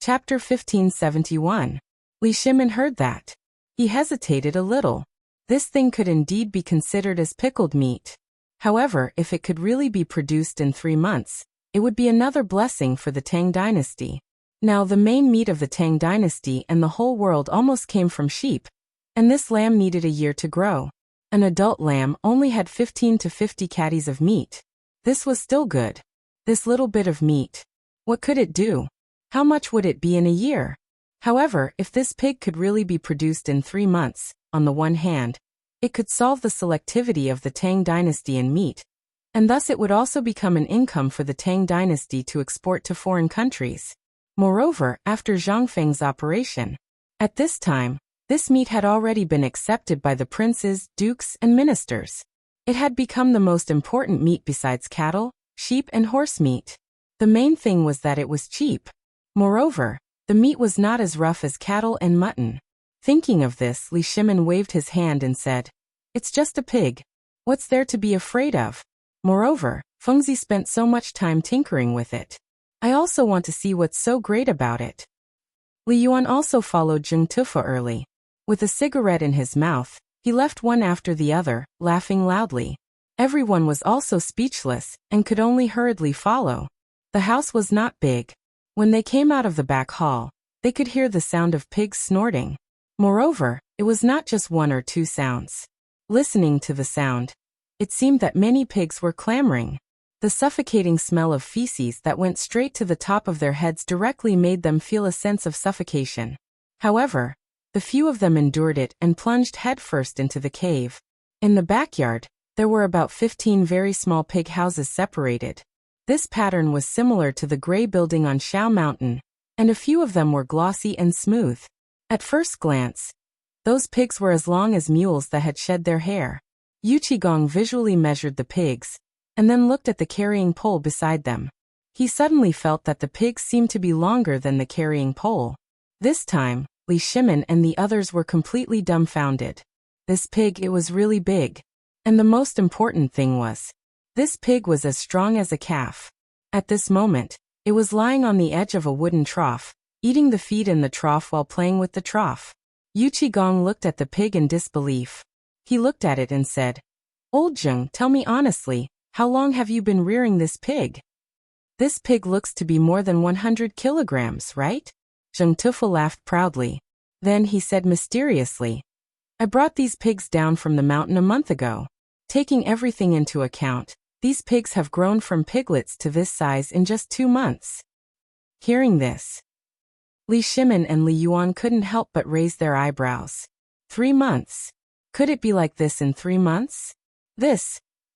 Chapter 1571. Li Shimin heard that. He hesitated a little. This thing could indeed be considered as pickled meat. However, if it could really be produced in 3 months, it would be another blessing for the Tang dynasty. Now the main meat of the Tang dynasty and the whole world almost came from sheep, and this lamb needed a year to grow. An adult lamb only had 15 to 50 catties of meat. This was still good. This little bit of meat. What could it do? How much would it be in a year? However, if this pig could really be produced in 3 months, on the one hand, it could solve the selectivity of the Tang dynasty in meat, and thus it would also become an income for the Tang dynasty to export to foreign countries. Moreover, after Zhang Feng's operation, at this time, this meat had already been accepted by the princes, dukes, and ministers. It had become the most important meat besides cattle, sheep, and horse meat. The main thing was that it was cheap. Moreover, the meat was not as rough as cattle and mutton. Thinking of this, Li Shimin waved his hand and said, "It's just a pig. What's there to be afraid of?" Moreover, Fengzi spent so much time tinkering with it. I also want to see what's so great about it. Li Yuan also followed Zheng Tufa early. With a cigarette in his mouth, he left one after the other, laughing loudly. Everyone was also speechless, and could only hurriedly follow. The house was not big. When they came out of the back hall, they could hear the sound of pigs snorting. Moreover, it was not just 1 or 2 sounds. Listening to the sound, it seemed that many pigs were clamoring. The suffocating smell of feces that went straight to the top of their heads directly made them feel a sense of suffocation. However, the few of them endured it and plunged headfirst into the cave. In the backyard, there were about 15 very small pig houses separated. This pattern was similar to the gray building on Shao Mountain, and a few of them were glossy and smooth. At first glance, those pigs were as long as mules that had shed their hair. Yu Qigong visually measured the pigs, and then looked at the carrying pole beside them. He suddenly felt that the pigs seemed to be longer than the carrying pole. This time, Li Shimin and the others were completely dumbfounded. This pig, it was really big. And the most important thing was, this pig was as strong as a calf. At this moment, it was lying on the edge of a wooden trough, eating the feed in the trough while playing with the trough. Yu Qigong looked at the pig in disbelief. He looked at it and said, "Old Zheng, tell me honestly, how long have you been rearing this pig? This pig looks to be more than 100 kilograms, right?" Zheng Tufa laughed proudly. Then he said mysteriously, "I brought these pigs down from the mountain a month ago. Taking everything into account, these pigs have grown from piglets to this size in just 2 months." Hearing this, Li Shimin and Li Yuan couldn't help but raise their eyebrows. 3 months? Could it be like this in 3 months?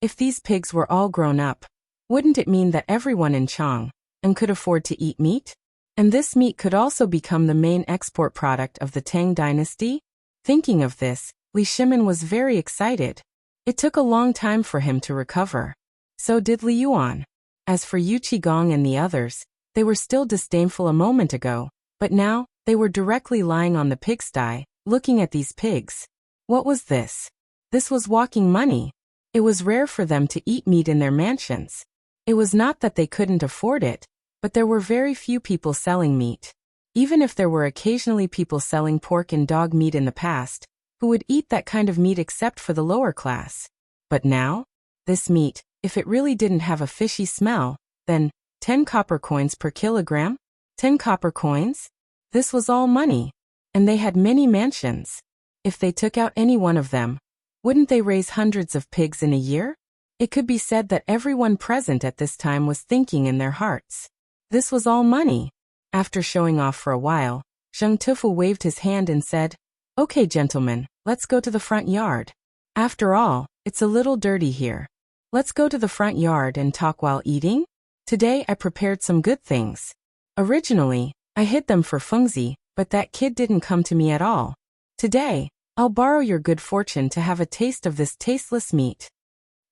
If these pigs were all grown up, wouldn't it mean that everyone in Chang could afford to eat meat? And this meat could also become the main export product of the Tang dynasty? Thinking of this, Li Shimin was very excited. It took a long time for him to recover. So did Li Yuan. As for Yu Qigong and the others, they were still disdainful a moment ago, but now, they were directly lying on the pigsty, looking at these pigs. What was this? This was walking money. It was rare for them to eat meat in their mansions. It was not that they couldn't afford it, but there were very few people selling meat. Even if there were occasionally people selling pork and dog meat in the past, who would eat that kind of meat except for the lower class. But now, this meat, if it really didn't have a fishy smell, then 10 copper coins per kilogram? 10 copper coins? This was all money. And they had many mansions. If they took out any one of them, wouldn't they raise hundreds of pigs in a year? It could be said that everyone present at this time was thinking in their hearts, this was all money. After showing off for a while, Zheng Tufa waved his hand and said, "Okay, gentlemen, let's go to the front yard. After all, it's a little dirty here. Let's go to the front yard and talk while eating. Today I prepared some good things. Originally, I hid them for Fengzi, but that kid didn't come to me at all. Today, I'll borrow your good fortune to have a taste of this tasteless meat."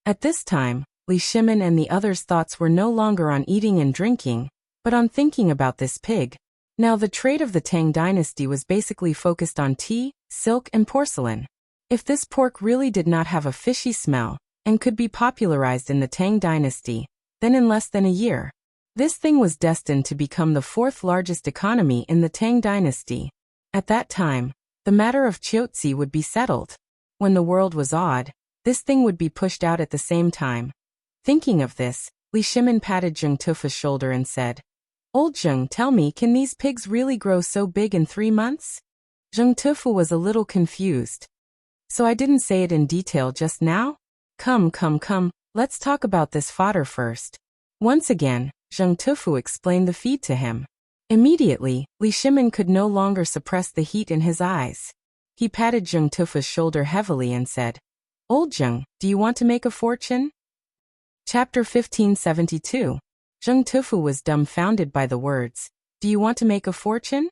At this time, Li Shimin and the others' thoughts were no longer on eating and drinking, but on thinking about this pig. Now the trade of the Tang dynasty was basically focused on tea, silk, and porcelain. If this pork really did not have a fishy smell, and could be popularized in the Tang dynasty, then in less than a year, This thing was destined to become the fourth largest economy in the Tang dynasty. At that time, the matter of Chiotzi would be settled. When the world was odd, this thing would be pushed out at the same time. Thinking of this, Li Shimin patted Zheng Tufu's shoulder and said, "Old Zheng, tell me, can these pigs really grow so big in 3 months?" Zheng Tufu was a little confused. "So I didn't say it in detail just now? Come, let's talk about this fodder first." Once again, Zheng Tufu explained the feed to him. Immediately, Li Shimin could no longer suppress the heat in his eyes. He patted Zheng Tufu's shoulder heavily and said, "Old Zheng, do you want to make a fortune?" Chapter 1572. Zheng Tufu was dumbfounded by the words, "Do you want to make a fortune?"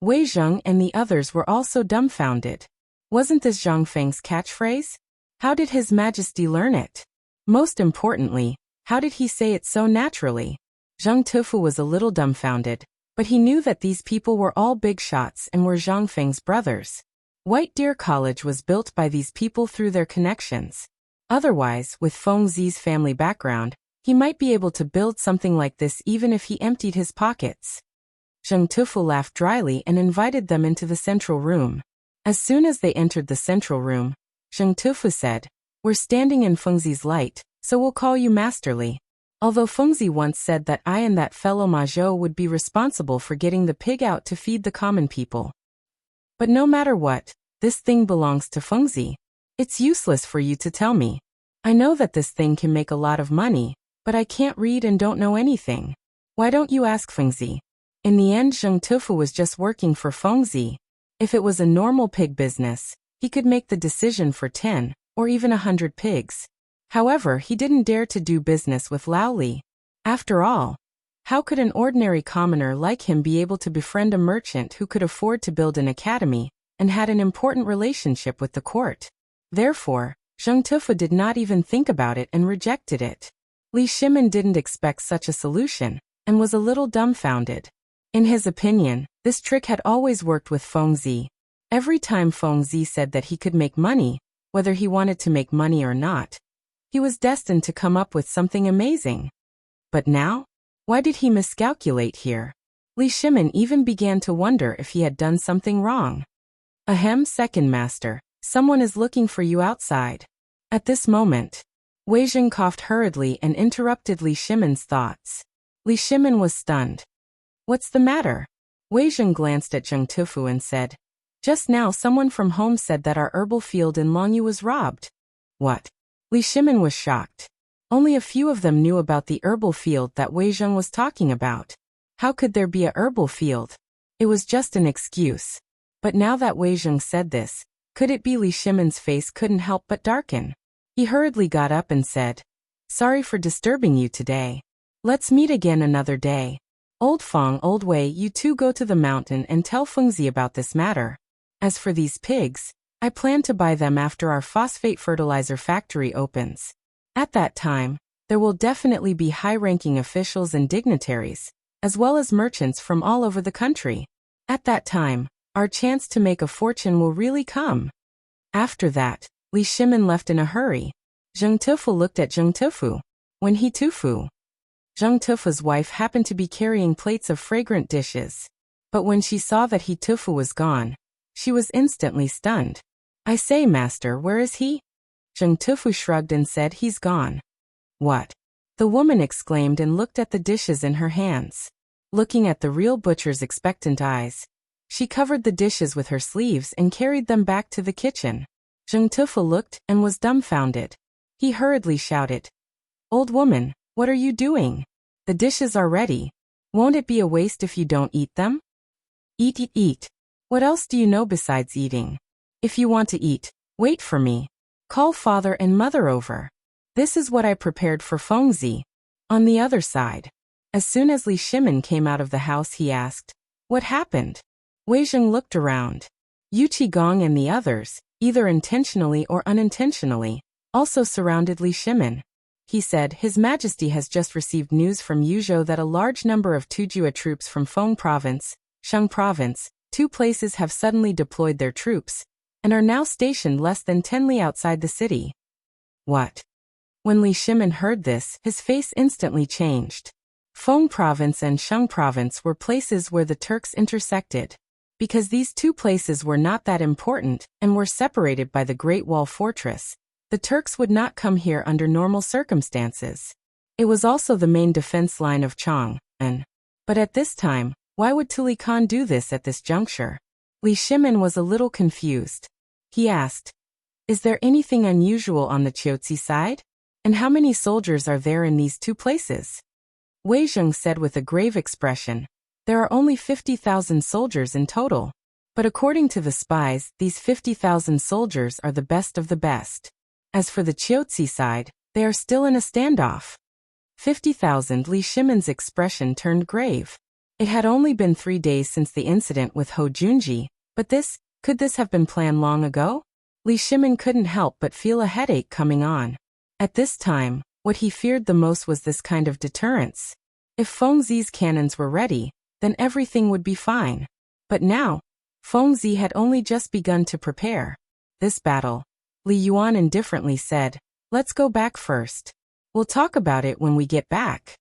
Wei Zheng and the others were also dumbfounded. Wasn't this Zhang Feng's catchphrase? How did His Majesty learn it? Most importantly, how did he say it so naturally? Zheng Tufu was a little dumbfounded, but he knew that these people were all big shots and were Zhang Feng's brothers. White Deer College was built by these people through their connections. Otherwise, with Feng Zi's family background, he might be able to build something like this even if he emptied his pockets. Zheng Tufu laughed dryly and invited them into the central room. As soon as they entered the central room, Zheng Tufu said, "We're standing in Feng Zi's light, so we'll call you Masterly." Although Feng Zi once said that I and that fellow Ma Zhou would be responsible for getting the pig out to feed the common people. But no matter what, this thing belongs to Feng Zi. It's useless for you to tell me. I know that this thing can make a lot of money, but I can't read and don't know anything. Why don't you ask Feng Zi? In the end, Zheng Tufu was just working for Feng Zi. If it was a normal pig business, he could make the decision for 10 or even 100 pigs. However, he didn't dare to do business with Lao Li. After all, how could an ordinary commoner like him be able to befriend a merchant who could afford to build an academy and had an important relationship with the court? Therefore, Zheng Tufu did not even think about it and rejected it. Li Shimin didn't expect such a solution and was a little dumbfounded. In his opinion, this trick had always worked with Feng Zi. Every time Feng Zi said that he could make money, whether he wanted to make money or not, he was destined to come up with something amazing. But now? Why did he miscalculate here? Li Shimin even began to wonder if he had done something wrong. "Ahem, second master, someone is looking for you outside." At this moment, Wei Zheng coughed hurriedly and interrupted Li Shimin's thoughts. Li Shimin was stunned. "What's the matter?" Wei Zheng glanced at Zheng Tufu and said, "Just now someone from home said that our herbal field in Longyu was robbed." "What?" Li Shimin was shocked. Only a few of them knew about the herbal field that Wei Zheng was talking about. How could there be a herbal field? It was just an excuse. But now that Wei Zheng said this, could it be Li Shimin's face couldn't help but darken? He hurriedly got up and said, "Sorry for disturbing you today. Let's meet again another day. Old Feng, Old Wei, you two go to the mountain and tell Feng Zi about this matter. As for these pigs, I plan to buy them after our phosphate fertilizer factory opens. At that time, there will definitely be high-ranking officials and dignitaries, as well as merchants from all over the country. At that time, our chance to make a fortune will really come." After that, Li Shimin left in a hurry. Zheng Tufu looked at Zheng Tufu. When he Tufu. Zheng Tufu's wife happened to be carrying plates of fragrant dishes. But when she saw that he Tufu was gone, she was instantly stunned. "I say, master, where is he?" Zheng Tufu shrugged and said, "He's gone." "What?" the woman exclaimed and looked at the dishes in her hands. Looking at the real butcher's expectant eyes, she covered the dishes with her sleeves and carried them back to the kitchen. Zheng Tufu looked and was dumbfounded. He hurriedly shouted, "Old woman, what are you doing? The dishes are ready. Won't it be a waste if you don't eat them?" "Eat, eat, eat. What else do you know besides eating? If you want to eat, wait for me. Call father and mother over. This is what I prepared for Feng Zi." On the other side, as soon as Li Shimin came out of the house, he asked, "What happened?" Wei Zheng looked around. Yu Qigong and the others, either intentionally or unintentionally, also surrounded Li Shimin. He said, "His Majesty has just received news from Yuzhou that a large number of Tujue troops from Feng Province, Sheng Province, 2 places have suddenly deployed their troops, and are now stationed less than 10 li outside the city." "What?" When Li Shimin heard this, his face instantly changed. Feng Province and Shang Province were places where the Turks intersected. Because these two places were not that important and were separated by the Great Wall Fortress, the Turks would not come here under normal circumstances. It was also the main defense line of Chang'an. But at this time, why would Tuli Khan do this at this juncture? Li Shimin was a little confused. He asked, "Is there anything unusual on the Qiuzi side? And how many soldiers are there in these two places?" Wei Zheng said with a grave expression, "There are only 50,000 soldiers in total. But according to the spies, these 50,000 soldiers are the best of the best. As for the Qiuzi side, they are still in a standoff." 50,000. Li Shimin's expression turned grave. It had only been 3 days since the incident with Ho Junji, but could this have been planned long ago? Li Shimin couldn't help but feel a headache coming on. At this time, what he feared the most was this kind of deterrence. If Feng Zi's cannons were ready, then everything would be fine. But now, Feng Zi had only just begun to prepare. This battle, Li Yuan indifferently said, "Let's go back first. We'll talk about it when we get back."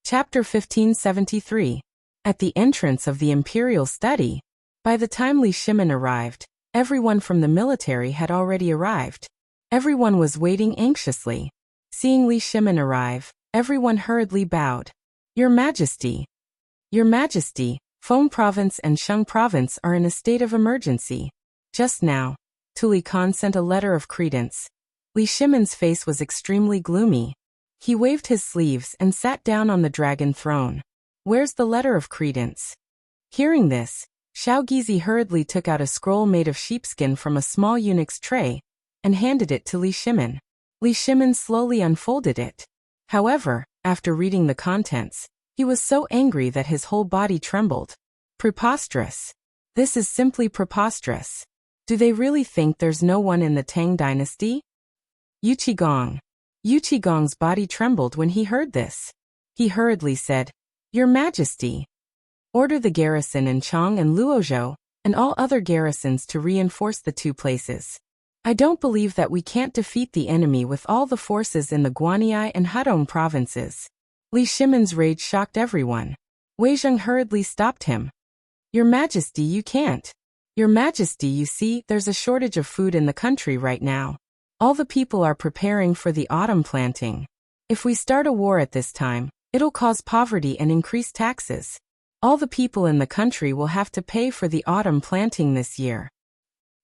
Chapter 1573. At the entrance of the Imperial Study. By the time Li Shimin arrived, everyone from the military had already arrived. Everyone was waiting anxiously. Seeing Li Shimin arrive, everyone hurriedly bowed. "Your Majesty. Your Majesty, Feng Province and Shang Province are in a state of emergency. Just now, Tuli Khan sent a letter of credence." Li Shimin's face was extremely gloomy. He waved his sleeves and sat down on the dragon throne. "Where's the letter of credence?" Hearing this, Xiao Gizi hurriedly took out a scroll made of sheepskin from a small eunuch's tray and handed it to Li Shimin. Li Shimin slowly unfolded it. However, after reading the contents, he was so angry that his whole body trembled. Preposterous. This is simply preposterous. Do they really think there's no one in the Tang dynasty? Yuqigong. Yuqigong's body trembled when he heard this. He hurriedly said, "Your Majesty, order the garrison in Chang and Luozhou, and all other garrisons to reinforce the two places. I don't believe that we can't defeat the enemy with all the forces in the Guanyi and Hadong provinces." Li Shimin's rage shocked everyone. Wei Zheng hurriedly stopped him. "Your Majesty, you can't. Your Majesty, you see, there's a shortage of food in the country right now. All the people are preparing for the autumn planting. If we start a war at this time, it'll cause poverty and increase taxes. All the people in the country will have to pay for the autumn planting this year.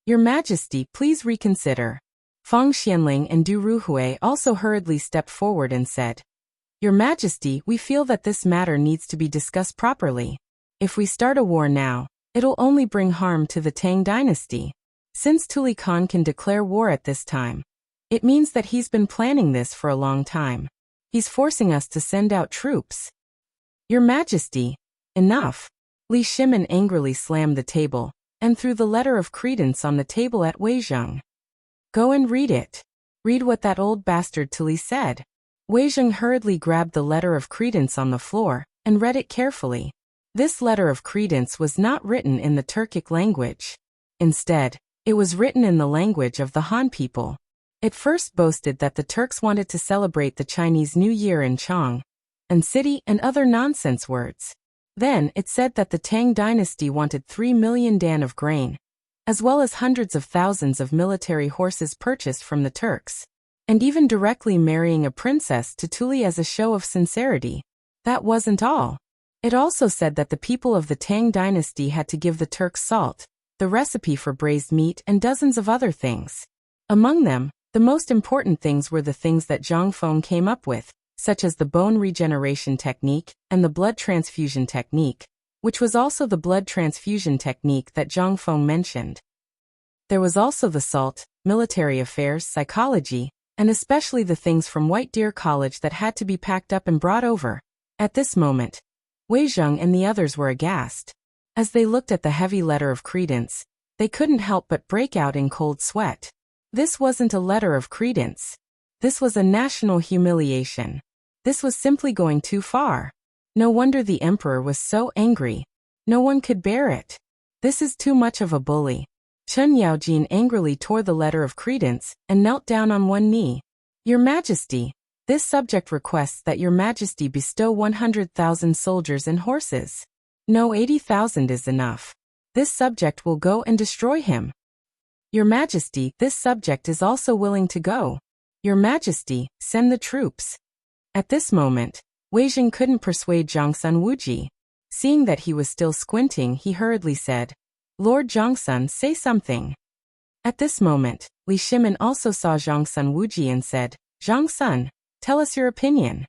Your Majesty, please reconsider." Fang Xianling and Du Ruhui also hurriedly stepped forward and said, "Your Majesty, we feel that this matter needs to be discussed properly. If we start a war now, it'll only bring harm to the Tang dynasty. Since Tuli Khan can declare war at this time, it means that he's been planning this for a long time. He's forcing us to send out troops." "Your Majesty, enough." Li Shimin angrily slammed the table and threw the letter of credence on the table at Wei Zheng. "Go and read it. Read what that old bastard Tuli said." Wei Zheng hurriedly grabbed the letter of credence on the floor and read it carefully. This letter of credence was not written in the Turkic language. Instead, it was written in the language of the Han people. It first boasted that the Turks wanted to celebrate the Chinese New Year in Chang and city and other nonsense words. Then it said that the Tang dynasty wanted 3 million dan of grain, as well as hundreds of thousands of military horses purchased from the Turks, and even directly marrying a princess to Tuli as a show of sincerity. That wasn't all. It also said that the people of the Tang dynasty had to give the Turks salt, the recipe for braised meat, and dozens of other things. Among them, the most important things were the things that Zhang Feng came up with, such as the bone regeneration technique and the blood transfusion technique, which was also the blood transfusion technique that Zhang Feng mentioned. There was also the salt, military affairs, psychology, and especially the things from White Deer College that had to be packed up and brought over. At this moment, Wei Zheng and the others were aghast. As they looked at the heavy letter of credence, they couldn't help but break out in cold sweat. This wasn't a letter of credence. This was a national humiliation. This was simply going too far. No wonder the emperor was so angry. No one could bear it. This is too much of a bully. Chen Yaojin angrily tore the letter of credence and knelt down on one knee. "Your Majesty, This subject requests that your majesty bestow 100,000 soldiers and horses. No, 80,000 is enough. This subject will go and destroy him. Your majesty, this subject is also willing to go. Your majesty, send the troops. At this moment, Wei Jing couldn't persuade Zhongsun Wuji. Seeing that he was still squinting, he hurriedly said, Lord Zhongsun, say something. At this moment, Li Shimin also saw Zhongsun Wuji and said, Zhongsun, tell us your opinion.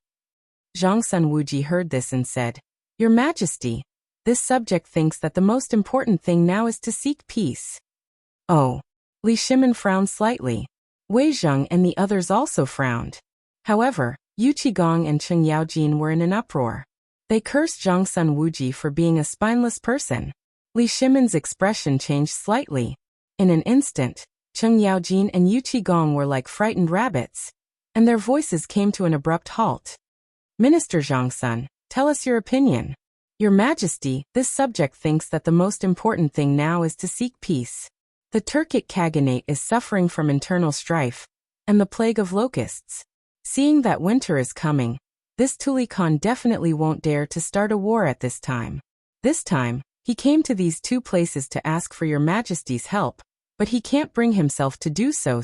Zhongsun Wuji heard this and said, Your Majesty, this subject thinks that the most important thing now is to seek peace. Oh. Li Shimin frowned slightly. Wei Zheng and the others also frowned. However, Yu Qigong and Cheng Yaojin were in an uproar. They cursed Zhongsun Wuji for being a spineless person. Li Shimin's expression changed slightly. In an instant, Cheng Yaojin and Yu Qigong were like frightened rabbits, and their voices came to an abrupt halt. Minister Zhongsun, tell us your opinion. Your Majesty, this subject thinks that the most important thing now is to seek peace. The Turkic Khaganate is suffering from internal strife and the plague of locusts. Seeing that winter is coming, this Tuli Khan definitely won't dare to start a war at this time. This time, he came to these two places to ask for your Majesty's help, but he can't bring himself to do so.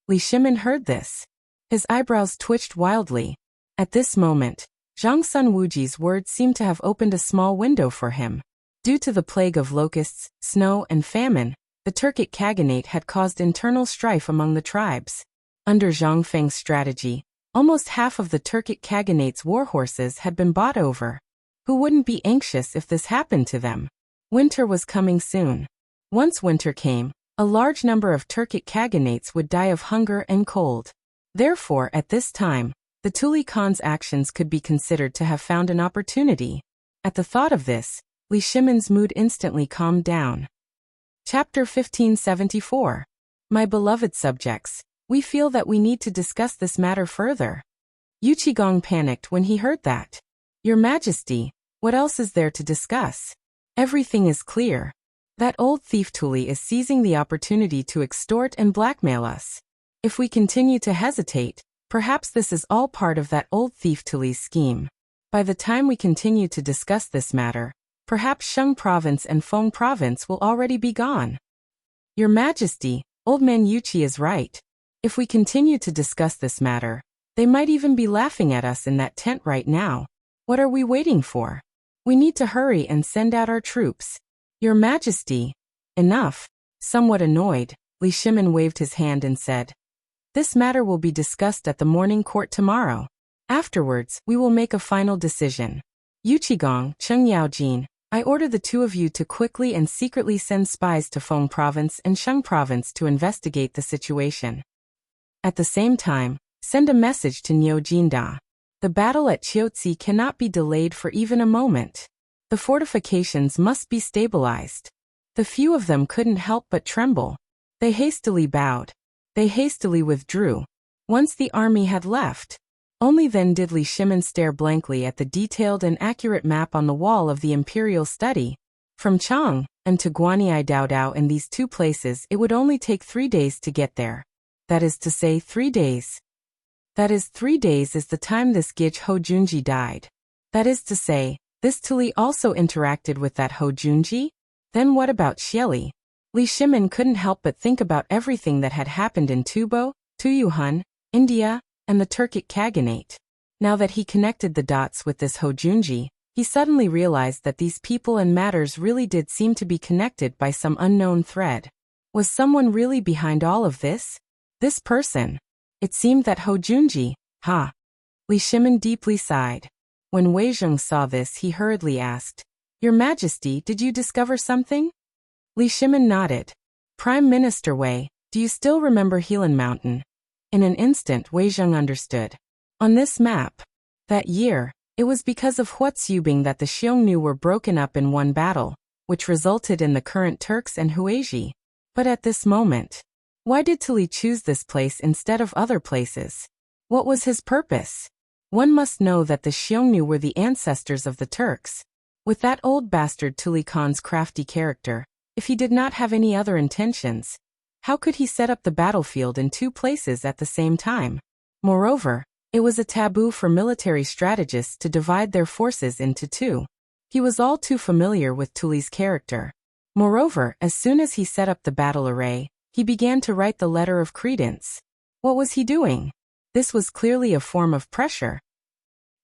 Li Shimin heard this. His eyebrows twitched wildly. At this moment, Zhongsun Wuji's words seemed to have opened a small window for him. Due to the plague of locusts, snow, and famine, the Turkic Khaganate had caused internal strife among the tribes. Under Zhang Feng's strategy, almost half of the Turkic Khaganate's warhorses had been bought over. Who wouldn't be anxious if this happened to them? Winter was coming soon. Once winter came, a large number of Turkic Khaganates would die of hunger and cold. Therefore, at this time, the Tuli Khan's actions could be considered to have found an opportunity. At the thought of this, Li Shimin's mood instantly calmed down. Chapter 1574. My beloved subjects, we feel that we need to discuss this matter further. Yu Qigong panicked when he heard that. Your Majesty, what else is there to discuss? Everything is clear. That old thief Tuli is seizing the opportunity to extort and blackmail us. If we continue to hesitate, perhaps this is all part of that old thief Tuli's scheme. By the time we continue to discuss this matter, perhaps Shang Province and Feng Province will already be gone. Your Majesty, old man Yuqi is right. If we continue to discuss this matter, they might even be laughing at us in that tent right now. What are we waiting for? We need to hurry and send out our troops. Your Majesty. Enough. Somewhat annoyed, Li Shimin waved his hand and said, This matter will be discussed at the morning court tomorrow. Afterwards, we will make a final decision. Yu Qigong, Cheng Yaojin, I order the two of you to quickly and secretly send spies to Feng Province and Shang Province to investigate the situation. At the same time, send a message to Niu Jinda. The battle at Chiotzi cannot be delayed for even a moment. The fortifications must be stabilized. The few of them couldn't help but tremble. They hastily bowed. They hastily withdrew. Once the army had left, only then did Li Shimin stare blankly at the detailed and accurate map on the wall of the imperial study. From Chang and to Guanyi Daodao in these two places it would only take 3 days to get there. That is to say 3 days. That is 3 days is the time this Gich Ho Junji died. That is to say, this Tuli also interacted with that Ho Junji? Then what about Xieli? Li Shimin couldn't help but think about everything that had happened in Tubo, Tuyuhun, India, and the Turkic Khaganate. Now that he connected the dots with this Ho Junji, he suddenly realized that these people and matters really did seem to be connected by some unknown thread. Was someone really behind all of this? This person. It seemed that Ho Junji, Li Shimin deeply sighed. When Wei Zheng saw this, he hurriedly asked, Your Majesty, did you discover something? Li Shimin nodded. Prime Minister Wei, do you still remember Helan Mountain? In an instant Wei Zheng understood. On this map, that year, it was because of Huatsubing that the Xiongnu were broken up in one battle, which resulted in the current Turks and Huaiji. But at this moment, why did Tuli choose this place instead of other places? What was his purpose? One must know that the Xiongnu were the ancestors of the Turks. With that old bastard Tuli Khan's crafty character, if he did not have any other intentions, how could he set up the battlefield in two places at the same time? Moreover, It was a taboo for military strategists to divide their forces into two. He was all too familiar with Tuli's character. Moreover, as soon as he set up the battle array, he began to write the letter of credence. What was he doing? This was clearly a form of pressure.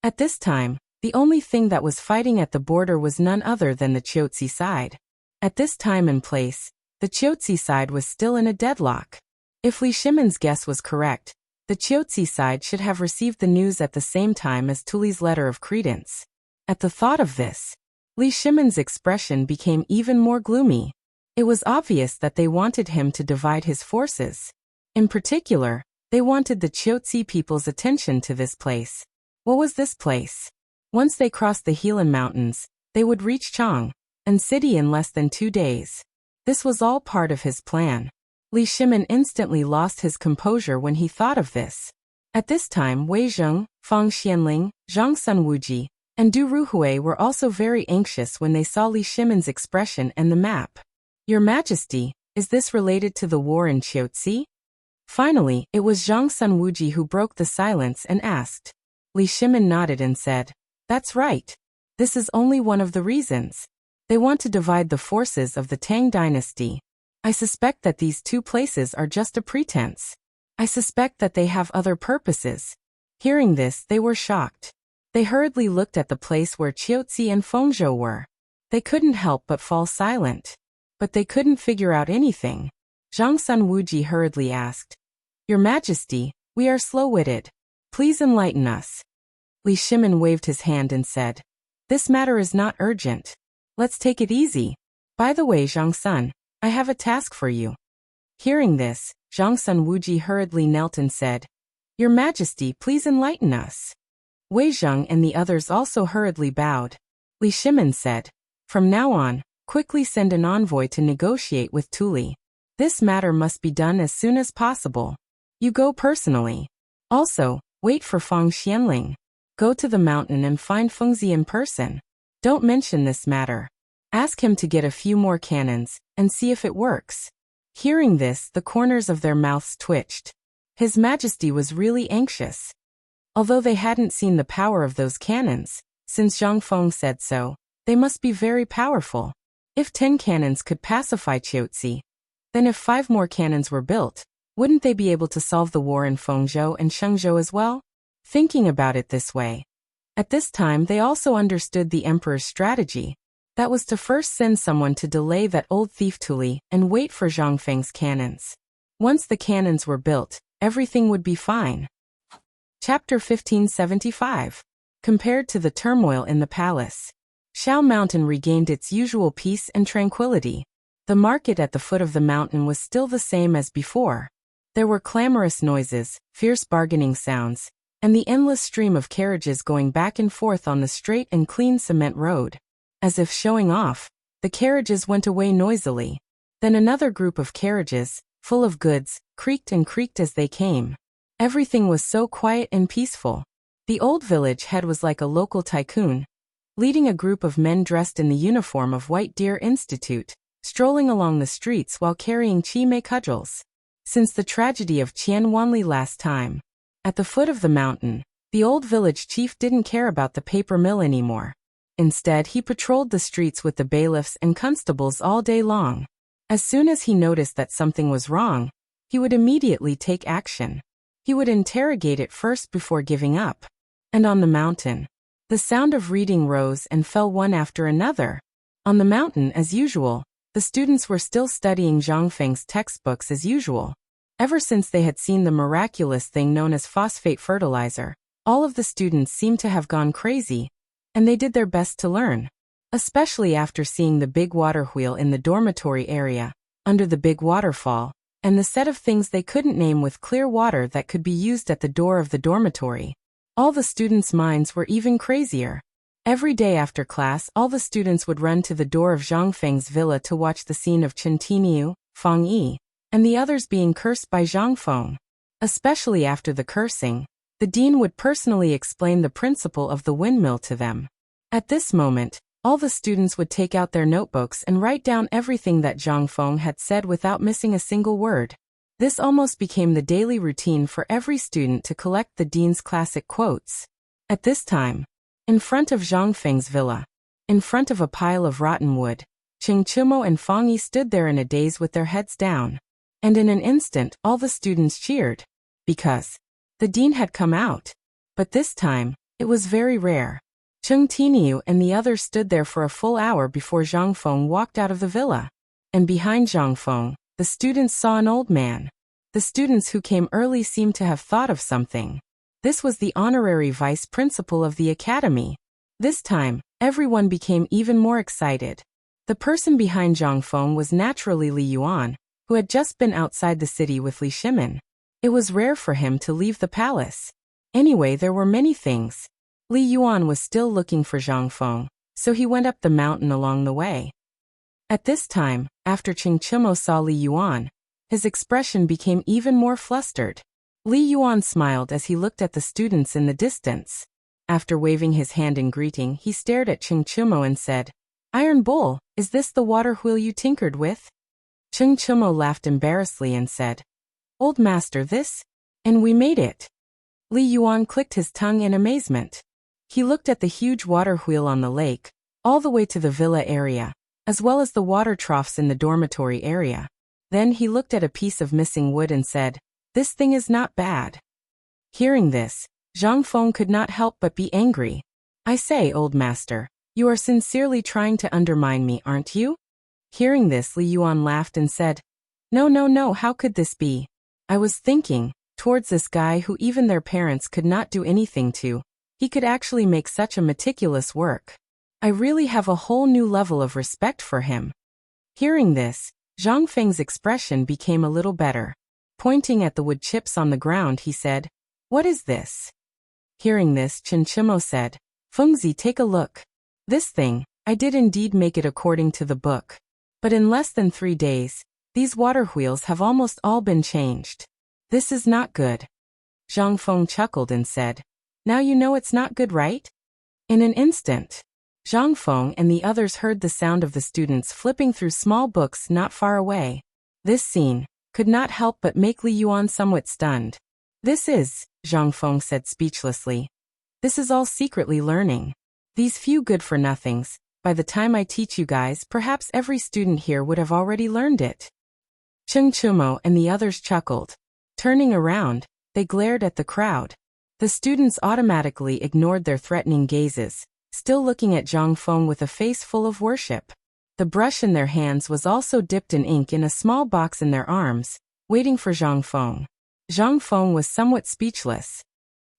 At this time, the only thing that was fighting at the border was none other than the Chiotsi side. At this time and place, the Chiotsi side was still in a deadlock. If Li Shimon's guess was correct, the Chiotsi side should have received the news at the same time as Tuli's letter of credence. At the thought of this, Li Shimon's expression became even more gloomy. It was obvious that they wanted him to divide his forces. In particular, they wanted the Chiotsi people's attention to this place. What was this place? Once they crossed the Helan Mountains, they would reach Chang, and city in less than 2 days. This was all part of his plan. Li Shimon instantly lost his composure when he thought of this. At this time Wei Zheng, Fang Xianling, Zhang Sunwuji, and Du Ruhui were also very anxious when they saw Li Shimon's expression and the map. Your Majesty, is this related to the war in Chiotsi? Finally, it was Zhang Sunwuji who broke the silence and asked. Li Shimon nodded and said, "That's right. This is only one of the reasons. They want to divide the forces of the Tang dynasty. I suspect that these two places are just a pretense. I suspect that they have other purposes." Hearing this, they were shocked. They hurriedly looked at the place where Chiotsi and Fengzhou were. They couldn't help but fall silent. But they couldn't figure out anything. Zhang Sunwuji hurriedly asked, "Your Majesty, we are slow-witted. Please enlighten us." Li Shimon waved his hand and said, "This matter is not urgent. Let's take it easy. By the way, Zhang Sun, I have a task for you." Hearing this, Zhang Sunwuji hurriedly knelt and said, "Your Majesty, please enlighten us." Wei Zheng and the others also hurriedly bowed. Li Shimon said, "From now on, quickly send an envoy to negotiate with Tuli. This matter must be done as soon as possible. You go personally. Also, wait for Fang Xianling. Go to the mountain and find Fengzi in person. Don't mention this matter. Ask him to get a few more cannons, and see if it works." Hearing this, the corners of their mouths twitched. His Majesty was really anxious. Although they hadn't seen the power of those cannons, since Zhang Feng said so, they must be very powerful. If 10 cannons could pacify Chiotsi, then if 5 more cannons were built, wouldn't they be able to solve the war in Fengzhou and Shenzhou as well? Thinking about it this way. At this time they also understood the Emperor's strategy. That was to first send someone to delay that old thief Tuli and wait for Zhang Feng's cannons. Once the cannons were built, everything would be fine. Chapter 1575. Compared to the turmoil in the palace, Shao Mountain regained its usual peace and tranquility. The market at the foot of the mountain was still the same as before. There were clamorous noises, fierce bargaining sounds, and the endless stream of carriages going back and forth on the straight and clean cement road. As if showing off, the carriages went away noisily. Then another group of carriages, full of goods, creaked and creaked as they came. Everything was so quiet and peaceful. The old village head was like a local tycoon, leading a group of men dressed in the uniform of White Deer Institute, strolling along the streets while carrying chi-mei cudgels. Since the tragedy of Qianwanli last time, at the foot of the mountain, the old village chief didn't care about the paper mill anymore. Instead, he patrolled the streets with the bailiffs and constables all day long. As soon as he noticed that something was wrong, he would immediately take action. He would interrogate it first before giving up. And on the mountain, the sound of reading rose and fell one after another. On the mountain, as usual, the students were still studying Zhang Feng's textbooks as usual. Ever since they had seen the miraculous thing known as phosphate fertilizer, all of the students seemed to have gone crazy, and they did their best to learn. Especially after seeing the big water wheel in the dormitory area, under the big waterfall, and the set of things they couldn't name with clear water that could be used at the door of the dormitory. All the students' minds were even crazier. Every day after class, all the students would run to the door of Zhang Feng's villa to watch the scene of Chen Tiniu, Fang Yi, and the others being cursed by Zhang Feng. Especially after the cursing, the dean would personally explain the principle of the windmill to them. At this moment, all the students would take out their notebooks and write down everything that Zhang Feng had said without missing a single word. This almost became the daily routine for every student to collect the dean's classic quotes. At this time, in front of Zhang Feng's villa, in front of a pile of rotten wood, Cheng Chumo and Fang Yi stood there in a daze with their heads down. And in an instant all the students cheered, because the dean had come out. But this time, it was very rare. Cheng Tiniu and the others stood there for a full hour before Zhang Feng walked out of the villa. And behind Zhang Feng, the students saw an old man. The students who came early seemed to have thought of something. This was the honorary vice principal of the academy. This time, everyone became even more excited. The person behind Zhang Feng was naturally Li Yuan, who had just been outside the city with Li Shimin. It was rare for him to leave the palace. Anyway, there were many things. Li Yuan was still looking for Zhang Feng, so he went up the mountain along the way. At this time, after Cheng Chumo saw Li Yuan, his expression became even more flustered. Li Yuan smiled as he looked at the students in the distance. After waving his hand in greeting, he stared at Cheng Chumo and said, "Iron Bull, is this the water wheel you tinkered with?" Cheng Chumo laughed embarrassedly and said, "Old master, this? And we made it." Li Yuan clicked his tongue in amazement. He looked at the huge water wheel on the lake, all the way to the villa area, as well as the water troughs in the dormitory area. Then he looked at a piece of missing wood and said, "This thing is not bad." Hearing this, Zhang Feng could not help but be angry. "I say, old master, you are sincerely trying to undermine me, aren't you?" Hearing this, Li Yuan laughed and said, No, how could this be? I was thinking, towards this guy who even their parents could not do anything to, he could actually make such a meticulous work. I really have a whole new level of respect for him." Hearing this, Zhang Feng's expression became a little better. Pointing at the wood chips on the ground, he said, "What is this?" Hearing this, Chen Chimo said, "Fengzi, take a look. This thing, I did indeed make it according to the book. But in less than 3 days, these water wheels have almost all been changed. This is not good." Zhang Feng chuckled and said, "Now you know it's not good, right?" In an instant, Zhang Feng and the others heard the sound of the students flipping through small books not far away. This scene could not help but make Li Yuan somewhat stunned. "This is," Zhang Feng said speechlessly. "This is all secretly learning. These few good-for-nothings, by the time I teach you guys, perhaps every student here would have already learned it." Cheng Chumo and the others chuckled. Turning around, they glared at the crowd. The students automatically ignored their threatening gazes, still looking at Zhang Feng with a face full of worship. The brush in their hands was also dipped in ink in a small box in their arms, waiting for Zhang Feng. Zhang Feng was somewhat speechless.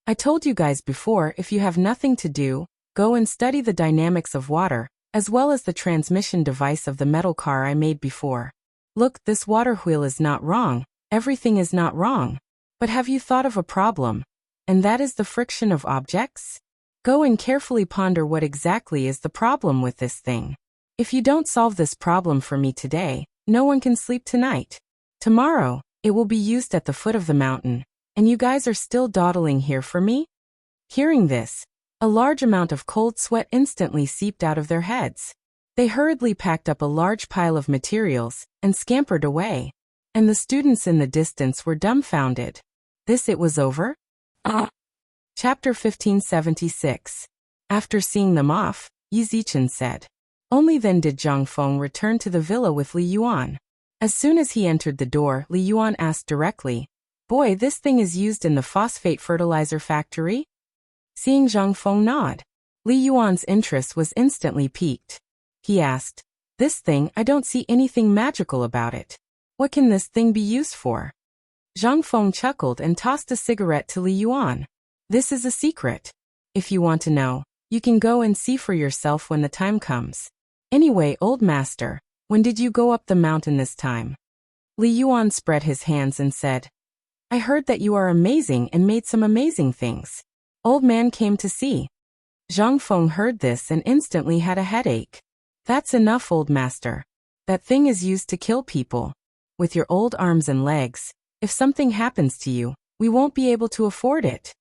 "I told you guys before, if you have nothing to do, go and study the dynamics of water, as well as the transmission device of the metal car I made before. Look, this water wheel is not wrong, everything is not wrong. But have you thought of a problem? And that is the friction of objects? Go and carefully ponder what exactly is the problem with this thing. If you don't solve this problem for me today, no one can sleep tonight. Tomorrow, it will be used at the foot of the mountain, and you guys are still dawdling here for me?" Hearing this, a large amount of cold sweat instantly seeped out of their heads. They hurriedly packed up a large pile of materials and scampered away. And the students in the distance were dumbfounded. This it was over? Chapter 1576. After seeing them off, Yi Zichen said. Only then did Zhang Feng return to the villa with Li Yuan. As soon as he entered the door, Li Yuan asked directly, "Boy, this thing is used in the phosphate fertilizer factory?" Seeing Zhang Feng nod, Li Yuan's interest was instantly piqued. He asked, "This thing, I don't see anything magical about it. What can this thing be used for?" Zhang Feng chuckled and tossed a cigarette to Li Yuan. "This is a secret. If you want to know, you can go and see for yourself when the time comes. Anyway, old master, when did you go up the mountain this time?" Li Yuan spread his hands and said, "I heard that you are amazing and made some amazing things. Old man came to see." Zhang Feng heard this and instantly had a headache. "That's enough, old master. That thing is used to kill people. With your old arms and legs, if something happens to you, we won't be able to afford it."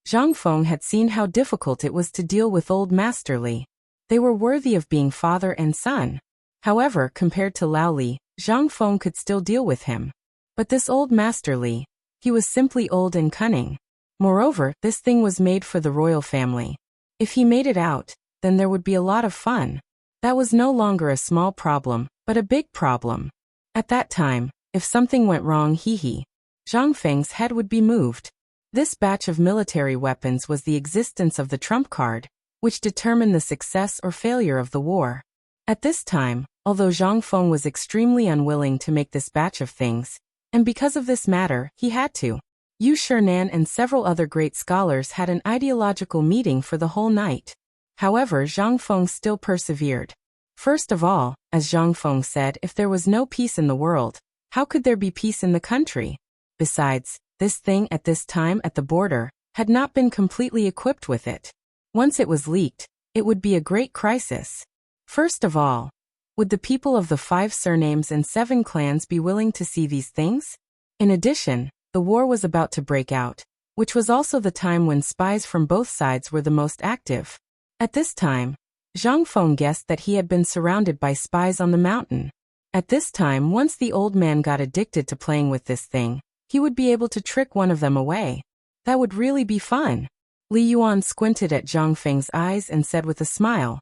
Zhang Feng had seen how difficult it was to deal with old Master Li. They were worthy of being father and son. However, compared to Lao Li, Zhang Feng could still deal with him. But this old Master Li, he was simply old and cunning. Moreover, this thing was made for the royal family. If he made it out, then there would be a lot of fun. That was no longer a small problem, but a big problem. At that time, if something went wrong, Zhang Feng's head would be moved. This batch of military weapons was the existence of the trump card, which determined the success or failure of the war. At this time, although Zhang Feng was extremely unwilling to make this batch of things, and because of this matter, he had to. Yu Shernan and several other great scholars had an ideological meeting for the whole night. However, Zhang Feng still persevered. First of all, as Zhang Feng said, if there was no peace in the world, how could there be peace in the country? Besides, this thing at this time at the border had not been completely equipped with it. Once it was leaked, it would be a great crisis. First of all, would the people of the 5 surnames and 7 clans be willing to see these things? In addition, the war was about to break out, which was also the time when spies from both sides were the most active. At this time, Zhang Feng guessed that he had been surrounded by spies on the mountain. At this time, once the old man got addicted to playing with this thing, he would be able to trick one of them away. That would really be fun. Li Yuan squinted at Zhang Feng's eyes and said with a smile,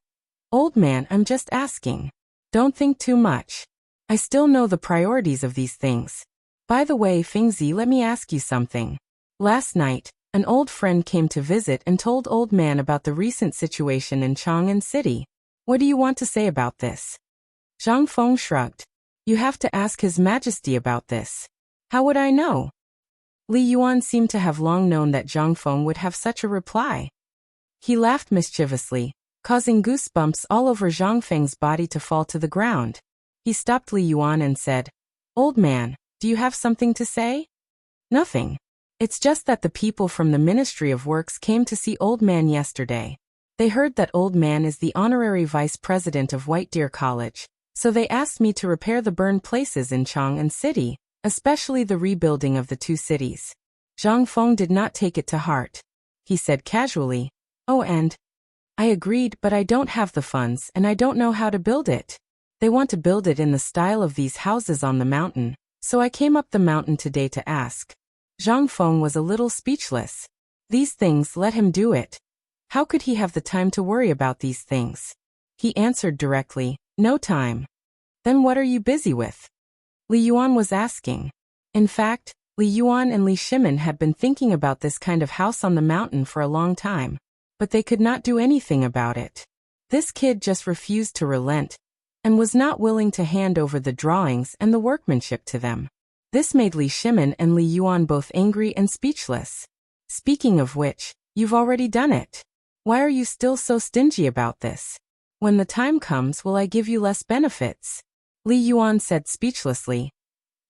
"Old man, I'm just asking. Don't think too much. I still know the priorities of these things. By the way, Fengzi, let me ask you something. Last night, an old friend came to visit and told old man about the recent situation in Chang'an City. What do you want to say about this?" Zhang Feng shrugged. "You have to ask His Majesty about this. How would I know?" Li Yuan seemed to have long known that Zhang Feng would have such a reply. He laughed mischievously, causing goosebumps all over Zhang Feng's body to fall to the ground. He stopped Li Yuan and said, "Old man, do you have something to say?" "Nothing. It's just that the people from the Ministry of Works came to see Old Man yesterday. They heard that Old Man is the honorary vice president of White Deer College, so they asked me to repair the burned places in Chang'an City, especially the rebuilding of the 2 cities. Zhang Feng did not take it to heart. He said casually, "Oh, and I agreed, but I don't have the funds and I don't know how to build it. They want to build it in the style of these houses on the mountain, so I came up the mountain today to ask." Zhang Feng was a little speechless. These things, let him do it. How could he have the time to worry about these things? He answered directly, "No time." "Then what are you busy with?" Li Yuan was asking. In fact, Li Yuan and Li Shimin had been thinking about this kind of house on the mountain for a long time, but they could not do anything about it. This kid just refused to relent, and was not willing to hand over the drawings and the workmanship to them. This made Li Shimin and Li Yuan both angry and speechless. "Speaking of which, you've already done it. Why are you still so stingy about this? When the time comes, will I give you less benefits?" Li Yuan said speechlessly.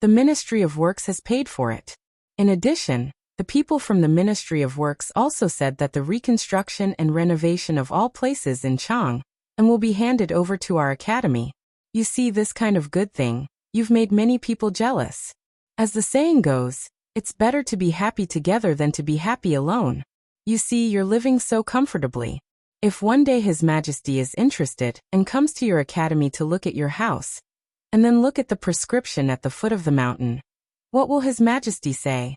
"The Ministry of Works has paid for it. In addition, the people from the Ministry of Works also said that the reconstruction and renovation of all places in Chang and will be handed over to our academy. You see, this kind of good thing, you've made many people jealous. As the saying goes, it's better to be happy together than to be happy alone. You see, you're living so comfortably. If one day His Majesty is interested and comes to your academy to look at your house, and then look at the prescription at the foot of the mountain, what will His Majesty say?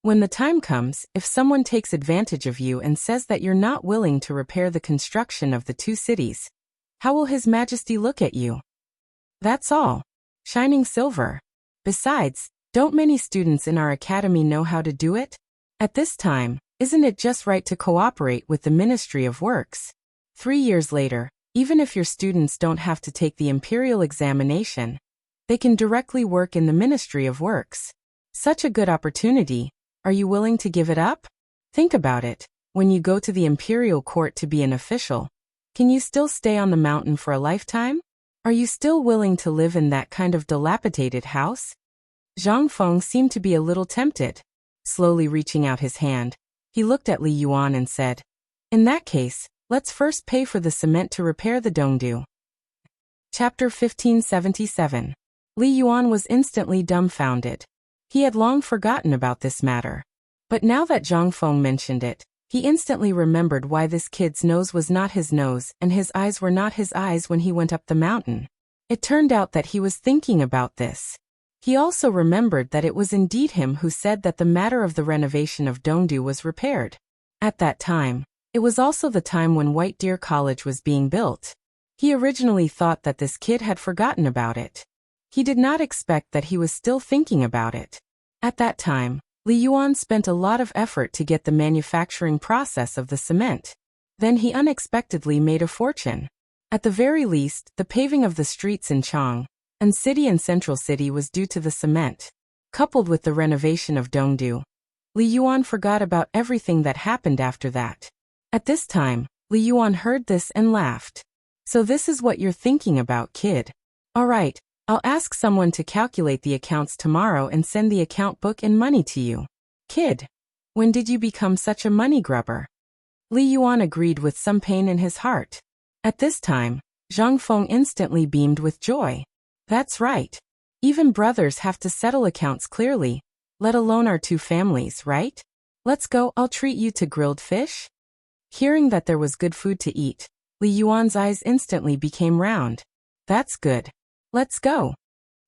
When the time comes, if someone takes advantage of you and says that you're not willing to repair the construction of the 2 cities, how will His Majesty look at you? That's all. Shining silver. Besides, don't many students in our academy know how to do it? At this time, isn't it just right to cooperate with the Ministry of Works? 3 years later, even if your students don't have to take the imperial examination, they can directly work in the Ministry of Works. Such a good opportunity. Are you willing to give it up? Think about it. When you go to the imperial court to be an official, can you still stay on the mountain for a lifetime? Are you still willing to live in that kind of dilapidated house? Zhang Feng seemed to be a little tempted. Slowly reaching out his hand, he looked at Li Yuan and said, "In that case, let's first pay for the cement to repair the Dongdu." Chapter 1577. Li Yuan was instantly dumbfounded. He had long forgotten about this matter. But now that Zhang Feng mentioned it, he instantly remembered why this kid's nose was not his nose and his eyes were not his eyes when he went up the mountain. It turned out that he was thinking about this. He also remembered that it was indeed him who said that the matter of the renovation of Dongdu was repaired. At that time, it was also the time when White Deer College was being built. He originally thought that this kid had forgotten about it. He did not expect that he was still thinking about it. At that time, Li Yuan spent a lot of effort to get the manufacturing process of the cement. Then he unexpectedly made a fortune. At the very least, the paving of the streets in Chang and City and Central City was due to the cement. Coupled with the renovation of Dongdu, Li Yuan forgot about everything that happened after that. At this time, Li Yuan heard this and laughed. So this is what you're thinking about, kid. All right, I'll ask someone to calculate the accounts tomorrow and send the account book and money to you. Kid, when did you become such a money grubber? Li Yuan agreed with some pain in his heart. At this time, Zhang Feng instantly beamed with joy. That's right. Even brothers have to settle accounts clearly, let alone our two families, right? Let's go, I'll treat you to grilled fish. Hearing that there was good food to eat, Li Yuan's eyes instantly became round. That's good. Let's go.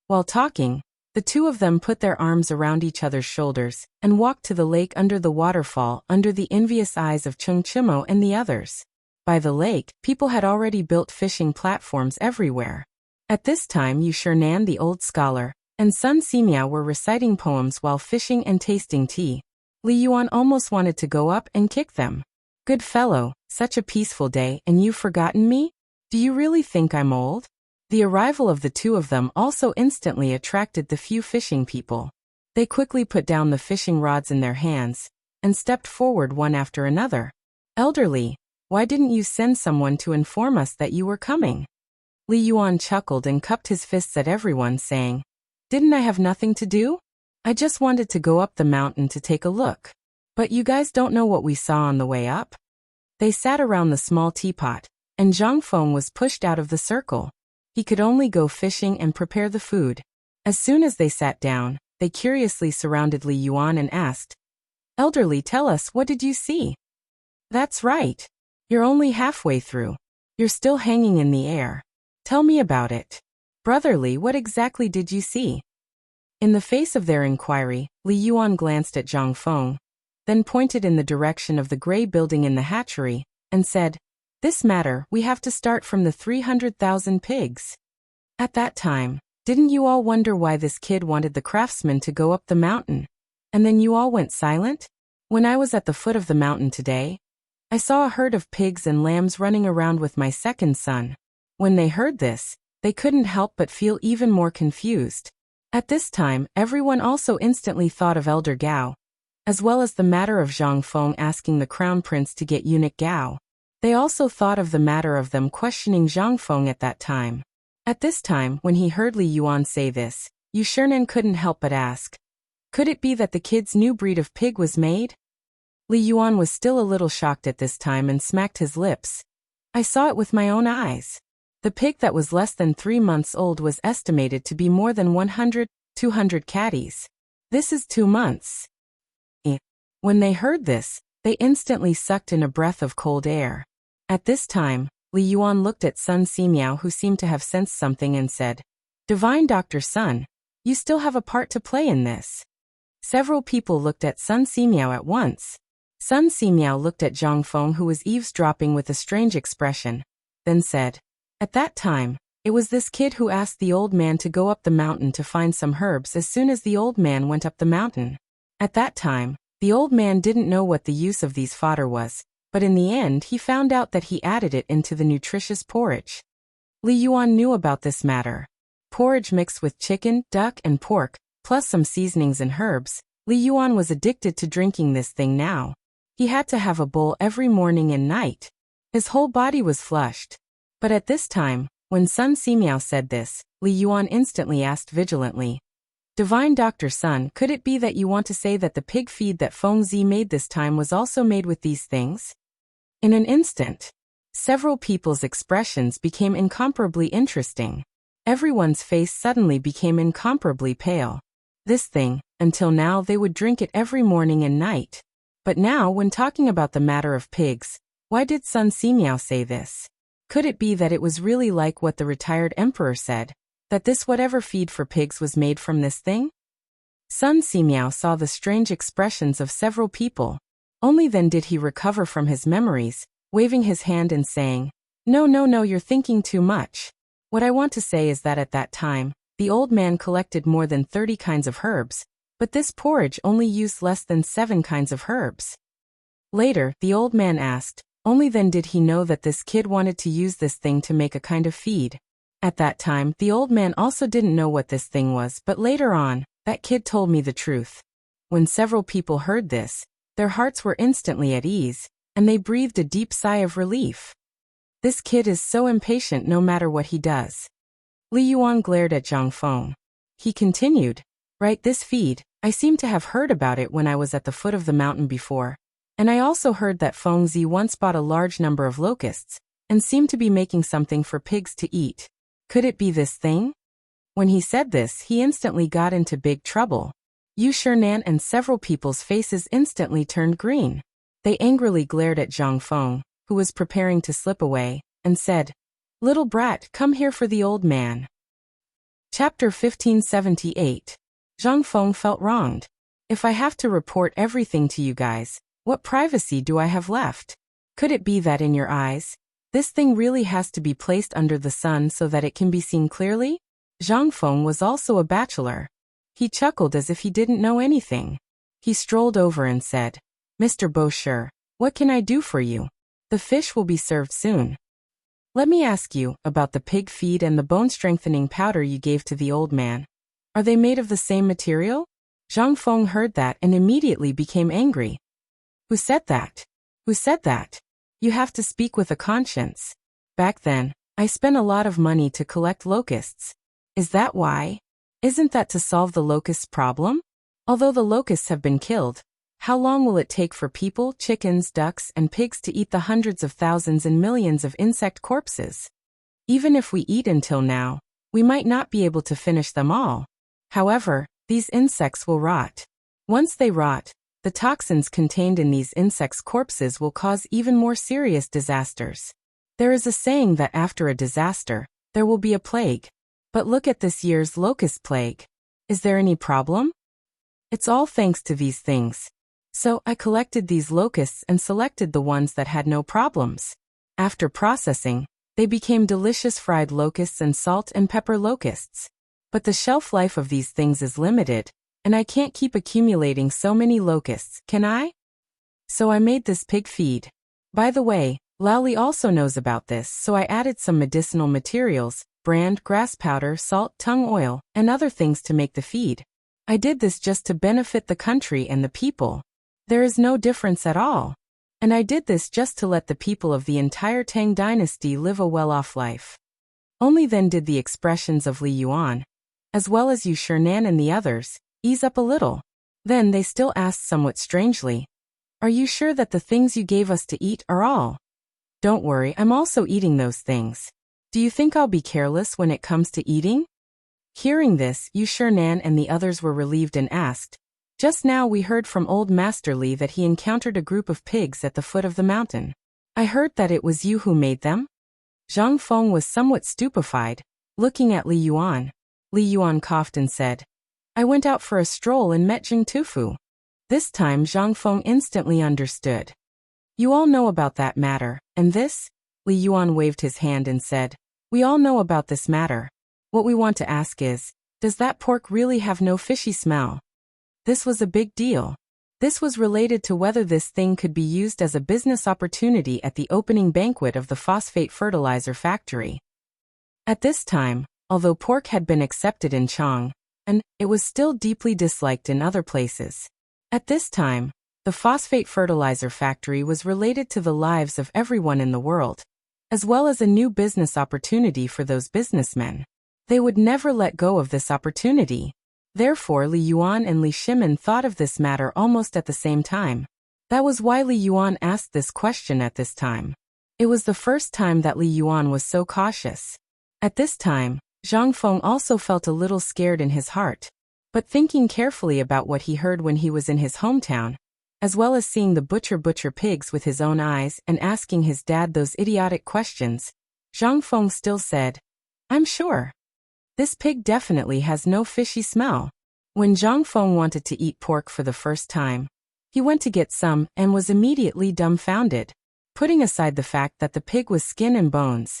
While talking, the two of them put their arms around each other's shoulders and walked to the lake under the waterfall under the envious eyes of Cheng Chimo and the others. By the lake, people had already built fishing platforms everywhere. At this time, Yu Shernan, the old scholar, and Sun Simiao were reciting poems while fishing and tasting tea. Li Yuan almost wanted to go up and kick them. Good fellow, such a peaceful day and you've forgotten me? Do you really think I'm old? The arrival of the two of them also instantly attracted the few fishing people. They quickly put down the fishing rods in their hands and stepped forward one after another. Elderly, why didn't you send someone to inform us that you were coming? Li Yuan chuckled and cupped his fists at everyone, saying, Didn't I have nothing to do? I just wanted to go up the mountain to take a look. But you guys don't know what we saw on the way up? They sat around the small teapot, and Zhang Feng was pushed out of the circle. He could only go fishing and prepare the food. As soon as they sat down, they curiously surrounded Li Yuan and asked, Elderly, tell us, what did you see? That's right. You're only halfway through. You're still hanging in the air. Tell me about it. Brotherly, what exactly did you see? In the face of their inquiry, Li Yuan glanced at Zhang Feng, then pointed in the direction of the gray building in the hatchery, and said, This matter, we have to start from the 300,000 pigs. At that time, didn't you all wonder why this kid wanted the craftsman to go up the mountain? And then you all went silent? When I was at the foot of the mountain today, I saw a herd of pigs and lambs running around with my second son. When they heard this, they couldn't help but feel even more confused. At this time, everyone also instantly thought of Elder Gao, as well as the matter of Zhang Feng asking the crown prince to get eunuch Gao. They also thought of the matter of them questioning Zhang Feng at that time. At this time, when he heard Li Yuan say this, Yu Shernan couldn't help but ask, Could it be that the kid's new breed of pig was made? Li Yuan was still a little shocked at this time and smacked his lips. I saw it with my own eyes. The pig that was less than 3 months old was estimated to be more than 100-200 catties. This is 2 months. When they heard this, they instantly sucked in a breath of cold air. At this time, Li Yuan looked at Sun Simiao, who seemed to have sensed something, and said, Divine Dr. Sun, you still have a part to play in this. Several people looked at Sun Simiao at once. Sun Simiao looked at Zhang Feng, who was eavesdropping with a strange expression, then said, At that time, it was this kid who asked the old man to go up the mountain to find some herbs as soon as the old man went up the mountain. At that time, the old man didn't know what the use of these fodder was, but in the end he found out that he added it into the nutritious porridge. Li Yuan knew about this matter. Porridge mixed with chicken, duck, and pork, plus some seasonings and herbs. Li Yuan was addicted to drinking this thing now. He had to have a bowl every morning and night. His whole body was flushed. But at this time, when Sun Simiao said this, Li Yuan instantly asked vigilantly, Divine Dr. Sun, could it be that you want to say that the pig feed that Feng Zi made this time was also made with these things? In an instant, several people's expressions became incomparably interesting. Everyone's face suddenly became incomparably pale. This thing, until now they would drink it every morning and night. But now, when talking about the matter of pigs, why did Sun Simiao say this? Could it be that it was really like what the retired emperor said, That this whatever feed for pigs was made from this thing? Sun Simiao saw the strange expressions of several people. Only then did he recover from his memories, waving his hand and saying, "No, no, no, you're thinking too much. What I want to say is that at that time, the old man collected more than 30 kinds of herbs, but this porridge only used less than 7 kinds of herbs." Later, the old man asked, only then did he know that this kid wanted to use this thing to make a kind of feed. At that time, the old man also didn't know what this thing was, but later on, that kid told me the truth. When several people heard this, their hearts were instantly at ease, and they breathed a deep sigh of relief. This kid is so impatient no matter what he does. Li Yuan glared at Zhang Feng. He continued, "Right, this feed, I seem to have heard about it when I was at the foot of the mountain before. And I also heard that Feng Zi once bought a large number of locusts, and seemed to be making something for pigs to eat. Could it be this thing?" When he said this, he instantly got into big trouble. Yu Shernan and several people's faces instantly turned green. They angrily glared at Zhang Feng, who was preparing to slip away, and said, "Little brat, come here for the old man." Chapter 1578. Zhang Feng felt wronged. If I have to report everything to you guys, what privacy do I have left? Could it be that in your eyes, this thing really has to be placed under the sun so that it can be seen clearly? Zhang Feng was also a bachelor. He chuckled as if he didn't know anything. He strolled over and said, "Mr. Bosher, what can I do for you? The fish will be served soon. Let me ask you about the pig feed and the bone-strengthening powder you gave to the old man. Are they made of the same material?" Zhang Feng heard that and immediately became angry. "Who said that? Who said that? You have to speak with a conscience. Back then, I spent a lot of money to collect locusts. Is that why? Isn't that to solve the locust problem? Although the locusts have been killed, how long will it take for people, chickens, ducks, and pigs to eat the hundreds of thousands and millions of insect corpses? Even if we eat until now, we might not be able to finish them all. However, these insects will rot. Once they rot, the toxins contained in these insects' corpses will cause even more serious disasters. There is a saying that after a disaster, there will be a plague. But look at this year's locust plague. Is there any problem? It's all thanks to these things. So I collected these locusts and selected the ones that had no problems. After processing, they became delicious fried locusts and salt and pepper locusts. But the shelf life of these things is limited, and I can't keep accumulating so many locusts, can I? So I made this pig feed. By the way, Laoli also knows about this, so I added some medicinal materials, bran, grass powder, salt, tung oil, and other things to make the feed. I did this just to benefit the country and the people. There is no difference at all. And I did this just to let the people of the entire Tang dynasty live a well-off life. Only then did the expressions of Li Yuan, as well as Yu Shernan and the others, ease up a little. Then they still asked somewhat strangely, "Are you sure that the things you gave us to eat are all?" "Don't worry, I'm also eating those things. Do you think I'll be careless when it comes to eating?" Hearing this, Yu Shernan and the others were relieved and asked, "Just now we heard from old Master Li that he encountered a group of pigs at the foot of the mountain. I heard that it was you who made them?" Zhang Feng was somewhat stupefied, looking at Li Yuan. Li Yuan coughed and said, "I went out for a stroll and met Jing Tufu." This time Zhang Feng instantly understood. "You all know about that matter, and this?" Li Yuan waved his hand and said, "We all know about this matter. What we want to ask is, does that pork really have no fishy smell?" This was a big deal. This was related to whether this thing could be used as a business opportunity at the opening banquet of the phosphate fertilizer factory. At this time, although pork had been accepted in Chang, and it was still deeply disliked in other places. At this time, the phosphate fertilizer factory was related to the lives of everyone in the world, as well as a new business opportunity for those businessmen. They would never let go of this opportunity. Therefore Li Yuan and Li Shimin thought of this matter almost at the same time. That was why Li Yuan asked this question at this time. It was the first time that Li Yuan was so cautious. At this time, Zhang Feng also felt a little scared in his heart. But thinking carefully about what he heard when he was in his hometown, as well as seeing the butcher pigs with his own eyes and asking his dad those idiotic questions, Zhang Feng still said, "I'm sure." This pig definitely has no fishy smell. When Zhang Feng wanted to eat pork for the first time, he went to get some and was immediately dumbfounded. Putting aside the fact that the pig was skin and bones,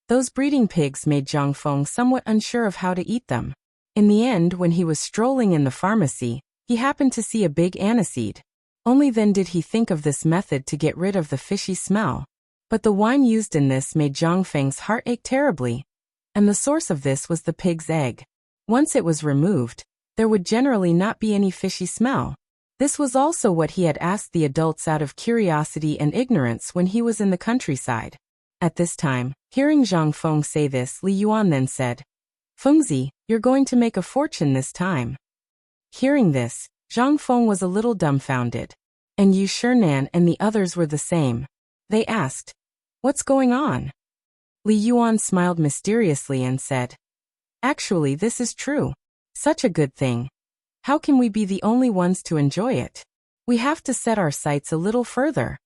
those breeding pigs made Zhang Feng somewhat unsure of how to eat them. In the end, when he was strolling in the pharmacy, he happened to see a big aniseed. Only then did he think of this method to get rid of the fishy smell. But the wine used in this made Zhang Feng's heart ache terribly. And the source of this was the pig's egg. Once it was removed, there would generally not be any fishy smell. This was also what he had asked the adults out of curiosity and ignorance when he was in the countryside. At this time, hearing Zhang Feng say this, Li Yuan then said, "Fengzi, you're going to make a fortune this time." Hearing this, Zhang Feng was a little dumbfounded. And Yu Shinan and the others were the same. They asked, "What's going on?" Li Yuan smiled mysteriously and said, "Actually, this is true. Such a good thing. How can we be the only ones to enjoy it? We have to set our sights a little further.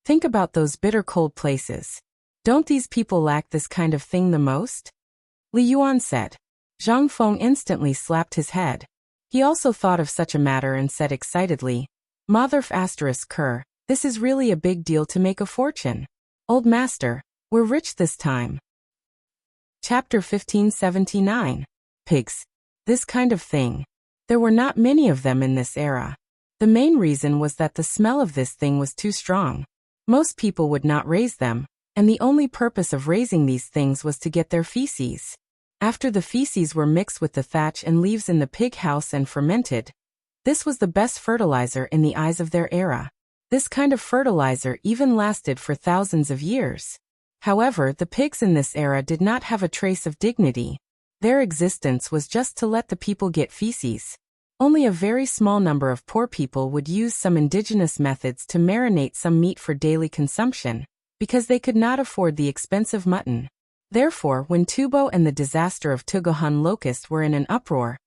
Think about those bitter cold places. Don't these people lack this kind of thing the most?" Li Yuan said. Zhang Feng instantly slapped his head. He also thought of such a matter and said excitedly, "Motherf asterisk cur, this is really a big deal to make a fortune. Old master, we're rich this time." Chapter 1579. Pigs. This kind of thing. There were not many of them in this era. The main reason was that the smell of this thing was too strong. Most people would not raise them, and the only purpose of raising these things was to get their feces. After the feces were mixed with the thatch and leaves in the pig house and fermented, this was the best fertilizer in the eyes of their era. This kind of fertilizer even lasted for thousands of years. However, the pigs in this era did not have a trace of dignity. Their existence was just to let the people get feces. Only a very small number of poor people would use some indigenous methods to marinate some meat for daily consumption, because they could not afford the expensive mutton. Therefore, when Tubo and the disaster of Tugohan Locust were in an uproar,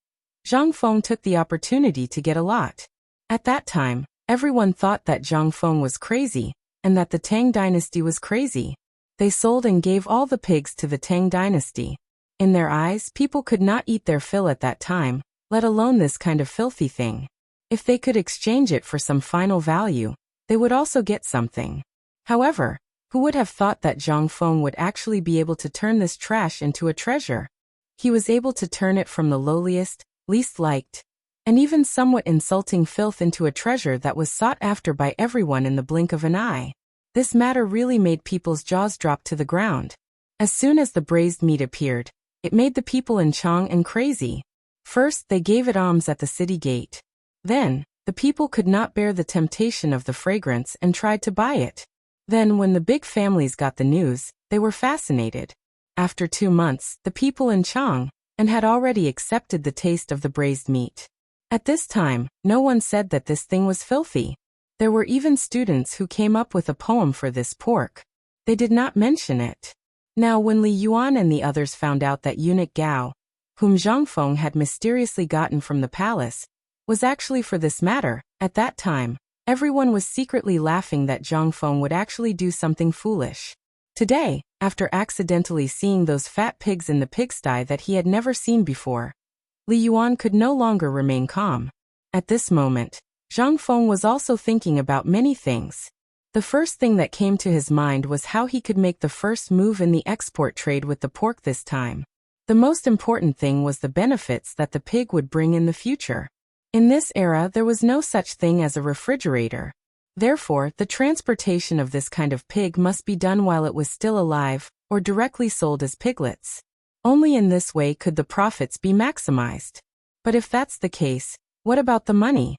Zhang Feng took the opportunity to get a lot. At that time, everyone thought that Zhang Feng was crazy, and that the Tang dynasty was crazy. They sold and gave all the pigs to the Tang dynasty. In their eyes, people could not eat their fill at that time, let alone this kind of filthy thing. If they could exchange it for some final value, they would also get something. However, who would have thought that Zhang Feng would actually be able to turn this trash into a treasure? He was able to turn it from the lowliest, least liked, and even somewhat insulting filth into a treasure that was sought after by everyone in the blink of an eye. This matter really made people's jaws drop to the ground. As soon as the braised meat appeared, it made the people in Chang'an crazy. First, they gave it alms at the city gate. Then, the people could not bear the temptation of the fragrance and tried to buy it. Then, when the big families got the news, they were fascinated. After 2 months, the people in Chang'an had already accepted the taste of the braised meat. At this time, no one said that this thing was filthy. There were even students who came up with a poem for this pork. They did not mention it. Now, when Li Yuan and the others found out that eunuch Gao, whom Zhang Feng had mysteriously gotten from the palace, was actually for this matter, at that time, everyone was secretly laughing that Zhang Feng would actually do something foolish. Today, after accidentally seeing those fat pigs in the pigsty that he had never seen before, Li Yuan could no longer remain calm. At this moment, Zhang Feng was also thinking about many things. The first thing that came to his mind was how he could make the first move in the export trade with the pork this time. The most important thing was the benefits that the pig would bring in the future. In this era, there was no such thing as a refrigerator. Therefore, the transportation of this kind of pig must be done while it was still alive, or directly sold as piglets. Only in this way could the profits be maximized. But if that's the case, what about the money?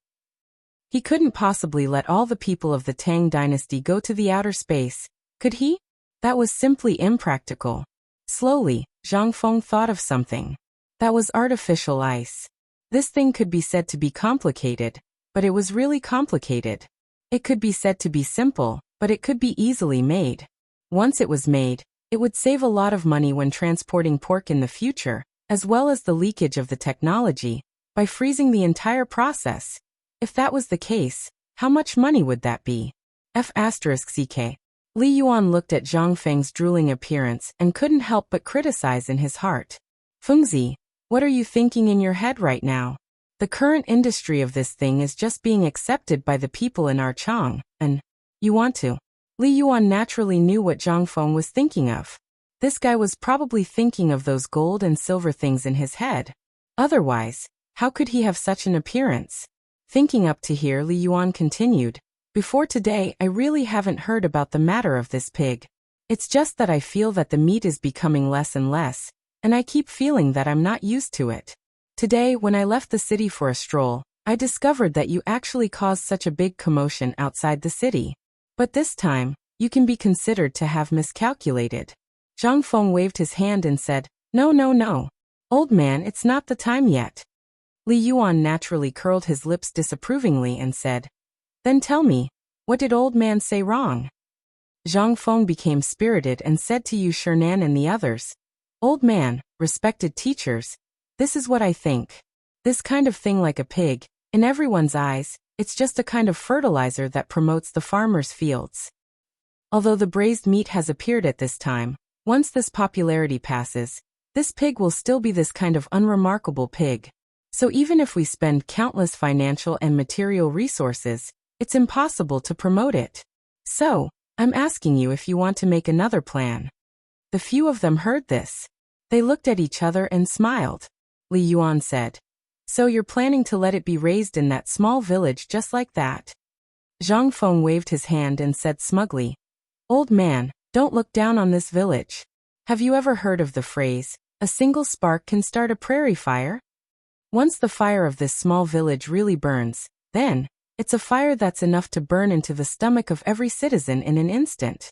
He couldn't possibly let all the people of the Tang dynasty go to the outer space, could he? That was simply impractical. Slowly, Zhang Feng thought of something. That was artificial ice. This thing could be said to be complicated, but it was really complicated. It could be said to be simple, but it could be easily made. Once it was made, it would save a lot of money when transporting pork in the future, as well as the leakage of the technology, by freezing the entire process. If that was the case, how much money would that be? F***ck. Li Yuan looked at Zhang Feng's drooling appearance and couldn't help but criticize in his heart. Fengzi, what are you thinking in your head right now? The current industry of this thing is just being accepted by the people in our Chang, and you want to. Li Yuan naturally knew what Zhang Feng was thinking of. This guy was probably thinking of those gold and silver things in his head. Otherwise, how could he have such an appearance? Thinking up to here, Li Yuan continued. Before today, I really haven't heard about the matter of this pig. It's just that I feel that the meat is becoming less and less, and I keep feeling that I'm not used to it. Today, when I left the city for a stroll, I discovered that you actually caused such a big commotion outside the city. But this time, you can be considered to have miscalculated. Zhang Feng waved his hand and said, No, no, no. Old man, it's not the time yet. Li Yuan naturally curled his lips disapprovingly and said, Then tell me, what did old man say wrong? Zhang Feng became spirited and said to Yu Shernan and the others, Old man, respected teachers, this is what I think. This kind of thing like a pig, in everyone's eyes, it's just a kind of fertilizer that promotes the farmer's fields. Although the braised meat has appeared at this time, once this popularity passes, this pig will still be this kind of unremarkable pig. So even if we spend countless financial and material resources, it's impossible to promote it. So, I'm asking you if you want to make another plan. The few of them heard this. They looked at each other and smiled. Li Yuan said, So you're planning to let it be raised in that small village just like that? Zhang Feng waved his hand and said smugly, Old man, don't look down on this village. Have you ever heard of the phrase, a single spark can start a prairie fire? Once the fire of this small village really burns, then, it's a fire that's enough to burn into the stomach of every citizen in an instant.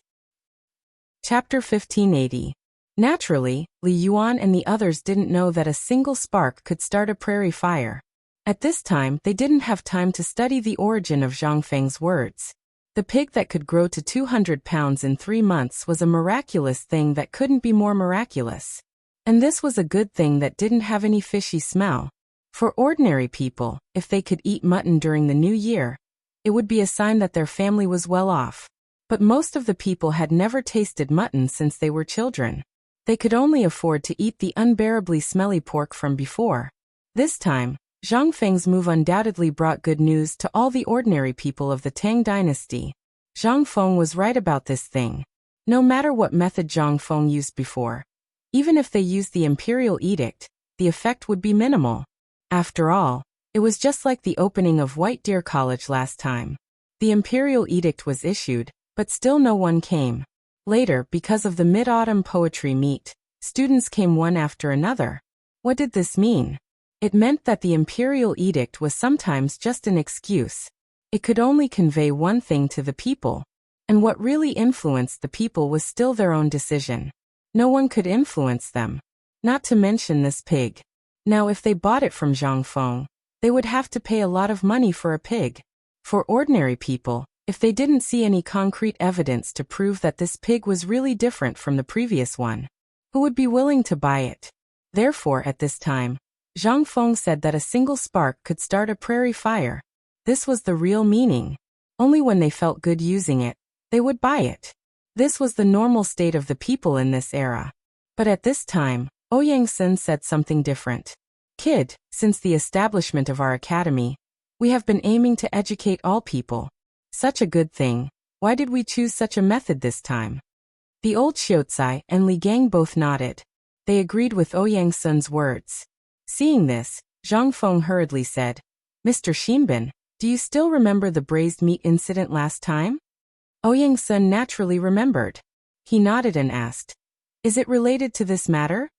Chapter 1580. Naturally, Li Yuan and the others didn't know that a single spark could start a prairie fire. At this time, they didn't have time to study the origin of Zhang Feng's words. The pig that could grow to 200 pounds in 3 months was a miraculous thing that couldn't be more miraculous. And this was a good thing that didn't have any fishy smell. For ordinary people, if they could eat mutton during the new year, it would be a sign that their family was well off. But most of the people had never tasted mutton since they were children. They could only afford to eat the unbearably smelly pork from before. This time, Zhang Feng's move undoubtedly brought good news to all the ordinary people of the Tang dynasty. Zhang Feng was right about this thing. No matter what method Zhang Feng used before, even if they used the imperial edict, the effect would be minimal. After all, it was just like the opening of White Deer College last time. The imperial edict was issued, but still no one came. Later, because of the mid-autumn poetry meet, students came one after another. What did this mean? It meant that the imperial edict was sometimes just an excuse. It could only convey one thing to the people. And what really influenced the people was still their own decision. No one could influence them. Not to mention this pig. Now if they bought it from Zhang Feng, they would have to pay a lot of money for a pig. For ordinary people, if they didn't see any concrete evidence to prove that this pig was really different from the previous one, who would be willing to buy it? Therefore at this time, Zhang Feng said that a single spark could start a prairie fire. This was the real meaning. Only when they felt good using it, they would buy it. This was the normal state of the people in this era. But at this time, Ouyang Sun said something different. Kid, since the establishment of our academy, we have been aiming to educate all people. Such a good thing. Why did we choose such a method this time? The old Xiaocai and Li Gang both nodded. They agreed with Ouyang Sun's words. Seeing this, Zhang Feng hurriedly said, Mr. Xinbin, do you still remember the braised meat incident last time? Ouyang Sun naturally remembered. He nodded and asked, Is it related to this matter?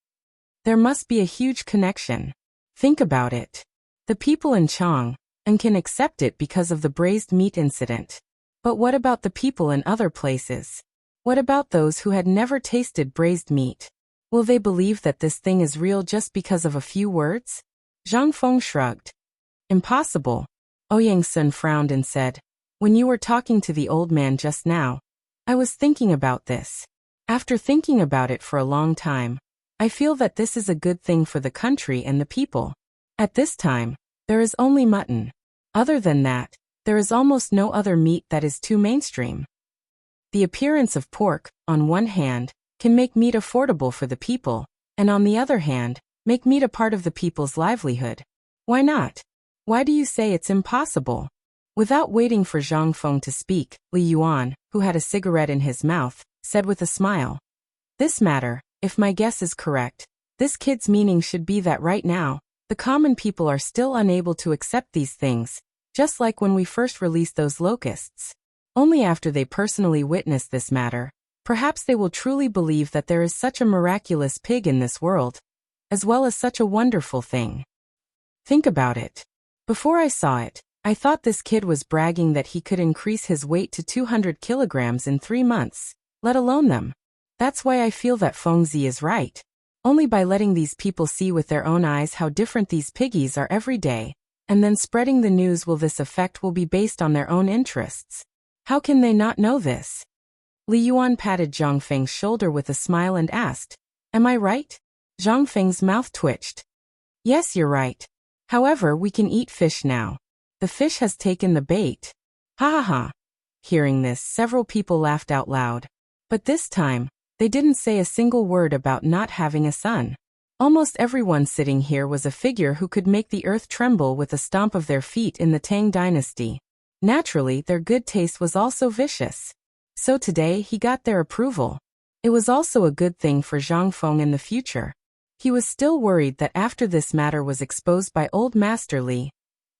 There must be a huge connection. Think about it. The people in Chang can accept it because of the braised meat incident. But what about the people in other places? What about those who had never tasted braised meat? Will they believe that this thing is real just because of a few words? Zhang Feng shrugged. Impossible. Ouyang Sun frowned and said, When you were talking to the old man just now, I was thinking about this. After thinking about it for a long time, I feel that this is a good thing for the country and the people. At this time, there is only mutton. Other than that, there is almost no other meat that is too mainstream. The appearance of pork, on one hand, can make meat affordable for the people, and on the other hand, Make meat a part of the people's livelihood. Why not? Why do you say it's impossible? Without waiting for Zhang Feng to speak, Li Yuan, who had a cigarette in his mouth, said with a smile. This matter, if my guess is correct, this kid's meaning should be that right now, the common people are still unable to accept these things, just like when we first released those locusts. Only after they personally witness this matter, perhaps they will truly believe that there is such a miraculous pig in this world, as well as such a wonderful thing. Think about it. Before I saw it, I thought this kid was bragging that he could increase his weight to 200 kilograms in 3 months, let alone them. That's why I feel that Fengzi is right. Only by letting these people see with their own eyes how different these piggies are every day, and then spreading the news will this effect will be based on their own interests. How can they not know this? Li Yuan patted Zhang Feng's shoulder with a smile and asked, Am I right? Zhang Feng's mouth twitched. Yes, you're right. However, we can eat fish now. The fish has taken the bait. Ha ha ha. Hearing this, several people laughed out loud. But this time, they didn't say a single word about not having a son. Almost everyone sitting here was a figure who could make the earth tremble with a stomp of their feet in the Tang dynasty. Naturally, their good taste was also vicious. So today, he got their approval. It was also a good thing for Zhang Feng in the future. He was still worried that after this matter was exposed by old Master Li,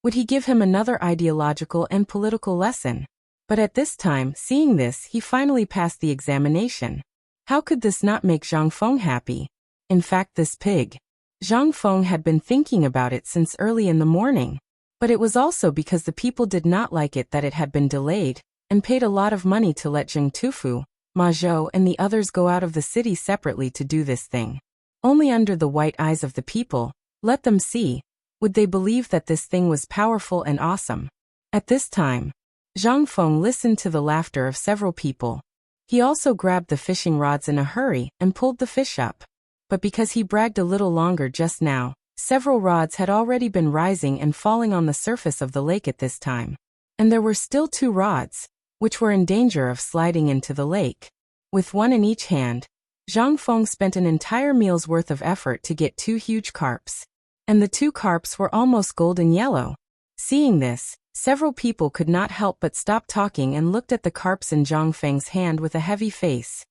would he give him another ideological and political lesson? But at this time, seeing this, he finally passed the examination. How could this not make Zhang Feng happy? In fact, this pig. Zhang Feng had been thinking about it since early in the morning. But it was also because the people did not like it that it had been delayed, and paid a lot of money to let Zheng Tufu, Ma Zhou and the others go out of the city separately to do this thing. Only under the white eyes of the people, let them see, would they believe that this thing was powerful and awesome. At this time, Zhang Feng listened to the laughter of several people. He also grabbed the fishing rods in a hurry and pulled the fish up. But because he bragged a little longer just now, several rods had already been rising and falling on the surface of the lake at this time. And there were still 2 rods, which were in danger of sliding into the lake. With one in each hand, Zhang Feng spent an entire meal's worth of effort to get 2 huge carps. And the 2 carps were almost golden yellow. Seeing this, several people could not help but stop talking and looked at the carps in Zhang Feng's hand with a heavy face.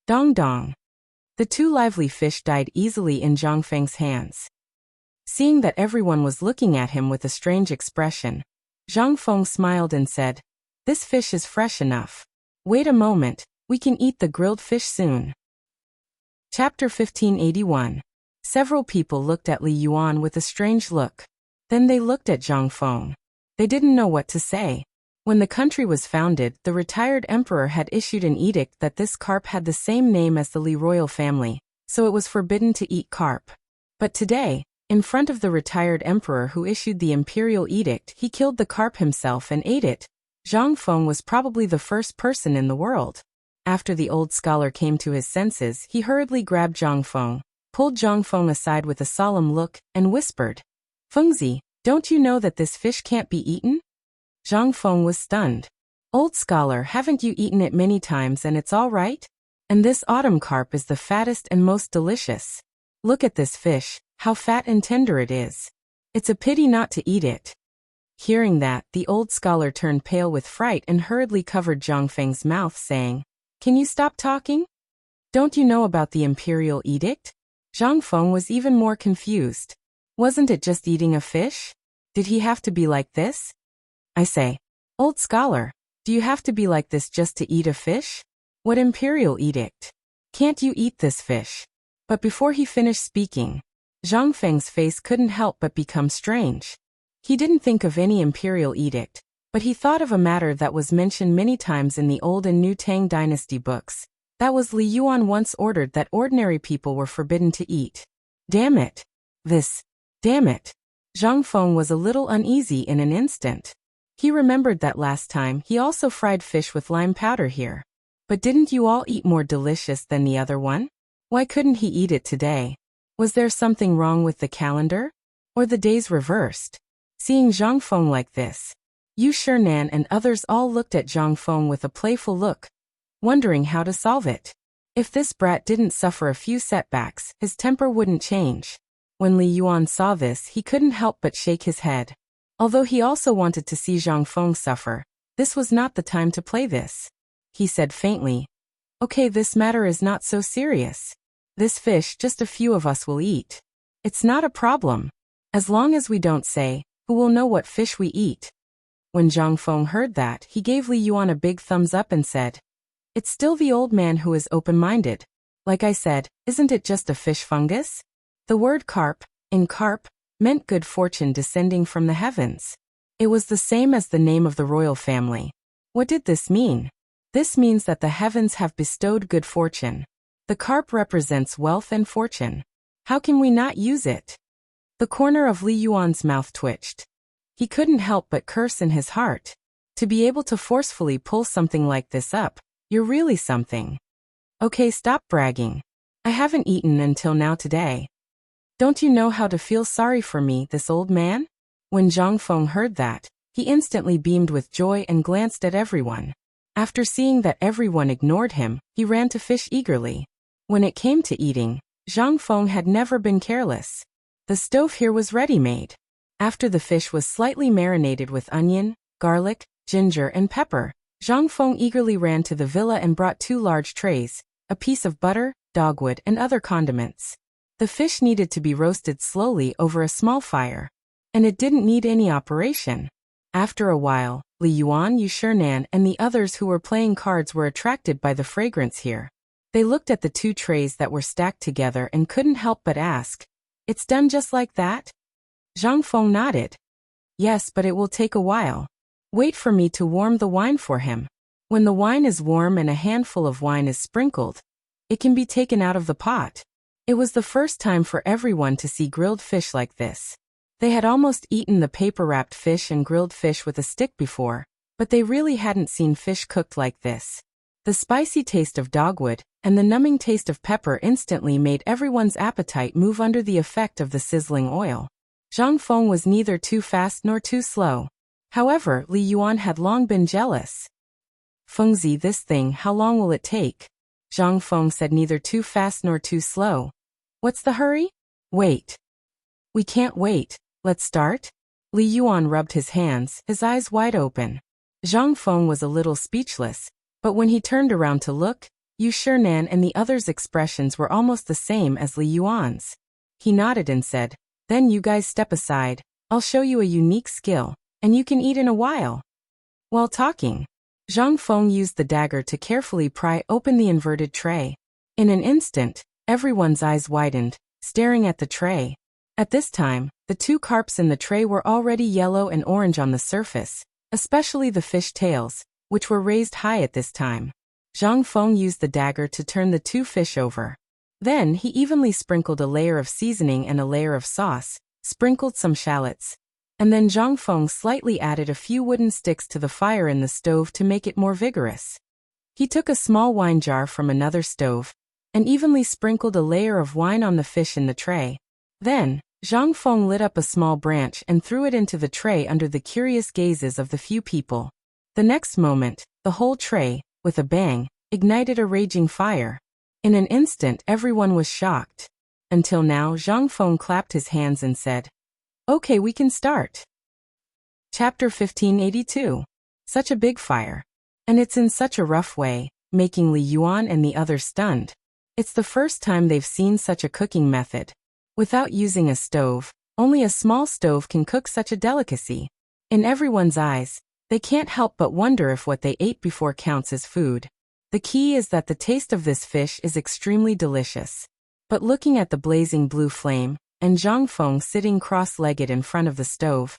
Dong dong. The 2 lively fish died easily in Zhang Feng's hands. Seeing that everyone was looking at him with a strange expression, Zhang Feng smiled and said, This fish is fresh enough. Wait a moment, we can eat the grilled fish soon. Chapter 1581. Several people looked at Li Yuan with a strange look. Then they looked at Zhang Feng. They didn't know what to say. When the country was founded, the retired emperor had issued an edict that this carp had the same name as the Li royal family, so it was forbidden to eat carp. But today, in front of the retired emperor who issued the imperial edict, he killed the carp himself and ate it. Zhang Feng was probably the first person in the world. After the old scholar came to his senses, he hurriedly grabbed Zhang Feng, pulled Zhang Feng aside with a solemn look, and whispered, Fengzi, don't you know that this fish can't be eaten? Zhang Feng was stunned. Old scholar, haven't you eaten it many times and it's all right? And this autumn carp is the fattest and most delicious. Look at this fish, how fat and tender it is. It's a pity not to eat it. Hearing that, the old scholar turned pale with fright and hurriedly covered Zhang Feng's mouth, saying, Can you stop talking? Don't you know about the imperial edict? Zhang Feng was even more confused. Wasn't it just eating a fish? Did he have to be like this? I say, old scholar, do you have to be like this just to eat a fish? What imperial edict? Can't you eat this fish? But before he finished speaking, Zhang Feng's face couldn't help but become strange. He didn't think of any imperial edict, but he thought of a matter that was mentioned many times in the old and new Tang dynasty books. That was Li Yuan once ordered that ordinary people were forbidden to eat. Damn it. Damn it. Zhang Feng was a little uneasy in an instant. He remembered that last time he also fried fish with lime powder here. But didn't you all eat more delicious than the other one? Why couldn't he eat it today? Was there something wrong with the calendar? Or the days reversed? Seeing Zhang Feng like this, Yu Shinan and others all looked at Zhang Feng with a playful look, wondering how to solve it. If this brat didn't suffer a few setbacks, his temper wouldn't change. When Li Yuan saw this, he couldn't help but shake his head. Although he also wanted to see Zhang Feng suffer, this was not the time to play this. He said faintly, "Okay, this matter is not so serious. This fish just a few of us will eat. It's not a problem. As long as we don't say, who will know what fish we eat." When Zhang Feng heard that, he gave Li Yuan a big thumbs up and said, "It's still the old man who is open-minded. Like I said, isn't it just a fish fungus?" The word carp, in carp, meant good fortune descending from the heavens. It was the same as the name of the royal family. What did this mean? This means that the heavens have bestowed good fortune. The carp represents wealth and fortune. How can we not use it? The corner of Li Yuan's mouth twitched. He couldn't help but curse in his heart. To be able to forcefully pull something like this up, you're really something. Okay, stop bragging. I haven't eaten until now today. Don't you know how to feel sorry for me, this old man? When Zhang Feng heard that, he instantly beamed with joy and glanced at everyone. After seeing that everyone ignored him, he ran to fish eagerly. When it came to eating, Zhang Feng had never been careless. The stove here was ready-made. After the fish was slightly marinated with onion, garlic, ginger and pepper, Zhang Feng eagerly ran to the villa and brought 2 large trays, a piece of butter, dogwood and other condiments. The fish needed to be roasted slowly over a small fire. And it didn't need any operation. After a while, Li Yuan, Yu Shinan and the others who were playing cards were attracted by the fragrance here. They looked at the 2 trays that were stacked together and couldn't help but ask, "It's done just like that?" Zhang Feng nodded. "Yes, but it will take a while. Wait for me to warm the wine for him. When the wine is warm and a handful of wine is sprinkled, it can be taken out of the pot." It was the first time for everyone to see grilled fish like this. They had almost eaten the paper-wrapped fish and grilled fish with a stick before, but they really hadn't seen fish cooked like this. The spicy taste of dogwood and the numbing taste of pepper instantly made everyone's appetite move under the effect of the sizzling oil. Zhang Feng was neither too fast nor too slow. However, Li Yuan had long been jealous. "Fengzi, this thing, how long will it take?" Zhang Feng said, neither too fast nor too slow. "What's the hurry?" "Wait." "We can't wait. Let's start?" Li Yuan rubbed his hands, his eyes wide open. Zhang Feng was a little speechless, but when he turned around to look, Yu Shinan and the others' expressions were almost the same as Li Yuan's. He nodded and said, "Then you guys step aside, I'll show you a unique skill, and you can eat in a while." While talking, Zhang Feng used the dagger to carefully pry open the inverted tray. In an instant, everyone's eyes widened, staring at the tray. At this time, the 2 carps in the tray were already yellow and orange on the surface, especially the fish tails, which were raised high at this time. Zhang Feng used the dagger to turn the 2 fish over. Then he evenly sprinkled a layer of seasoning and a layer of sauce, sprinkled some shallots, and then Zhang Feng slightly added a few wooden sticks to the fire in the stove to make it more vigorous. He took a small wine jar from another stove, and evenly sprinkled a layer of wine on the fish in the tray. Then, Zhang Feng lit up a small branch and threw it into the tray under the curious gazes of the few people. The next moment, the whole tray, with a bang, ignited a raging fire. In an instant everyone was shocked. Until now, Zhang Feng clapped his hands and said, "Okay, we can start." Chapter 1582. Such a big fire. And it's in such a rough way, making Li Yuan and the others stunned. It's the first time they've seen such a cooking method. Without using a stove, only a small stove can cook such a delicacy. In everyone's eyes, they can't help but wonder if what they ate before counts as food. The key is that the taste of this fish is extremely delicious. But looking at the blazing blue flame, and Zhang Feng sitting cross-legged in front of the stove,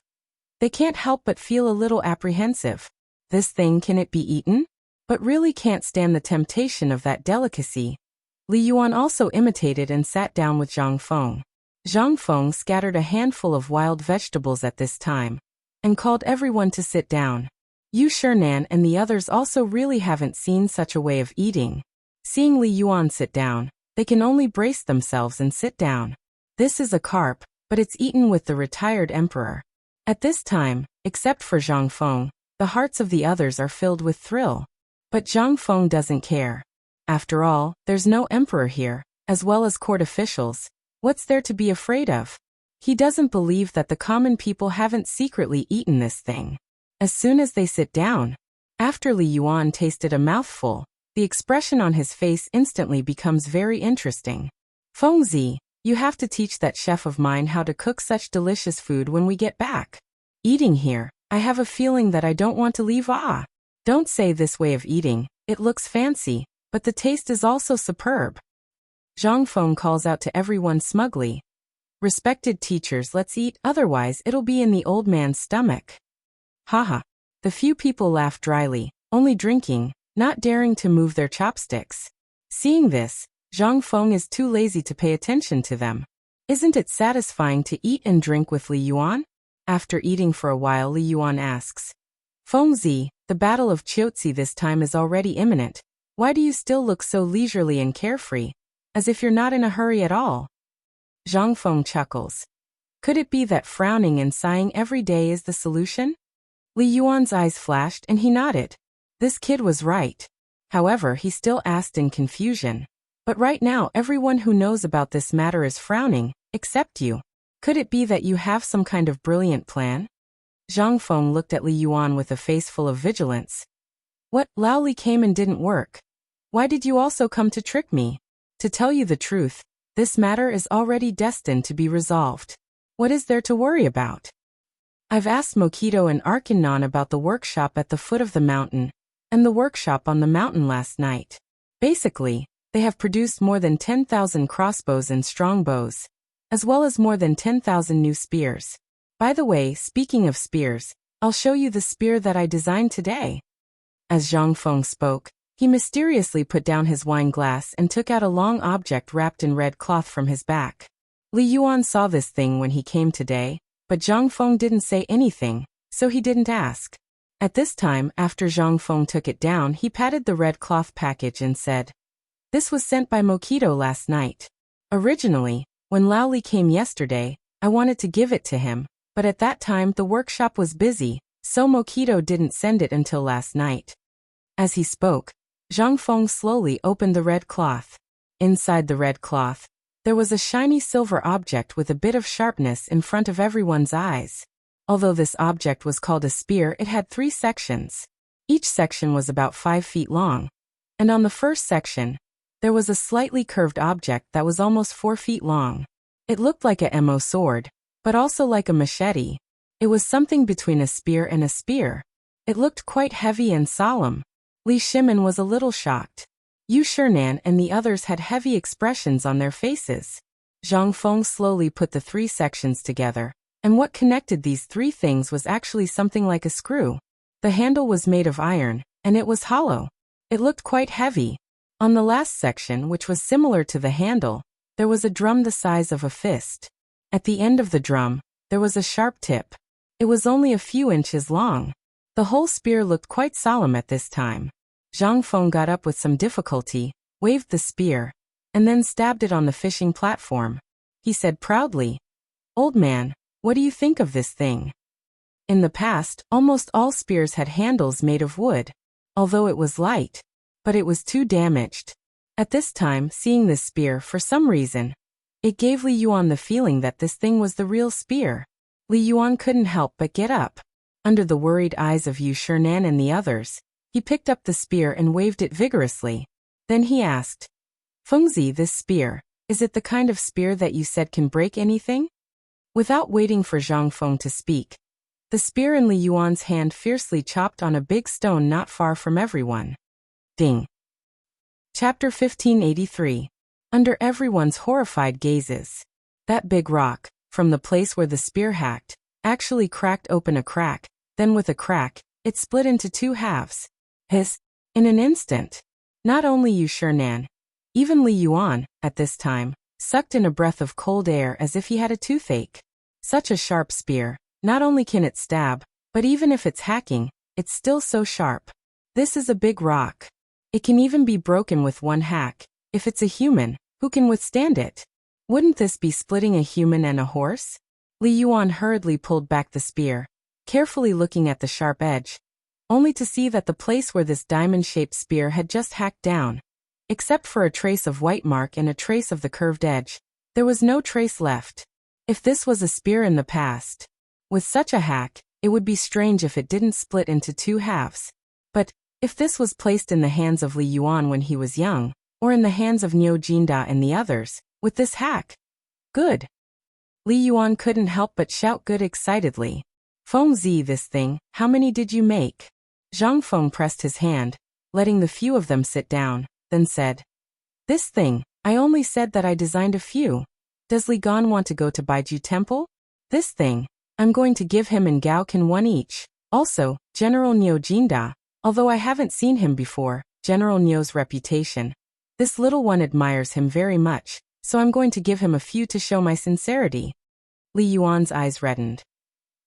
they can't help but feel a little apprehensive. This thing, can it be eaten? But really can't stand the temptation of that delicacy. Li Yuan also imitated and sat down with Zhang Feng. Zhang Feng scattered a handful of wild vegetables at this time, and called everyone to sit down. Yu Shinan and the others also really haven't seen such a way of eating. Seeing Li Yuan sit down, they can only brace themselves and sit down. This is a carp, but it's eaten with the retired emperor. At this time, except for Zhang Feng, the hearts of the others are filled with thrill. But Zhang Feng doesn't care. After all, there's no emperor here, as well as court officials. What's there to be afraid of? He doesn't believe that the common people haven't secretly eaten this thing. As soon as they sit down, after Li Yuan tasted a mouthful, the expression on his face instantly becomes very interesting. Fengzi, you have to teach that chef of mine how to cook such delicious food when we get back. Eating here, I have a feeling that I don't want to leave. Don't say this way of eating, it looks fancy, but the taste is also superb. Zhang Feng calls out to everyone smugly. Respected teachers, let's eat, otherwise it'll be in the old man's stomach. Haha. The few people laugh dryly, only drinking, not daring to move their chopsticks. Seeing this, Zhang Feng is too lazy to pay attention to them. Isn't it satisfying to eat and drink with Li Yuan? After eating for a while, Li Yuan asks. Fengzi, the battle of Qiuzi this time is already imminent. Why do you still look so leisurely and carefree? As if you're not in a hurry at all. Zhang Feng chuckles. Could it be that frowning and sighing every day is the solution? Li Yuan's eyes flashed and he nodded. This kid was right. However, he still asked in confusion. But right now everyone who knows about this matter is frowning, except you. Could it be that you have some kind of brilliant plan? Zhang Feng looked at Li Yuan with a face full of vigilance. What, Lao Li came and didn't work? Why did you also come to trick me? To tell you the truth, this matter is already destined to be resolved. What is there to worry about? I've asked Mokito and Arkanon about the workshop at the foot of the mountain, and the workshop on the mountain last night. Basically, they have produced more than 10,000 crossbows and strongbows, as well as more than 10,000 new spears. By the way, speaking of spears, I'll show you the spear that I designed today. As Zhang Feng spoke, he mysteriously put down his wine glass and took out a long object wrapped in red cloth from his back. Li Yuan saw this thing when he came today, but Zhang Feng didn't say anything, so he didn't ask. At this time, after Zhang Feng took it down, he patted the red cloth package and said, This was sent by Mokito last night. Originally, when Lao Li came yesterday, I wanted to give it to him, but at that time the workshop was busy, so Mokito didn't send it until last night. As he spoke, Zhang Feng slowly opened the red cloth. Inside the red cloth, there was a shiny silver object with a bit of sharpness in front of everyone's eyes. Although this object was called a spear, it had 3 sections. Each section was about 5 feet long. And on the first section, there was a slightly curved object that was almost 4 feet long. It looked like a mo sword, but also like a machete. It was something between a spear and a spear. It looked quite heavy and solemn. Li Shimin was a little shocked. Yu Shinan and the others had heavy expressions on their faces. Zhang Feng slowly put the 3 sections together, and what connected these 3 things was actually something like a screw. The handle was made of iron, and it was hollow. It looked quite heavy. On the last section, which was similar to the handle, there was a drum the size of a fist. At the end of the drum, there was a sharp tip. It was only a few inches long. The whole spear looked quite solemn at this time. Zhang Feng got up with some difficulty, waved the spear, and then stabbed it on the fishing platform. He said proudly, Old man, what do you think of this thing? In the past, almost all spears had handles made of wood, although it was light, but it was too damaged. At this time, seeing this spear, for some reason, it gave Li Yuan the feeling that this thing was the real spear. Li Yuan couldn't help but get up. Under the worried eyes of Yu Shinan and the others, he picked up the spear and waved it vigorously. Then he asked, Fengzi, this spear, is it the kind of spear that you said can break anything? Without waiting for Zhang Feng to speak, the spear in Li Yuan's hand fiercely chopped on a big stone not far from everyone. Ding. Chapter 1583. Under everyone's horrified gazes. That big rock, from the place where the spear hacked, actually cracked open a crack, then with a crack, it split into 2 halves. Hiss! In an instant. Not only Yu Shinan, even Li Yuan, at this time, sucked in a breath of cold air as if he had a toothache. Such a sharp spear, not only can it stab, but even if it's hacking, it's still so sharp. This is a big rock. It can even be broken with 1 hack. If it's a human, who can withstand it? Wouldn't this be splitting a human and a horse? Li Yuan hurriedly pulled back the spear, carefully looking at the sharp edge, only to see that the place where this diamond-shaped spear had just hacked down, except for a trace of white mark and a trace of the curved edge, There was no trace left. If this was a spear in the past, with such a hack, it would be strange if it didn't split into two halves. But if this was placed in the hands of Li Yuan when he was young, or in the hands of Niu Jinda and the others, with this hack, good. Li Yuan couldn't help but shout good excitedly. Feng Zi, this thing, how many did you make? Zhang Feng pressed his hand, letting the few of them sit down, then said, this thing, I only said that I designed a few. Does Li Gan want to go to Baiju Temple? This thing, I'm going to give him and Gao Can one each. Also, General Niu Jinda, although I haven't seen him before, General Niu's reputation. This little one admires him very much, so I'm going to give him a few to show my sincerity. Li Yuan's eyes reddened.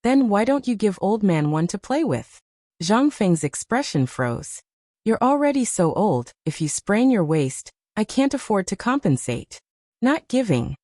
Then why don't you give old man one to play with? Zhang Feng's expression froze. You're already so old, if you sprain your waist, I can't afford to compensate. Not giving.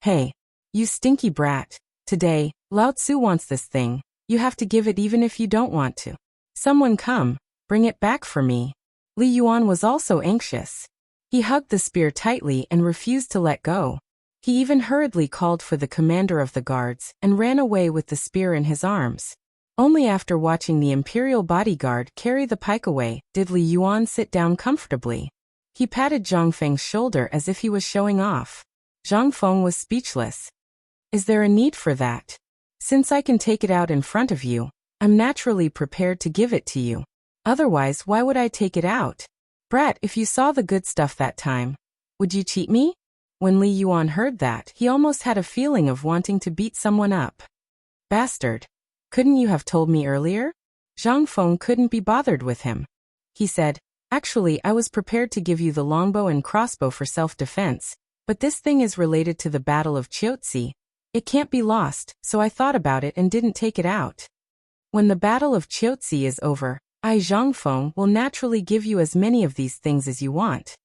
Hey, you stinky brat. Today, Lao Tzu wants this thing. You have to give it even if you don't want to. Someone come, bring it back for me. Li Yuan was also anxious. He hugged the spear tightly and refused to let go. He even hurriedly called for the commander of the guards and ran away with the spear in his arms. Only after watching the imperial bodyguard carry the pike away did Li Yuan sit down comfortably. He patted Zhang Feng's shoulder as if he was showing off. Zhang Feng was speechless. Is there a need for that? Since I can take it out in front of you, I'm naturally prepared to give it to you. Otherwise, why would I take it out? Brat, if you saw the good stuff that time, would you cheat me? When Li Yuan heard that, he almost had a feeling of wanting to beat someone up. Bastard. Couldn't you have told me earlier? Zhang Feng couldn't be bothered with him. He said, actually, I was prepared to give you the longbow and crossbow for self-defense, but this thing is related to the Battle of Chiotzi. It can't be lost, so I thought about it and didn't take it out. When the Battle of Chiotzi is over, I, Zhang Feng, will naturally give you as many of these things as you want.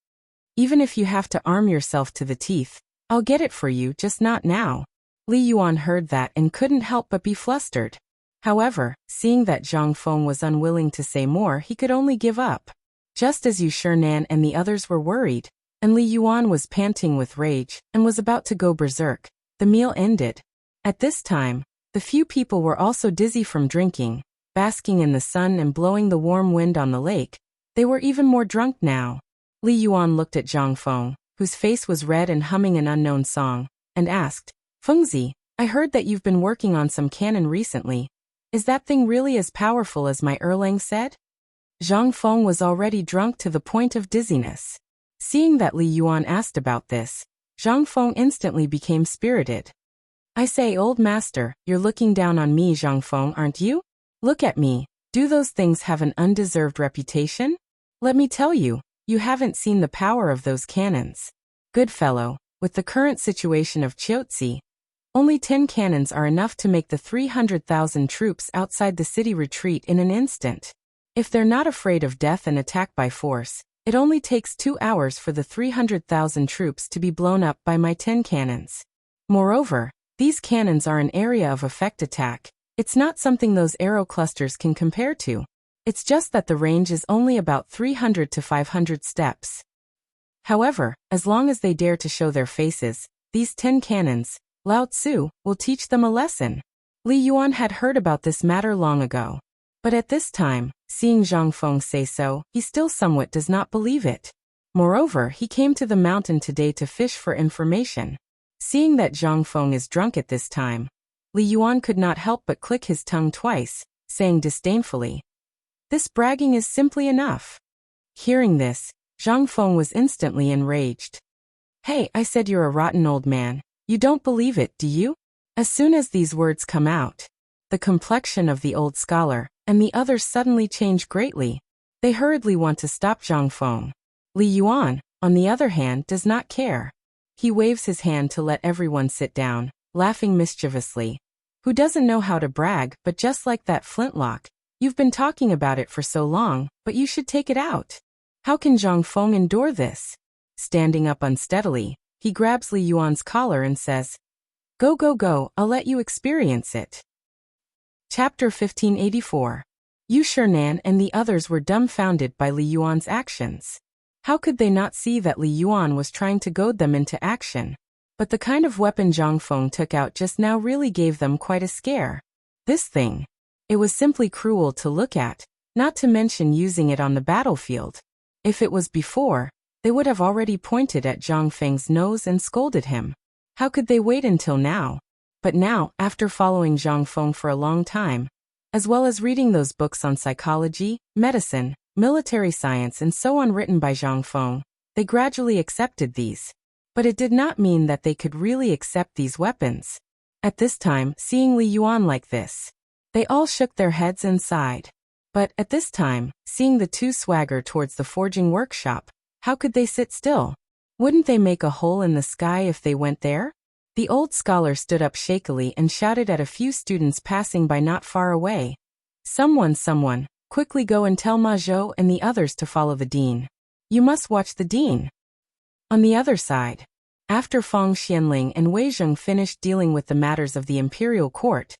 Even if you have to arm yourself to the teeth, I'll get it for you, just not now. Li Yuan heard that and couldn't help but be flustered. However, seeing that Zhang Feng was unwilling to say more, he could only give up. Just as Yu Shinan and the others were worried, and Li Yuan was panting with rage and was about to go berserk, the meal ended. At this time, the few people were also dizzy from drinking, basking in the sun and blowing the warm wind on the lake. They were even more drunk now. Li Yuan looked at Zhang Feng, whose face was red and humming an unknown song, and asked, Fengzi, I heard that you've been working on some cannon recently. Is that thing really as powerful as my Erlang said? Zhang Feng was already drunk to the point of dizziness. Seeing that Li Yuan asked about this, Zhang Feng instantly became spirited. I say, old master, you're looking down on me, Zhang Feng, aren't you? Look at me. Do those things have an undeserved reputation? Let me tell you, you haven't seen the power of those cannons. Good fellow, with the current situation of Chiotzi, only 10 cannons are enough to make the 300,000 troops outside the city retreat in an instant. If they're not afraid of death and attack by force, it only takes 2 hours for the 300,000 troops to be blown up by my 10 cannons. Moreover, these cannons are an area of effect attack. It's not something those arrow clusters can compare to. It's just that the range is only about 300 to 500 steps. However, as long as they dare to show their faces, these 10 cannons, Lao Tzu, will teach them a lesson. Li Yuan had heard about this matter long ago. But at this time, seeing Zhang Feng say so, he still somewhat does not believe it. Moreover, he came to the mountain today to fish for information. Seeing that Zhang Feng is drunk at this time, Li Yuan could not help but click his tongue twice, saying disdainfully, this bragging is simply enough. Hearing this, Zhang Feng was instantly enraged. Hey, I said you're a rotten old man. You don't believe it, do you? As soon as these words come out, the complexion of the old scholar and the others suddenly change greatly. They hurriedly want to stop Zhang Feng. Li Yuan, on the other hand, does not care. He waves his hand to let everyone sit down, laughing mischievously. Who doesn't know how to brag, but just like that flintlock, you've been talking about it for so long, but you should take it out. How can Zhang Feng endure this? Standing up unsteadily, he grabs Li Yuan's collar and says, Go, go, go, I'll let you experience it. Chapter 1584. Yu Shinan and the others were dumbfounded by Li Yuan's actions. How could they not see that Li Yuan was trying to goad them into action? But the kind of weapon Zhang Feng took out just now really gave them quite a scare. This thing. It was simply cruel to look at, not to mention using it on the battlefield. If it was before, they would have already pointed at Zhang Feng's nose and scolded him. How could they wait until now? But now, after following Zhang Feng for a long time, as well as reading those books on psychology, medicine, military science and so on written by Zhang Feng, they gradually accepted these. But it did not mean that they could really accept these weapons. At this time, seeing Li Yuan like this, they all shook their heads and sighed. But at this time, seeing the two swagger towards the forging workshop, how could they sit still? Wouldn't they make a hole in the sky if they went there? The old scholar stood up shakily and shouted at a few students passing by not far away. Someone, quickly go and tell Ma Zhou and the others to follow the dean. You must watch the dean. On the other side, after Feng Xianling and Wei Zheng finished dealing with the matters of the imperial court,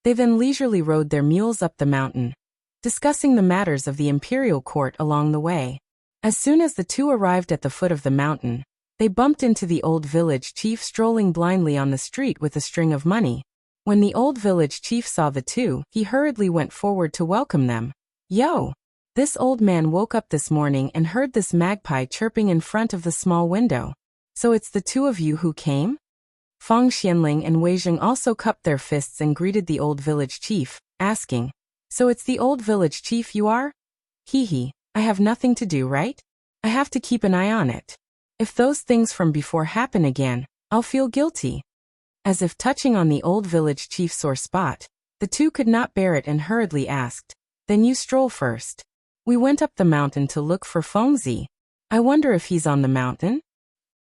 they then leisurely rode their mules up the mountain, discussing the matters of the imperial court along the way. As soon as the two arrived at the foot of the mountain, they bumped into the old village chief strolling blindly on the street with a string of money. When the old village chief saw the two, he hurriedly went forward to welcome them. Yo! This old man woke up this morning and heard this magpie chirping in front of the small window. So it's the two of you who came? Feng Xianling and Wei Zheng also cupped their fists and greeted the old village chief, asking, so it's the old village chief you are? Hee, I have nothing to do, right? I have to keep an eye on it. If those things from before happen again, I'll feel guilty. As if touching on the old village chief's sore spot, the two could not bear it and hurriedly asked, then you stroll first. We went up the mountain to look for Fengzi. I wonder if he's on the mountain?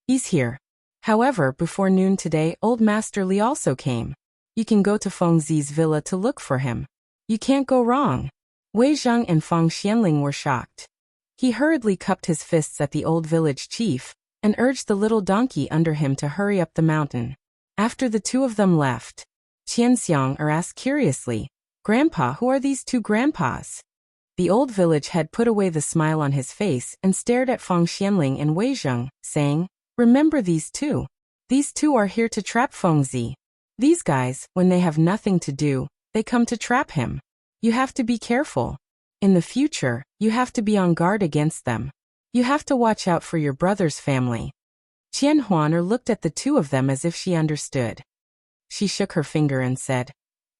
He's here. However, before noon today, old Master Li also came. You can go to Fengzi's villa to look for him. You can't go wrong. Wei Zheng and Feng Xianling were shocked. He hurriedly cupped his fists at the old village chief and urged the little donkey under him to hurry up the mountain. After the two of them left, Qianxiang asked curiously, Grandpa, who are these two grandpas? The old village head put away the smile on his face and stared at Feng Xianling and Wei Zheng, saying, remember these two. These two are here to trap Fengzi. These guys, when they have nothing to do, they come to trap him. You have to be careful. In the future, you have to be on guard against them. You have to watch out for your brother's family. Qian Huaner looked at the two of them as if she understood. She shook her finger and said,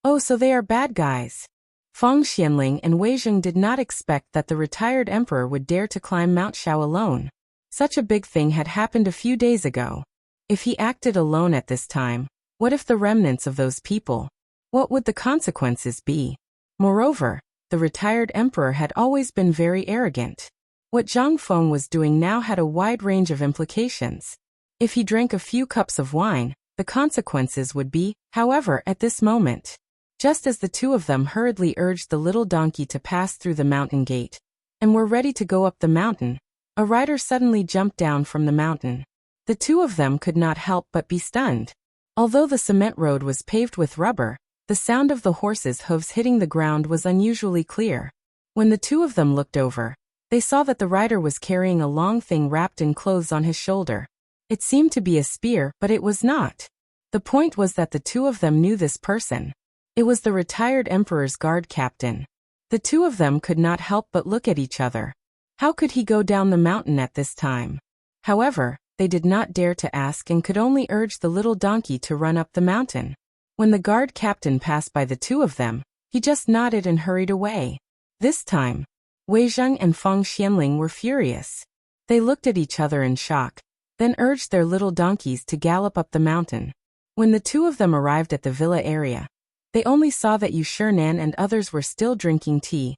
oh, so they are bad guys. Feng Xianling and Wei Zheng did not expect that the retired emperor would dare to climb Mount Shao alone. Such a big thing had happened a few days ago. If he acted alone at this time, what if the remnants of those people? What would the consequences be? Moreover, the retired emperor had always been very arrogant. What Zhang Feng was doing now had a wide range of implications. If he drank a few cups of wine, the consequences would be, however, at this moment. Just as the two of them hurriedly urged the little donkey to pass through the mountain gate, and were ready to go up the mountain, a rider suddenly jumped down from the mountain. The two of them could not help but be stunned. Although the cement road was paved with rubber, the sound of the horses' hooves hitting the ground was unusually clear. When the two of them looked over, they saw that the rider was carrying a long thing wrapped in clothes on his shoulder. It seemed to be a spear, but it was not. The point was that the two of them knew this person. It was the retired emperor's guard captain. The two of them could not help but look at each other. How could he go down the mountain at this time? However, they did not dare to ask and could only urge the little donkey to run up the mountain. When the guard captain passed by the two of them, he just nodded and hurried away. This time, Wei Zheng and Feng Xianling were furious. They looked at each other in shock, then urged their little donkeys to gallop up the mountain. When the two of them arrived at the villa area, they only saw that Yu Shernan and others were still drinking tea,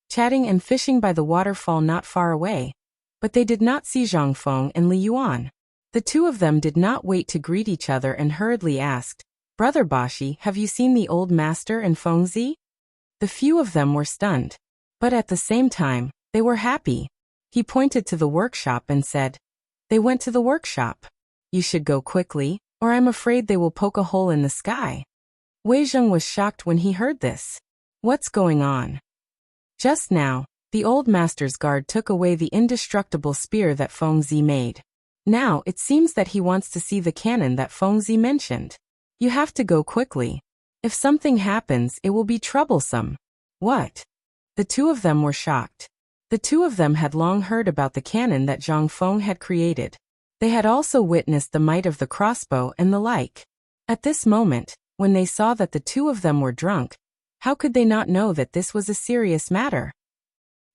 chatting and fishing by the waterfall not far away, but they did not see Zhang Feng and Li Yuan. The two of them did not wait to greet each other and hurriedly asked, Brother Bashi, have you seen the old master and Fengzi? The few of them were stunned, but at the same time, they were happy. He pointed to the workshop and said, they went to the workshop. You should go quickly, or I'm afraid they will poke a hole in the sky. Wei Zheng was shocked when he heard this. What's going on? Just now, the old master's guard took away the indestructible spear that Fengzi made. Now, it seems that he wants to see the cannon that Fengzi mentioned. You have to go quickly. If something happens, it will be troublesome. What? The two of them were shocked. The two of them had long heard about the cannon that Zhang Feng had created. They had also witnessed the might of the crossbow and the like. At this moment, when they saw that the two of them were drunk, how could they not know that this was a serious matter?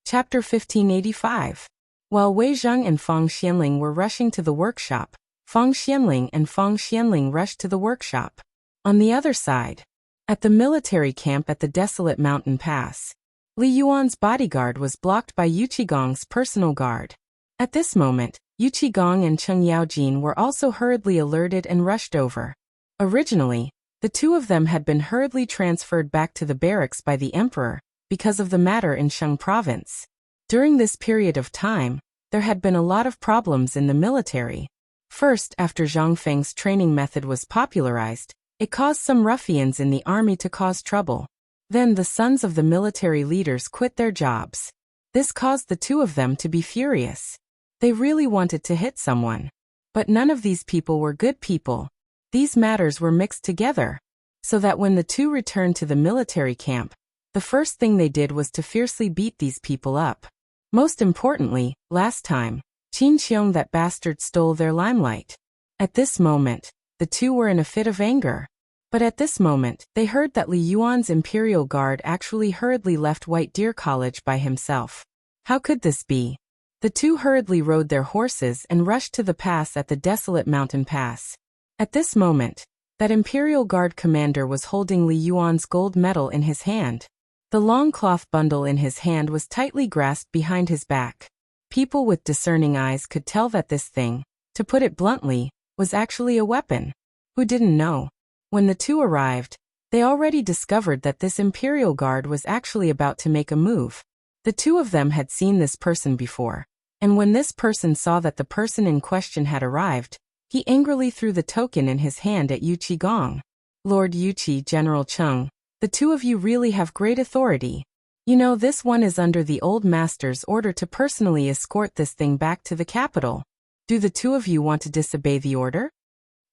Chapter 1585. While Wei Zheng and Fang Xianling were rushing to the workshop, Fang Xianling rushed to the workshop. On the other side, at the military camp at the desolate mountain pass, Li Yuan's bodyguard was blocked by Yu Qigong's personal guard. At this moment, Yu Qigong and Cheng Yaojin were also hurriedly alerted and rushed over. Originally, the two of them had been hurriedly transferred back to the barracks by the emperor, because of the matter in Shang province. During this period of time, there had been a lot of problems in the military. First, after Zhang Feng's training method was popularized, it caused some ruffians in the army to cause trouble. Then the sons of the military leaders quit their jobs. This caused the two of them to be furious. They really wanted to hit someone. But none of these people were good people. These matters were mixed together, so that when the two returned to the military camp, the first thing they did was to fiercely beat these people up. Most importantly, last time, Qin Qiong, that bastard, stole their limelight. At this moment, the two were in a fit of anger. But at this moment, they heard that Li Yuan's imperial guard actually hurriedly left White Deer College by himself. How could this be? The two hurriedly rode their horses and rushed to the pass at the desolate mountain pass. At this moment, that Imperial Guard commander was holding Li Yuan's gold medal in his hand. The long cloth bundle in his hand was tightly grasped behind his back. People with discerning eyes could tell that this thing, to put it bluntly, was actually a weapon. Who didn't know? When the two arrived, they already discovered that this Imperial Guard was actually about to make a move. The two of them had seen this person before, and when this person saw that the person in question had arrived, he angrily threw the token in his hand at Yu Qigong. Lord Yuqi, General Cheng, the two of you really have great authority. You know, this one is under the old master's order to personally escort this thing back to the capital. Do the two of you want to disobey the order?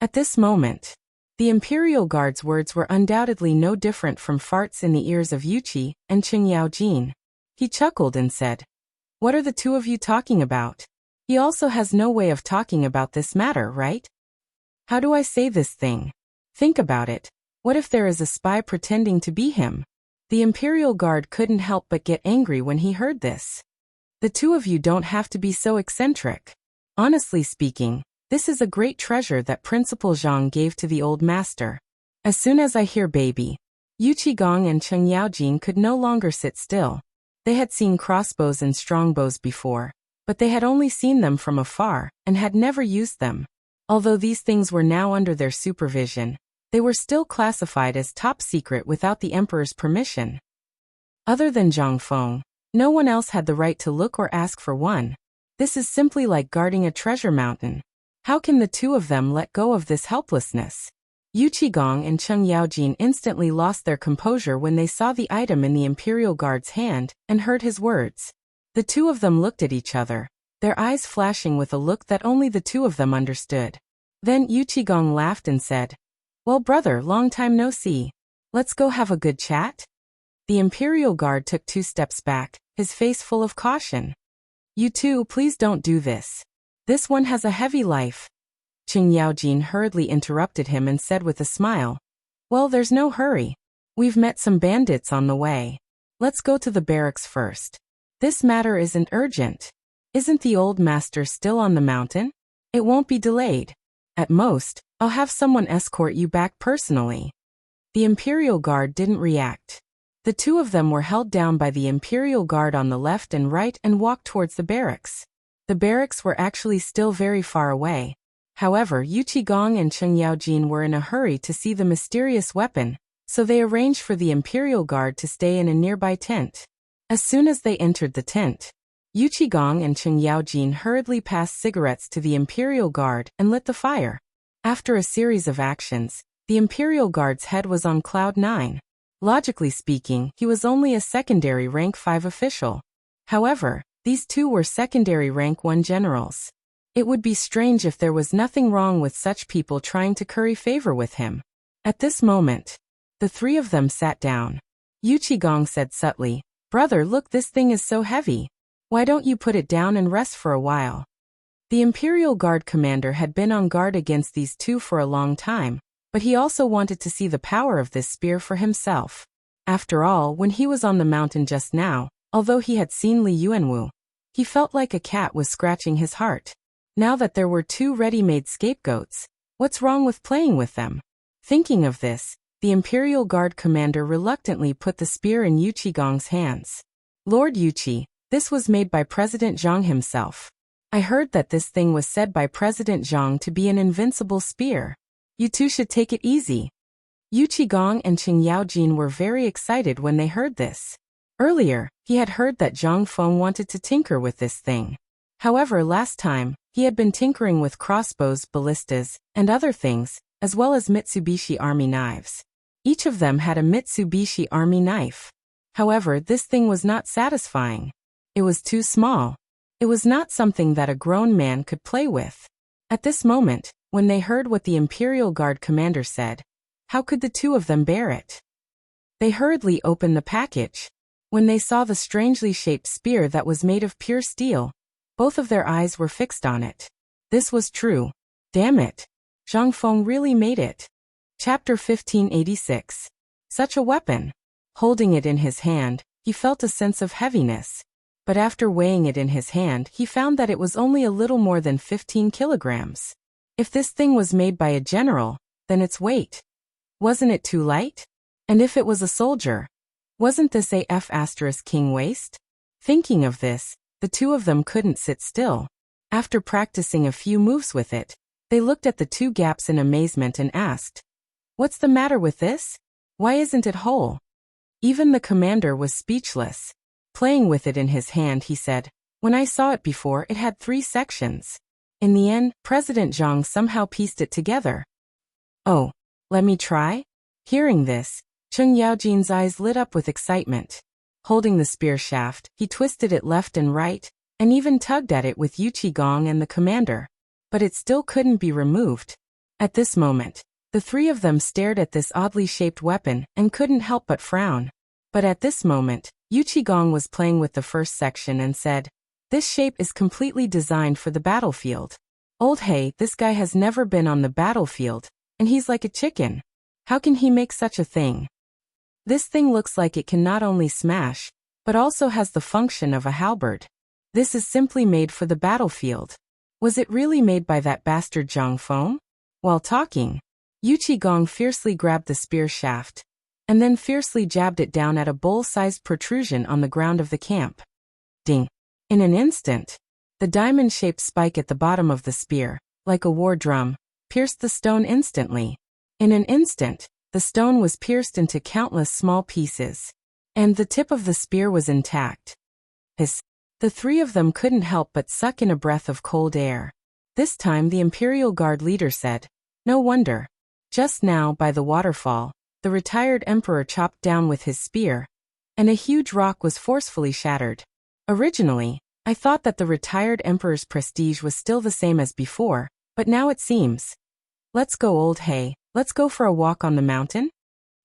At this moment, the Imperial Guard's words were undoubtedly no different from farts in the ears of Yuqi and Cheng Yaojin. He chuckled and said, "What are the two of you talking about? He also has no way of talking about this matter, right? How do I say this thing? Think about it. What if there is a spy pretending to be him?" The Imperial Guard couldn't help but get angry when he heard this. The two of you don't have to be so eccentric. Honestly speaking, this is a great treasure that Principal Zhang gave to the old master. As soon as I hear baby, Yu Qigong and Cheng Yaojin could no longer sit still. They had seen crossbows and strongbows before, but they had only seen them from afar and had never used them. Although these things were now under their supervision, they were still classified as top secret without the emperor's permission. Other than Zhang Feng, no one else had the right to look or ask for one. This is simply like guarding a treasure mountain. How can the two of them let go of this helplessness? Yu Qigong and Cheng Yaojin instantly lost their composure when they saw the item in the Imperial Guard's hand and heard his words. The two of them looked at each other, their eyes flashing with a look that only the two of them understood. Then Yu Qigong laughed and said, "Well, brother, long time no see. Let's go have a good chat?" The Imperial Guard took 2 steps back, his face full of caution. "You two, please don't do this. This one has a heavy life." Cheng Yaojin hurriedly interrupted him and said with a smile, "Well, there's no hurry. We've met some bandits on the way. Let's go to the barracks first. This matter isn't urgent. Isn't the old master still on the mountain? It won't be delayed. At most, I'll have someone escort you back personally." The Imperial Guard didn't react. The two of them were held down by the Imperial Guard on the left and right and walked towards the barracks. The barracks were actually still very far away. However, Yu Qigong and Cheng Yaojin were in a hurry to see the mysterious weapon, so they arranged for the Imperial Guard to stay in a nearby tent. As soon as they entered the tent, Yu Qigong and Cheng Yaojin hurriedly passed cigarettes to the Imperial Guard and lit the fire. After a series of actions, the Imperial Guard's head was on cloud 9. Logically speaking, he was only a secondary rank 5 official. However, these two were secondary rank 1 generals. It would be strange if there was nothing wrong with such people trying to curry favor with him. At this moment, the three of them sat down. Yuqigong said subtly, "Brother, look, this thing is so heavy. Why don't you put it down and rest for a while?" The Imperial Guard commander had been on guard against these two for a long time, but he also wanted to see the power of this spear for himself. After all, when he was on the mountain just now, although he had seen Li Yuanwu, he felt like a cat was scratching his heart. Now that there were two ready-made scapegoats, what's wrong with playing with them? Thinking of this, the Imperial Guard commander reluctantly put the spear in Yuqigong's hands. "Lord Yuqi, this was made by President Zhang himself. I heard that this thing was said by President Zhang to be an invincible spear. You two should take it easy." Yuqigong and Qing Yaojin were very excited when they heard this. Earlier, he had heard that Zhang Feng wanted to tinker with this thing. However, last time, he had been tinkering with crossbows, ballistas, and other things, as well as Mitsubishi Army knives. Each of them had a Mitsubishi Army knife. However, this thing was not satisfying. It was too small. It was not something that a grown man could play with. At this moment, when they heard what the Imperial Guard commander said, how could the two of them bear it? They hurriedly opened the package. When they saw the strangely shaped spear that was made of pure steel, both of their eyes were fixed on it. This was true. Damn it. Zhang Feng really made it. Chapter 1586. Such a weapon. Holding it in his hand, he felt a sense of heaviness. But after weighing it in his hand, he found that it was only a little more than 15 kilograms. If this thing was made by a general, then its weight. Wasn't it too light? And if it was a soldier, wasn't this AF** king waste? Thinking of this, the two of them couldn't sit still. After practicing a few moves with it, they looked at the two gaps in amazement and asked, "What's the matter with this? Why isn't it whole?" Even the commander was speechless. Playing with it in his hand, he said, "When I saw it before, it had 3 sections. In the end, President Zhang somehow pieced it together." "Oh, let me try?" Hearing this, Qing Yaojin's eyes lit up with excitement. Holding the spear shaft, he twisted it left and right, and even tugged at it with Yuqigong and the commander. But it still couldn't be removed. At this moment, the three of them stared at this oddly shaped weapon and couldn't help but frown. But at this moment, Yuqigong was playing with the first section and said, "This shape is completely designed for the battlefield. Old hey, this guy has never been on the battlefield, and he's like a chicken. How can he make such a thing? This thing looks like it can not only smash, but also has the function of a halberd. This is simply made for the battlefield. Was it really made by that bastard Zhang Feng?" While talking, Yuqigong fiercely grabbed the spear shaft, and then fiercely jabbed it down at a bowl-sized protrusion on the ground of the camp. Ding! In an instant, the diamond-shaped spike at the bottom of the spear, like a war drum, pierced the stone instantly. In an instant, the stone was pierced into countless small pieces, and the tip of the spear was intact. Hiss! The three of them couldn't help but suck in a breath of cold air. This time the Imperial Guard leader said, "No wonder. Just now, by the waterfall, the retired emperor chopped down with his spear, and a huge rock was forcefully shattered. Originally, I thought that the retired emperor's prestige was still the same as before, but now it seems. Let's go, old hey, let's go for a walk on the mountain?"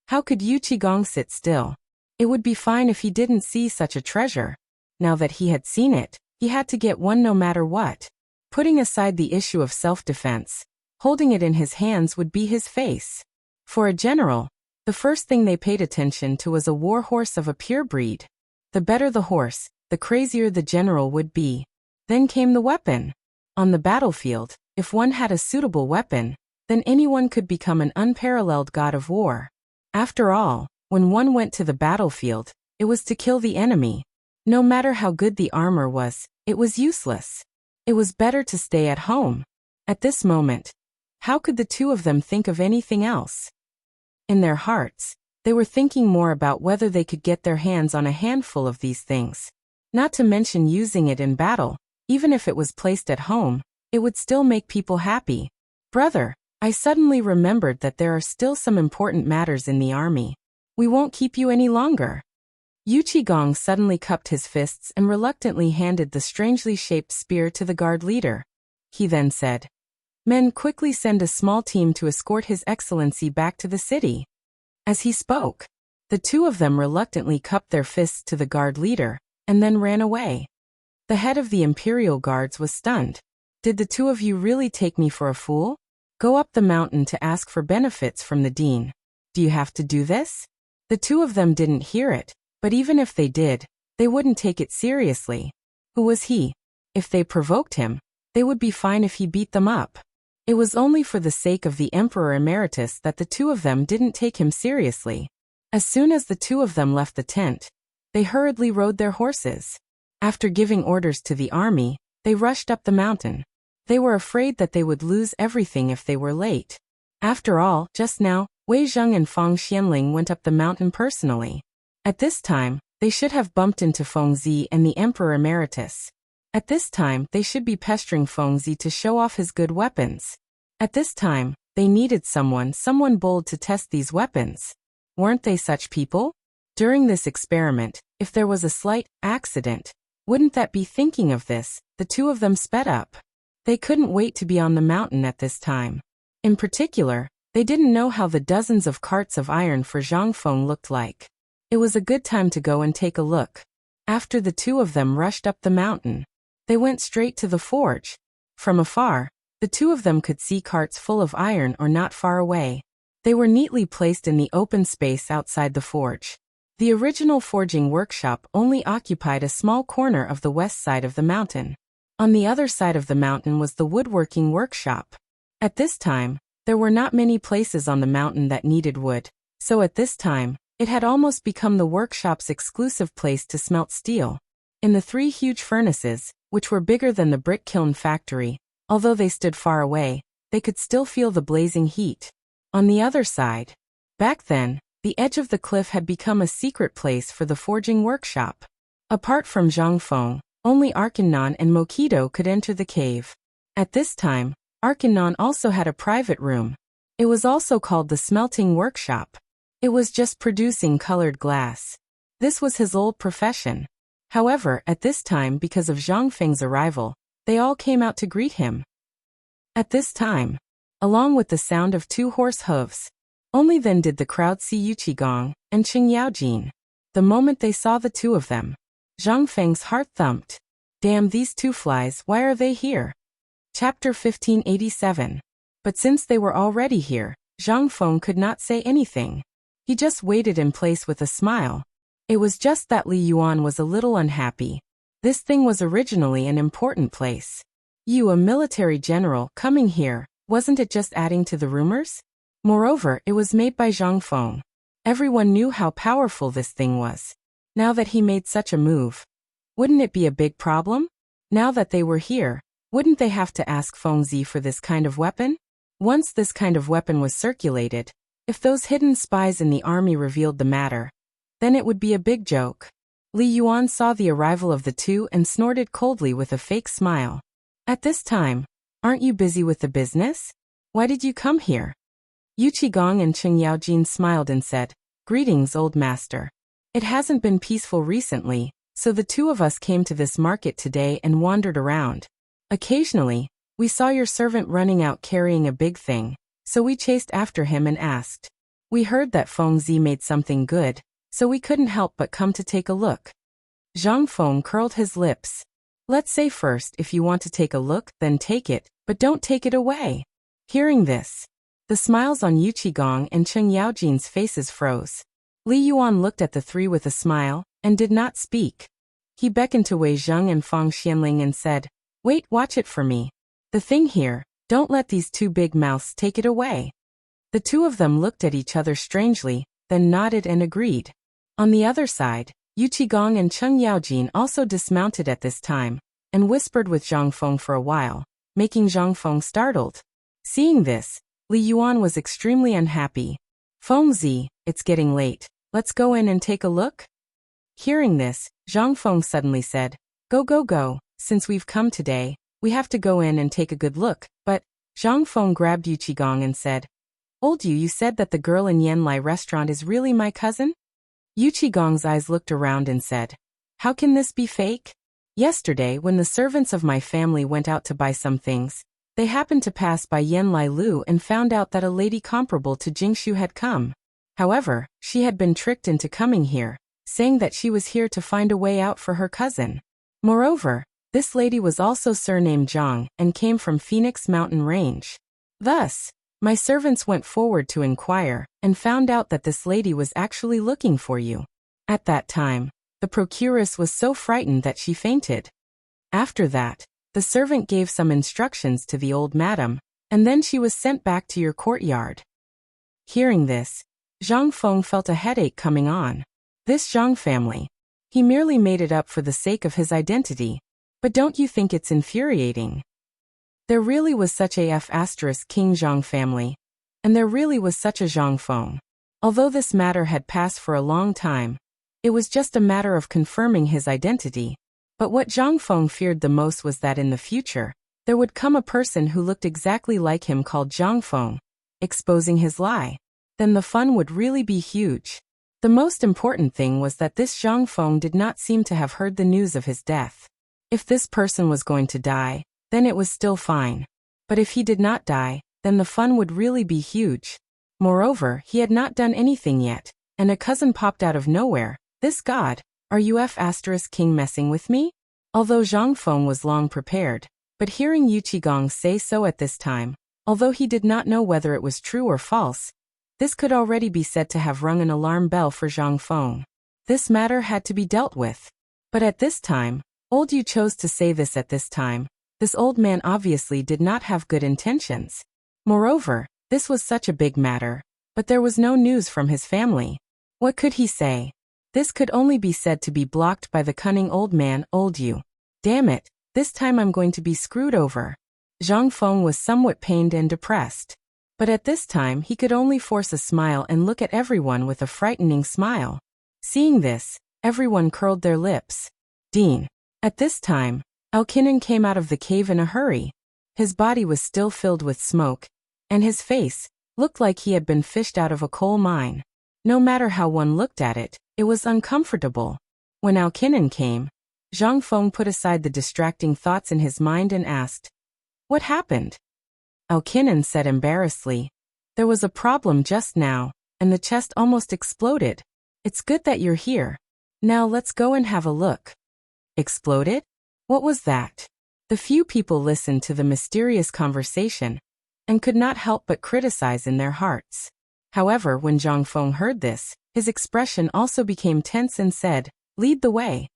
How could Yuqigong sit still? It would be fine if he didn't see such a treasure. Now that he had seen it, he had to get one no matter what. Putting aside the issue of self-defense, holding it in his hands would be his face. For a general, the first thing they paid attention to was a war horse of a pure breed. The better the horse, the crazier the general would be. Then came the weapon. On the battlefield, if one had a suitable weapon, then anyone could become an unparalleled god of war. After all, when one went to the battlefield, it was to kill the enemy. No matter how good the armor was, it was useless. It was better to stay at home. At this moment, how could the two of them think of anything else? In their hearts, they were thinking more about whether they could get their hands on a handful of these things. Not to mention using it in battle. Even if it was placed at home, it would still make people happy. "Brother, I suddenly remembered that there are still some important matters in the army. We won't keep you any longer." Yuqigong suddenly cupped his fists and reluctantly handed the strangely shaped spear to the guard leader. He then said. Men, quickly send a small team to escort His Excellency back to the city. As he spoke, the two of them reluctantly cupped their fists to the guard leader, and then ran away. The head of the Imperial Guards was stunned. Did the two of you really take me for a fool? Go up the mountain to ask for benefits from the dean. Do you have to do this? The two of them didn't hear it, but even if they did, they wouldn't take it seriously. Who was he? If they provoked him, they would be fine if he beat them up. It was only for the sake of the Emperor Emeritus that the two of them didn't take him seriously. As soon as the two of them left the tent, they hurriedly rode their horses. After giving orders to the army, they rushed up the mountain. They were afraid that they would lose everything if they were late. After all, just now, Wei Zheng and Feng Xianling went up the mountain personally. At this time, they should have bumped into Feng Zi and the Emperor Emeritus. At this time, they should be pestering Feng Zi to show off his good weapons. At this time, they needed someone bold to test these weapons. Weren't they such people? During this experiment, if there was a slight accident, wouldn't that be thinking of this? The two of them sped up. They couldn't wait to be on the mountain at this time. In particular, they didn't know how the dozens of carts of iron for Zhang Feng looked like. It was a good time to go and take a look. After the two of them rushed up the mountain, they went straight to the forge. From afar, the two of them could see carts full of iron or not far away. They were neatly placed in the open space outside the forge. The original forging workshop only occupied a small corner of the west side of the mountain. On the other side of the mountain was the woodworking workshop. At this time, there were not many places on the mountain that needed wood, so at this time, it had almost become the workshop's exclusive place to smelt steel. In the three huge furnaces, which were bigger than the brick kiln factory, although they stood far away, they could still feel the blazing heat. On the other side, back then, the edge of the cliff had become a secret place for the forging workshop. Apart from Zhang Feng, only Arkanon and Mokido could enter the cave. At this time, Arkanon also had a private room. It was also called the smelting workshop. It was just producing colored glass. This was his old profession. However, at this time, because of Zhang Feng's arrival, they all came out to greet him. At this time, along with the sound of two horse hooves, only then did the crowd see Yu Qigong and Qing Yaojin. The moment they saw the two of them, Zhang Feng's heart thumped. Damn these two flies, why are they here? Chapter 1587. But since they were already here, Zhang Feng could not say anything. He just waited in place with a smile. It was just that Li Yuan was a little unhappy. This thing was originally an important place. You, a military general, coming here, wasn't it just adding to the rumors? Moreover, it was made by Zhang Feng. Everyone knew how powerful this thing was. Now that he made such a move, wouldn't it be a big problem? Now that they were here, wouldn't they have to ask Feng Zi for this kind of weapon? Once this kind of weapon was circulated, if those hidden spies in the army revealed the matter, then it would be a big joke. Li Yuan saw the arrival of the two and snorted coldly with a fake smile. At this time, aren't you busy with the business? Why did you come here? Yu Qigong and Qing Yaojin smiled and said, Greetings, old master. It hasn't been peaceful recently, so the two of us came to this market today and wandered around. Occasionally, we saw your servant running out carrying a big thing, so we chased after him and asked. We heard that Feng Zi made something good, so we couldn't help but come to take a look. Zhang Feng curled his lips. Let's say first, if you want to take a look, then take it, but don't take it away. Hearing this, the smiles on Yu Qigong and Qing Yaojin's faces froze. Li Yuan looked at the three with a smile, and did not speak. He beckoned to Wei Zheng and Feng Xianling and said, Wait, watch it for me. The thing here, don't let these two big mouths take it away. The two of them looked at each other strangely, then nodded and agreed. On the other side, Yu Qigong and Qing Yaojin also dismounted at this time, and whispered with Zhang Feng for a while, making Zhang Feng startled. Seeing this, Li Yuan was extremely unhappy. Feng Zi, it's getting late. Let's go in and take a look? Hearing this, Zhang Feng suddenly said, Go. Since we've come today, we have to go in and take a good look. But Zhang Feng grabbed Yu Qigong and said, Old you said that the girl in Yanlai restaurant is really my cousin? Yu Qigong's eyes looked around and said, How can this be fake? Yesterday, when the servants of my family went out to buy some things, they happened to pass by Yanlai Lu and found out that a lady comparable to Jingshu had come. However, she had been tricked into coming here, saying that she was here to find a way out for her cousin. Moreover, this lady was also surnamed Zhang and came from Phoenix Mountain Range. Thus, my servants went forward to inquire and found out that this lady was actually looking for you. At that time, the procuress was so frightened that she fainted. After that, the servant gave some instructions to the old madam, and then she was sent back to your courtyard. Hearing this, Zhang Feng felt a headache coming on. This Zhang family. He merely made it up for the sake of his identity. But don't you think it's infuriating? There really was such a King Zhang family. And there really was such a Zhang Feng. Although this matter had passed for a long time, it was just a matter of confirming his identity. But what Zhang Feng feared the most was that in the future, there would come a person who looked exactly like him called Zhang Feng, exposing his lie. Then the fun would really be huge. The most important thing was that this Zhang Feng did not seem to have heard the news of his death. If this person was going to die, then it was still fine. But if he did not die, then the fun would really be huge. Moreover, he had not done anything yet, and a cousin popped out of nowhere. This god, are you King messing with me? Although Zhang Feng was long prepared, but hearing Yu Qigong say so at this time, although he did not know whether it was true or false, this could already be said to have rung an alarm bell for Zhang Feng. This matter had to be dealt with. But at this time, old Yu chose to say this at this time. This old man obviously did not have good intentions. Moreover, this was such a big matter, but there was no news from his family. What could he say? This could only be said to be blocked by the cunning old man, old Yu. Damn it, this time I'm going to be screwed over. Zhang Feng was somewhat pained and depressed. But at this time he could only force a smile and look at everyone with a frightening smile. Seeing this, everyone curled their lips. Dean. At this time, Alkinen came out of the cave in a hurry. His body was still filled with smoke, and his face looked like he had been fished out of a coal mine. No matter how one looked at it, it was uncomfortable. When Alkinen came, Zhang Feng put aside the distracting thoughts in his mind and asked, "What happened?" Alkinen said embarrassedly, "There was a problem just now, and the chest almost exploded. It's good that you're here. Now let's go and have a look." Exploded? What was that? The few people listened to the mysterious conversation and could not help but criticize in their hearts. However, when Zhang Feng heard this, his expression also became tense and said, "Lead the way."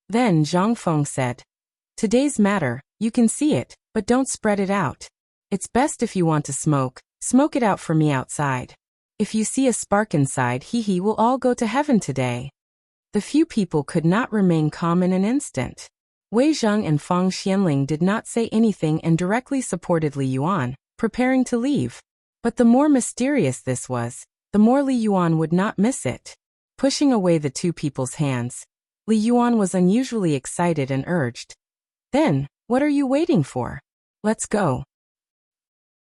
Then Zhang Feng said, "Today's matter, you can see it, but don't spread it out. It's best if you want to smoke it out for me outside. If you see a spark inside, we'll all go to heaven today." The few people could not remain calm in an instant. Wei Zheng and Fang Xianling did not say anything and directly supported Li Yuan, preparing to leave. But the more mysterious this was, the more Li Yuan would not miss it. Pushing away the two people's hands, Li Yuan was unusually excited and urged, "Then, what are you waiting for? Let's go."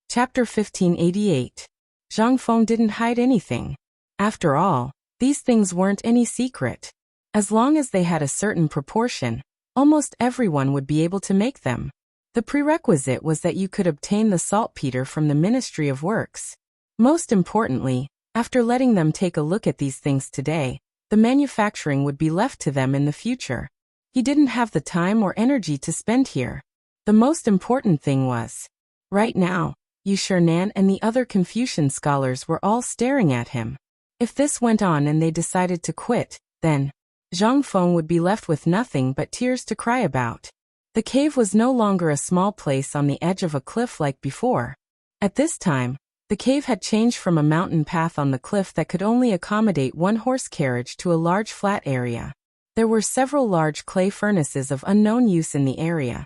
Chapter 1588. Zhang Feng didn't hide anything. After all, these things weren't any secret. As long as they had a certain proportion, almost everyone would be able to make them. The prerequisite was that you could obtain the saltpeter from the Ministry of Works. Most importantly, after letting them take a look at these things today, the manufacturing would be left to them in the future. He didn't have the time or energy to spend here. The most important thing was, right now, Yu Shernan and the other Confucian scholars were all staring at him. If this went on and they decided to quit, then Zhang Feng would be left with nothing but tears to cry about. The cave was no longer a small place on the edge of a cliff like before. At this time, the cave had changed from a mountain path on the cliff that could only accommodate one horse carriage to a large flat area. There were several large clay furnaces of unknown use in the area,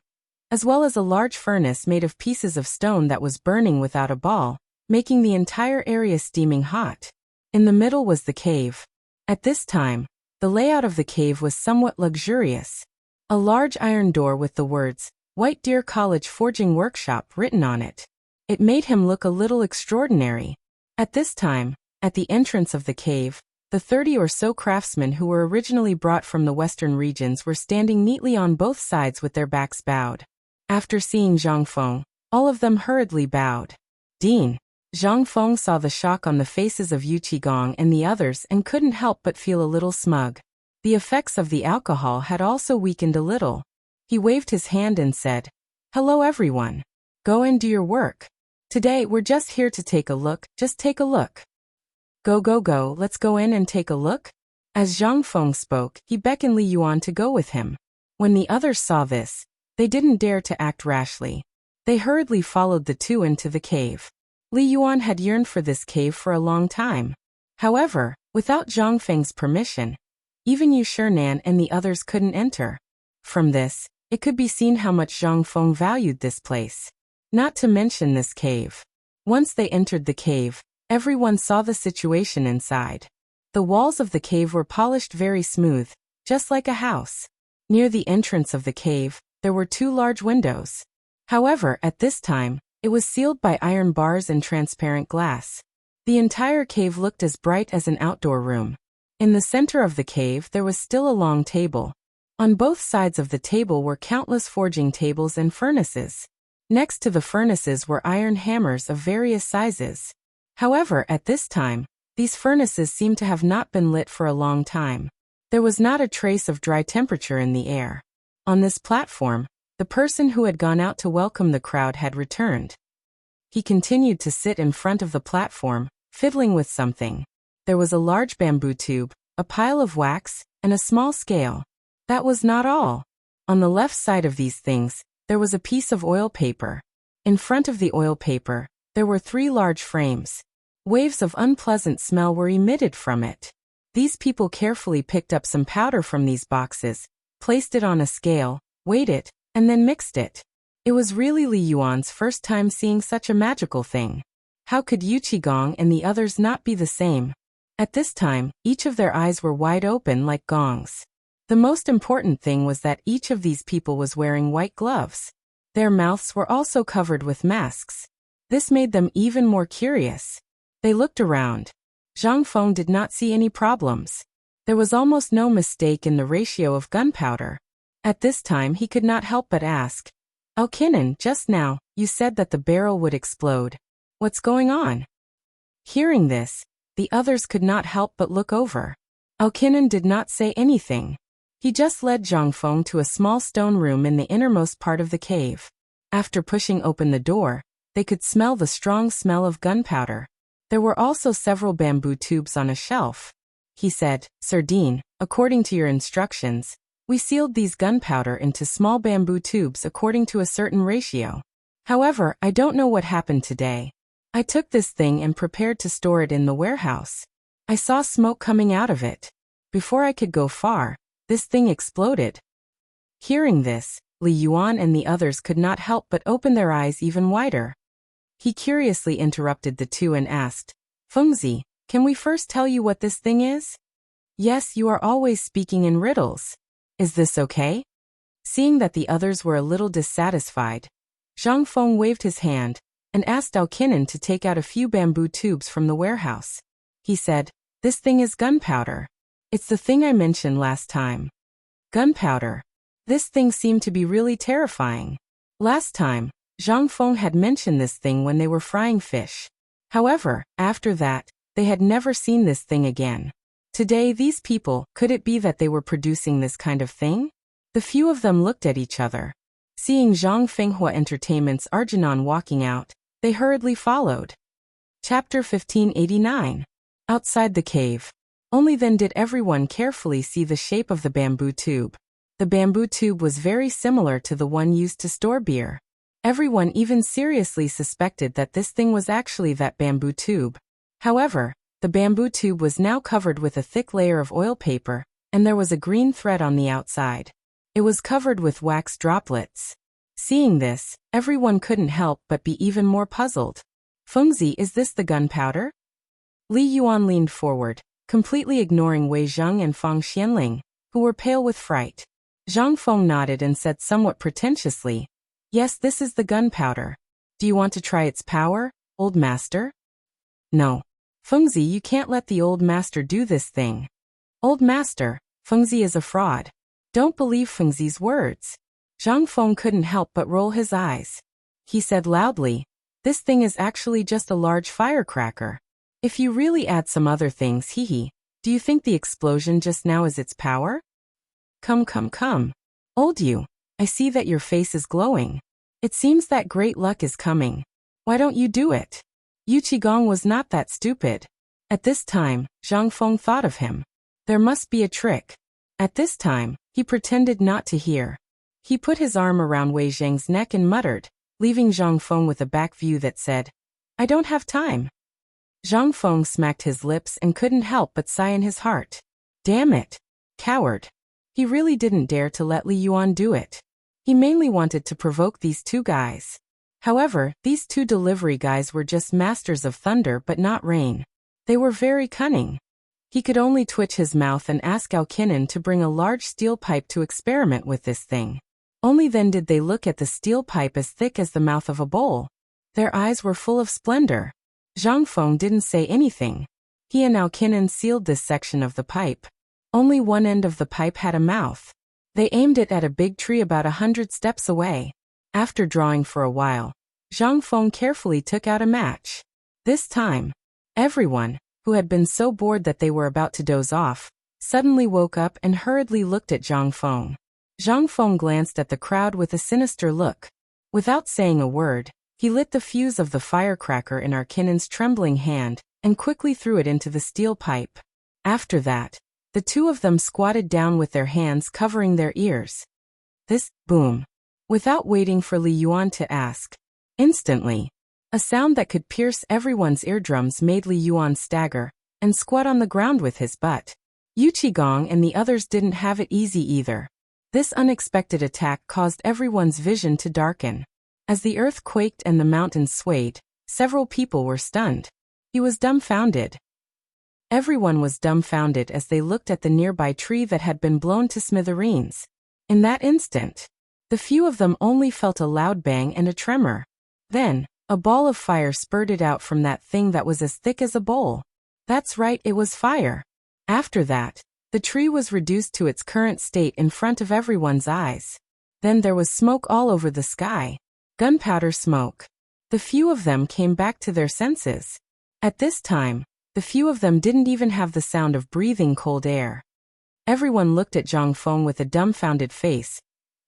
as well as a large furnace made of pieces of stone that was burning without a ball, making the entire area steaming hot. In the middle was the cave. At this time, the layout of the cave was somewhat luxurious. A large iron door with the words, "White Deer College Forging Workshop" written on it. It made him look a little extraordinary. At this time, at the entrance of the cave, The 30 or so craftsmen who were originally brought from the western regions were standing neatly on both sides with their backs bowed. After seeing Zhang Feng, all of them hurriedly bowed. Dean. Zhang Feng saw the shock on the faces of Yu Qigong and the others and couldn't help but feel a little smug. The effects of the alcohol had also weakened a little. He waved his hand and said, "Hello everyone. Go and do your work. Today we're just here to take a look, just take a look. Go, let's go in and take a look." As Zhang Feng spoke, he beckoned Li Yuan to go with him. When the others saw this, they didn't dare to act rashly. They hurriedly followed the two into the cave. Li Yuan had yearned for this cave for a long time. However, without Zhang Feng's permission, even Yu Shinan and the others couldn't enter. From this, it could be seen how much Zhang Feng valued this place. Not to mention this cave. Once they entered the cave, everyone saw the situation inside. The walls of the cave were polished very smooth, just like a house. Near the entrance of the cave, there were 2 large windows. However, at this time, it was sealed by iron bars and transparent glass. The entire cave looked as bright as an outdoor room. In the center of the cave there was still a long table. On both sides of the table were countless forging tables and furnaces. Next to the furnaces were iron hammers of various sizes. However, at this time, these furnaces seemed to have not been lit for a long time. There was not a trace of dry temperature in the air. On this platform, the person who had gone out to welcome the crowd had returned. He continued to sit in front of the platform, fiddling with something. There was a large bamboo tube, a pile of wax, and a small scale. That was not all. On the left side of these things, there was a piece of oil paper. In front of the oil paper, there were 3 large frames. Waves of unpleasant smell were emitted from it. These people carefully picked up some powder from these boxes, placed it on a scale, weighed it, and then mixed it. It was really Li Yuan's first time seeing such a magical thing. How could Yu Qigong and the others not be the same? At this time, each of their eyes were wide open like gongs. The most important thing was that each of these people was wearing white gloves. Their mouths were also covered with masks. This made them even more curious. They looked around. Zhang Feng did not see any problems. There was almost no mistake in the ratio of gunpowder. At this time he could not help but ask, "Alkinan, just now, you said that the barrel would explode. What's going on?" Hearing this, the others could not help but look over. Alkinan did not say anything. He just led Zhang Feng to a small stone room in the innermost part of the cave. After pushing open the door, they could smell the strong smell of gunpowder. There were also several bamboo tubes on a shelf. He said, "Sir Dean, according to your instructions, we sealed these gunpowder into small bamboo tubes according to a certain ratio. However, I don't know what happened today. I took this thing and prepared to store it in the warehouse. I saw smoke coming out of it. Before I could go far, this thing exploded." Hearing this, Li Yuan and the others could not help but open their eyes even wider. He curiously interrupted the two and asked, "Fengzi, can we first tell you what this thing is?" "Yes, you are always speaking in riddles. Is this okay?" Seeing that the others were a little dissatisfied, Zhang Feng waved his hand and asked Alkinan to take out a few bamboo tubes from the warehouse. He said, "This thing is gunpowder. It's the thing I mentioned last time." Gunpowder. This thing seemed to be really terrifying. Last time, Zhang Feng had mentioned this thing when they were frying fish. However, after that, they had never seen this thing again. Today these people, could it be that they were producing this kind of thing? The few of them looked at each other. Seeing Zhang Fenghua Entertainment's Arjunan walking out, they hurriedly followed. Chapter 1589. Outside the cave. Only then did everyone carefully see the shape of the bamboo tube. The bamboo tube was very similar to the one used to store beer. Everyone even seriously suspected that this thing was actually that bamboo tube. However, the bamboo tube was now covered with a thick layer of oil paper, and there was a green thread on the outside. It was covered with wax droplets. Seeing this, everyone couldn't help but be even more puzzled. "Fengzi, is this the gunpowder?" Li Yuan leaned forward, completely ignoring Wei Zheng and Fang Xianling, who were pale with fright. Zhang Feng nodded and said somewhat pretentiously, "Yes, this is the gunpowder. Do you want to try its power, old master?" "No." Fengzi, you can't let the old master do this thing. Old master, Fengzi is a fraud. Don't believe Fengzi's words. Zhang Feng couldn't help but roll his eyes. He said loudly, this thing is actually just a large firecracker. If you really add some other things, hee. Do you think the explosion just now is its power? Come. Old you, I see that your face is glowing. It seems that great luck is coming. Why don't you do it? Yu Qigong was not that stupid. At this time, Zhang Feng thought of him. There must be a trick. At this time, he pretended not to hear. He put his arm around Wei Zheng's neck and muttered, leaving Zhang Feng with a back view that said, I don't have time. Zhang Feng smacked his lips and couldn't help but sigh in his heart. Damn it. Coward. He really didn't dare to let Li Yuan do it. He mainly wanted to provoke these two guys. However, these two delivery guys were just masters of thunder but not rain. They were very cunning. He could only twitch his mouth and ask Alkinen to bring a large steel pipe to experiment with this thing. Only then did they look at the steel pipe as thick as the mouth of a bowl. Their eyes were full of splendor. Zhang Feng didn't say anything. He and Alkinen sealed this section of the pipe. Only one end of the pipe had a mouth. They aimed it at a big tree about 100 steps away. After drawing for a while, Zhang Feng carefully took out a match. This time, everyone, who had been so bored that they were about to doze off, suddenly woke up and hurriedly looked at Zhang Feng. Zhang Feng glanced at the crowd with a sinister look. Without saying a word, he lit the fuse of the firecracker in Alkinen's trembling hand and quickly threw it into the steel pipe. After that, the two of them squatted down with their hands covering their ears. This, boom. Without waiting for Li Yuan to ask. Instantly, a sound that could pierce everyone's eardrums made Li Yuan stagger and squat on the ground with his butt. Yu Qigong and the others didn't have it easy either. This unexpected attack caused everyone's vision to darken. As the earth quaked and the mountains swayed, several people were stunned. He was dumbfounded. Everyone was dumbfounded as they looked at the nearby tree that had been blown to smithereens. In that instant, the few of them only felt a loud bang and a tremor. Then, a ball of fire spurted out from that thing that was as thick as a bowl. That's right, it was fire. After that, the tree was reduced to its current state in front of everyone's eyes. Then there was smoke all over the sky. Gunpowder smoke. The few of them came back to their senses. At this time, the few of them didn't even have the sound of breathing cold air. Everyone looked at Zhang Feng with a dumbfounded face,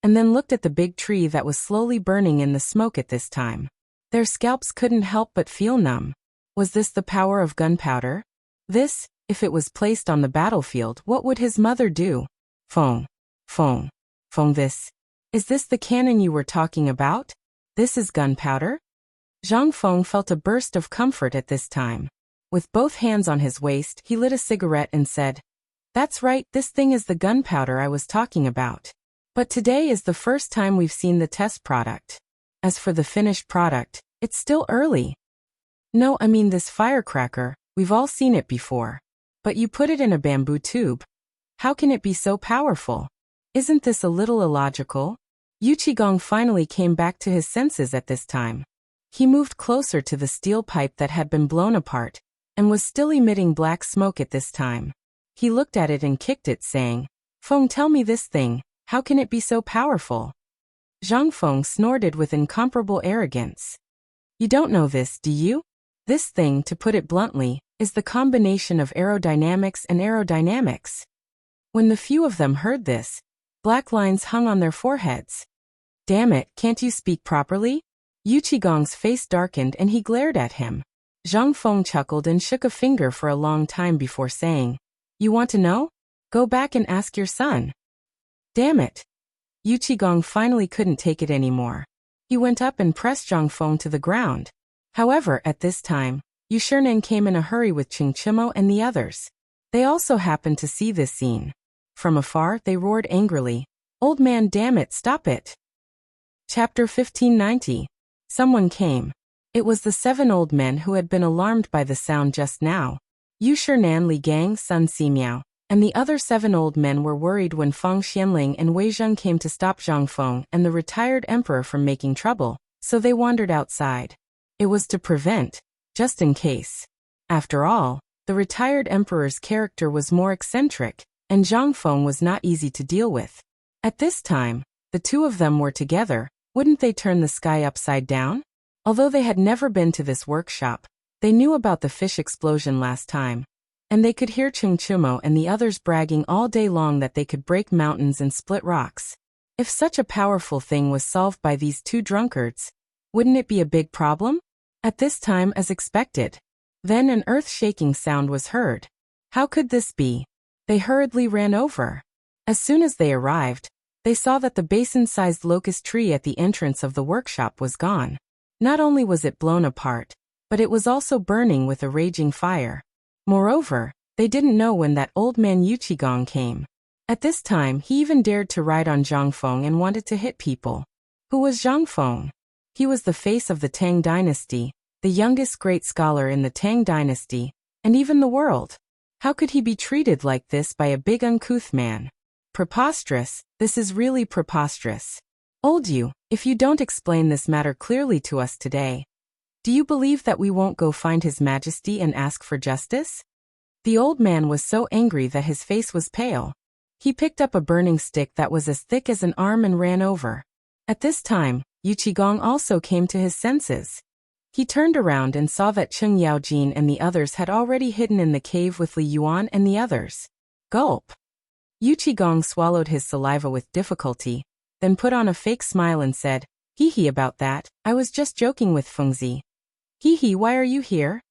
and then looked at the big tree that was slowly burning in the smoke at this time. Their scalps couldn't help but feel numb. Was this the power of gunpowder? This, if it was placed on the battlefield, what would his mother do? Feng. This. Is this the cannon you were talking about? This is gunpowder? Zhang Feng felt a burst of comfort at this time. With both hands on his waist, he lit a cigarette and said, That's right, this thing is the gunpowder I was talking about. But today is the first time we've seen the test product. As for the finished product, it's still early. No, I mean this firecracker, we've all seen it before. But you put it in a bamboo tube. How can it be so powerful? Isn't this a little illogical? Yu Qigong finally came back to his senses at this time. He moved closer to the steel pipe that had been blown apart, and was still emitting black smoke at this time. He looked at it and kicked it, saying, Feng, tell me this thing, how can it be so powerful? Zhang Feng snorted with incomparable arrogance. You don't know this, do you? This thing, to put it bluntly, is the combination of aerodynamics and aerodynamics. When the few of them heard this, black lines hung on their foreheads. Damn it, can't you speak properly? Yu Qigong's face darkened and he glared at him. Zhang Feng chuckled and shook a finger for a long time before saying, You want to know? Go back and ask your son. Damn it. Yu Qigong finally couldn't take it anymore. He went up and pressed Zhang Feng to the ground. However, at this time, Yu Shiren came in a hurry with Qing Chimo and the others. They also happened to see this scene. From afar, they roared angrily, Old man, damn it, stop it. Chapter 1590. Someone came. It was the 7 old men who had been alarmed by the sound just now. Yu Shiren, Li Gang, Sun Simiao, and the other 7 old men were worried when Fang Xianling and Wei Zheng came to stop Zhang Feng and the retired emperor from making trouble, so they wandered outside. It was to prevent, just in case. After all, the retired emperor's character was more eccentric, and Zhang Feng was not easy to deal with. At this time, the two of them were together. Wouldn't they turn the sky upside down? Although they had never been to this workshop, they knew about the fish explosion last time. And they could hear Chung Chumo and the others bragging all day long that they could break mountains and split rocks. If such a powerful thing was solved by these two drunkards, wouldn't it be a big problem? At this time, as expected, then an earth-shaking sound was heard. How could this be? They hurriedly ran over. As soon as they arrived, they saw that the basin-sized locust tree at the entrance of the workshop was gone. Not only was it blown apart, but it was also burning with a raging fire. Moreover, they didn't know when that old man Yuqigong came. At this time, he even dared to ride on Zhang Feng and wanted to hit people. Who was Zhang Feng? He was the face of the Tang dynasty, the youngest great scholar in the Tang dynasty, and even the world. How could he be treated like this by a big uncouth man? Preposterous, this is really preposterous. Old you, if you don't explain this matter clearly to us today, do you believe that we won't go find His Majesty and ask for justice? The old man was so angry that his face was pale. He picked up a burning stick that was as thick as an arm and ran over. At this time, Yuqigong also came to his senses. He turned around and saw that Cheng Yaojin and the others had already hidden in the cave with Li Yuan and the others. Gulp! Yuqigong swallowed his saliva with difficulty, then put on a fake smile and said, "Hee hee about that, I was just joking with Fengzi." "Hee hee, why are you here?"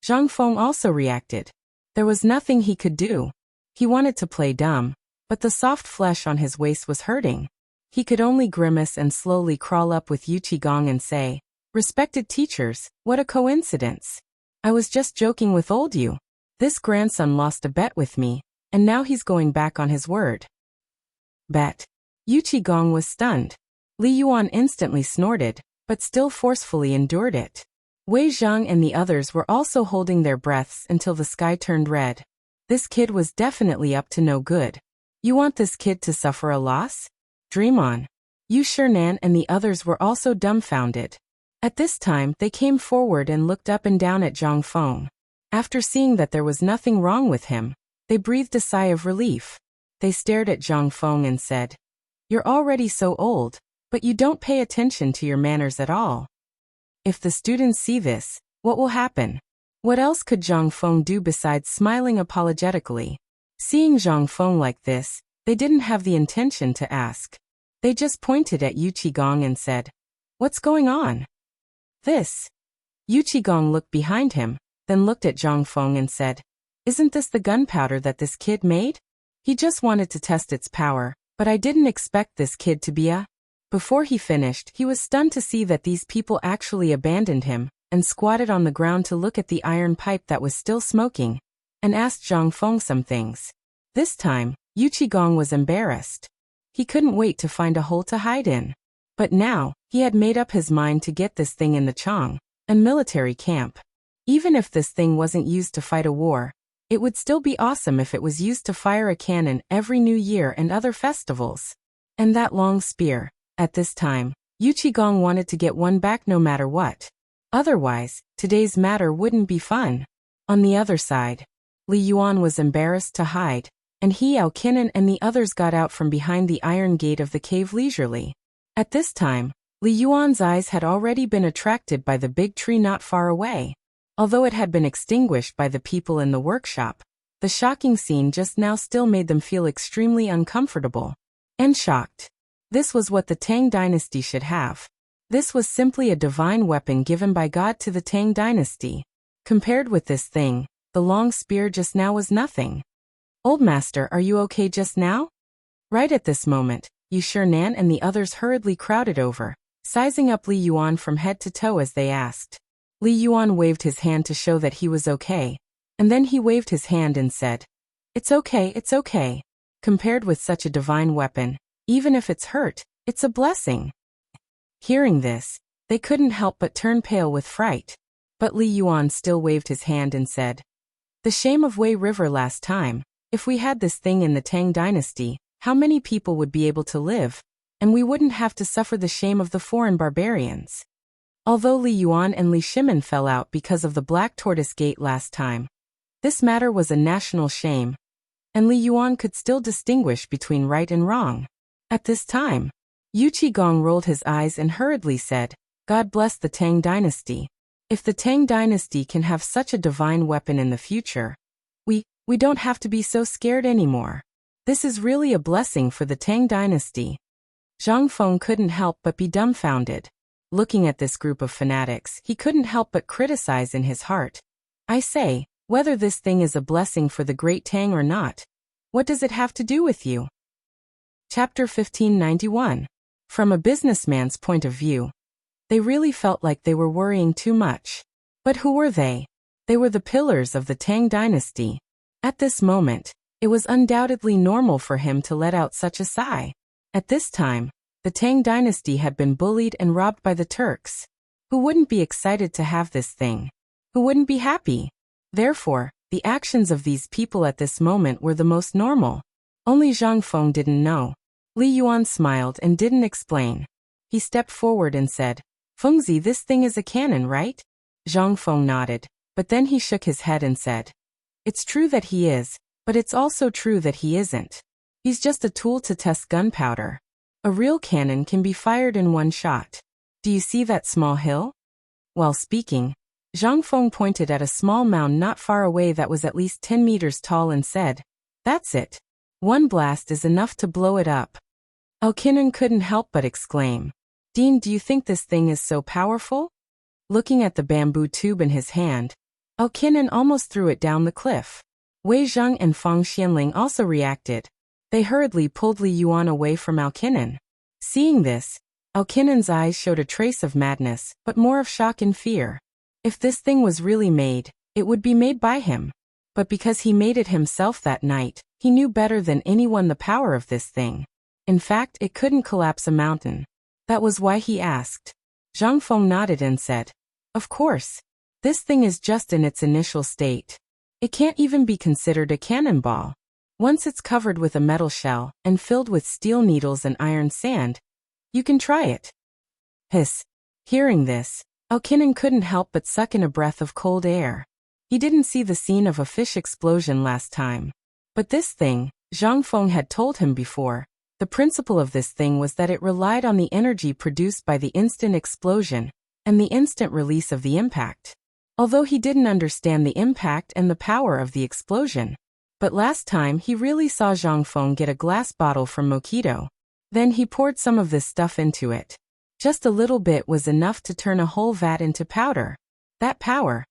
Zhang Feng also reacted. There was nothing he could do. He wanted to play dumb, but the soft flesh on his waist was hurting. He could only grimace and slowly crawl up with Yuqigong and say, "Respected teachers, what a coincidence. I was just joking with old you. This grandson lost a bet with me, and now he's going back on his word." Bet. Yuqigong was stunned. Li Yuan instantly snorted, but still forcefully endured it. Wei Zhang and the others were also holding their breaths until the sky turned red. This kid was definitely up to no good. You want this kid to suffer a loss? Dream on. Yu Shernan and the others were also dumbfounded. At this time, they came forward and looked up and down at Zhang Feng. After seeing that there was nothing wrong with him, they breathed a sigh of relief. They stared at Zhang Feng and said, "You're already so old, but you don't pay attention to your manners at all." If the students see this, what will happen? What else could Zhang Feng do besides smiling apologetically? Seeing Zhang Feng like this, they didn't have the intention to ask. They just pointed at Yuqigong and said, "What's going on?" This. Yuqigong looked behind him, then looked at Zhang Feng and said, "Isn't this the gunpowder that this kid made? He just wanted to test its power, but I didn't expect this kid to be a..." Before he finished, he was stunned to see that these people actually abandoned him and squatted on the ground to look at the iron pipe that was still smoking and asked Zhang Feng some things. This time, Yuqigong was embarrassed. He couldn't wait to find a hole to hide in. But now, he had made up his mind to get this thing in the Chang, a military camp. Even if this thing wasn't used to fight a war, it would still be awesome if it was used to fire a cannon every New Year and other festivals. And that long spear. At this time, Yuqigong wanted to get one back no matter what. Otherwise, today's matter wouldn't be fun. On the other side, Li Yuan was embarrassed to hide, and Hiao Qinan and the others got out from behind the iron gate of the cave leisurely. At this time, Li Yuan's eyes had already been attracted by the big tree not far away. Although it had been extinguished by the people in the workshop, the shocking scene just now still made them feel extremely uncomfortable and shocked. This was what the Tang dynasty should have. This was simply a divine weapon given by God to the Tang dynasty. Compared with this thing, the long spear just now was nothing. "Old master, are you okay just now?" Right at this moment, Yu Shernan and the others hurriedly crowded over, sizing up Li Yuan from head to toe as they asked. Li Yuan waved his hand to show that he was okay, and then he waved his hand and said, it's okay. Compared with such a divine weapon, even if it's hurt, it's a blessing." Hearing this, they couldn't help but turn pale with fright. But Li Yuan still waved his hand and said, "The shame of Wei River last time, if we had this thing in the Tang dynasty, how many people would be able to live, and we wouldn't have to suffer the shame of the foreign barbarians." Although Li Yuan and Li Shimin fell out because of the Black Tortoise Gate last time, this matter was a national shame, and Li Yuan could still distinguish between right and wrong. At this time, Yu Qigong rolled his eyes and hurriedly said, God bless the Tang dynasty. If the Tang dynasty can have such a divine weapon in the future, we don't have to be so scared anymore. This is really a blessing for the Tang dynasty. Zhang Feng couldn't help but be dumbfounded. Looking at this group of fanatics, he couldn't help but criticize in his heart. I say, whether this thing is a blessing for the great Tang or not, what does it have to do with you? Chapter 1591. From a businessman's point of view, they really felt like they were worrying too much. But who were they? They were the pillars of the Tang dynasty. At this moment, it was undoubtedly normal for him to let out such a sigh. At this time, the Tang dynasty had been bullied and robbed by the Turks. Who wouldn't be excited to have this thing? Who wouldn't be happy? Therefore, the actions of these people at this moment were the most normal. Only Zhang Feng didn't know. Li Yuan smiled and didn't explain. He stepped forward and said, Fengzi, this thing is a cannon, right? Zhang Feng nodded, but then he shook his head and said, It's true that he is, but it's also true that he isn't. He's just a tool to test gunpowder. A real cannon can be fired in one shot. Do you see that small hill? While speaking, Zhang Feng pointed at a small mound not far away that was at least 10 meters tall and said, That's it. One blast is enough to blow it up. Alkinen couldn't help but exclaim, Dean, do you think this thing is so powerful? Looking at the bamboo tube in his hand, Alkinen almost threw it down the cliff. Wei Zheng and Fang Xianling also reacted. They hurriedly pulled Li Yuan away from Alkinen. Seeing this, Alkinen's eyes showed a trace of madness, but more of shock and fear. If this thing was really made, it would be made by him. But because he made it himself that night, he knew better than anyone the power of this thing. In fact, it couldn't collapse a mountain. That was why he asked. Zhang Feng nodded and said, Of course. This thing is just in its initial state. It can't even be considered a cannonball. Once it's covered with a metal shell and filled with steel needles and iron sand, you can try it. Hiss. Hearing this, Alkinen couldn't help but suck in a breath of cold air. He didn't see the scene of a fish explosion last time. But this thing, Zhang Feng had told him before, the principle of this thing was that it relied on the energy produced by the instant explosion and the instant release of the impact. Although he didn't understand the impact and the power of the explosion. But last time he really saw Zhang Feng get a glass bottle from Mokito. Then he poured some of this stuff into it. Just a little bit was enough to turn a whole vat into powder. That power.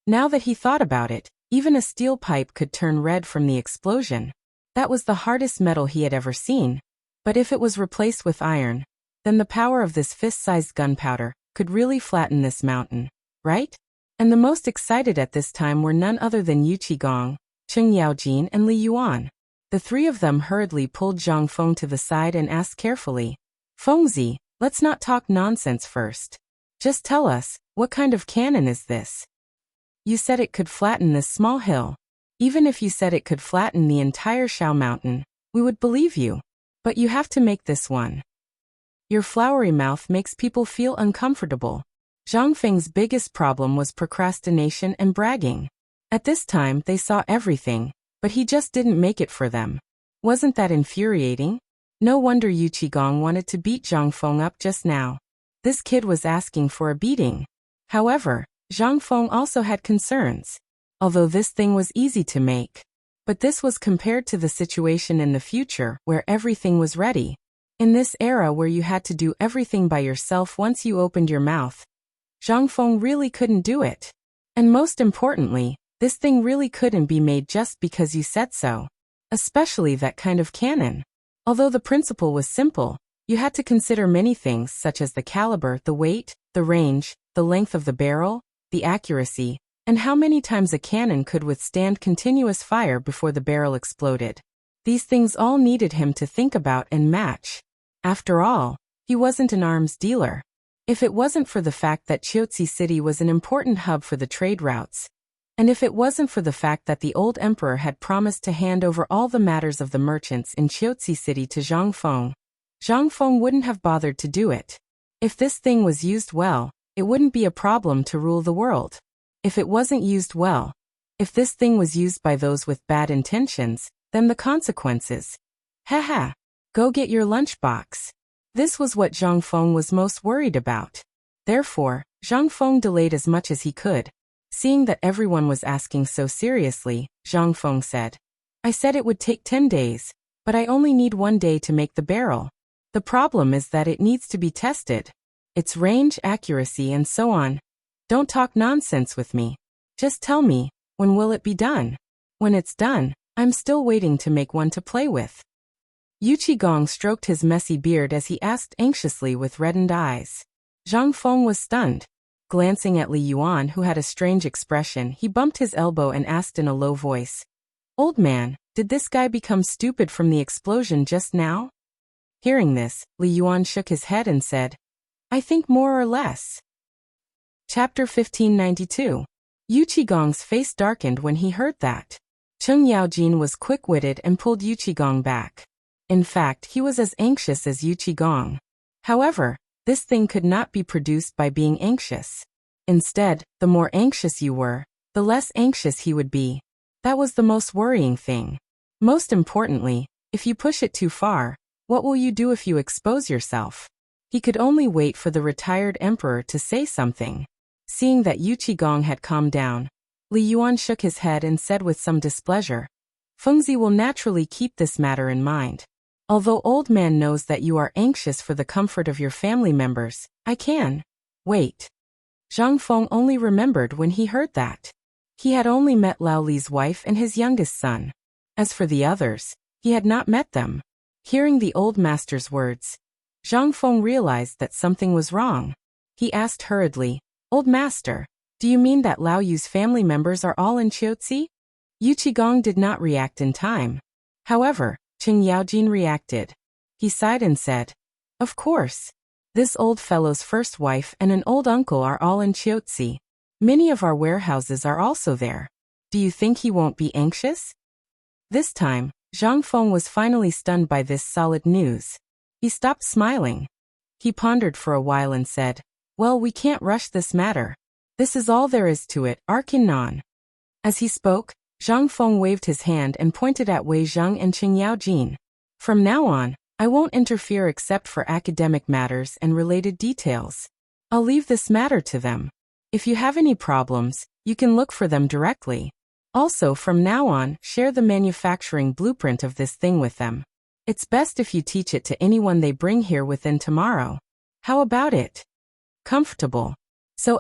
Now that he thought about it, even a steel pipe could turn red from the explosion. That was the hardest metal he had ever seen. But if it was replaced with iron, then the power of this fist-sized gunpowder could really flatten this mountain, right? And the most excited at this time were none other than Yu Qigong, Cheng Yaojin and Li Yuan. The three of them hurriedly pulled Zhang Feng to the side and asked carefully, Fengzi, let's not talk nonsense first. Just tell us, what kind of cannon is this? You said it could flatten this small hill. Even if you said it could flatten the entire Shao Mountain, we would believe you. But you have to make this one. Your flowery mouth makes people feel uncomfortable. Zhang Feng's biggest problem was procrastination and bragging. At this time they saw everything, but he just didn't make it for them. Wasn't that infuriating? No wonder Yu Qigong wanted to beat Zhang Feng up just now. This kid was asking for a beating. However, Zhang Feng also had concerns. Although this thing was easy to make. But this was compared to the situation in the future where everything was ready. In this era where you had to do everything by yourself once you opened your mouth, Zhang Feng really couldn't do it. And most importantly, this thing really couldn't be made just because you said so. Especially that kind of cannon. Although the principle was simple, you had to consider many things such as the caliber, the weight, the range, the length of the barrel, the accuracy, and how many times a cannon could withstand continuous fire before the barrel exploded. These things all needed him to think about and match. After all, he wasn't an arms dealer. If it wasn't for the fact that Chiotzi City was an important hub for the trade routes, and if it wasn't for the fact that the old emperor had promised to hand over all the matters of the merchants in Chiotzi City to Zhang Feng wouldn't have bothered to do it. If this thing was used well, it wouldn't be a problem to rule the world. If it wasn't used well, if this thing was used by those with bad intentions, then the consequences. Haha. Go get your lunchbox. This was what Zhang Feng was most worried about. Therefore, Zhang Feng delayed as much as he could. Seeing that everyone was asking so seriously, Zhang Feng said, I said it would take 10 days, but I only need 1 day to make the barrel. The problem is that it needs to be tested. Its range, accuracy, and so on. Don't talk nonsense with me. Just tell me, when will it be done? When it's done, I'm still waiting to make one to play with. Yu Qigong stroked his messy beard as he asked anxiously with reddened eyes. Zhang Feng was stunned. Glancing at Li Yuan, who had a strange expression, he bumped his elbow and asked in a low voice, Old man, did this guy become stupid from the explosion just now? Hearing this, Li Yuan shook his head and said, I think more or less. Chapter 1592. Yu Qigong's face darkened when he heard that. Cheng Yaojin was quick-witted and pulled Yu Qigong back. In fact, he was as anxious as Yu Qigong. However, this thing could not be produced by being anxious. Instead, the more anxious you were, the less anxious he would be. That was the most worrying thing. Most importantly, if you push it too far, what will you do if you expose yourself? He could only wait for the retired emperor to say something. Seeing that Yu Qigong had calmed down, Li Yuan shook his head and said with some displeasure, Fengzi will naturally keep this matter in mind. Although old man knows that you are anxious for the comfort of your family members, I can wait. Zhang Feng only remembered when he heard that. He had only met Lao Li's wife and his youngest son. As for the others, he had not met them. Hearing the old master's words, Zhang Feng realized that something was wrong. He asked hurriedly, Old master, do you mean that Lao Yu's family members are all in Qiuzi? Yu Qigong did not react in time. However, Cheng Yaojin reacted. He sighed and said, Of course. This old fellow's first wife and an old uncle are all in Qiuzi. Many of our warehouses are also there. Do you think he won't be anxious? This time, Zhang Feng was finally stunned by this solid news. He stopped smiling. He pondered for a while and said, Well, we can't rush this matter. This is all there is to it, Arkin-non. As he spoke, Zhang Feng waved his hand and pointed at Wei Zheng and Cheng Yaojin. From now on, I won't interfere except for academic matters and related details. I'll leave this matter to them. If you have any problems, you can look for them directly. Also, from now on, share the manufacturing blueprint of this thing with them. It's best if you teach it to anyone they bring here within tomorrow. How about it? Comfortable. So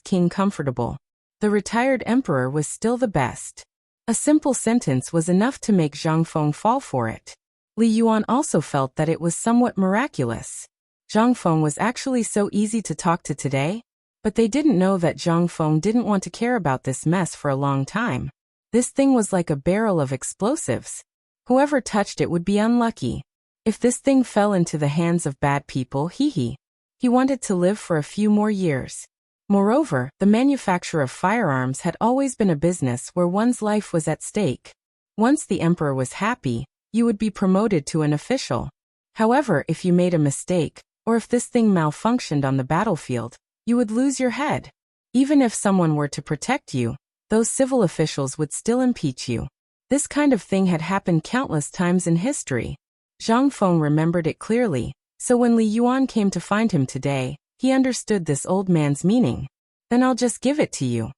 King comfortable. The retired emperor was still the best. A simple sentence was enough to make Zhang Feng fall for it. Li Yuan also felt that it was somewhat miraculous. Zhang Feng was actually so easy to talk to today, but they didn't know that Zhang Feng didn't want to care about this mess for a long time. This thing was like a barrel of explosives. Whoever touched it would be unlucky. If this thing fell into the hands of bad people, he wanted to live for a few more years. Moreover, the manufacture of firearms had always been a business where one's life was at stake. Once the emperor was happy, you would be promoted to an official. However, if you made a mistake, or if this thing malfunctioned on the battlefield, you would lose your head. Even if someone were to protect you, those civil officials would still impeach you. This kind of thing had happened countless times in history. Zhang Feng remembered it clearly, so when Li Yuan came to find him today, he understood this old man's meaning. Then I'll just give it to you.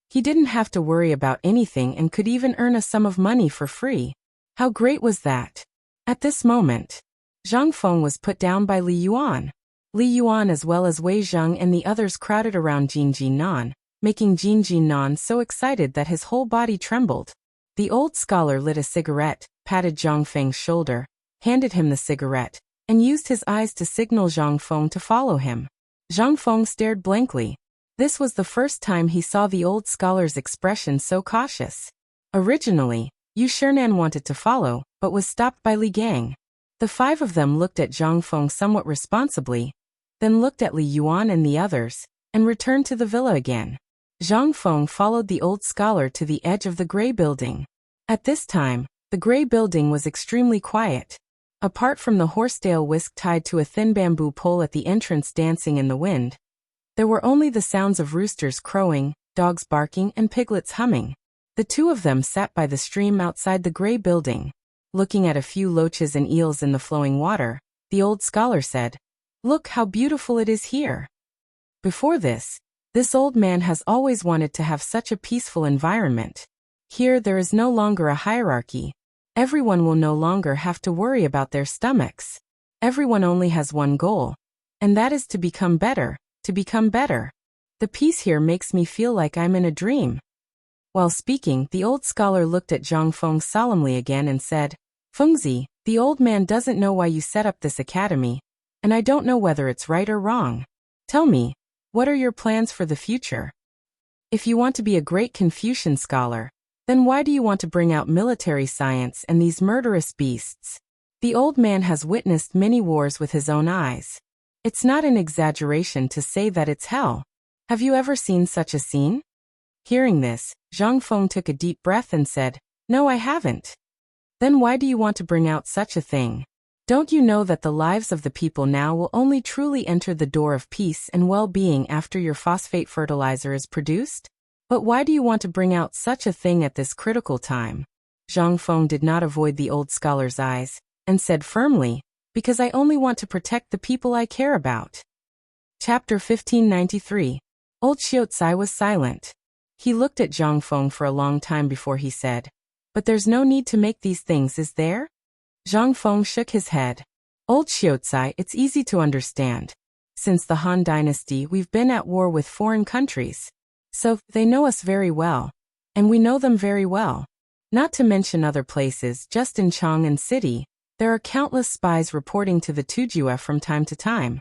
He didn't have to worry about anything and could even earn a sum of money for free. How great was that? At this moment, Zhang Feng was put down by Li Yuan. Li Yuan as well as Wei Zheng and the others crowded around Jin Jinan, making Jin Jinan so excited that his whole body trembled. The old scholar lit a cigarette, patted Zhang Feng's shoulder, handed him the cigarette, and used his eyes to signal Zhang Feng to follow him. Zhang Feng stared blankly. This was the first time he saw the old scholar's expression so cautious. Originally, Yu Shernan wanted to follow, but was stopped by Li Gang. The five of them looked at Zhang Feng somewhat responsibly, then looked at Li Yuan and the others, and returned to the villa again. Zhang Feng followed the old scholar to the edge of the gray building. At this time, the gray building was extremely quiet. Apart from the horsetail whisk tied to a thin bamboo pole at the entrance dancing in the wind, There were only the sounds of roosters crowing, dogs barking, and piglets humming. The two of them sat by the stream outside the gray building. Looking at a few loaches and eels in the flowing water, the old scholar said, "Look how beautiful it is here." Before this old man has always wanted to have such a peaceful environment. Here there is no longer a hierarchy. Everyone will no longer have to worry about their stomachs. Everyone only has one goal, and that is to become better, to become better. The peace here makes me feel like I'm in a dream. While speaking, the old scholar looked at Zhang Feng solemnly again and said, "Fengzi, the old man doesn't know why you set up this academy, and I don't know whether it's right or wrong. Tell me, what are your plans for the future? If you want to be a great Confucian scholar, then why do you want to bring out military science and these murderous beasts?" The old man has witnessed many wars with his own eyes. It's not an exaggeration to say that it's hell. Have you ever seen such a scene? Hearing this, Zhang Feng took a deep breath and said, "No, I haven't." "Then why do you want to bring out such a thing? Don't you know that the lives of the people now will only truly enter the door of peace and well-being after your phosphate fertilizer is produced? But why do you want to bring out such a thing at this critical time?" Zhang Feng did not avoid the old scholar's eyes, and said firmly, "Because I only want to protect the people I care about." Chapter 1593. Old Xiaocai was silent. He looked at Zhang Feng for a long time before he said, "But there's no need to make these things, is there?" Zhang Feng shook his head. "Old Xiaocai, it's easy to understand. Since the Han Dynasty, we've been at war with foreign countries. So, they know us very well. And we know them very well. Not to mention other places, just in Chang'an City, there are countless spies reporting to the Tujue from time to time.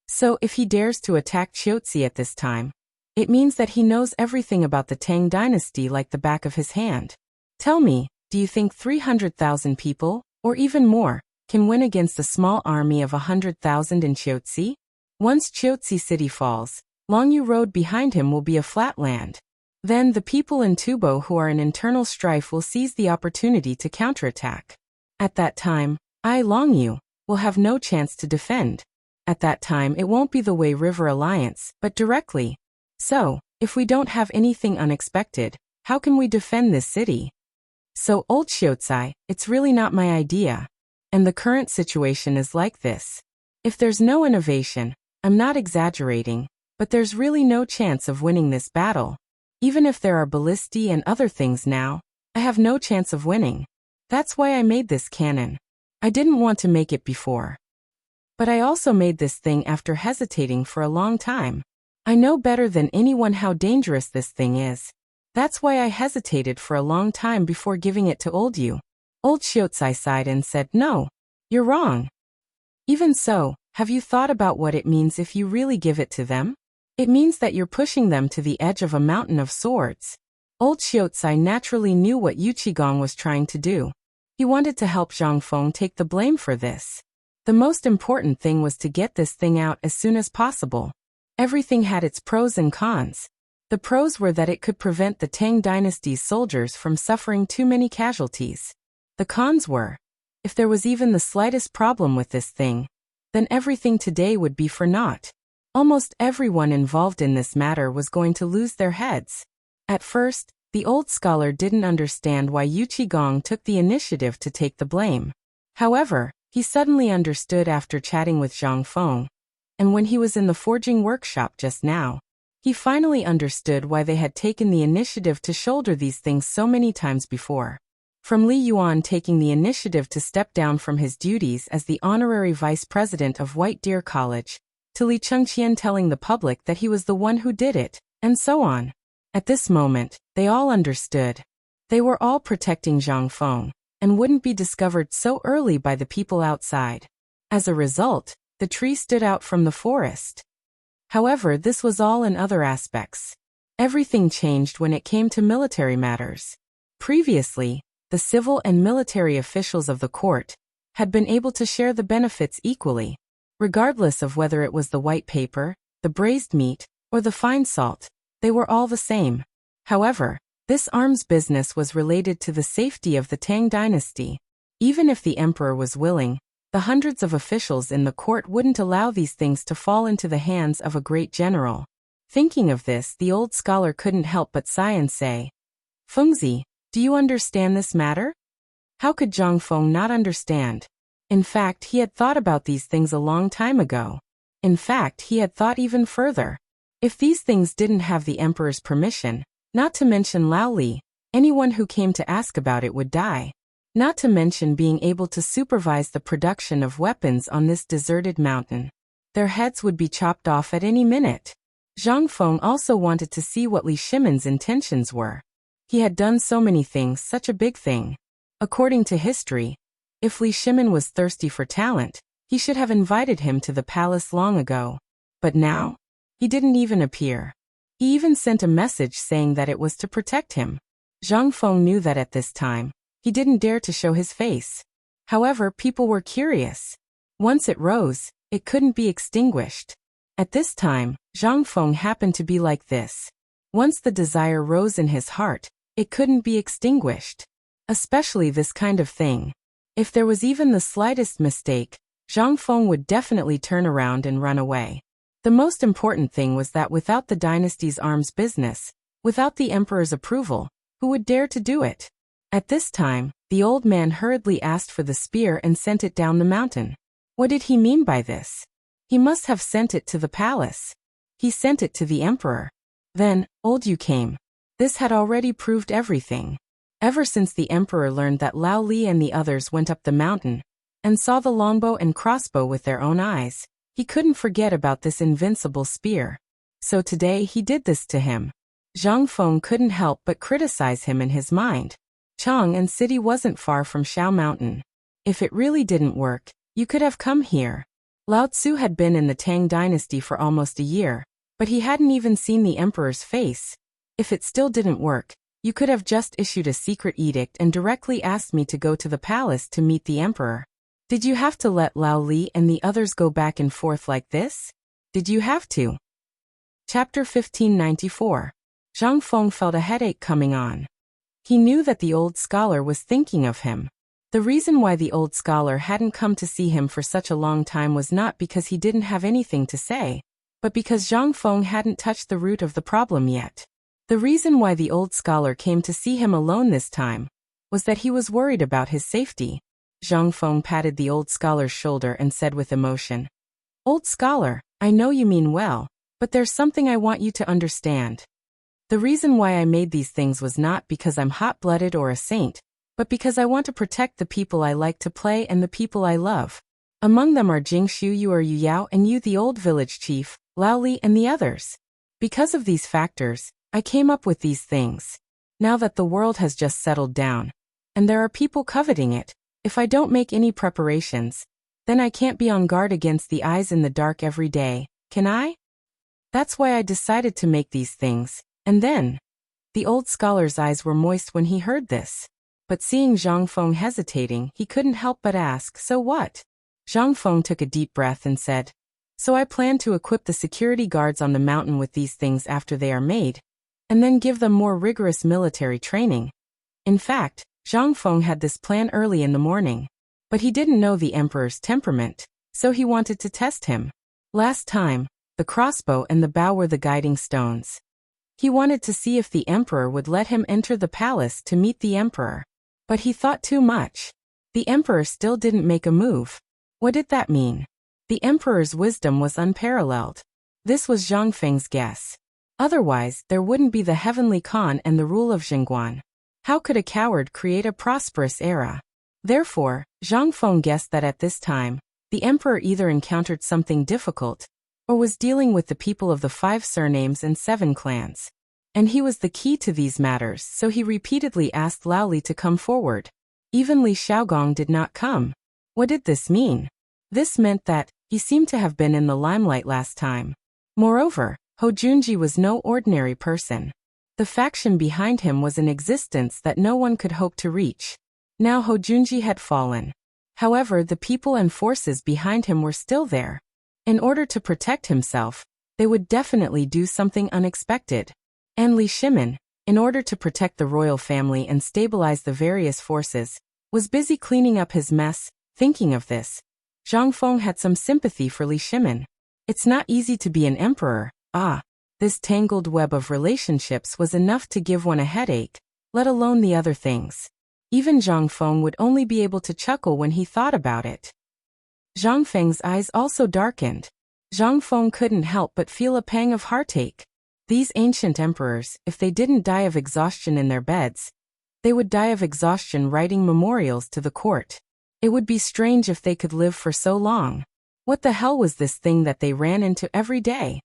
So, if he dares to attack Xiaozi at this time, it means that he knows everything about the Tang Dynasty like the back of his hand. Tell me, do you think 300,000 people, or even more, can win against a small army of 100,000 in Xiaozi? Once Xiaozi city falls, Longyu Road behind him will be a flat land. Then the people in Tubo who are in internal strife will seize the opportunity to counterattack. At that time, I, Longyu, will have no chance to defend. At that time it won't be the Wei River Alliance, but directly. So, if we don't have anything unexpected, how can we defend this city? So, old Xiaocai, it's really not my idea. And the current situation is like this. If there's no innovation, I'm not exaggerating, but there's really no chance of winning this battle. Even if there are ballistae and other things now, I have no chance of winning. That's why I made this cannon. I didn't want to make it before. But I also made this thing after hesitating for a long time. I know better than anyone how dangerous this thing is. That's why I hesitated for a long time before giving it to old you. Old Xiaocai sighed and said, "No, you're wrong. Even so, have you thought about what it means if you really give it to them? It means that you're pushing them to the edge of a mountain of swords." Old Xiaocai naturally knew what Yu Qigong was trying to do. He wanted to help Zhang Feng take the blame for this. The most important thing was to get this thing out as soon as possible. Everything had its pros and cons. The pros were that it could prevent the Tang Dynasty's soldiers from suffering too many casualties. The cons were, if there was even the slightest problem with this thing, then everything today would be for naught. Almost everyone involved in this matter was going to lose their heads. At first, the old scholar didn't understand why Yu Qigong took the initiative to take the blame. However, he suddenly understood after chatting with Zhang Feng, and when he was in the forging workshop just now, he finally understood why they had taken the initiative to shoulder these things so many times before. From Li Yuan taking the initiative to step down from his duties as the honorary vice president of White Deer College, to Li Chengqian telling the public that he was the one who did it, and so on. At this moment, they all understood. They were all protecting Zhang Feng, and wouldn't be discovered so early by the people outside. As a result, the tree stood out from the forest. However, this was all in other aspects. Everything changed when it came to military matters. Previously, the civil and military officials of the court had been able to share the benefits equally, regardless of whether it was the white paper, the braised meat, or the fine salt. They were all the same. However, this arms business was related to the safety of the Tang dynasty. Even if the emperor was willing, The hundreds of officials in the court wouldn't allow these things to fall into the hands of a great general. Thinking of this, the old scholar couldn't help but sigh and say, "Fengzi, do you understand this matter?" How could Zhang Feng not understand? In fact, he had thought about these things a long time ago. In fact, he had thought even further. If these things didn't have the emperor's permission, not to mention Lao Li, anyone who came to ask about it would die. Not to mention being able to supervise the production of weapons on this deserted mountain. Their heads would be chopped off at any minute. Zhang Feng also wanted to see what Li Shimon's intentions were. He had done so many things, such a big thing. According to history, if Li Shimon was thirsty for talent, he should have invited him to the palace long ago. But now, he didn't even appear. He even sent a message saying that it was to protect him. Zhang Feng knew that at this time, he didn't dare to show his face. However, people were curious. Once it rose, it couldn't be extinguished. At this time, Zhang Feng happened to be like this. Once the desire rose in his heart, it couldn't be extinguished. Especially this kind of thing. If there was even the slightest mistake, Zhang Feng would definitely turn around and run away. The most important thing was that without the dynasty's arms business, without the emperor's approval, who would dare to do it? At this time, the old man hurriedly asked for the spear and sent it down the mountain. What did he mean by this? He must have sent it to the palace. He sent it to the emperor. Then, old Yu came. This had already proved everything. Ever since the emperor learned that Lao Li and the others went up the mountain and saw the longbow and crossbow with their own eyes, he couldn't forget about this invincible spear. So today he did this to him. Zhang Feng couldn't help but criticize him in his mind. Chang and city wasn't far from Shao Mountain. If it really didn't work, you could have come here. Lao Tzu had been in the Tang dynasty for almost a year, but he hadn't even seen the emperor's face. If it still didn't work, you could have just issued a secret edict and directly asked me to go to the palace to meet the emperor. Did you have to let Lao Li and the others go back and forth like this? Did you have to? Chapter 1594. Zhang Feng felt a headache coming on. He knew that the old scholar was thinking of him. The reason why the old scholar hadn't come to see him for such a long time was not because he didn't have anything to say, but because Zhang Feng hadn't touched the root of the problem yet. The reason why the old scholar came to see him alone this time was that he was worried about his safety. Zhang Feng patted the old scholar's shoulder and said with emotion, "Old scholar, I know you mean well, but there's something I want you to understand. The reason why I made these things was not because I'm hot-blooded or a saint, but because I want to protect the people I like to play and the people I love. Among them are Jingshu, you or Yu Yao, and you, the old village chief, Lao Li, and the others. Because of these factors, I came up with these things. Now that the world has just settled down, and there are people coveting it, if I don't make any preparations, then I can't be on guard against the eyes in the dark every day, can I? That's why I decided to make these things." And then, the old scholar's eyes were moist when he heard this. But seeing Zhang Feng hesitating, he couldn't help but ask, "So what?" Zhang Feng took a deep breath and said, "So I plan to equip the security guards on the mountain with these things after they are made, and then give them more rigorous military training." In fact, Zhang Feng had this plan early in the morning. But he didn't know the emperor's temperament, so he wanted to test him. Last time, the crossbow and the bow were the guiding stones. He wanted to see if the emperor would let him enter the palace to meet the emperor. But he thought too much. The emperor still didn't make a move. What did that mean? The emperor's wisdom was unparalleled. This was Zhang Feng's guess. Otherwise, there wouldn't be the heavenly Khan and the rule of Jingguan. How could a coward create a prosperous era? Therefore, Zhang Feng guessed that at this time, the emperor either encountered something difficult, or was dealing with the people of the 5 surnames and 7 clans. And he was the key to these matters, so he repeatedly asked Lao Li to come forward. Even Li Xiaogong did not come. What did this mean? This meant that he seemed to have been in the limelight last time. Moreover, Ho Junji was no ordinary person. The faction behind him was an existence that no one could hope to reach. Now Ho Junji had fallen. However, the people and forces behind him were still there. In order to protect himself, they would definitely do something unexpected. And Li Shimon, in order to protect the royal family and stabilize the various forces, was busy cleaning up his mess. Thinking of this, Zhang Feng had some sympathy for Li Shimin. It's not easy to be an emperor. This tangled web of relationships was enough to give one a headache, let alone the other things. Even Zhang Feng would only be able to chuckle when he thought about it. Zhang Feng's eyes also darkened. Zhang Feng couldn't help but feel a pang of heartache. These ancient emperors, if they didn't die of exhaustion in their beds, they would die of exhaustion writing memorials to the court. It would be strange if they could live for so long. What the hell was this thing that they ran into every day?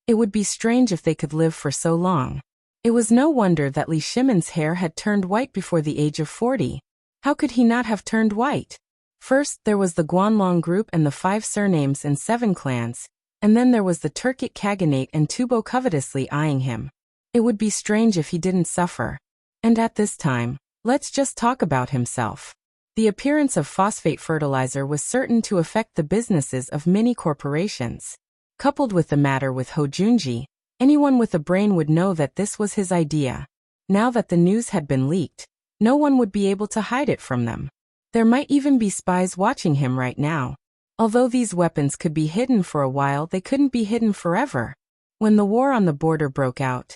It would be strange if they could live for so long. It was no wonder that Li Shimin's hair had turned white before the age of 40. How could he not have turned white? First, there was the Guanlong group and the 5 surnames and 7 clans, and then there was the Turkic Khaganate and Tubo covetously eyeing him. It would be strange if he didn't suffer. And at this time, let's just talk about himself. The appearance of phosphate fertilizer was certain to affect the businesses of many corporations. Coupled with the matter with Ho Junji, anyone with a brain would know that this was his idea. Now that the news had been leaked, no one would be able to hide it from them. There might even be spies watching him right now. Although these weapons could be hidden for a while, they couldn't be hidden forever. When the war on the border broke out,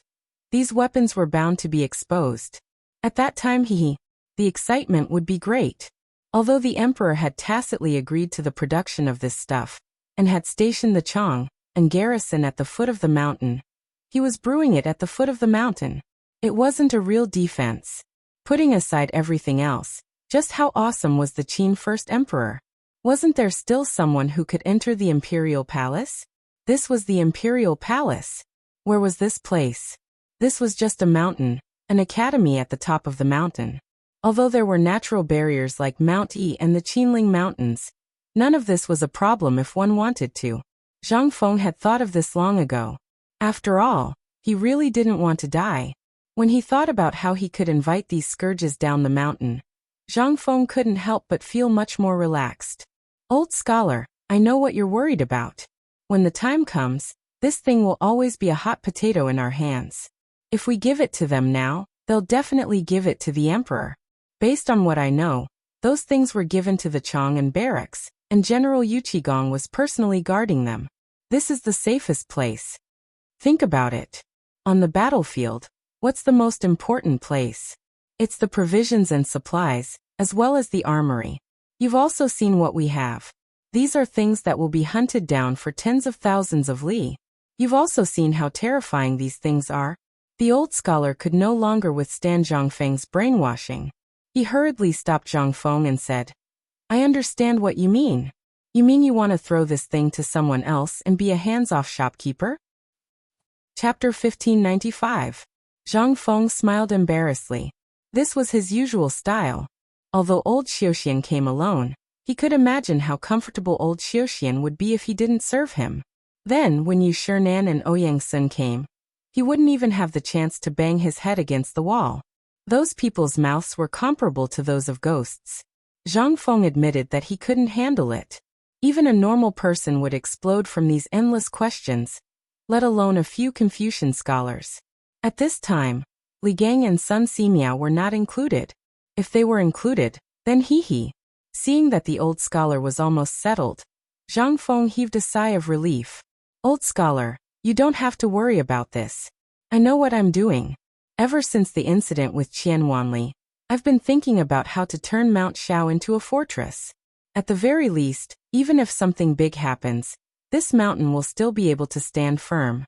these weapons were bound to be exposed. At that time the excitement would be great. Although the emperor had tacitly agreed to the production of this stuff, and had stationed the Chang and garrison at the foot of the mountain, he was brewing it at the foot of the mountain. It wasn't a real defense. Putting aside everything else, just how awesome was the Qin first emperor? Wasn't there still someone who could enter the imperial palace? This was the imperial palace. Where was this place? This was just a mountain, an academy at the top of the mountain. Although there were natural barriers like Mount E and the Qinling Mountains, none of this was a problem if one wanted to. Zhang Feng had thought of this long ago. After all, he really didn't want to die. When he thought about how he could invite these scourges down the mountain, Zhang Feng couldn't help but feel much more relaxed. Old scholar, I know what you're worried about. When the time comes, this thing will always be a hot potato in our hands. If we give it to them now, they'll definitely give it to the emperor. Based on what I know, those things were given to the Chang and barracks, and General Yuqigong was personally guarding them. This is the safest place. Think about it. On the battlefield, what's the most important place? It's the provisions and supplies, as well as the armory. You've also seen what we have. These are things that will be hunted down for tens of thousands of li. You've also seen how terrifying these things are. The old scholar could no longer withstand Zhang Feng's brainwashing. He hurriedly stopped Zhang Feng and said, I understand what you mean. You mean you want to throw this thing to someone else and be a hands-off shopkeeper? Chapter 1595. Zhang Feng smiled embarrassedly. This was his usual style. Although old Xiuxian came alone, he could imagine how comfortable old Xiuxian would be if he didn't serve him. Then, when Yu Shinan and Ouyang Sun came, he wouldn't even have the chance to bang his head against the wall. Those people's mouths were comparable to those of ghosts. Zhang Feng admitted that he couldn't handle it. Even a normal person would explode from these endless questions, let alone a few Confucian scholars. At this time, Li Gang and Sun Simiao were not included. If they were included, then Seeing that the old scholar was almost settled, Zhang Feng heaved a sigh of relief. Old scholar, you don't have to worry about this. I know what I'm doing. Ever since the incident with Qian Wanli, I've been thinking about how to turn Mount Shao into a fortress. At the very least, even if something big happens, this mountain will still be able to stand firm.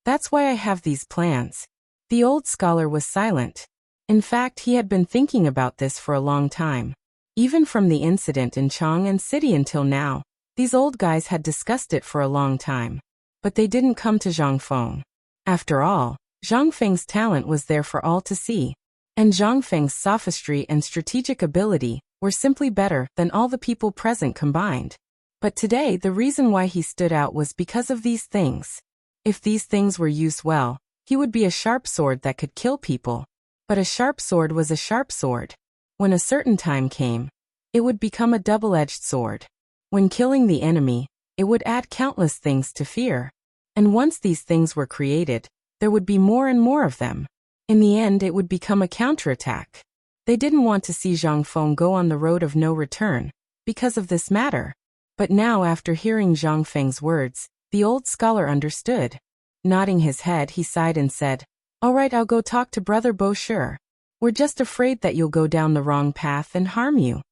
That's why I have these plans. The old scholar was silent. In fact, he had been thinking about this for a long time. Even from the incident in Chang'an City until now, these old guys had discussed it for a long time. But they didn't come to Zhang Feng. After all, Zhang Feng's talent was there for all to see. And Zhang Feng's sophistry and strategic ability were simply better than all the people present combined. But today the reason why he stood out was because of these things. If these things were used well, he would be a sharp sword that could kill people. But a sharp sword was a sharp sword. When a certain time came, it would become a double-edged sword. When killing the enemy, it would add countless things to fear. And once these things were created, there would be more and more of them. In the end, it would become a counterattack. They didn't want to see Zhang Feng go on the road of no return, because of this matter. But now after hearing Zhang Feng's words, the old scholar understood. Nodding his head, he sighed and said, "All right, I'll go talk to Brother Bo Sure. We're just afraid that you'll go down the wrong path and harm you.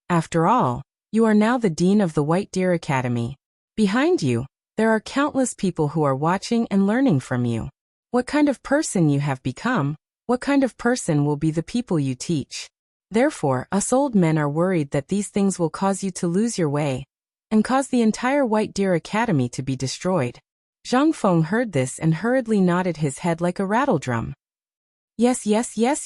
After all, you are now the Dean of the White Deer Academy. Behind you, there are countless people who are watching and learning from you. What kind of person you have become, what kind of person will be the people you teach. Therefore, us old men are worried that these things will cause you to lose your way and cause the entire White Deer Academy to be destroyed." Zhang Feng heard this and hurriedly nodded his head like a rattledrum. Yes,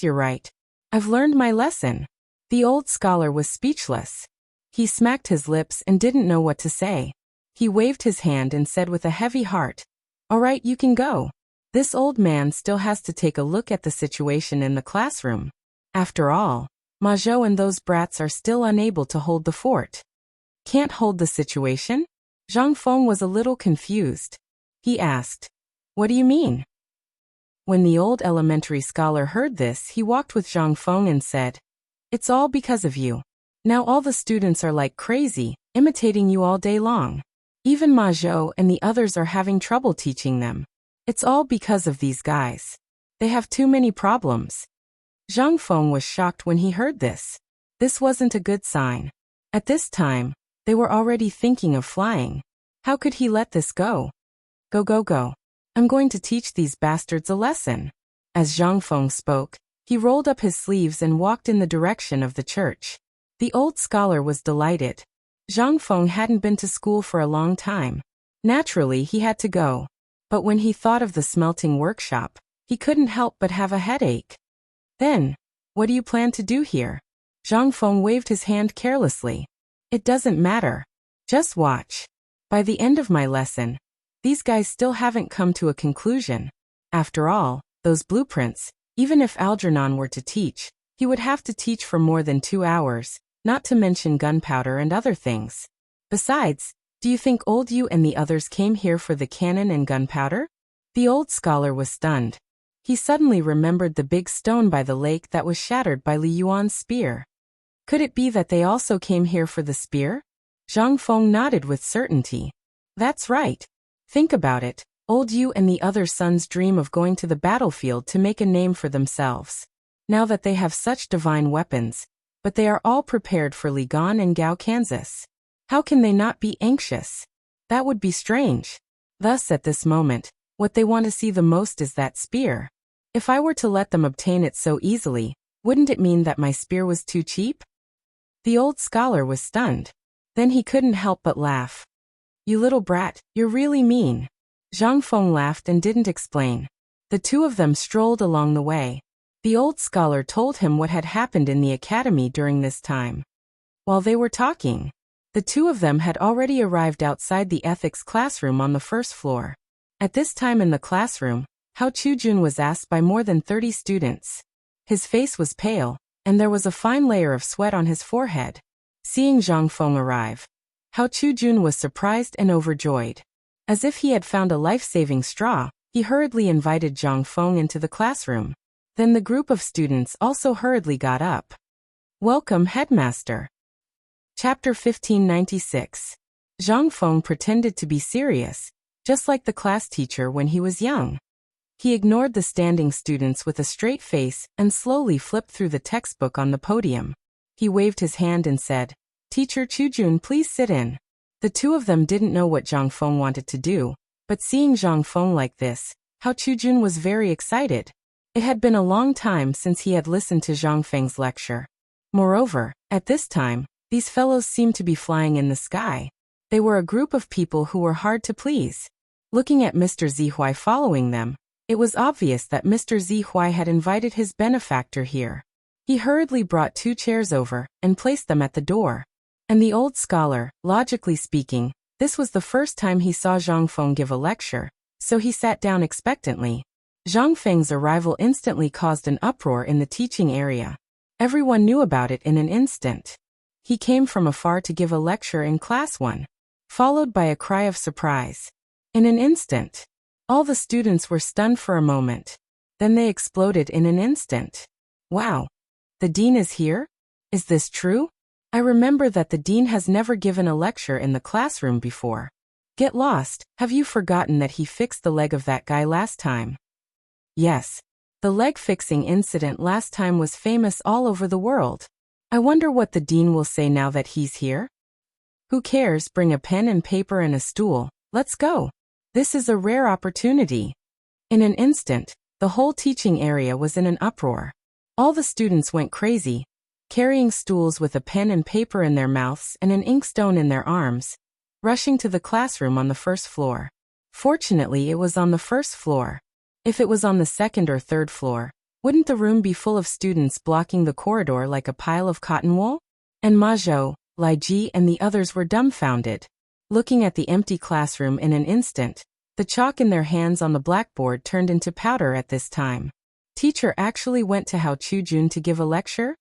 you're right. I've learned my lesson." The old scholar was speechless. He smacked his lips and didn't know what to say. He waved his hand and said with a heavy heart, "All right, you can go. This old man still has to take a look at the situation in the classroom. After all, Ma Zhou and those brats are still unable to hold the fort." "Can't hold the situation?" Zhang Feng was a little confused. He asked, "What do you mean?" When the old elementary scholar heard this, he walked with Zhang Feng and said, "It's all because of you. Now all the students are like crazy, imitating you all day long. Even Ma Zhou and the others are having trouble teaching them. It's all because of these guys. They have too many problems." Zhang Feng was shocked when he heard this. This wasn't a good sign. At this time, they were already thinking of flying. How could he let this go? Go. I'm going to teach these bastards a lesson." As Zhang Feng spoke, he rolled up his sleeves and walked in the direction of the church. The old scholar was delighted. Zhang Feng hadn't been to school for a long time. Naturally, he had to go. But when he thought of the smelting workshop, he couldn't help but have a headache. "Then, what do you plan to do here?" Zhang Feng waved his hand carelessly. "It doesn't matter. Just watch. By the end of my lesson, these guys still haven't come to a conclusion. After all, those blueprints, even if Algernon were to teach, he would have to teach for more than 2 hours, not to mention gunpowder and other things. Besides, do you think old you and the others came here for the cannon and gunpowder?" The old scholar was stunned. He suddenly remembered the big stone by the lake that was shattered by Li Yuan's spear. Could it be that they also came here for the spear? Zhang Feng nodded with certainty. "That's right. Think about it. Old you and the other sons dream of going to the battlefield to make a name for themselves. Now that they have such divine weapons, but they are all prepared for Ligan and Gao, Kansas. How can they not be anxious? That would be strange. Thus at this moment, what they want to see the most is that spear. If I were to let them obtain it so easily, wouldn't it mean that my spear was too cheap?" The old scholar was stunned. Then he couldn't help but laugh. "You little brat, you're really mean." Zhang Feng laughed and didn't explain. The two of them strolled along the way. The old scholar told him what had happened in the academy during this time. While they were talking, the two of them had already arrived outside the ethics classroom on the first floor. At this time in the classroom, Hao Chujun was asked by more than 30 students. His face was pale, and there was a fine layer of sweat on his forehead. Seeing Zhang Feng arrive, Hao Chujun was surprised and overjoyed. As if he had found a life-saving straw, he hurriedly invited Zhang Feng into the classroom. Then the group of students also hurriedly got up. "Welcome, headmaster." Chapter 1596. Zhang Feng pretended to be serious, just like the class teacher when he was young. He ignored the standing students with a straight face and slowly flipped through the textbook on the podium. He waved his hand and said, "Teacher Chujun, please sit in." The two of them didn't know what Zhang Feng wanted to do, but seeing Zhang Feng like this, Hao Chujun was very excited. It had been a long time since he had listened to Zhang Feng's lecture. Moreover, at this time, these fellows seemed to be flying in the sky. They were a group of people who were hard to please. Looking at Mr. Zihuai following them, it was obvious that Mr. Zihuai had invited his benefactor here. He hurriedly brought 2 chairs over and placed them at the door. And the old scholar, logically speaking, this was the first time he saw Zhang Feng give a lecture, so he sat down expectantly. Zhang Feng's arrival instantly caused an uproar in the teaching area. Everyone knew about it in an instant. He came from afar to give a lecture in Class 1, followed by a cry of surprise. In an instant, all the students were stunned for a moment. Then they exploded in an instant. "Wow! The dean is here? Is this true? I remember that the dean has never given a lecture in the classroom before. Get lost, have you forgotten that he fixed the leg of that guy last time? Yes. The leg fixing incident last time was famous all over the world. I wonder what the dean will say now that he's here? Who cares, bring a pen and paper and a stool, let's go. This is a rare opportunity. In an instant, the whole teaching area was in an uproar. All the students went crazy, carrying stools with a pen and paper in their mouths and an inkstone in their arms, rushing to the classroom on the first floor. Fortunately, it was on the first floor. If it was on the second or third floor, wouldn't the room be full of students blocking the corridor like a pile of cotton wool? And Ma Zhou, Lai Ji and the others were dumbfounded, looking at the empty classroom in an instant. The chalk in their hands on the blackboard turned into powder at this time. Teacher actually went to Hao Chujun to give a lecture?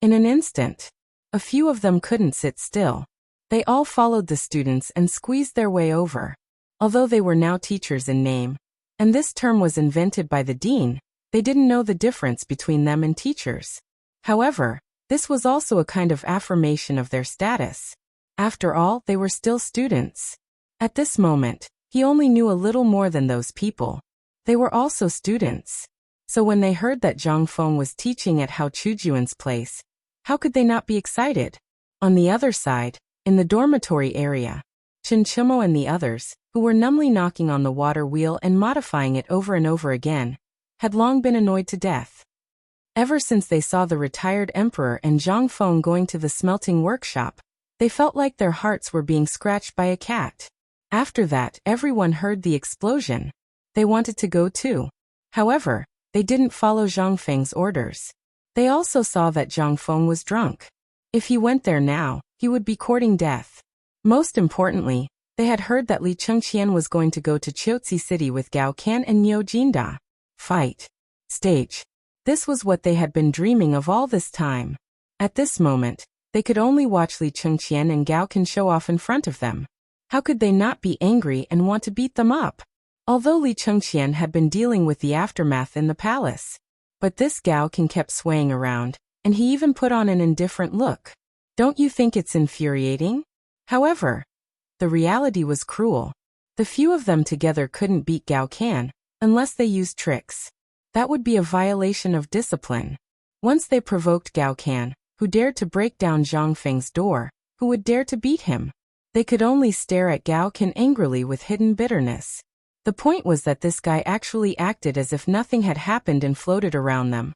In an instant. A few of them couldn't sit still. They all followed the students and squeezed their way over. Although they were now teachers in name, and this term was invented by the dean, they didn't know the difference between them and teachers. However, this was also a kind of affirmation of their status. After all, they were still students. At this moment, he only knew a little more than those people. They were also students. So when they heard that Zhang Feng was teaching at Hao Chujun's place, how could they not be excited? On the other side, in the dormitory area, Chen Chimo and the others, who were numbly knocking on the water wheel and modifying it over and over again, had long been annoyed to death. Ever since they saw the retired emperor and Zhang Feng going to the smelting workshop, they felt like their hearts were being scratched by a cat. After that, everyone heard the explosion. They wanted to go too. However, they didn't follow Zhang Feng's orders. They also saw that Zhang Feng was drunk. If he went there now, he would be courting death. Most importantly, they had heard that Li Chengqian was going to go to Chiaotzi City with Gao Can and Niu Jinda. Fight. Stage. This was what they had been dreaming of all this time. At this moment, they could only watch Li Chengqian and Gao Can show off in front of them. How could they not be angry and want to beat them up? Although Li Chengqian had been dealing with the aftermath in the palace. But this Gao Can kept swaying around, and he even put on an indifferent look. Don't you think it's infuriating? However, the reality was cruel. The few of them together couldn't beat Gao Can, unless they used tricks. That would be a violation of discipline. Once they provoked Gao Can, who dared to break down Zhang Feng's door, who would dare to beat him? They could only stare at Gao Can angrily with hidden bitterness. The point was that this guy actually acted as if nothing had happened and floated around them.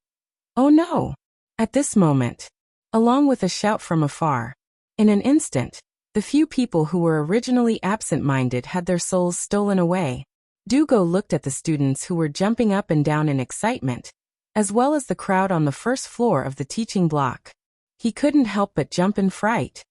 Oh no! At this moment, along with a shout from afar, in an instant, the few people who were originally absent-minded had their souls stolen away. Dugo looked at the students who were jumping up and down in excitement, as well as the crowd on the first floor of the teaching block. He couldn't help but jump in fright.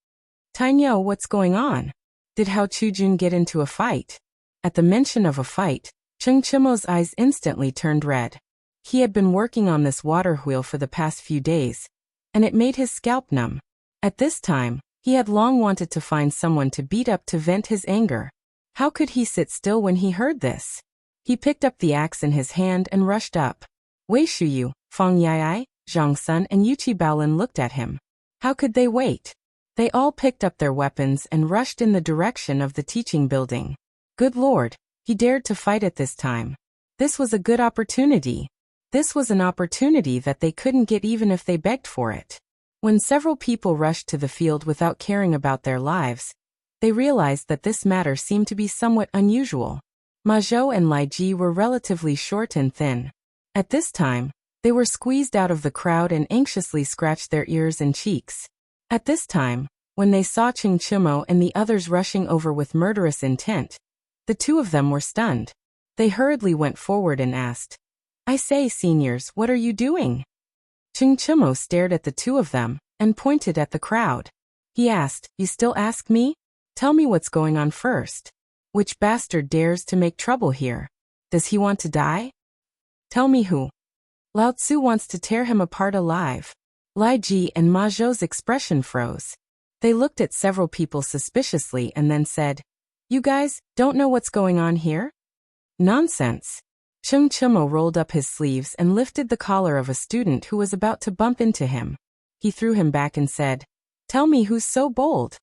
Tainyo, what's going on? Did Hao Chujun get into a fight? At the mention of a fight, Cheng Chimo's eyes instantly turned red. He had been working on this water wheel for the past few days, and it made his scalp numb. At this time, he had long wanted to find someone to beat up to vent his anger. How could he sit still when he heard this? He picked up the axe in his hand and rushed up. Wei Shuyu, Fang Yai, Zhang Sun and Yuchi Baolin looked at him. How could they wait? They all picked up their weapons and rushed in the direction of the teaching building. Good Lord, he dared to fight at this time. This was a good opportunity. This was an opportunity that they couldn't get even if they begged for it. When several people rushed to the field without caring about their lives, they realized that this matter seemed to be somewhat unusual. Ma Zhou and Lai Ji were relatively short and thin. At this time, they were squeezed out of the crowd and anxiously scratched their ears and cheeks. At this time, when they saw Cheng Chimo and the others rushing over with murderous intent, the two of them were stunned. They hurriedly went forward and asked, I say, seniors, what are you doing? Cheng Chimo stared at the two of them and pointed at the crowd. He asked, You still ask me? Tell me what's going on first. Which bastard dares to make trouble here? Does he want to die? Tell me who. Lao Tzu wants to tear him apart alive. Lai Ji and Ma Zhou's expression froze. They looked at several people suspiciously and then said, You guys don't know what's going on here? Nonsense. Cheng Chimo rolled up his sleeves and lifted the collar of a student who was about to bump into him. He threw him back and said, Tell me who's so bold.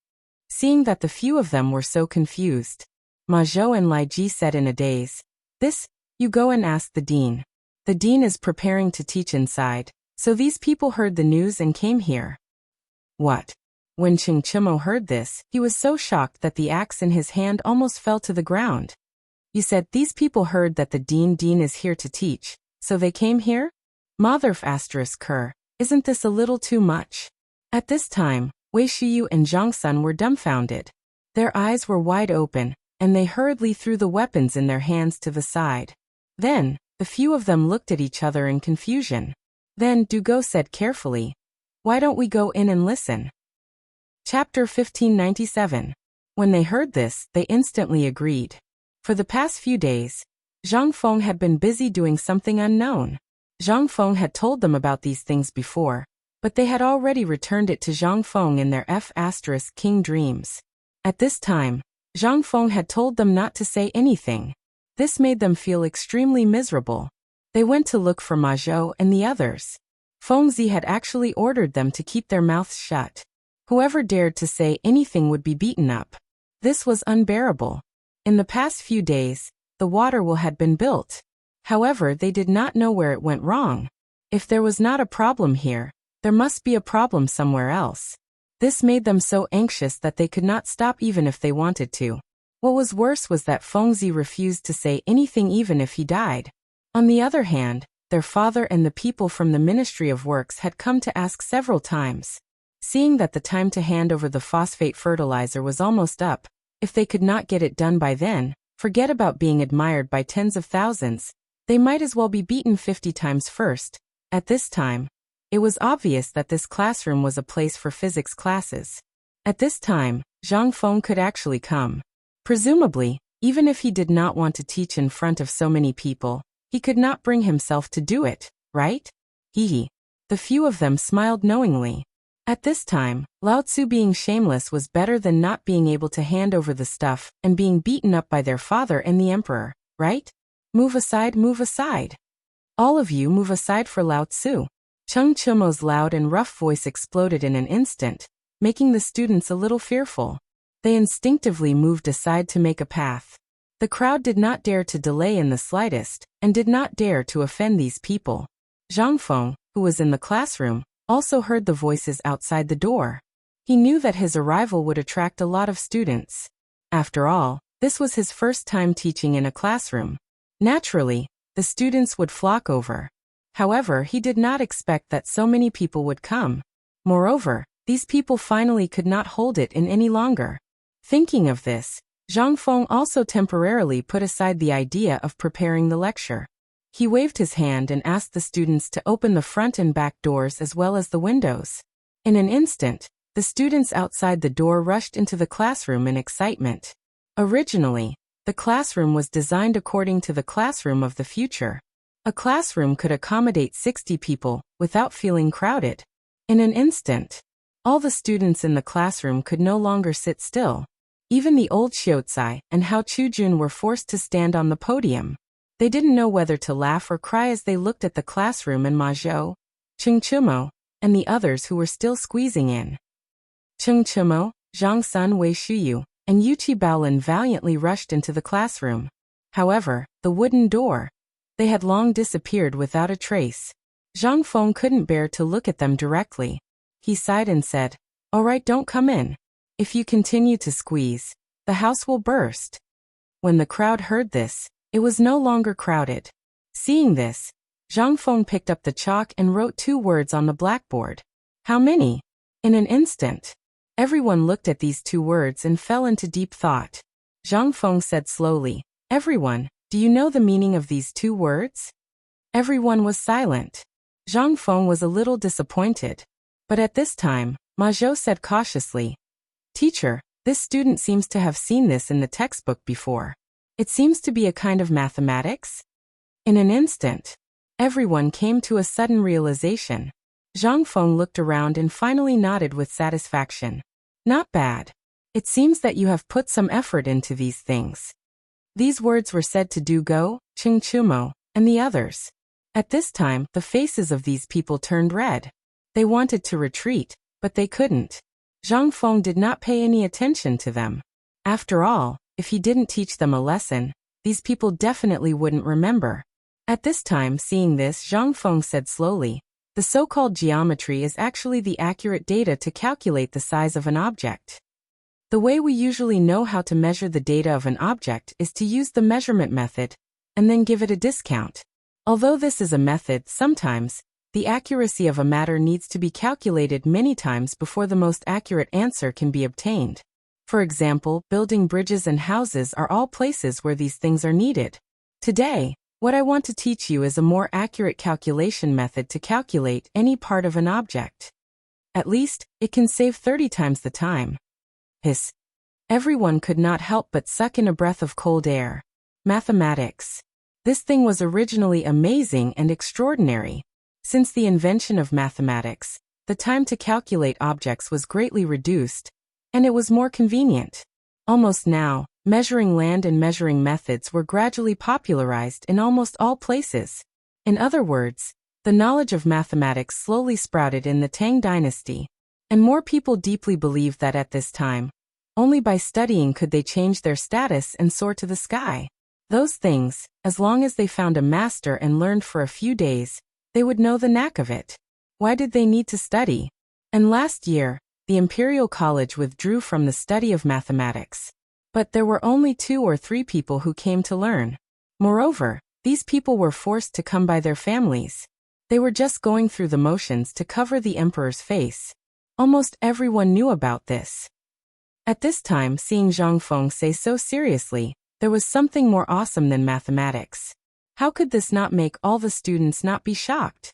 Seeing that the few of them were so confused, Ma Zhou and Lai Ji said in a daze, "This, you go and ask the dean. The dean is preparing to teach inside, so these people heard the news and came here." What? When Ching Chimo heard this, he was so shocked that the axe in his hand almost fell to the ground. "You said these people heard that the dean is here to teach, so they came here? Motherf *Ker, isn't this a little too much?" At this time, Wei Shiyu and Zhang Sun were dumbfounded. Their eyes were wide open, and they hurriedly threw the weapons in their hands to the side. Then, the few of them looked at each other in confusion. Then Dugo said carefully, "Why don't we go in and listen?" Chapter 1597. When they heard this, they instantly agreed. For the past few days, Zhang Feng had been busy doing something unknown. Zhang Feng had told them about these things before, but they had already returned it to Zhang Feng in their King dreams. At this time, Zhang Feng had told them not to say anything. This made them feel extremely miserable. They went to look for Ma Zhou and the others. Fengzi had actually ordered them to keep their mouths shut. Whoever dared to say anything would be beaten up. This was unbearable. In the past few days, the water well had been built. However, they did not know where it went wrong. If there was not a problem here, there must be a problem somewhere else. This made them so anxious that they could not stop even if they wanted to. What was worse was that Fengzi refused to say anything even if he died. On the other hand, their father and the people from the Ministry of Works had come to ask several times. Seeing that the time to hand over the phosphate fertilizer was almost up, if they could not get it done by then, forget about being admired by tens of thousands. They might as well be beaten 50 times first. At this time, it was obvious that this classroom was a place for physics classes. At this time, Zhang Feng could actually come. Presumably, even if he did not want to teach in front of so many people, he could not bring himself to do it, right? Hee. The few of them smiled knowingly. At this time, Lao Tzu being shameless was better than not being able to hand over the stuff and being beaten up by their father and the emperor, right? Move aside, move aside. All of you move aside for Lao Tzu. Cheng Chimo's loud and rough voice exploded in an instant, making the students a little fearful. They instinctively moved aside to make a path. The crowd did not dare to delay in the slightest, and did not dare to offend these people. Zhang Feng, who was in the classroom, also heard the voices outside the door. He knew that his arrival would attract a lot of students. After all, this was his first time teaching in a classroom. Naturally, the students would flock over. However, he did not expect that so many people would come. Moreover, these people finally could not hold it in any longer. Thinking of this, Zhang Feng also temporarily put aside the idea of preparing the lecture. He waved his hand and asked the students to open the front and back doors as well as the windows. In an instant, the students outside the door rushed into the classroom in excitement. Originally, the classroom was designed according to the classroom of the future. A classroom could accommodate 60 people without feeling crowded. In an instant, all the students in the classroom could no longer sit still. Even the old Xiaocai and Hao Chujun were forced to stand on the podium. They didn't know whether to laugh or cry as they looked at the classroom and Ma Zhou, Cheng Chimo, and the others who were still squeezing in. Cheng Chimo, Zhang Sun, Wei Shiyu, and Yuqi Baolin valiantly rushed into the classroom. However, the wooden door, they had long disappeared without a trace. Zhang Feng couldn't bear to look at them directly. He sighed and said, "All right, don't come in. If you continue to squeeze, the house will burst." When the crowd heard this, it was no longer crowded. Seeing this, Zhang Feng picked up the chalk and wrote 2 words on the blackboard. How many? In an instant, everyone looked at these 2 words and fell into deep thought. Zhang Feng said slowly, "Everyone, do you know the meaning of these 2 words?" Everyone was silent. Zhang Feng was a little disappointed. But at this time, Ma Zhou said cautiously, "Teacher, this student seems to have seen this in the textbook before. It seems to be a kind of mathematics." In an instant, everyone came to a sudden realization. Zhang Feng looked around and finally nodded with satisfaction. "Not bad. It seems that you have put some effort into these things." These words were said to Du Go, Ching Chumo, and the others. At this time, the faces of these people turned red. They wanted to retreat, but they couldn't. Zhang Feng did not pay any attention to them. After all, if he didn't teach them a lesson, these people definitely wouldn't remember. At this time, seeing this, Zhang Feng said slowly, "The so-called geometry is actually the accurate data to calculate the size of an object. The way we usually know how to measure the data of an object is to use the measurement method, and then give it a discount. Although this is a method, sometimes, the accuracy of a matter needs to be calculated many times before the most accurate answer can be obtained. For example, building bridges and houses are all places where these things are needed. Today, what I want to teach you is a more accurate calculation method to calculate any part of an object. At least, it can save 30 times the time." Hiss. Everyone could not help but suck in a breath of cold air. Mathematics. This thing was originally amazing and extraordinary. Since the invention of mathematics, the time to calculate objects was greatly reduced, and it was more convenient. Almost now, measuring land and measuring methods were gradually popularized in almost all places. In other words, the knowledge of mathematics slowly sprouted in the Tang dynasty, and more people deeply believed that at this time, only by studying could they change their status and soar to the sky. Those things, as long as they found a master and learned for a few days, they would know the knack of it. Why did they need to study? And last year, the Imperial College withdrew from the study of mathematics. But there were only 2 or 3 people who came to learn. Moreover, these people were forced to come by their families. They were just going through the motions to cover the emperor's face. Almost everyone knew about this. At this time, seeing Zhang Feng say so seriously, there was something more awesome than mathematics. How could this not make all the students not be shocked?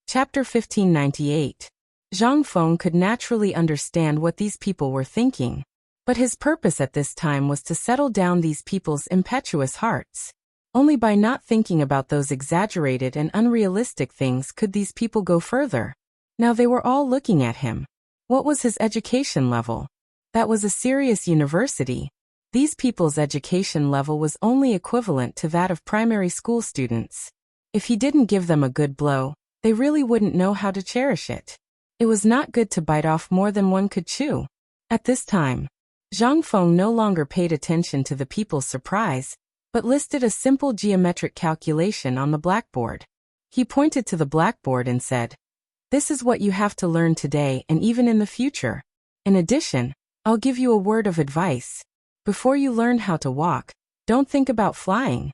Chapter 1598. Zhang Feng could naturally understand what these people were thinking, but his purpose at this time was to settle down these people's impetuous hearts. Only by not thinking about those exaggerated and unrealistic things could these people go further. Now they were all looking at him. What was his education level? That was a serious university. These people's education level was only equivalent to that of primary school students. If he didn't give them a good blow, they really wouldn't know how to cherish it. It was not good to bite off more than one could chew. At this time, Zhang Feng no longer paid attention to the people's surprise, but listed a simple geometric calculation on the blackboard. He pointed to the blackboard and said, "This is what you have to learn today and even in the future. In addition, I'll give you a word of advice. Before you learn how to walk, don't think about flying."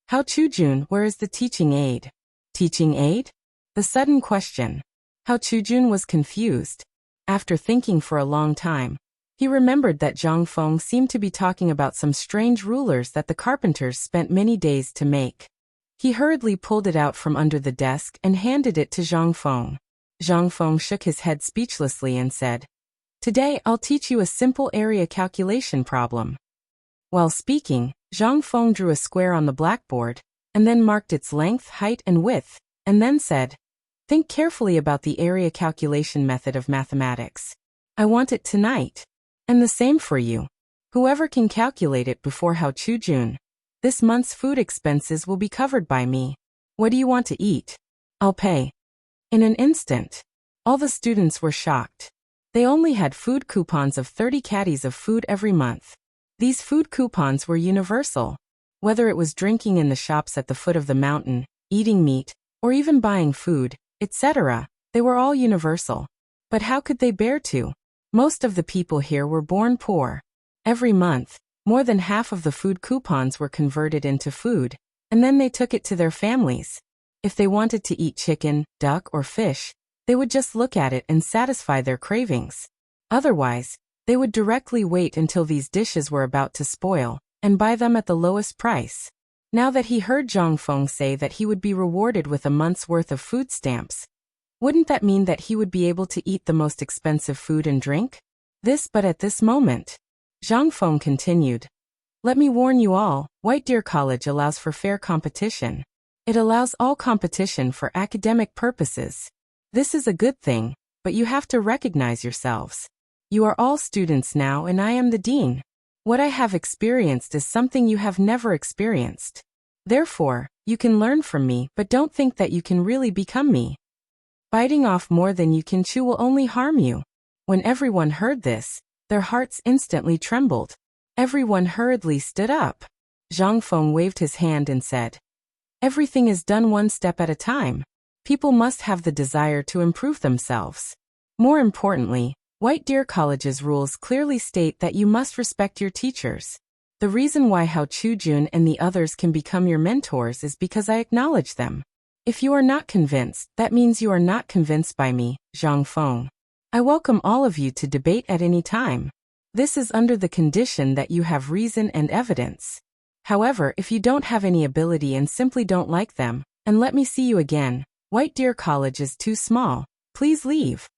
Hao Chujun, where is the teaching aid? Teaching aid? The sudden question. Hao Chujun was confused. After thinking for a long time, he remembered that Zhang Feng seemed to be talking about some strange rulers that the carpenters spent many days to make. He hurriedly pulled it out from under the desk and handed it to Zhang Feng. Zhang Feng shook his head speechlessly and said, "Today I'll teach you a simple area calculation problem." While speaking, Zhang Feng drew a square on the blackboard, and then marked its length, height, and width, and then said, "Think carefully about the area calculation method of mathematics. I want it tonight. And the same for you. Whoever can calculate it before Hao Chujun, this month's food expenses will be covered by me. What do you want to eat? I'll pay." In an instant, all the students were shocked. They only had food coupons of 30 caddies of food every month. These food coupons were universal. Whether it was drinking in the shops at the foot of the mountain, eating meat, or even buying food, etc., they were all universal. But how could they bear to? Most of the people here were born poor. Every month, more than half of the food coupons were converted into food, and then they took it to their families. If they wanted to eat chicken, duck, or fish, they would just look at it and satisfy their cravings. Otherwise, they would directly wait until these dishes were about to spoil, and buy them at the lowest price. Now that he heard Zhang Feng say that he would be rewarded with a month's worth of food stamps, wouldn't that mean that he would be able to eat the most expensive food and drink? But at this moment, Zhang Feng continued, "Let me warn you all, White Deer College allows for fair competition. It allows all competition for academic purposes. This is a good thing, but you have to recognize yourselves. You are all students now and I am the dean. What I have experienced is something you have never experienced. Therefore, you can learn from me but don't think that you can really become me. Biting off more than you can chew will only harm you. When everyone heard this, their hearts instantly trembled. Everyone hurriedly stood up. Zhang Feng waved his hand and said, "Everything is done one step at a time. People must have the desire to improve themselves. More importantly, White Deer College's rules clearly state that you must respect your teachers. The reason why Hao Chujun and the others can become your mentors is because I acknowledge them. If you are not convinced, that means you are not convinced by me, Zhang Feng. I welcome all of you to debate at any time. This is under the condition that you have reason and evidence. However, if you don't have any ability and simply don't like them, and let me see you again, White Deer College is too small. Please leave."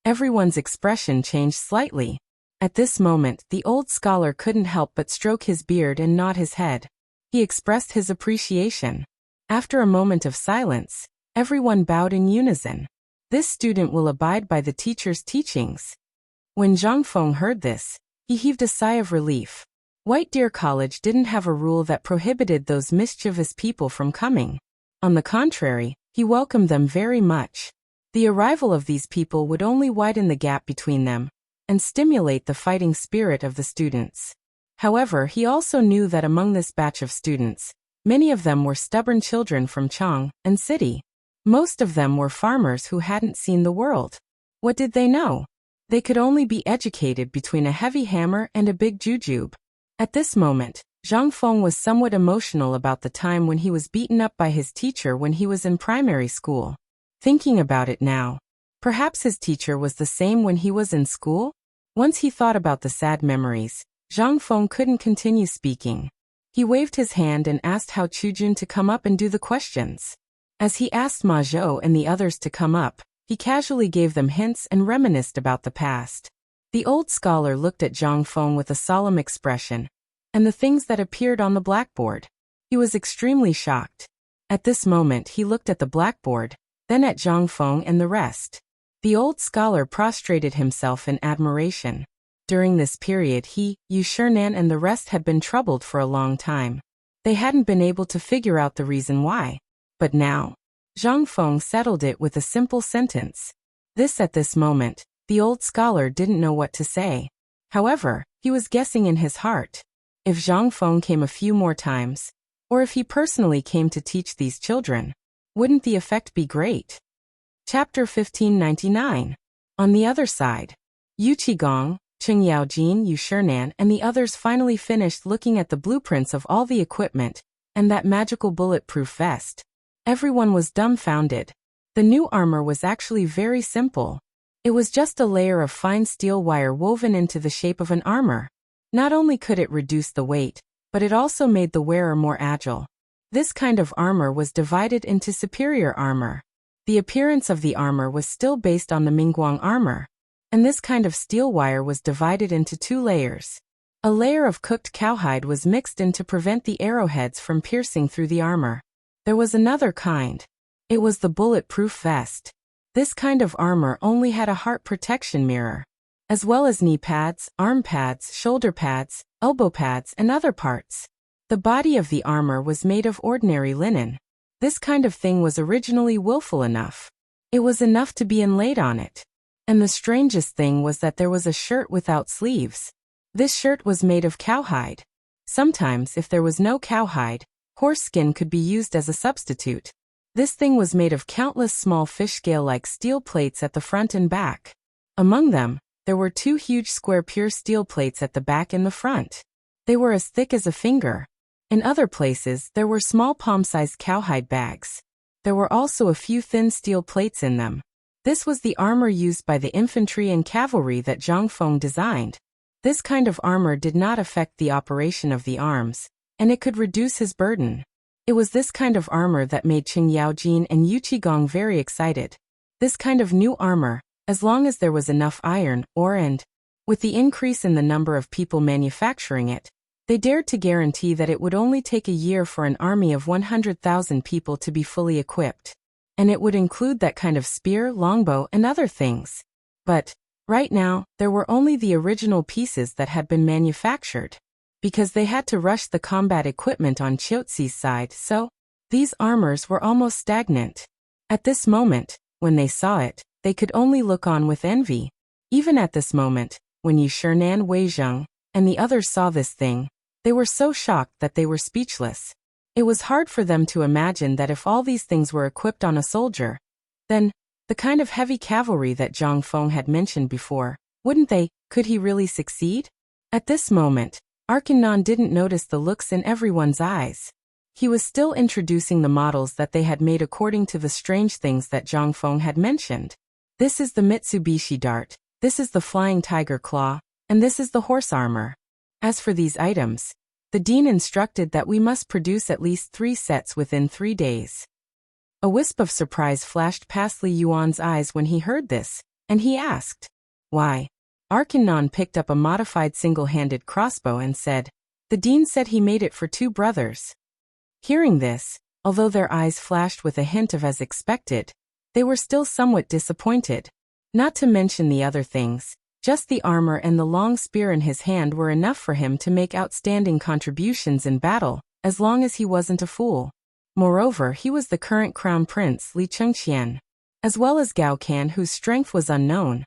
Everyone's expression changed slightly. At this moment, the old scholar couldn't help but stroke his beard and nod his head. He expressed his appreciation. After a moment of silence, everyone bowed in unison. This student will abide by the teacher's teachings. When Zhang Feng heard this, he heaved a sigh of relief. White Deer College didn't have a rule that prohibited those mischievous people from coming. On the contrary, he welcomed them very much. The arrival of these people would only widen the gap between them and stimulate the fighting spirit of the students. However, he also knew that among this batch of students, many of them were stubborn children from Chang and city. Most of them were farmers who hadn't seen the world. What did they know? They could only be educated between a heavy hammer and a big jujube. At this moment, Zhang Feng was somewhat emotional about the time when he was beaten up by his teacher when he was in primary school. Thinking about it now, perhaps his teacher was the same when he was in school? Once he thought about the sad memories, Zhang Feng couldn't continue speaking. He waved his hand and asked Hao Chujun to come up and do the questions. As he asked Ma Zhou and the others to come up, he casually gave them hints and reminisced about the past. The old scholar looked at Zhang Feng with a solemn expression, and the things that appeared on the blackboard. He was extremely shocked. At this moment he looked at the blackboard, then at Zhang Feng and the rest. The old scholar prostrated himself in admiration. During this period he, Yu Shinan and the rest had been troubled for a long time. They hadn't been able to figure out the reason why. But now, Zhang Feng settled it with a simple sentence. At this moment, the old scholar didn't know what to say. However, he was guessing in his heart. If Zhang Feng came a few more times, or if he personally came to teach these children, wouldn't the effect be great? Chapter 1599. On the other side, Yu Qigong, Cheng Yaojin, Yu Shinan and the others finally finished looking at the blueprints of all the equipment, and that magical bulletproof vest. Everyone was dumbfounded. The new armor was actually very simple. It was just a layer of fine steel wire woven into the shape of an armor. Not only could it reduce the weight, but it also made the wearer more agile. This kind of armor was divided into superior armor. The appearance of the armor was still based on the Mingguang armor, and this kind of steel wire was divided into two layers. A layer of cooked cowhide was mixed in to prevent the arrowheads from piercing through the armor. There was another kind. It was the bulletproof vest. This kind of armor only had a heart protection mirror, as well as knee pads, arm pads, shoulder pads, elbow pads, and other parts. The body of the armor was made of ordinary linen. This kind of thing was originally willful enough. It was enough to be inlaid on it. And the strangest thing was that there was a shirt without sleeves. This shirt was made of cowhide. Sometimes, if there was no cowhide, horse skin could be used as a substitute. This thing was made of countless small fish scale-like steel plates at the front and back. Among them, there were two huge square pure steel plates at the back and the front. They were as thick as a finger. In other places, there were small palm-sized cowhide bags. There were also a few thin steel plates in them. This was the armor used by the infantry and cavalry that Zhang Feng designed. This kind of armor did not affect the operation of the arms, and it could reduce his burden. It was this kind of armor that made Qing Yaojin and Yu Qigong very excited. This kind of new armor, as long as there was enough iron, ore and, with the increase in the number of people manufacturing it, they dared to guarantee that it would only take a year for an army of 100,000 people to be fully equipped. And it would include that kind of spear, longbow, and other things. But, right now, there were only the original pieces that had been manufactured. Because they had to rush the combat equipment on Qiuzi's side, so these armors were almost stagnant. At this moment, when they saw it, they could only look on with envy. Even at this moment, when Yu Shinan Weizheng and the others saw this thing, they were so shocked that they were speechless. It was hard for them to imagine that if all these things were equipped on a soldier, then, the kind of heavy cavalry that Zhang Feng had mentioned before, could he really succeed? At this moment, Arkanon didn't notice the looks in everyone's eyes. He was still introducing the models that they had made according to the strange things that Zhang Feng had mentioned. This is the Mitsubishi Dart, this is the Flying Tiger Claw, and this is the horse armor. As for these items, the dean instructed that we must produce at least 3 sets within 3 days. A wisp of surprise flashed past Li Yuan's eyes when he heard this, and he asked, "Why?" Arkanon picked up a modified single-handed crossbow and said, "The dean said he made it for 2 brothers." Hearing this, although their eyes flashed with a hint of as expected, they were still somewhat disappointed. Not to mention the other things, just the armor and the long spear in his hand were enough for him to make outstanding contributions in battle, as long as he wasn't a fool. Moreover, he was the current crown prince Li Chengqian, as well as Gao Can, whose strength was unknown,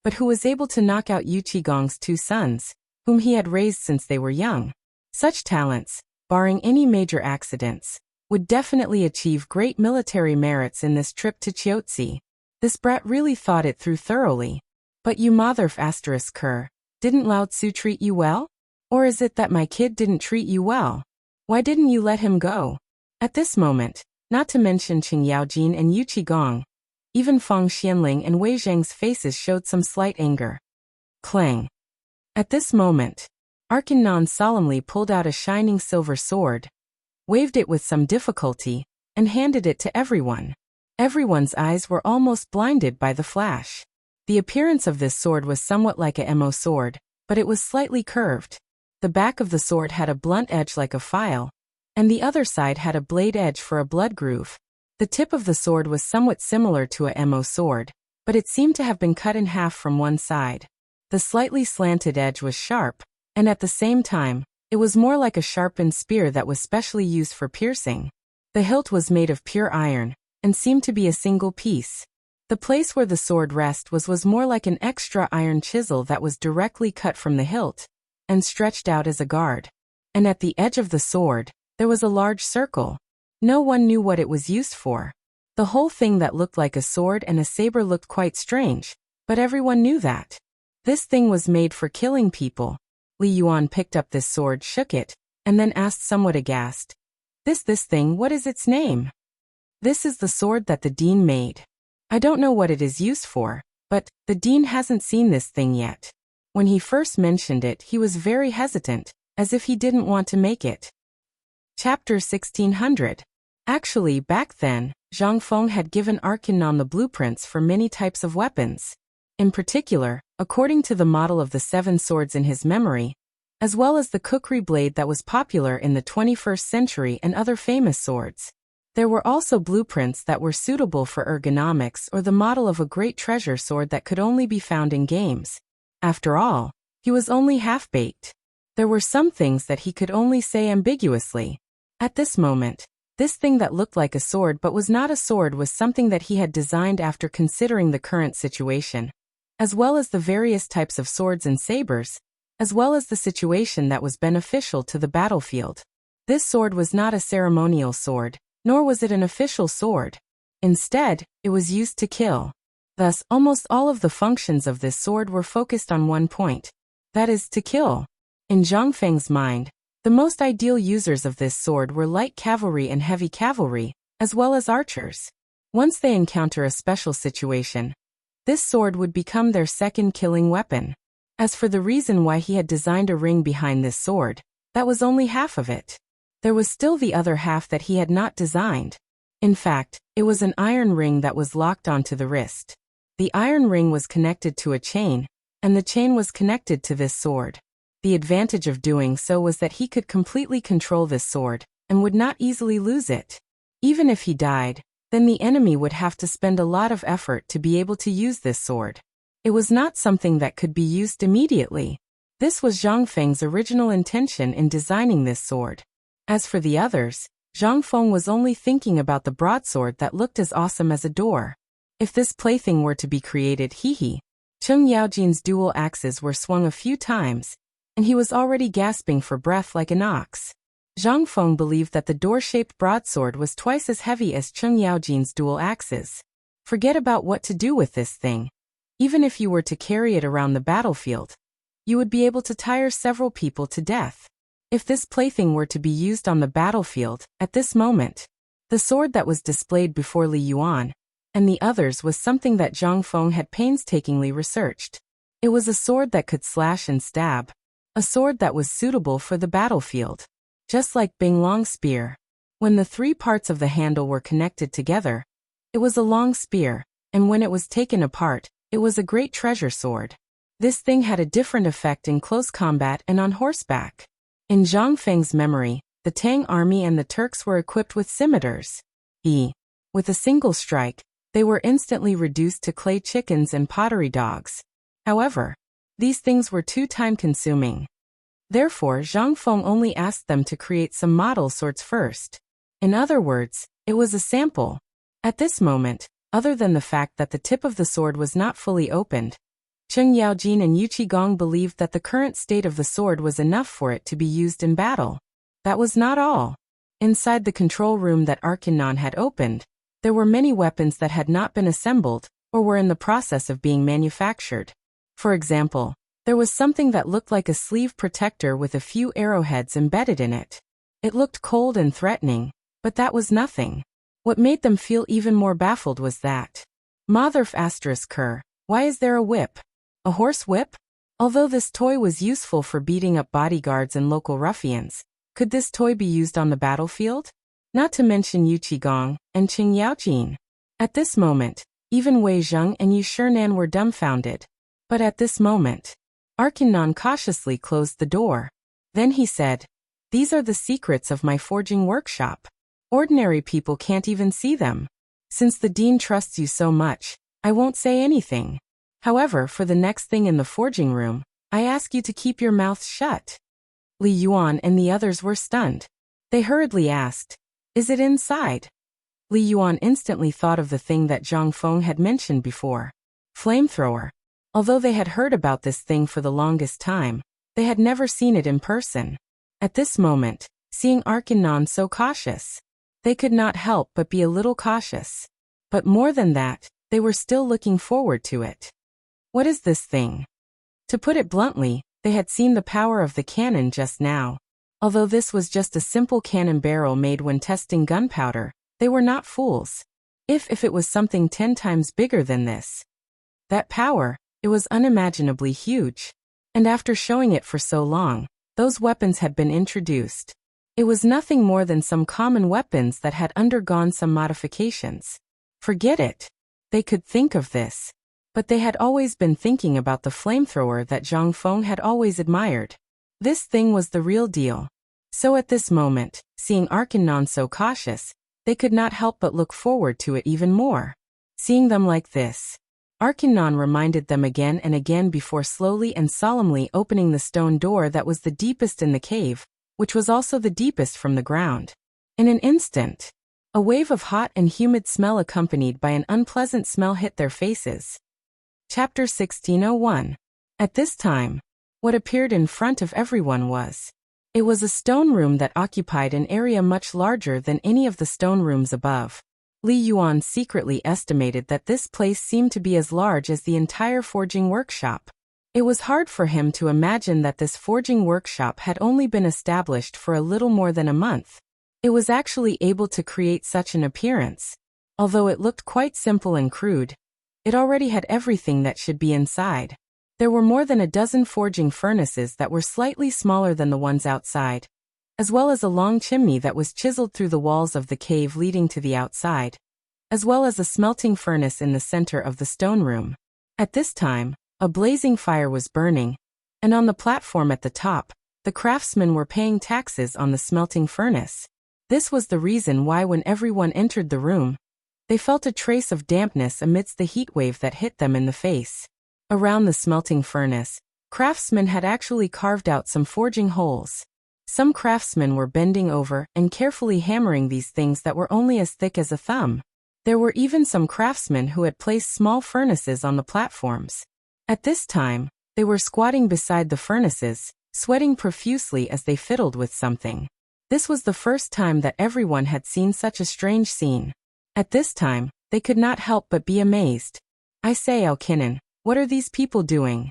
but who was able to knock out Yu Qigong's 2 sons, whom he had raised since they were young. Such talents, barring any major accidents, would definitely achieve great military merits in this trip to Chiotzi. This brat really thought it through thoroughly. But you mother didn't Lao Tzu treat you well? Or is it that my kid didn't treat you well? Why didn't you let him go? At this moment, not to mention Qing Yaojin and Yu Qigong, even Feng Xianling and Wei Zheng's faces showed some slight anger. Clang. At this moment, Arkanon solemnly pulled out a shining silver sword, waved it with some difficulty, and handed it to everyone. Everyone's eyes were almost blinded by the flash. The appearance of this sword was somewhat like a mo sword, but it was slightly curved. The back of the sword had a blunt edge like a file, and the other side had a blade edge for a blood groove. The tip of the sword was somewhat similar to a mo sword, but it seemed to have been cut in half from one side. The slightly slanted edge was sharp, and at the same time, it was more like a sharpened spear that was specially used for piercing. The hilt was made of pure iron, and seemed to be a single piece. The place where the sword rested was more like an extra iron chisel that was directly cut from the hilt, and stretched out as a guard. And at the edge of the sword, there was a large circle. No one knew what it was used for. The whole thing that looked like a sword and a saber looked quite strange, but everyone knew that. This thing was made for killing people. Li Yuan picked up this sword, shook it, and then asked somewhat aghast, This thing, what is its name?" "This is the sword that the dean made. I don't know what it is used for, but the dean hasn't seen this thing yet." When he first mentioned it, he was very hesitant, as if he didn't want to make it. Chapter 1600. Actually, back then, Zhang Feng had given Arkanon the blueprints for many types of weapons. In particular, according to the model of the 7 swords in his memory, as well as the kukri blade that was popular in the 21st century and other famous swords. There were also blueprints that were suitable for ergonomics or the model of a great treasure sword that could only be found in games. After all, he was only half-baked. There were some things that he could only say ambiguously. At this moment, this thing that looked like a sword but was not a sword was something that he had designed after considering the current situation, as well as the various types of swords and sabers, as well as the situation that was beneficial to the battlefield. This sword was not a ceremonial sword, nor was it an official sword. Instead, it was used to kill. Thus, almost all of the functions of this sword were focused on one point. That is, to kill. In Zhang Feng's mind, the most ideal users of this sword were light cavalry and heavy cavalry, as well as archers. Once they encounter a special situation, this sword would become their second killing weapon. As for the reason why he had designed a ring behind this sword, that was only half of it. There was still the other half that he had not designed. In fact, it was an iron ring that was locked onto the wrist. The iron ring was connected to a chain, and the chain was connected to this sword. The advantage of doing so was that he could completely control this sword, and would not easily lose it. Even if he died, then the enemy would have to spend a lot of effort to be able to use this sword. It was not something that could be used immediately. This was Zhang Feng's original intention in designing this sword. As for the others, Zhang Feng was only thinking about the broadsword that looked as awesome as a door. If this plaything were to be created, Cheng Cheng Yaojin's dual axes were swung a few times, and he was already gasping for breath like an ox. Zhang Feng believed that the door-shaped broadsword was twice as heavy as Cheng Yaojin's dual axes. Forget about what to do with this thing. Even if you were to carry it around the battlefield, you would be able to tire several people to death. If this plaything were to be used on the battlefield, at this moment, the sword that was displayed before Li Yuan and the others was something that Zhang Feng had painstakingly researched. It was a sword that could slash and stab, a sword that was suitable for the battlefield. Just like Bing Long's spear. When the three parts of the handle were connected together, it was a long spear, and when it was taken apart, it was a great treasure sword. This thing had a different effect in close combat and on horseback. In Zhang Feng's memory, the Tang army and the Turks were equipped with scimitars. With a single strike, they were instantly reduced to clay chickens and pottery dogs. However, these things were too time-consuming. Therefore, Zhang Feng only asked them to create some model swords first. In other words, it was a sample. At this moment, other than the fact that the tip of the sword was not fully opened, Cheng Yaojin and Yu Qigong believed that the current state of the sword was enough for it to be used in battle. That was not all. Inside the control room that Arkanon had opened, there were many weapons that had not been assembled or were in the process of being manufactured. For example, there was something that looked like a sleeve protector with a few arrowheads embedded in it. It looked cold and threatening, but that was nothing. What made them feel even more baffled was that. Motherf **Ker, why is there a whip? A horse whip? Although this toy was useful for beating up bodyguards and local ruffians, could this toy be used on the battlefield? Not to mention Yu Qigong and Cheng Yaojin. At this moment, even Wei Zheng and Yu Shinan were dumbfounded. But at this moment, Arkanon cautiously closed the door. Then he said, "These are the secrets of my forging workshop. Ordinary people can't even see them. Since the dean trusts you so much, I won't say anything. However, for the next thing in the forging room, I ask you to keep your mouths shut." Li Yuan and the others were stunned. They hurriedly asked, "Is it inside?" Li Yuan instantly thought of the thing that Zhang Feng had mentioned before. Flamethrower. Although they had heard about this thing for the longest time, they had never seen it in person. At this moment, seeing Arkanon so cautious, they could not help but be a little cautious. But more than that, they were still looking forward to it. What is this thing? To put it bluntly, they had seen the power of the cannon just now. Although this was just a simple cannon barrel made when testing gunpowder, they were not fools. If it was something 10 times bigger than this, that power, it was unimaginably huge. And after showing it for so long, those weapons had been introduced. It was nothing more than some common weapons that had undergone some modifications. Forget it. They could think of this. But they had always been thinking about the flamethrower that Zhang Feng had always admired. This thing was the real deal. So at this moment, seeing Arkanon so cautious, they could not help but look forward to it even more. Seeing them like this, Arkanon reminded them again and again before slowly and solemnly opening the stone door that was the deepest in the cave, which was also the deepest from the ground. In an instant, a wave of hot and humid smell accompanied by an unpleasant smell hit their faces. Chapter 1601. At this time, what appeared in front of everyone was. It was a stone room that occupied an area much larger than any of the stone rooms above. Li Yuan secretly estimated that this place seemed to be as large as the entire forging workshop. It was hard for him to imagine that this forging workshop had only been established for a little more than a month. It was actually able to create such an appearance. Although it looked quite simple and crude, it already had everything that should be inside. There were more than a dozen forging furnaces that were slightly smaller than the ones outside, as well as a long chimney that was chiseled through the walls of the cave leading to the outside, as well as a smelting furnace in the center of the stone room. At this time, a blazing fire was burning, and on the platform at the top, the craftsmen were paying taxes on the smelting furnace. This was the reason why when everyone entered the room, they felt a trace of dampness amidst the heat wave that hit them in the face. Around the smelting furnace, craftsmen had actually carved out some forging holes. Some craftsmen were bending over and carefully hammering these things that were only as thick as a thumb. There were even some craftsmen who had placed small furnaces on the platforms. At this time, they were squatting beside the furnaces, sweating profusely as they fiddled with something. This was the first time that everyone had seen such a strange scene. At this time, they could not help but be amazed. "I say, Alkinen, what are these people doing?"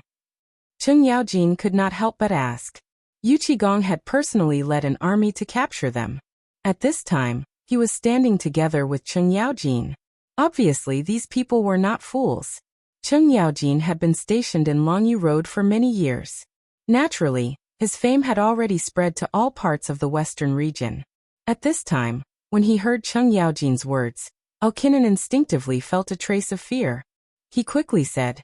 Cheng Yaojin could not help but ask. Yu Qigong had personally led an army to capture them. At this time, he was standing together with Cheng Yaojin. Obviously, these people were not fools. Cheng Yaojin had been stationed in Longyu Road for many years. Naturally, his fame had already spread to all parts of the western region. At this time, when he heard Cheng Yaojin's words, Alkinen instinctively felt a trace of fear. He quickly said,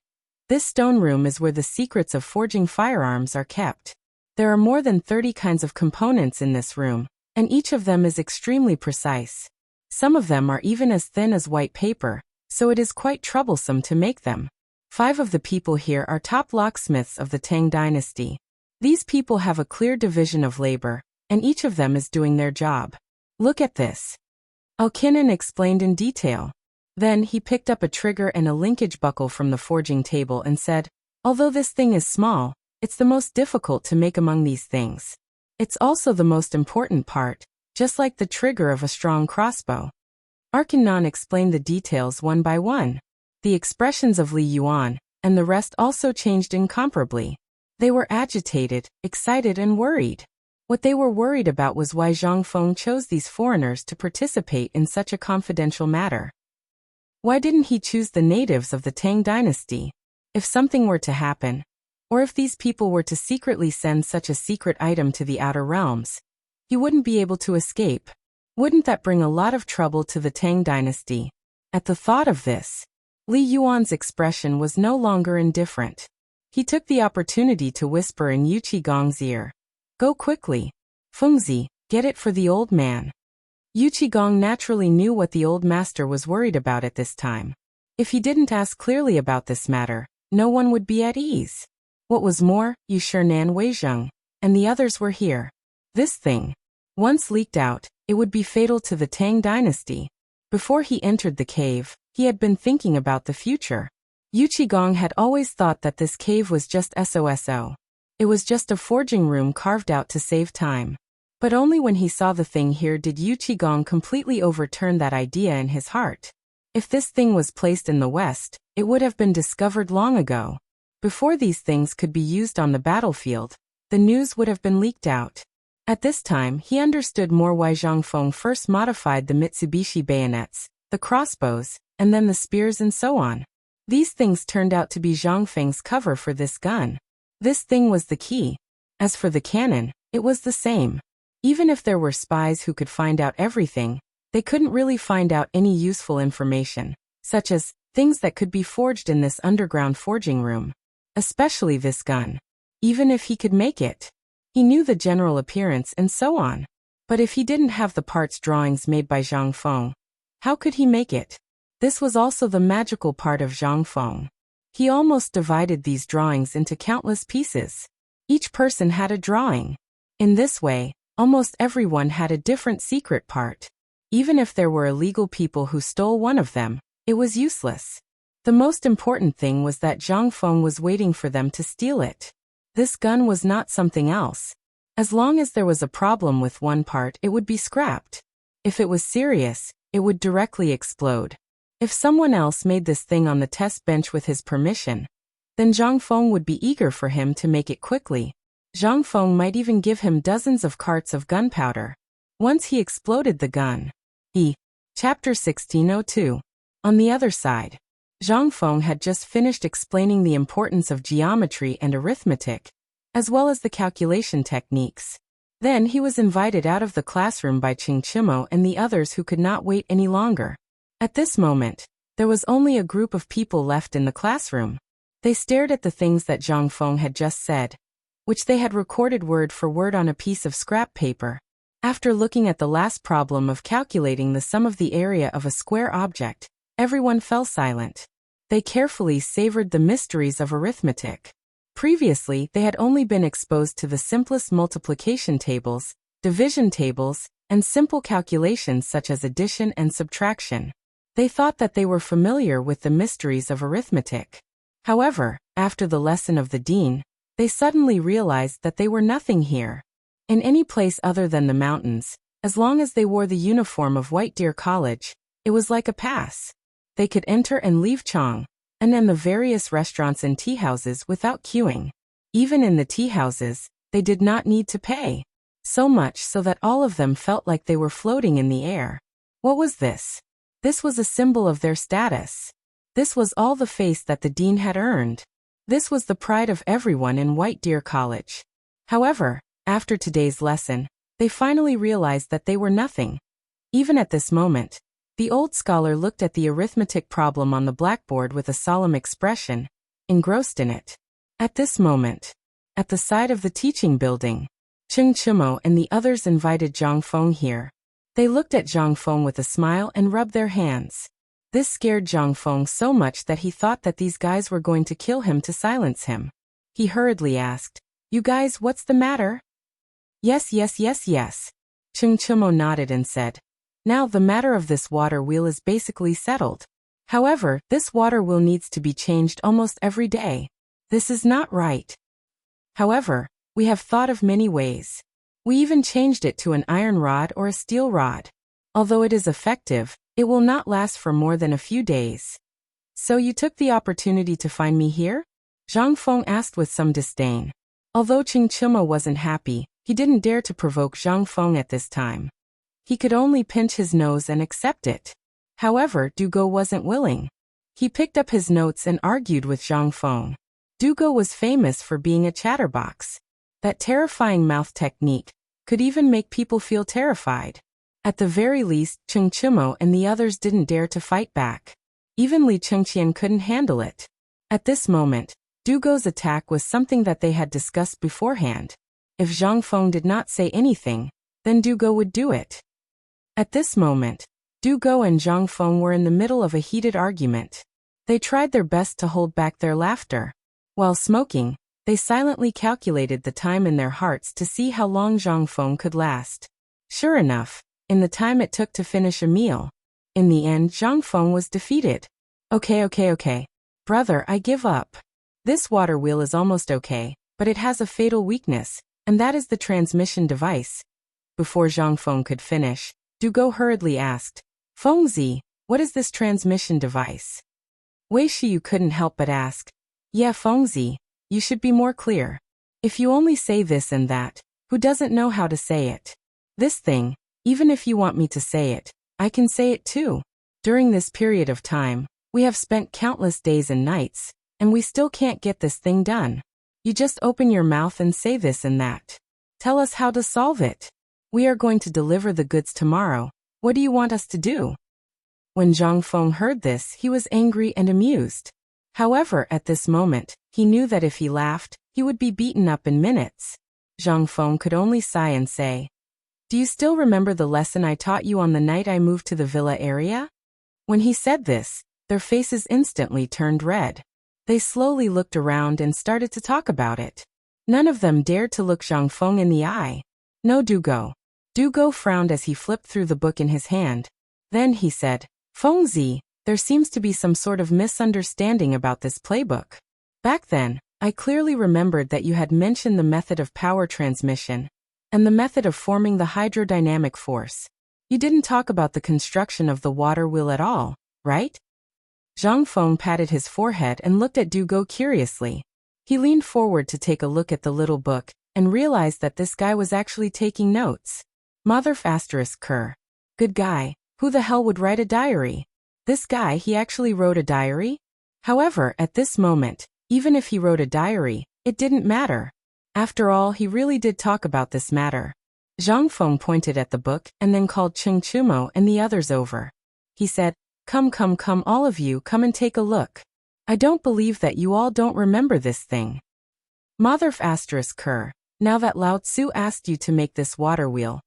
"This stone room is where the secrets of forging firearms are kept. There are more than 30 kinds of components in this room, and each of them is extremely precise. Some of them are even as thin as white paper, so it is quite troublesome to make them. 5 of the people here are top locksmiths of the Tang dynasty. These people have a clear division of labor, and each of them is doing their job. Look at this." Alkinen explained in detail. Then he picked up a trigger and a linkage buckle from the forging table and said, "Although this thing is small, it's the most difficult to make among these things. It's also the most important part, just like the trigger of a strong crossbow." Arkanon explained the details one by one. The expressions of Li Yuan and the rest also changed incomparably. They were agitated, excited, and worried. What they were worried about was why Zhang Feng chose these foreigners to participate in such a confidential matter. Why didn't he choose the natives of the Tang dynasty? If something were to happen, or if these people were to secretly send such a secret item to the outer realms, he wouldn't be able to escape. Wouldn't that bring a lot of trouble to the Tang dynasty? At the thought of this, Li Yuan's expression was no longer indifferent. He took the opportunity to whisper in Yu Qigong's ear, "Go quickly. Fengzi, get it for the old man." Yu Qigong naturally knew what the old master was worried about at this time. If he didn't ask clearly about this matter, no one would be at ease. What was more, Yu Shernan Weizheng and the others were here. This thing, once leaked out, it would be fatal to the Tang dynasty. Before he entered the cave, he had been thinking about the future. Yu Qigong had always thought that this cave was just SOSO. It was just a forging room carved out to save time. But only when he saw the thing here did Yu Qigong completely overturn that idea in his heart. If this thing was placed in the West, it would have been discovered long ago. Before these things could be used on the battlefield, the news would have been leaked out. At this time, he understood more why Zhang Feng first modified the Mitsubishi bayonets, the crossbows, and then the spears and so on. These things turned out to be Zhang Feng's cover for this gun. This thing was the key. As for the cannon, it was the same. Even if there were spies who could find out everything, they couldn't really find out any useful information, such as things that could be forged in this underground forging room. Especially this gun. Even if he could make it. He knew the general appearance and so on. But if he didn't have the parts drawings made by Zhang Feng, how could he make it? This was also the magical part of Zhang Feng. He almost divided these drawings into countless pieces. Each person had a drawing. In this way, almost everyone had a different secret part. Even if there were illegal people who stole one of them, it was useless. The most important thing was that Zhang Feng was waiting for them to steal it. This gun was not something else. As long as there was a problem with one part, it would be scrapped. If it was serious, it would directly explode. If someone else made this thing on the test bench with his permission, then Zhang Feng would be eager for him to make it quickly. Zhang Feng might even give him dozens of carts of gunpowder. Once he exploded the gun. Chapter 1602. On the other side, Zhang Feng had just finished explaining the importance of geometry and arithmetic, as well as the calculation techniques. Then he was invited out of the classroom by Qing Chimo and the others who could not wait any longer. At this moment, there was only a group of people left in the classroom. They stared at the things that Zhang Feng had just said, which they had recorded word for word on a piece of scrap paper. After looking at the last problem of calculating the sum of the area of a square object, everyone fell silent. They carefully savored the mysteries of arithmetic. Previously, they had only been exposed to the simplest multiplication tables, division tables, and simple calculations such as addition and subtraction. They thought that they were familiar with the mysteries of arithmetic. However, After the lesson of the dean, they suddenly realized that they were nothing here. In any place other than the mountains, as long as they wore the uniform of White Deer College, it was like a pass. They could enter and leave Chang, and then the various restaurants and tea houses without queuing. Even in the tea houses, they did not need to pay. So much so that all of them felt like they were floating in the air. What was this? This was a symbol of their status. This was all the face that the dean had earned. This was the pride of everyone in White Deer College. However, after today's lesson, they finally realized that they were nothing. Even at this moment, the old scholar looked at the arithmetic problem on the blackboard with a solemn expression, engrossed in it. At this moment, at the side of the teaching building, Cheng Chimo and the others invited Zhang Feng here. They looked at Zhang Feng with a smile and rubbed their hands. This scared Zhang Feng so much that he thought that these guys were going to kill him to silence him. He hurriedly asked, "You guys, what's the matter?" Yes. Cheng Chimo nodded and said, "Now the matter of this water wheel is basically settled. However, this water wheel needs to be changed almost every day. This is not right. However, we have thought of many ways. We even changed it to an iron rod or a steel rod. Although it is effective, it will not last for more than a few days." "So you took the opportunity to find me here?" Zhang Feng asked with some disdain. Although Cheng Chimo wasn't happy, he didn't dare to provoke Zhang Feng at this time. He could only pinch his nose and accept it. However, Dugo wasn't willing. He picked up his notes and argued with Zhang Feng. Dugo was famous for being a chatterbox. That terrifying mouth technique could even make people feel terrified. At the very least, Cheng Chimo and the others didn't dare to fight back. Even Li Chengqian couldn't handle it. At this moment, Dugo's attack was something that they had discussed beforehand. If Zhang Feng did not say anything, then Dugo would do it. At this moment, Dugo and Zhang Feng were in the middle of a heated argument. They tried their best to hold back their laughter. While smoking, they silently calculated the time in their hearts to see how long Zhang Feng could last. Sure enough, in the time it took to finish a meal, in the end Zhang Feng was defeated. Okay. Brother, I give up. This water wheel is almost okay, but it has a fatal weakness, and that is the transmission device. Before Zhang Feng could finish, Dugo hurriedly asked, "Fengzi, what is this transmission device?" Wei Shiyu couldn't help but ask, "Yeah, Fengzi, you should be more clear. If you only say this and that, who doesn't know how to say it? This thing, even if you want me to say it, I can say it too. During this period of time, we have spent countless days and nights, and we still can't get this thing done. You just open your mouth and say this and that. Tell us how to solve it. We are going to deliver the goods tomorrow. What do you want us to do?" When Zhang Feng heard this, he was angry and amused. However, at this moment, he knew that if he laughed, he would be beaten up in minutes. Zhang Feng could only sigh and say, "Do you still remember the lesson I taught you on the night I moved to the villa area?" When he said this, their faces instantly turned red. They slowly looked around and started to talk about it. None of them dared to look Zhang Feng in the eye. No Dugo. Dugo frowned as he flipped through the book in his hand. Then he said, "Fengzi, there seems to be some sort of misunderstanding about this playbook. Back then, I clearly remembered that you had mentioned the method of power transmission and the method of forming the hydrodynamic force. You didn't talk about the construction of the water wheel at all, right?" Zhang Feng patted his forehead and looked at Dugo curiously. He leaned forward to take a look at the little book and realized that this guy was actually taking notes. Mother***Ker. Good guy. Who the hell would write a diary? This guy, he actually wrote a diary? However, at this moment, even if he wrote a diary, it didn't matter. After all, he really did talk about this matter. Zhang Feng pointed at the book and then called Cheng Chimo and the others over. He said, Come, all of you, come and take a look. I don't believe that you all don't remember this thing. Mother***Ker. Now that Lao Tzu asked you to make this water wheel,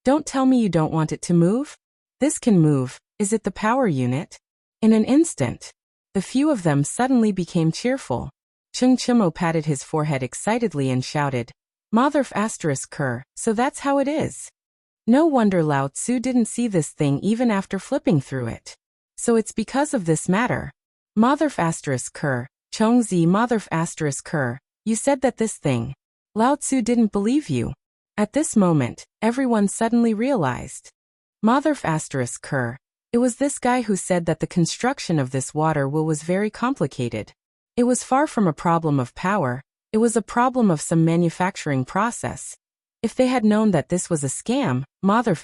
don't tell me you don't want it to move? This can move. Is it the power unit? In an instant, the few of them suddenly became cheerful. Cheng Chimo patted his forehead excitedly and shouted, Mother***Ker, so that's how it is. No wonder Lao Tzu didn't see this thing even after flipping through it. So it's because of this matter. Mother***Ker, Chongzi Motherf *Ker, you said that this thing. Lao Tzu didn't believe you. At this moment, everyone suddenly realized. Motherf *Ker. It was this guy who said that the construction of this water wheel was very complicated. It was far from a problem of power, it was a problem of some manufacturing process. If they had known that this was a scam, Motherf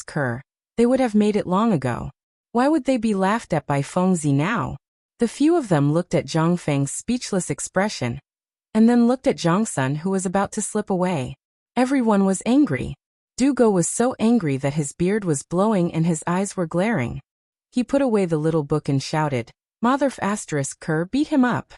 *Ker, they would have made it long ago. Why would they be laughed at by Fengzi now? The few of them looked at Zhang Feng's speechless expression, and then looked at Zhang Sun who was about to slip away. Everyone was angry. Dugo was so angry that his beard was blowing and his eyes were glaring. He put away the little book and shouted, Motherf *Ker, beat him up.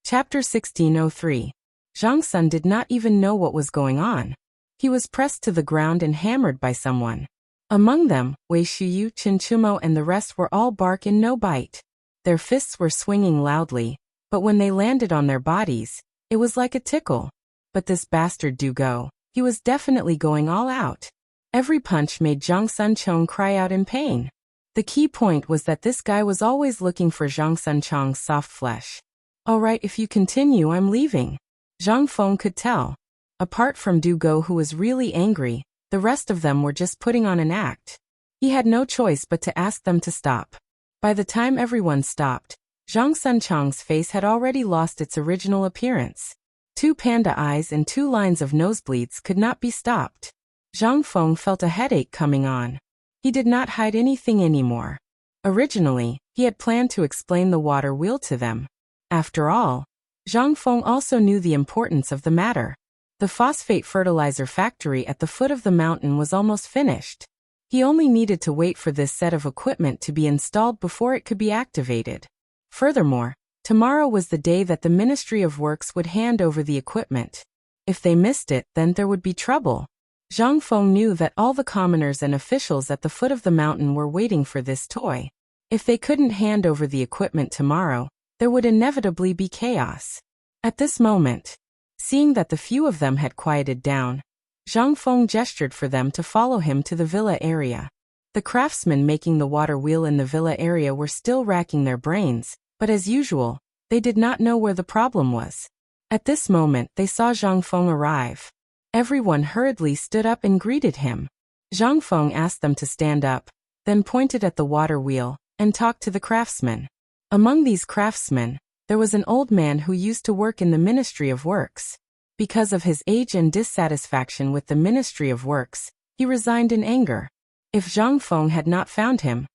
Chapter 1603. Zhang Sun did not even know what was going on. He was pressed to the ground and hammered by someone. Among them, Wei Shuyu, Chen Chumo and the rest were all bark and no bite. Their fists were swinging loudly, but when they landed on their bodies, it was like a tickle. But this bastard Dugo, he was definitely going all out. Every punch made Zhang Sun Chong cry out in pain. The key point was that this guy was always looking for Zhang Sun Chong's soft flesh. All right, if you continue, I'm leaving. Zhang Feng could tell. Apart from Dugo, who was really angry, the rest of them were just putting on an act. He had no choice but to ask them to stop. By the time everyone stopped, Zhang Sun Chong's face had already lost its original appearance. 2 panda eyes and 2 lines of nosebleeds could not be stopped. Zhang Feng felt a headache coming on. He did not hide anything anymore. Originally, he had planned to explain the water wheel to them. After all, Zhang Feng also knew the importance of the matter. The phosphate fertilizer factory at the foot of the mountain was almost finished. He only needed to wait for this set of equipment to be installed before it could be activated. Furthermore, tomorrow was the day that the Ministry of Works would hand over the equipment. If they missed it, then there would be trouble. Zhang Feng knew that all the commoners and officials at the foot of the mountain were waiting for this toy. If they couldn't hand over the equipment tomorrow, there would inevitably be chaos. At this moment, seeing that the few of them had quieted down, Zhang Feng gestured for them to follow him to the villa area. The craftsmen making the water wheel in the villa area were still racking their brains, but as usual, they did not know where the problem was. At this moment, they saw Zhang Feng arrive. Everyone hurriedly stood up and greeted him. Zhang Feng asked them to stand up, then pointed at the water wheel, and talked to the craftsmen. Among these craftsmen, there was an old man who used to work in the Ministry of Works. Because of his age and dissatisfaction with the Ministry of Works, he resigned in anger. If Zhang Feng had not found him,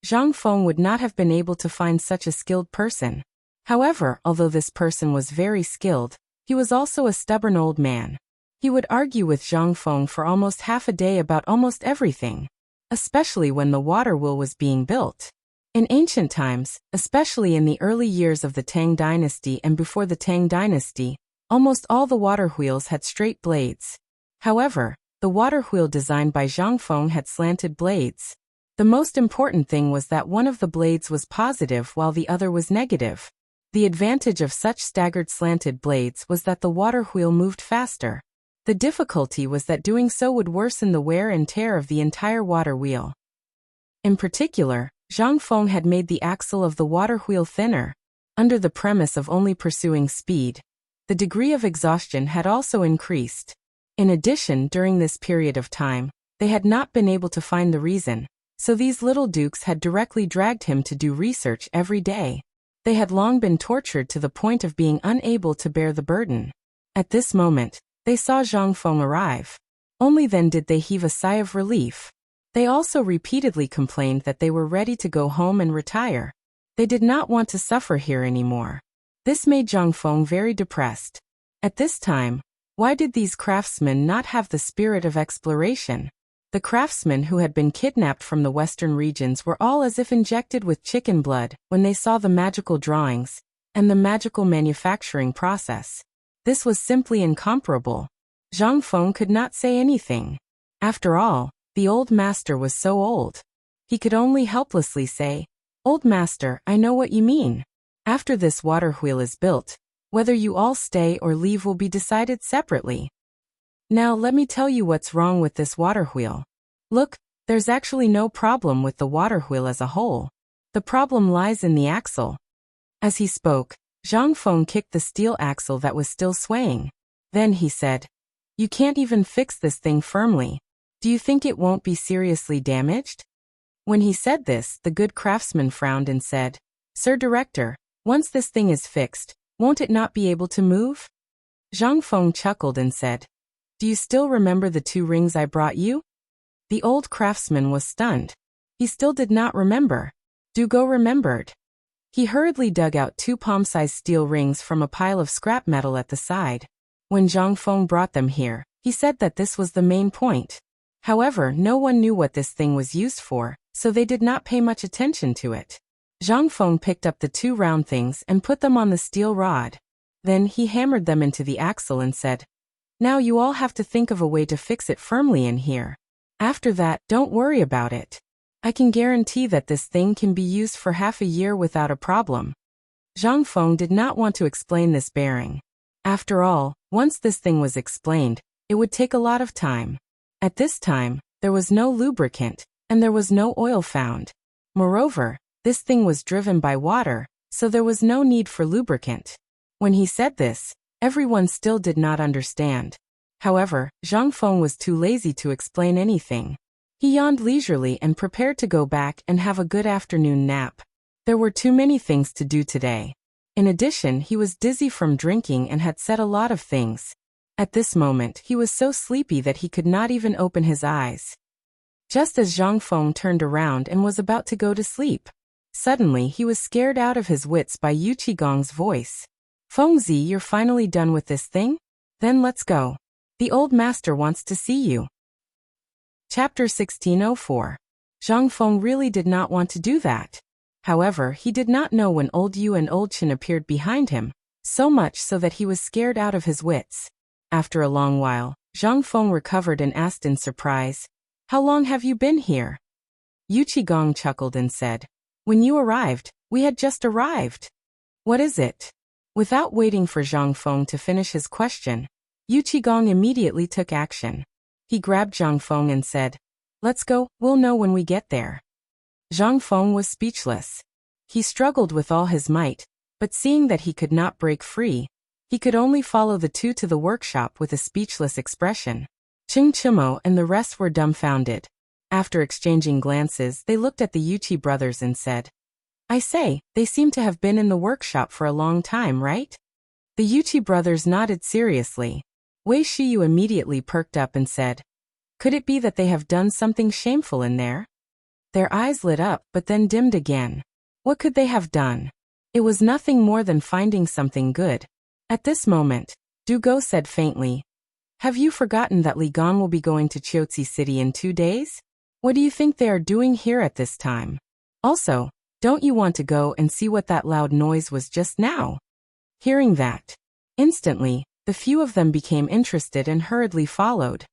Zhang Feng would not have been able to find such a skilled person. However, although this person was very skilled, he was also a stubborn old man. He would argue with Zhang Feng for almost half a day about almost everything, especially when the water wheel was being built. In ancient times, especially in the early years of the Tang dynasty and before the Tang dynasty, almost all the water wheels had straight blades. However, the water wheel designed by Zhang Feng had slanted blades. The most important thing was that one of the blades was positive while the other was negative. The advantage of such staggered slanted blades was that the water wheel moved faster. The difficulty was that doing so would worsen the wear and tear of the entire water wheel. In particular, Zhang Feng had made the axle of the water wheel thinner. Under the premise of only pursuing speed, the degree of exhaustion had also increased. In addition, during this period of time, they had not been able to find the reason, so these little dukes had directly dragged him to do research every day. They had long been tortured to the point of being unable to bear the burden. At this moment, they saw Zhang Feng arrive. Only then did they heave a sigh of relief. They also repeatedly complained that they were ready to go home and retire. They did not want to suffer here anymore. This made Zhang Feng very depressed. At this time, why did these craftsmen not have the spirit of exploration? The craftsmen who had been kidnapped from the western regions were all as if injected with chicken blood when they saw the magical drawings and the magical manufacturing process. This was simply incomparable. Zhang Feng could not say anything. After all, the old master was so old. He could only helplessly say, "Old master, I know what you mean. After this water wheel is built, whether you all stay or leave will be decided separately. Now let me tell you what's wrong with this water wheel. Look, there's actually no problem with the water wheel as a whole. The problem lies in the axle." As he spoke, Zhang Feng kicked the steel axle that was still swaying. Then he said, "You can't even fix this thing firmly. Do you think it won't be seriously damaged?" When he said this, the good craftsman frowned and said, "Sir Director, once this thing is fixed, won't it not be able to move?" Zhang Feng chuckled and said, "Do you still remember the 2 rings I brought you?" The old craftsman was stunned. He still did not remember. Dugo remembered. He hurriedly dug out 2 palm-sized steel rings from a pile of scrap metal at the side. When Zhang Feng brought them here, he said that this was the main point. However, no one knew what this thing was used for, so they did not pay much attention to it. Zhang Feng picked up the 2 round things and put them on the steel rod. Then he hammered them into the axle and said, "Now you all have to think of a way to fix it firmly in here. After that, don't worry about it. I can guarantee that this thing can be used for half a year without a problem." Zhang Feng did not want to explain this bearing. After all, once this thing was explained, it would take a lot of time. At this time, there was no lubricant, and there was no oil found. Moreover, this thing was driven by water, so there was no need for lubricant. When he said this, everyone still did not understand. However, Zhang Feng was too lazy to explain anything. He yawned leisurely and prepared to go back and have a good afternoon nap. There were too many things to do today. In addition, he was dizzy from drinking and had said a lot of things. At this moment, he was so sleepy that he could not even open his eyes. Just as Zhang Feng turned around and was about to go to sleep, suddenly he was scared out of his wits by Yu Qigong's voice. "Fengzi, you're finally done with this thing? Then let's go. The old master wants to see you." Chapter 1604. Zhang Feng really did not want to do that. However, he did not know when old Yu and old Chen appeared behind him, so much so that he was scared out of his wits. After a long while, Zhang Feng recovered and asked in surprise, "How long have you been here?" Yu Qigong chuckled and said, "When you arrived, we had just arrived." "What is it?" Without waiting for Zhang Feng to finish his question, Yu Qigong immediately took action. He grabbed Zhang Feng and said, "Let's go, we'll know when we get there." Zhang Feng was speechless. He struggled with all his might, but seeing that he could not break free, he could only follow the 2 to the workshop with a speechless expression. Ching Chimo and the rest were dumbfounded. After exchanging glances, they looked at the Yuchi brothers and said, "I say, they seem to have been in the workshop for a long time, right?" The Yuchi brothers nodded seriously. Wei Shiyu immediately perked up and said, "Could it be that they have done something shameful in there?" Their eyes lit up but then dimmed again. What could they have done? It was nothing more than finding something good. At this moment, Dugo said faintly, "Have you forgotten that Li Gan will be going to Chiotzi City in 2 days? What do you think they are doing here at this time? Also, don't you want to go and see what that loud noise was just now?" Hearing that, instantly, the few of them became interested and hurriedly followed.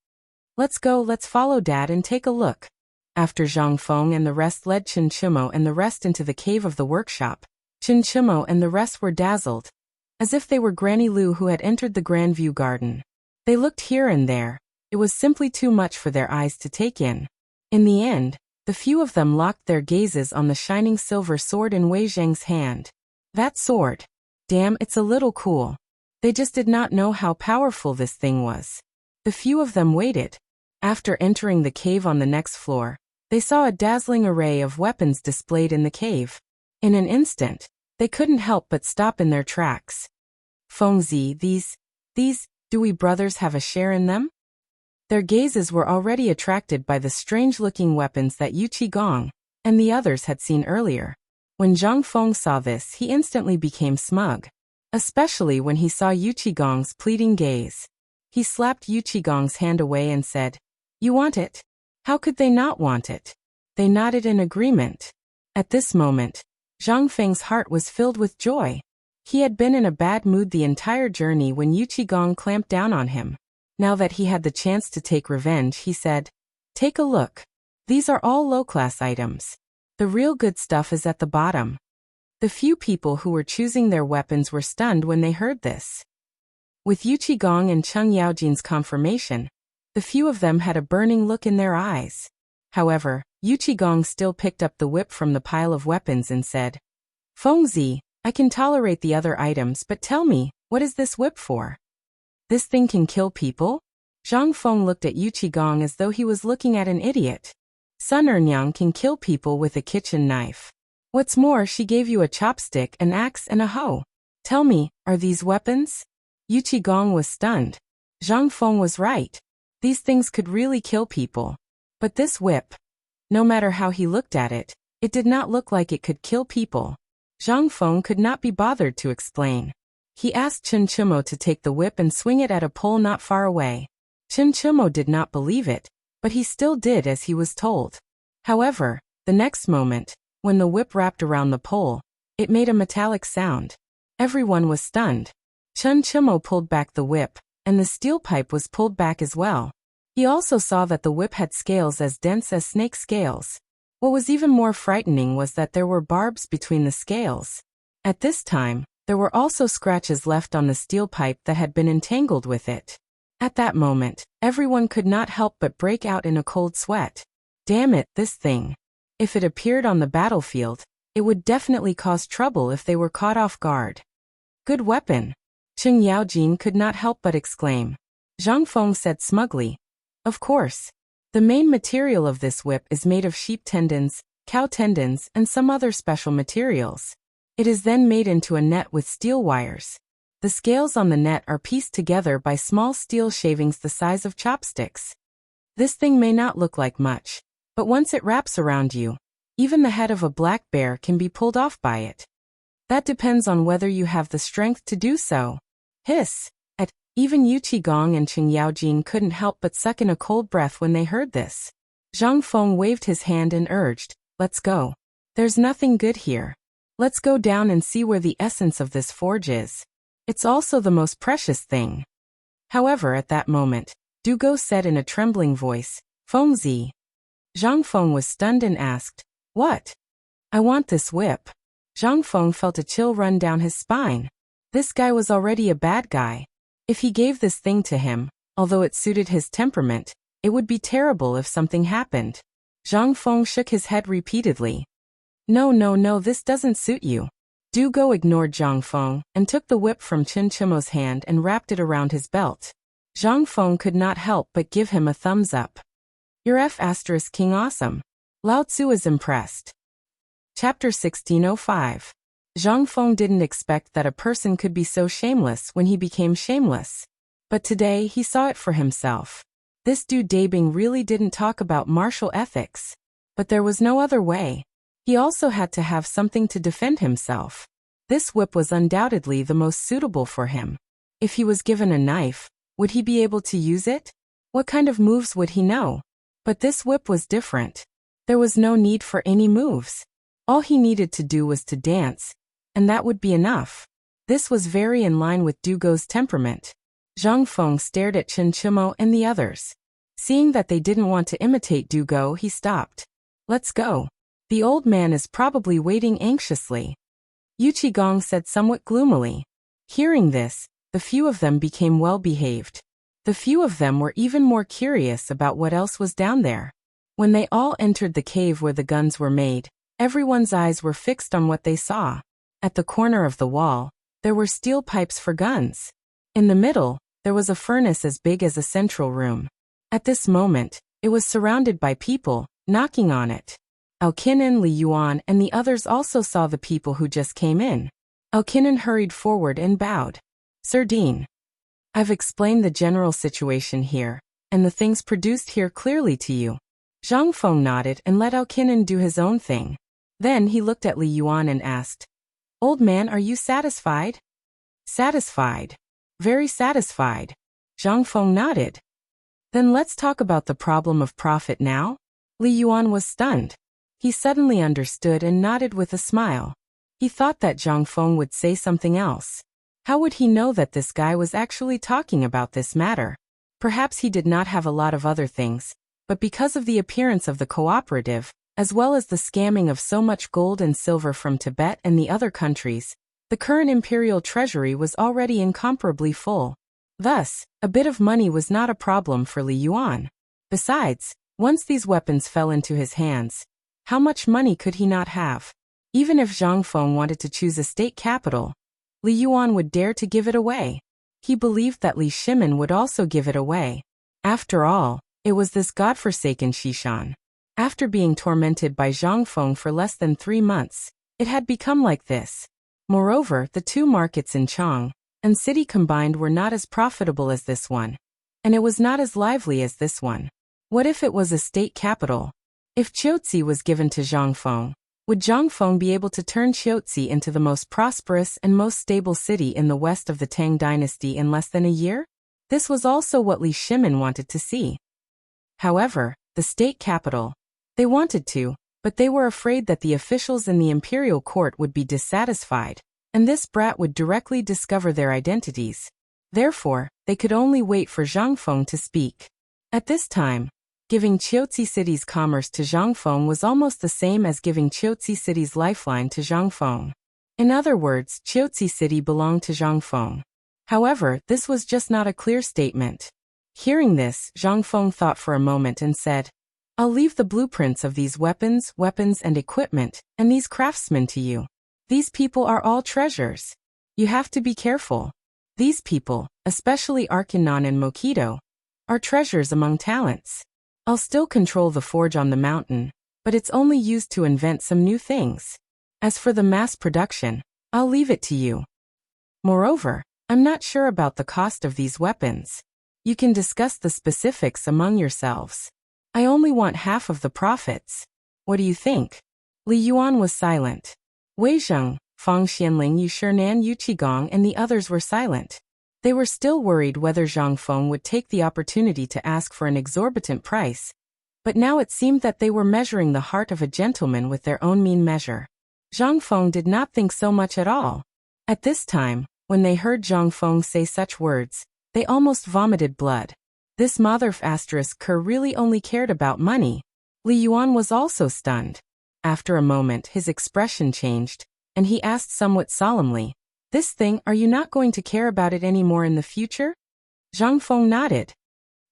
"Let's go, let's follow Dad and take a look." After Zhang Feng and the rest led Chen Chimo and the rest into the cave of the workshop, Chen Chimo and the rest were dazzled, as if they were Granny Lu who had entered the Grandview Garden. They looked here and there. It was simply too much for their eyes to take in. In the end, the few of them locked their gazes on the shining silver sword in Wei Zheng's hand. That sword. Damn, it's a little cool. They just did not know how powerful this thing was. The few of them waited. After entering the cave on the next floor, they saw a dazzling array of weapons displayed in the cave. In an instant, they couldn't help but stop in their tracks. "Fengzi, these, do we brothers have a share in them?" Their gazes were already attracted by the strange-looking weapons that Yu Qigong and the others had seen earlier. When Zhang Feng saw this, he instantly became smug, especially when he saw Yu Qigong's pleading gaze. He slapped Yu Qigong's hand away and said, "You want it?" How could they not want it? They nodded in agreement. At this moment, Zhang Feng's heart was filled with joy. He had been in a bad mood the entire journey when Yu Qigong clamped down on him. Now that he had the chance to take revenge, he said, "Take a look. These are all low-class items. The real good stuff is at the bottom." The few people who were choosing their weapons were stunned when they heard this. With Yu Qigong and Cheng Yaojin's confirmation, the few of them had a burning look in their eyes. However, Yu Qigong still picked up the whip from the pile of weapons and said, "Fengzi, I can tolerate the other items, but tell me, what is this whip for? This thing can kill people? Zhang Feng looked at Yu Qigong as though he was looking at an idiot. Sun Ernyang can kill people with a kitchen knife. What's more, she gave you a chopstick, an axe, and a hoe. Tell me, are these weapons? Yu Qigong was stunned. Zhang Feng was right. These things could really kill people. But this whip, no matter how he looked at it, it did not look like it could kill people. Zhang Feng could not be bothered to explain. He asked Chen Chumo to take the whip and swing it at a pole not far away. Chen Chumo did not believe it, but he still did as he was told. However, the next moment, when the whip wrapped around the pole, it made a metallic sound. Everyone was stunned. Chen Chumo pulled back the whip, and the steel pipe was pulled back as well. He also saw that the whip had scales as dense as snake scales. What was even more frightening was that there were barbs between the scales. At this time, there were also scratches left on the steel pipe that had been entangled with it. At that moment, everyone could not help but break out in a cold sweat. Damn it, this thing. If it appeared on the battlefield, it would definitely cause trouble if they were caught off guard. Good weapon. Cheng Yaojin could not help but exclaim. Zhang Feng said smugly. Of course. The main material of this whip is made of sheep tendons, cow tendons, and some other special materials. It is then made into a net with steel wires. The scales on the net are pieced together by small steel shavings the size of chopsticks. This thing may not look like much, but once it wraps around you, even the head of a black bear can be pulled off by it. That depends on whether you have the strength to do so. Hiss! Even Yu Qigong and Cheng Yaojin couldn't help but suck in a cold breath when they heard this. Zhang Feng waved his hand and urged, let's go. There's nothing good here. Let's go down and see where the essence of this forge is. It's also the most precious thing. However, at that moment, Du Go said in a trembling voice, Fengzi. Zhang Feng was stunned and asked, what? I want this whip. Zhang Feng felt a chill run down his spine. This guy was already a bad guy. If he gave this thing to him, although it suited his temperament, it would be terrible if something happened. Zhang Feng shook his head repeatedly. No, this doesn't suit you. Du Go ignored Zhang Feng and took the whip from Chen Chimo's hand and wrapped it around his belt. Zhang Feng could not help but give him a thumbs up. You're King awesome. Lao Tzu is impressed. Chapter 1605. Zhang Feng didn't expect that a person could be so shameless when he became shameless. But today he saw it for himself. This dude Dabing really didn't talk about martial ethics. But there was no other way. He also had to have something to defend himself. This whip was undoubtedly the most suitable for him. If he was given a knife, would he be able to use it? What kind of moves would he know? But this whip was different. There was no need for any moves. All he needed to do was to dance, and that would be enough. This was very in line with Du Go's temperament. Zhang Feng stared at Chen Chimo and the others. Seeing that they didn't want to imitate Du Go, he stopped. Let's go. The old man is probably waiting anxiously. Yu Qigong said somewhat gloomily. Hearing this, the few of them became well-behaved. The few of them were even more curious about what else was down there. When they all entered the cave where the guns were made, everyone's eyes were fixed on what they saw. At the corner of the wall, there were steel pipes for guns. In the middle, there was a furnace as big as a central room. At this moment, it was surrounded by people, knocking on it. Alkinen, Li Yuan, and the others also saw the people who just came in. Alkinen hurried forward and bowed. Sir Dean. I've explained the general situation here, and the things produced here clearly to you. Zhang Feng nodded and let Alkinen do his own thing. Then he looked at Li Yuan and asked, Old man, are you satisfied? Satisfied. Very satisfied. Zhang Feng nodded. Then let's talk about the problem of profit now. Li Yuan was stunned. He suddenly understood and nodded with a smile. He thought that Zhang Feng would say something else. How would he know that this guy was actually talking about this matter? Perhaps he did not have a lot of other things, but because of the appearance of the cooperative, as well as the scamming of so much gold and silver from Tibet and the other countries, the current imperial treasury was already incomparably full. Thus, a bit of money was not a problem for Li Yuan. Besides, once these weapons fell into his hands, how much money could he not have? Even if Zhang Feng wanted to choose a state capital, Li Yuan would dare to give it away. He believed that Li Shimin would also give it away. After all, it was this godforsaken Xishan. After being tormented by Zhang Feng for less than 3 months, it had become like this. Moreover, the two markets in Chang and city combined were not as profitable as this one. And it was not as lively as this one. What if it was a state capital? If Qiuzi was given to Zhang Feng, would Zhang Feng be able to turn Qiuzi into the most prosperous and most stable city in the west of the Tang dynasty in less than a year? This was also what Li Shimin wanted to see. However, the state capital. They wanted to, but they were afraid that the officials in the imperial court would be dissatisfied, and this brat would directly discover their identities. Therefore, they could only wait for Zhang Feng to speak. At this time, giving Qiuzi City's commerce to Zhang Feng was almost the same as giving Qiuzi City's lifeline to Zhang Feng. In other words, Qiuzi City belonged to Zhang Feng. However, this was just not a clear statement. Hearing this, Zhang Feng thought for a moment and said, I'll leave the blueprints of these weapons and equipment, and these craftsmen to you. These people are all treasures. You have to be careful. These people, especially Arkanon and Mokido, are treasures among talents. I'll still control the forge on the mountain, but it's only used to invent some new things. As for the mass production, I'll leave it to you. Moreover, I'm not sure about the cost of these weapons. You can discuss the specifics among yourselves. I only want half of the profits. What do you think? Li Yuan was silent. Wei Zheng, Fang Xianling, Yu Shinan, Yu Qigong, and the others were silent. They were still worried whether Zhang Feng would take the opportunity to ask for an exorbitant price, but now it seemed that they were measuring the heart of a gentleman with their own mean measure. Zhang Feng did not think so much at all. At this time, when they heard Zhang Feng say such words, they almost vomited blood. This motherf Ker really only cared about money. Li Yuan was also stunned. After a moment his expression changed, and he asked somewhat solemnly, This thing, are you not going to care about it anymore in the future? Zhang Feng nodded.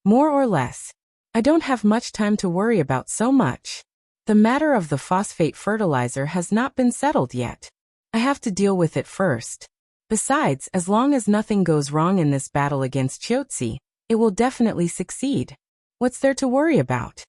More or less. I don't have much time to worry about so much. The matter of the phosphate fertilizer has not been settled yet. I have to deal with it first. Besides, as long as nothing goes wrong in this battle against Qiuzi, it will definitely succeed. What's there to worry about?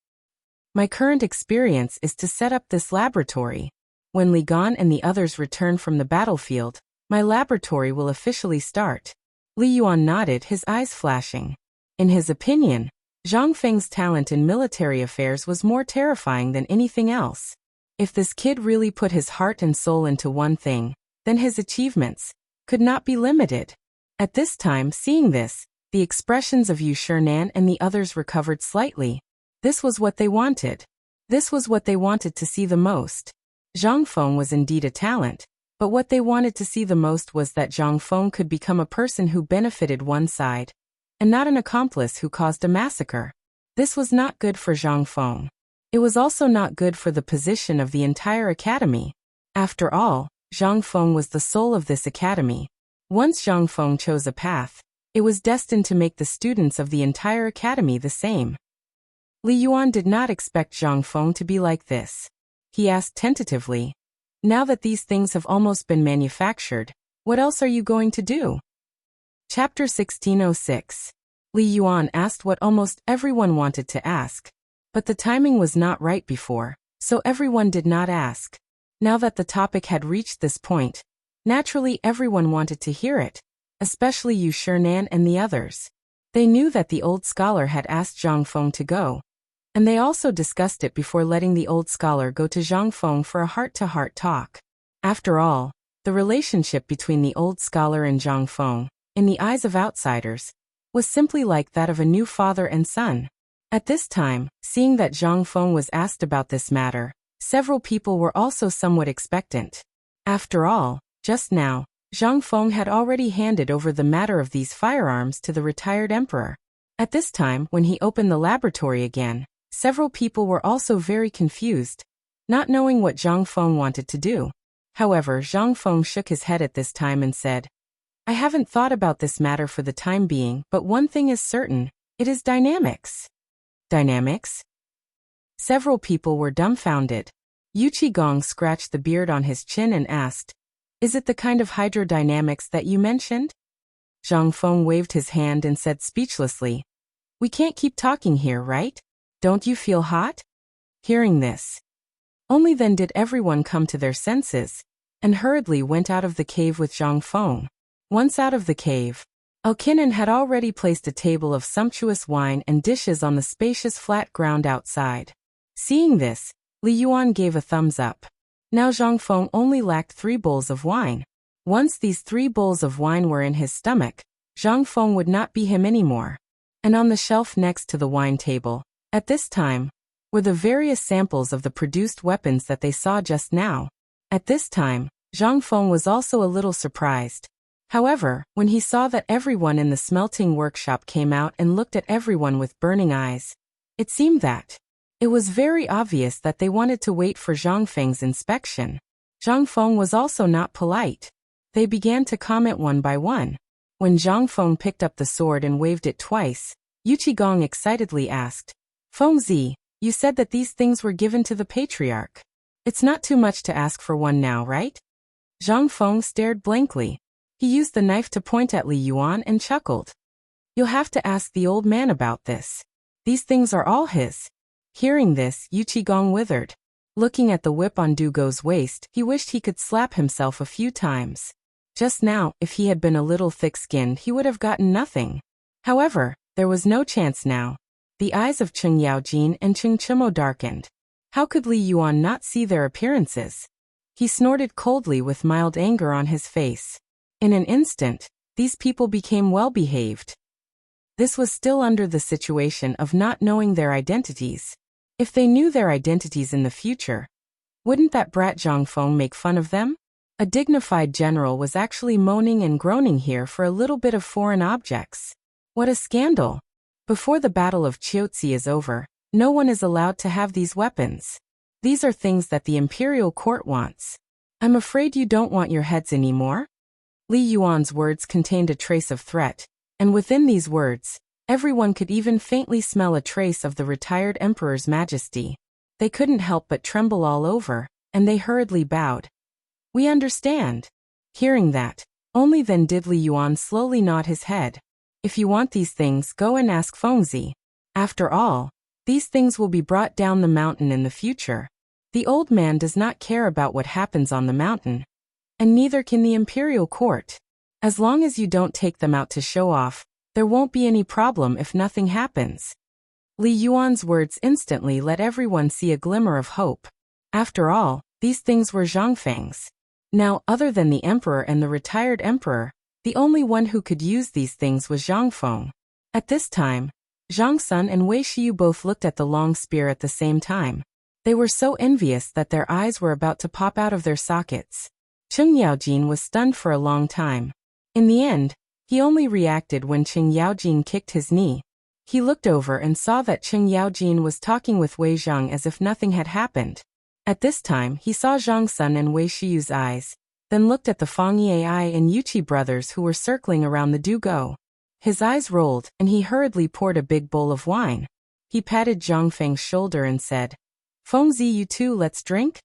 My current experience is to set up this laboratory. When Li Gan and the others return from the battlefield, my laboratory will officially start. Li Yuan nodded, his eyes flashing. In his opinion, Zhang Feng's talent in military affairs was more terrifying than anything else. If this kid really put his heart and soul into one thing, then his achievements could not be limited. At this time, seeing this, the expressions of Yu Shinan and the others recovered slightly. This was what they wanted. This was what they wanted to see the most. Zhang Feng was indeed a talent, but what they wanted to see the most was that Zhang Feng could become a person who benefited one side, and not an accomplice who caused a massacre. This was not good for Zhang Feng. It was also not good for the position of the entire academy. After all, Zhang Feng was the soul of this academy. Once Zhang Feng chose a path, it was destined to make the students of the entire academy the same. Li Yuan did not expect Zhang Feng to be like this. He asked tentatively, Now that these things have almost been manufactured, what else are you going to do? Chapter 1606. Li Yuan asked what almost everyone wanted to ask, but the timing was not right before, so everyone did not ask. Now that the topic had reached this point, naturally everyone wanted to hear it, especially Yu Shinan and the others. They knew that the old scholar had asked Zhang Feng to go, and they also discussed it before letting the old scholar go to Zhang Feng for a heart-to-heart talk. After all, the relationship between the old scholar and Zhang Feng, in the eyes of outsiders, was simply like that of a new father and son. At this time, seeing that Zhang Feng was asked about this matter, several people were also somewhat expectant. After all, just now, Zhang Feng had already handed over the matter of these firearms to the retired emperor. At this time, when he opened the laboratory again, several people were also very confused, not knowing what Zhang Feng wanted to do. However, Zhang Feng shook his head at this time and said, I haven't thought about this matter for the time being, but one thing is certain, it is dynamics. Dynamics? Several people were dumbfounded. Gong scratched the beard on his chin and asked, "Is it the kind of hydrodynamics that you mentioned?" Zhang Feng waved his hand and said speechlessly, "We can't keep talking here, right? Don't you feel hot?" Hearing this, only then did everyone come to their senses, and hurriedly went out of the cave with Zhang Feng. Once out of the cave, Elkinan had already placed a table of sumptuous wine and dishes on the spacious flat ground outside. Seeing this, Li Yuan gave a thumbs up. Now Zhang Feng only lacked 3 bowls of wine. Once these 3 bowls of wine were in his stomach, Zhang Feng would not be him anymore. And on the shelf next to the wine table, at this time, were the various samples of the produced weapons that they saw just now. At this time, Zhang Feng was also a little surprised. However, when he saw that everyone in the smelting workshop came out and looked at everyone with burning eyes, it seemed that it was very obvious that they wanted to wait for Zhang Feng's inspection. Zhang Feng was also not polite. They began to comment one by one. When Zhang Feng picked up the sword and waved it twice, Gong excitedly asked, "Fengzi, you said that these things were given to the patriarch. It's not too much to ask for one now, right?" Zhang Feng stared blankly. He used the knife to point at Li Yuan and chuckled. "You'll have to ask the old man about this. These things are all his." Hearing this, Gong withered. Looking at the whip on Dugo's waist, he wished he could slap himself a few times. Just now, if he had been a little thick-skinned, he would have gotten nothing. However, there was no chance now. The eyes of Cheng Yaojin and Cheng Chimo darkened. How could Li Yuan not see their appearances? He snorted coldly with mild anger on his face. In an instant, these people became well-behaved. This was still under the situation of not knowing their identities. If they knew their identities in the future, wouldn't that brat Zhang Feng make fun of them? A dignified general was actually moaning and groaning here for a little bit of foreign objects. What a scandal! Before the Battle of Chiotzi is over, no one is allowed to have these weapons. These are things that the imperial court wants. I'm afraid you don't want your heads anymore? Li Yuan's words contained a trace of threat, and within these words, everyone could even faintly smell a trace of the retired emperor's majesty. They couldn't help but tremble all over, and they hurriedly bowed. "We understand." Hearing that, only then did Li Yuan slowly nod his head. "If you want these things, go and ask Fengzi. After all, these things will be brought down the mountain in the future. The old man does not care about what happens on the mountain. And neither can the imperial court. As long as you don't take them out to show off, there won't be any problem if nothing happens." Li Yuan's words instantly let everyone see a glimmer of hope. After all, these things were Zhang Feng's. Now, other than the emperor and the retired emperor, the only one who could use these things was Zhang Feng. At this time, Zhang Sun and Wei Shiyu both looked at the long spear at the same time. They were so envious that their eyes were about to pop out of their sockets. Cheng Yaojin was stunned for a long time. In the end, he only reacted when Cheng Yaojin kicked his knee. He looked over and saw that Cheng Yaojin was talking with Wei Zhang as if nothing had happened. At this time, he saw Zhang Sun and Wei Shiyu's eyes, then looked at the Fang Yai and Yuchi brothers who were circling around the Dugo. His eyes rolled, and he hurriedly poured a big bowl of wine. He patted Zhang Feng's shoulder and said, "Fengzi, you too, let's drink?"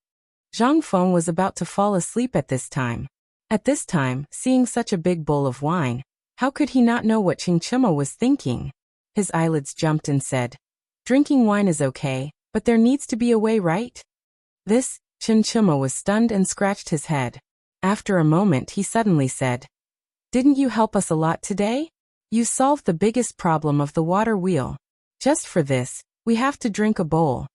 Zhang Feng was about to fall asleep at this time. At this time, seeing such a big bowl of wine, how could he not know what Cheng Chimo was thinking? His eyelids jumped and said, "Drinking wine is okay, but there needs to be a way, right?" This, Cheng Chimo was stunned and scratched his head. After a moment he suddenly said, "Didn't you help us a lot today? You solved the biggest problem of the water wheel. Just for this, we have to drink a bowl."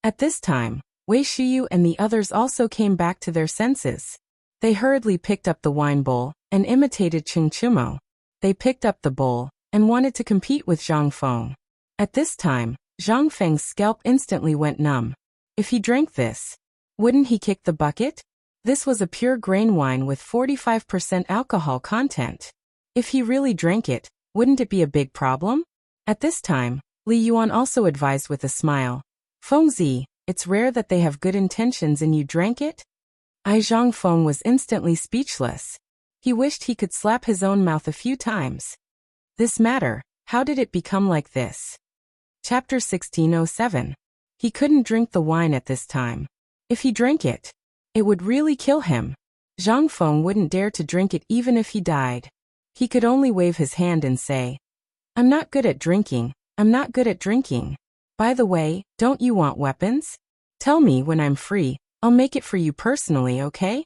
At this time, Wei Shiyu and the others also came back to their senses. They hurriedly picked up the wine bowl and imitated Cheng Chimo. They picked up the bowl and wanted to compete with Zhang Feng. At this time, Zhang Feng's scalp instantly went numb. If he drank this, wouldn't he kick the bucket? This was a pure grain wine with 45% alcohol content. If he really drank it, wouldn't it be a big problem? At this time, Li Yuan also advised with a smile, "Fengzi, it's rare that they have good intentions and you drank it?" Zhang Feng was instantly speechless. He wished he could slap his own mouth a few times. This matter, how did it become like this? Chapter 1607. He couldn't drink the wine at this time. If he drank it, it would really kill him. Zhang Feng wouldn't dare to drink it even if he died. He could only wave his hand and say, "I'm not good at drinking, I'm not good at drinking. By the way, don't you want weapons? Tell me when I'm free, I'll make it for you personally, okay?"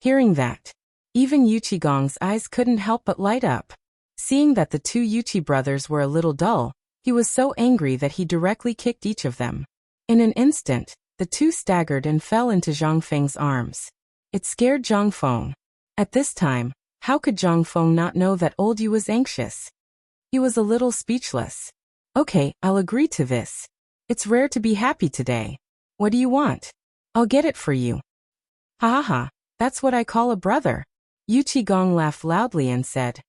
Hearing that, even Yuchi Gong's eyes couldn't help but light up. Seeing that the two Yuchi brothers were a little dull, he was so angry that he directly kicked each of them. In an instant, the two staggered and fell into Zhang Feng's arms. It scared Zhang Feng. At this time, how could Zhang Feng not know that old Yu was anxious? He was a little speechless. "Okay, I'll agree to this. It's rare to be happy today. What do you want? I'll get it for you." "Ha ha ha, that's what I call a brother." Yuchi Gong laughed loudly and said,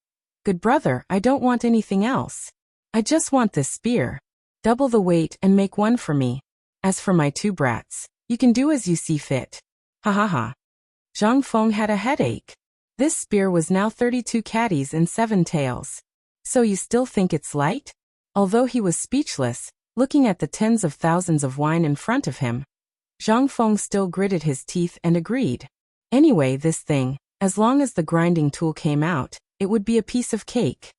"Good brother, I don't want anything else. I just want this spear. Double the weight and make one for me. As for my two brats, you can do as you see fit." Ha ha ha. Zhang Feng had a headache. This spear was now 32 caddies and 7 tails. "So you still think it's light?" Although he was speechless, looking at the tens of thousands of wine in front of him, Zhang Feng still gritted his teeth and agreed. Anyway, this thing, as long as the grinding tool came out, it would be a piece of cake.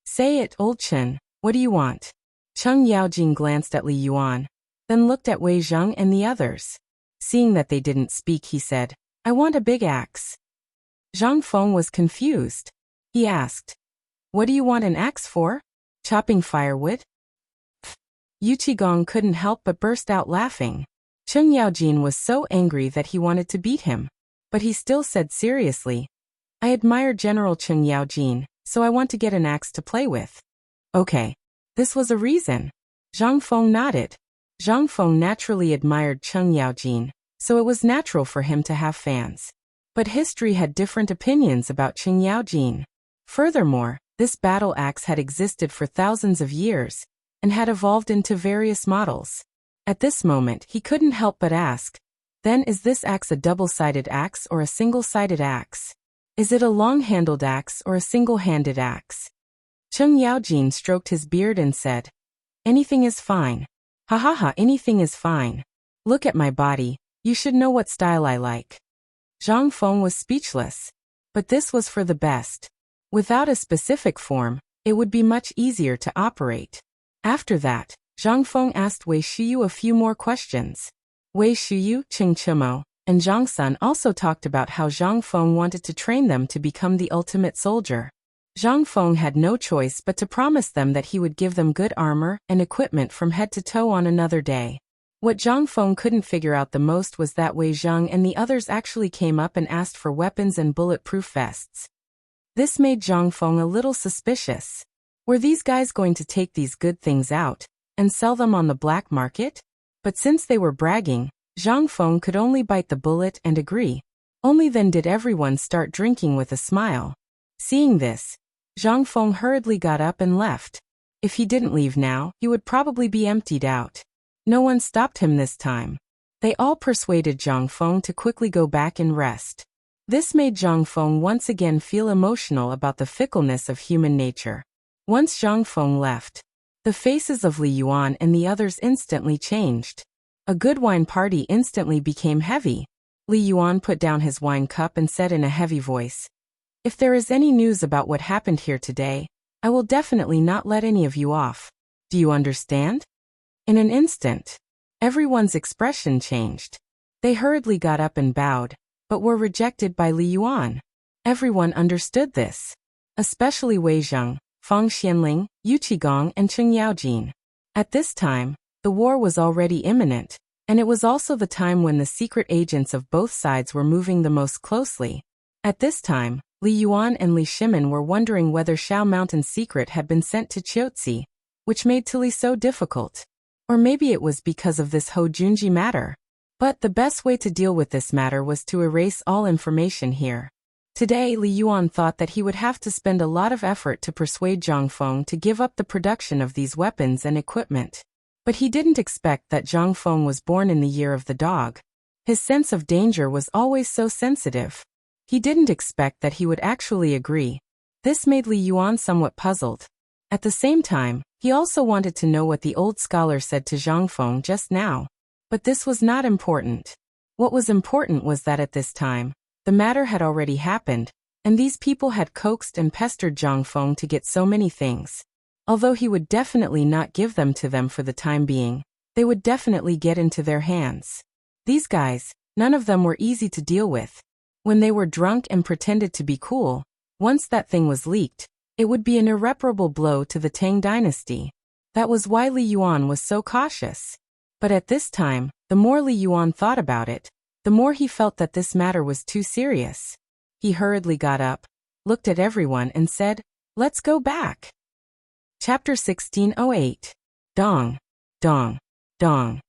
"Say it, old Chen, what do you want?" Cheng Yaojing glanced at Li Yuan, then looked at Wei Zheng and the others. Seeing that they didn't speak, he said, "I want a big axe." Zhang Feng was confused. He asked, "What do you want an axe for? Chopping firewood?" Yuchi Gong couldn't help but burst out laughing. Cheng Yaojin was so angry that he wanted to beat him. But he still said seriously, "I admire General Cheng Yaojin, so I want to get an axe to play with." Okay. This was a reason. Zhang Feng nodded. Zhang Feng naturally admired Cheng Yaojin, so it was natural for him to have fans. But history had different opinions about Cheng Yaojin. Furthermore, this battle axe had existed for thousands of years, and had evolved into various models. At this moment, he couldn't help but ask, "Then is this axe a double-sided axe or a single-sided axe? Is it a long-handled axe or a single-handed axe?" Cheng Yaojin stroked his beard and said, "Anything is fine. Ha ha ha, anything is fine. Look at my body, you should know what style I like." Zhang Feng was speechless. But this was for the best. Without a specific form, it would be much easier to operate. After that, Zhang Feng asked Wei Shuyu a few more questions. Wei Shuyu, Cheng Chimo, and Zhang Sun also talked about how Zhang Feng wanted to train them to become the ultimate soldier. Zhang Feng had no choice but to promise them that he would give them good armor and equipment from head to toe on another day. What Zhang Feng couldn't figure out the most was that Wei Zheng and the others actually came up and asked for weapons and bulletproof vests. This made Zhang Feng a little suspicious. Were these guys going to take these good things out and sell them on the black market? But since they were bragging, Zhang Feng could only bite the bullet and agree. Only then did everyone start drinking with a smile. Seeing this, Zhang Feng hurriedly got up and left. If he didn't leave now, he would probably be emptied out. No one stopped him this time. They all persuaded Zhang Feng to quickly go back and rest. This made Zhang Feng once again feel emotional about the fickleness of human nature. Once Zhang Feng left, the faces of Li Yuan and the others instantly changed. A good wine party instantly became heavy. Li Yuan put down his wine cup and said in a heavy voice, "If there is any news about what happened here today, I will definitely not let any of you off. Do you understand?" In an instant, everyone's expression changed. They hurriedly got up and bowed, but were rejected by Li Yuan. Everyone understood this, especially Wei Zheng, Fang Xianling, Yuchi Gong, and Cheng Yaojin. At this time, the war was already imminent, and it was also the time when the secret agents of both sides were moving the most closely. At this time, Li Yuan and Li Shimin were wondering whether Shao Mountain's secret had been sent to Chiotzi, which made Tilly so difficult. Or maybe it was because of this Ho Junji matter. But the best way to deal with this matter was to erase all information here. Today, Li Yuan thought that he would have to spend a lot of effort to persuade Zhang Feng to give up the production of these weapons and equipment. But he didn't expect that Zhang Feng was born in the year of the dog. His sense of danger was always so sensitive. He didn't expect that he would actually agree. This made Li Yuan somewhat puzzled. At the same time, he also wanted to know what the old scholar said to Zhang Feng just now. But this was not important. What was important was that at this time, the matter had already happened, and these people had coaxed and pestered Zhang Feng to get so many things. Although he would definitely not give them to them for the time being, they would definitely get into their hands. These guys, none of them were easy to deal with. When they were drunk and pretended to be cool, once that thing was leaked, it would be an irreparable blow to the Tang dynasty. That was why Li Yuan was so cautious. But at this time, the more Li Yuan thought about it, the more he felt that this matter was too serious. He hurriedly got up, looked at everyone and said, "Let's go back." Chapter 1608. Dong. Dong. Dong.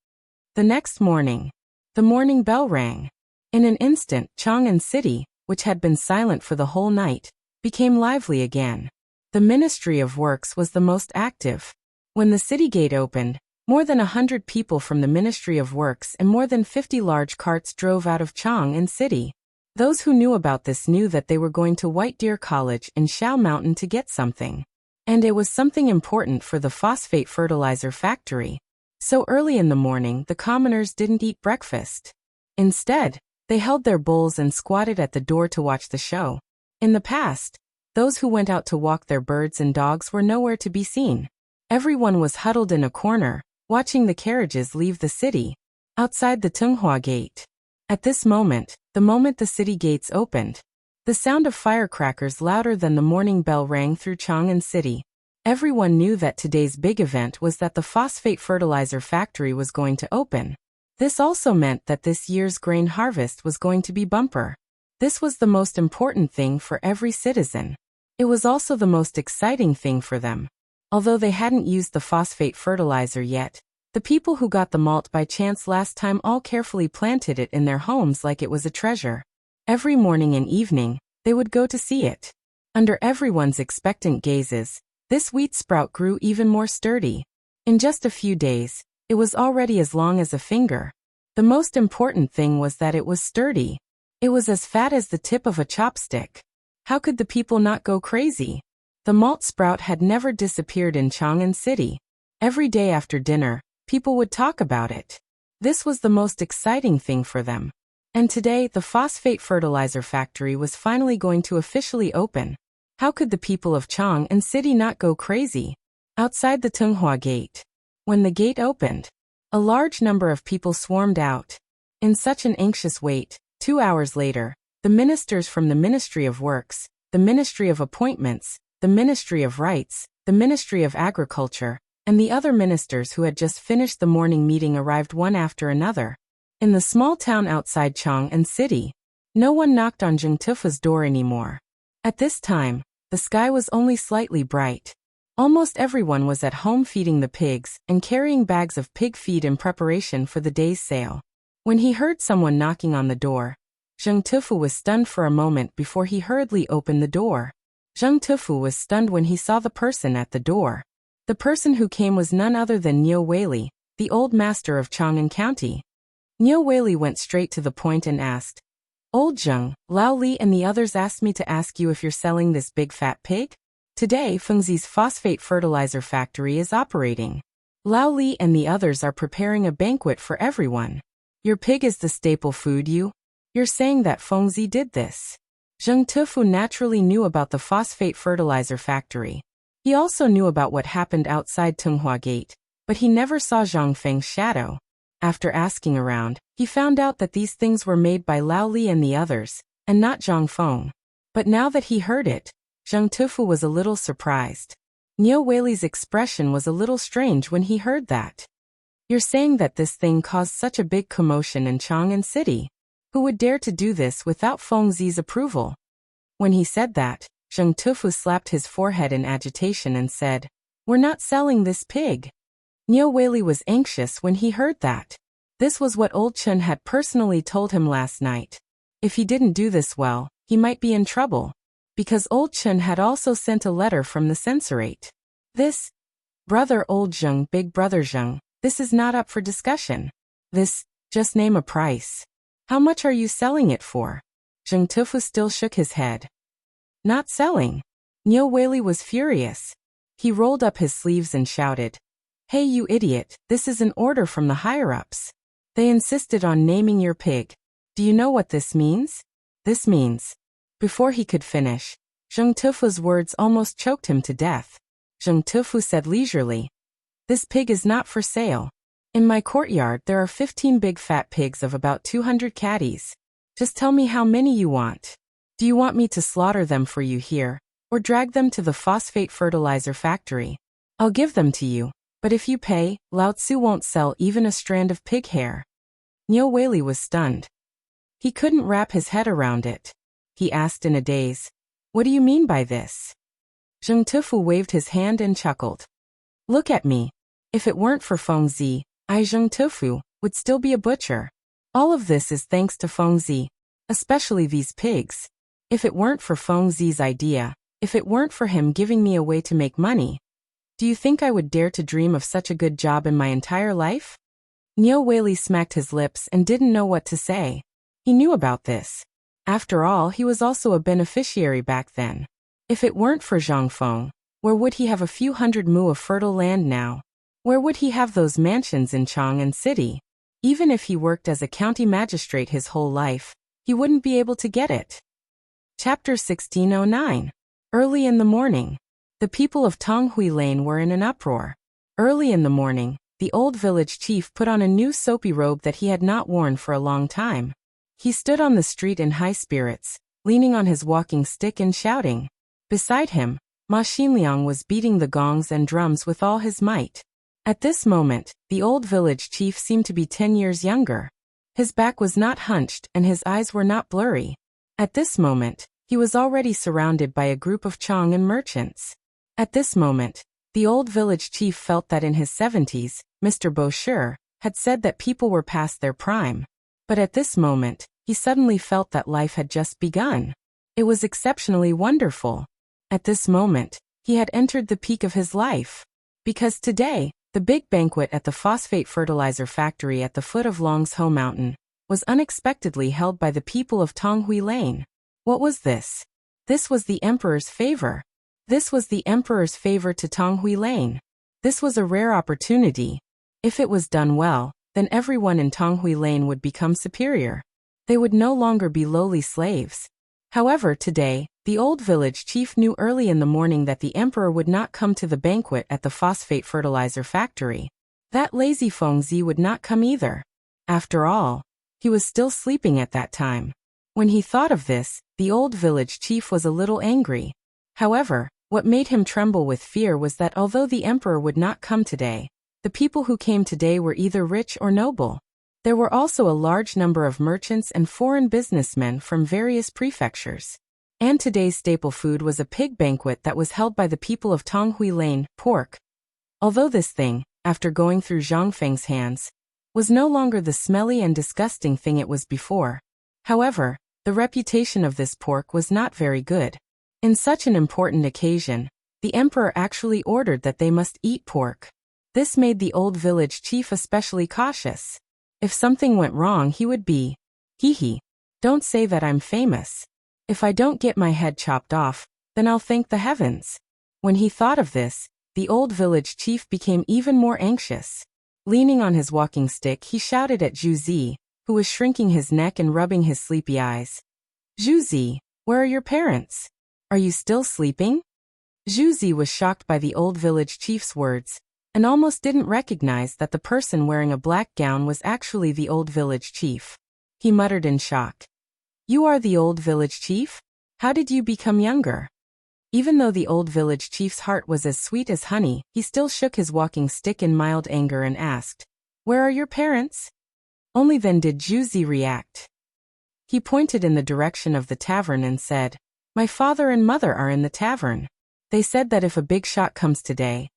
The next morning, the morning bell rang. In an instant, Chang'an City, which had been silent for the whole night, became lively again. The Ministry of Works was the most active. When the city gate opened, more than 100 people from the Ministry of Works and more than 50 large carts drove out of Chang'an City. Those who knew about this knew that they were going to White Deer College in Shao Mountain to get something. And it was something important for the phosphate fertilizer factory. So early in the morning, the commoners didn't eat breakfast. Instead, they held their bowls and squatted at the door to watch the show. In the past, those who went out to walk their birds and dogs were nowhere to be seen. Everyone was huddled in a corner, watching the carriages leave the city, outside the Tunghua Gate. At this moment, the moment the city gates opened, the sound of firecrackers louder than the morning bell rang through Chang'an City. Everyone knew that today's big event was that the phosphate fertilizer factory was going to open. This also meant that this year's grain harvest was going to be bumper. This was the most important thing for every citizen. It was also the most exciting thing for them. Although they hadn't used the phosphate fertilizer yet, the people who got the malt by chance last time all carefully planted it in their homes like it was a treasure. Every morning and evening, they would go to see it. Under everyone's expectant gazes, this wheat sprout grew even more sturdy. In just a few days, it was already as long as a finger. The most important thing was that it was sturdy. It was as fat as the tip of a chopstick. How could the people not go crazy? The malt sprout had never disappeared in Chang'an City. Every day after dinner, people would talk about it. This was the most exciting thing for them. And today, the phosphate fertilizer factory was finally going to officially open. How could the people of Chang'an City not go crazy? Outside the Tunghua Gate, when the gate opened, a large number of people swarmed out. In such an anxious wait, 2 hours later, the ministers from the Ministry of Works, the Ministry of Appointments, the Ministry of Rights, the Ministry of Agriculture, and the other ministers who had just finished the morning meeting arrived one after another. In the small town outside Chang'an City, no one knocked on Zheng Tufu's door anymore. At this time, the sky was only slightly bright. Almost everyone was at home feeding the pigs and carrying bags of pig feed in preparation for the day's sale. When he heard someone knocking on the door, Zheng Tufu was stunned for a moment before he hurriedly opened the door. Zheng Tufu was stunned when he saw the person at the door. The person who came was none other than Niu Weili, the old master of Chang'an County. Niu Weili went straight to the point and asked, "Old Zheng, Lao Li and the others asked me to ask you if you're selling this big fat pig? Today, Fengzi's phosphate fertilizer factory is operating. Lao Li and the others are preparing a banquet for everyone. Your pig is the staple food You're saying that Fengzi did this?" Zheng Tufu naturally knew about the phosphate fertilizer factory. He also knew about what happened outside Tunghua Gate, but he never saw Zhang Feng's shadow. After asking around, he found out that these things were made by Lao Li and the others, and not Zhang Feng. But now that he heard it, Zheng Tufu was a little surprised. Niu Weili's expression was a little strange when he heard that. "You're saying that this thing caused such a big commotion in Chang'an City? Who would dare to do this without Fengzi's approval?" When he said that, Zheng Tufu slapped his forehead in agitation and said, "We're not selling this pig." Niu Weili was anxious when he heard that. This was what Old Chun had personally told him last night. If he didn't do this well, he might be in trouble. Because Old Chun had also sent a letter from the censorate. "This, brother Old Zheng, big brother Zheng, this is not up for discussion. This, just name a price. How much are you selling it for?" Zheng Tufu still shook his head. "Not selling." Niu Weili was furious. He rolled up his sleeves and shouted, "Hey you idiot, this is an order from the higher-ups. They insisted on naming your pig, Do you know what this means? This means. Before he could finish, Zheng Tufu's words almost choked him to death. Zheng Tufu said leisurely, "This pig is not for sale. In my courtyard there are 15 big fat pigs of about 200 catties. Just tell me how many you want. Do you want me to slaughter them for you here, or drag them to the phosphate fertilizer factory? I'll give them to you, but if you pay, Lao Tzu won't sell even a strand of pig hair." Niu Weili was stunned. He couldn't wrap his head around it. He asked in a daze, "What do you mean by this?" Zheng Tufu waved his hand and chuckled. "Look at me. If it weren't for Feng Zi, I, Zheng Tufu, would still be a butcher. All of this is thanks to Feng Zi, especially these pigs. If it weren't for Feng Zi's idea, if it weren't for him giving me a way to make money, do you think I would dare to dream of such a good job in my entire life?" Niu Weili smacked his lips and didn't know what to say. He knew about this. After all, he was also a beneficiary back then. If it weren't for Zhang Feng, where would he have a few hundred mu of fertile land now? Where would he have those mansions in Chang'an City? Even if he worked as a county magistrate his whole life, he wouldn't be able to get it. Chapter 1609. Early in the morning. The people of Tonghui Lane were in an uproar. Early in the morning, the old village chief put on a new soapy robe that he had not worn for a long time. He stood on the street in high spirits, leaning on his walking stick and shouting. Beside him, Ma Xinliang was beating the gongs and drums with all his might. At this moment, the old village chief seemed to be 10 years younger. His back was not hunched and his eyes were not blurry. At this moment, he was already surrounded by a group of Chang'an merchants. At this moment, the old village chief felt that in his 70s, Mr. Bosher had said that people were past their prime. But at this moment, he suddenly felt that life had just begun. It was exceptionally wonderful. At this moment, he had entered the peak of his life. Because today, the big banquet at the phosphate fertilizer factory at the foot of Longsho Mountain was unexpectedly held by the people of Tonghui Lane. What was this? This was the emperor's favor. This was the emperor's favor to Tonghui Lane. This was a rare opportunity. If it was done well, then everyone in Tonghui Lane would become superior. They would no longer be lowly slaves. However, today, the old village chief knew early in the morning that the emperor would not come to the banquet at the phosphate fertilizer factory. That lazy Feng Zi would not come either. After all, he was still sleeping at that time. When he thought of this, the old village chief was a little angry. However, what made him tremble with fear was that although the emperor would not come today, the people who came today were either rich or noble. There were also a large number of merchants and foreign businessmen from various prefectures. And today's staple food was a pig banquet that was held by the people of Tonghui Lane, pork. Although this thing, after going through Zhang Feng's hands, was no longer the smelly and disgusting thing it was before. However, the reputation of this pork was not very good. In such an important occasion, the emperor actually ordered that they must eat pork. This made the old village chief especially cautious. If something went wrong, he would be, hee, don't say that I'm famous. If I don't get my head chopped off, then I'll thank the heavens. When he thought of this, the old village chief became even more anxious. Leaning on his walking stick, he shouted at Zhu Zi, who was shrinking his neck and rubbing his sleepy eyes. Zhu Zi, where are your parents? Are you still sleeping? Zhu Zi was shocked by the old village chief's words, and almost didn't recognize that the person wearing a black gown was actually the old village chief. He muttered in shock. You are the old village chief? How did you become younger? Even though the old village chief's heart was as sweet as honey, he still shook his walking stick in mild anger and asked, Where are your parents? Only then did Zhu Zi react. He pointed in the direction of the tavern and said, My father and mother are in the tavern. They said that if a big shot comes today.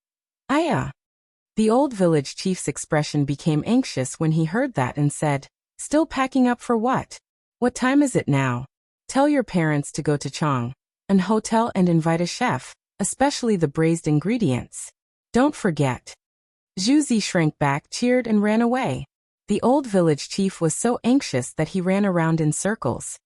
The old village chief's expression became anxious when he heard that and said, Still packing up for what? What time is it now? Tell your parents to go to Chang, an hotel, and invite a chef, especially the braised ingredients. Don't forget. Zhu Zi shrank back, cheered, and ran away. The old village chief was so anxious that he ran around in circles.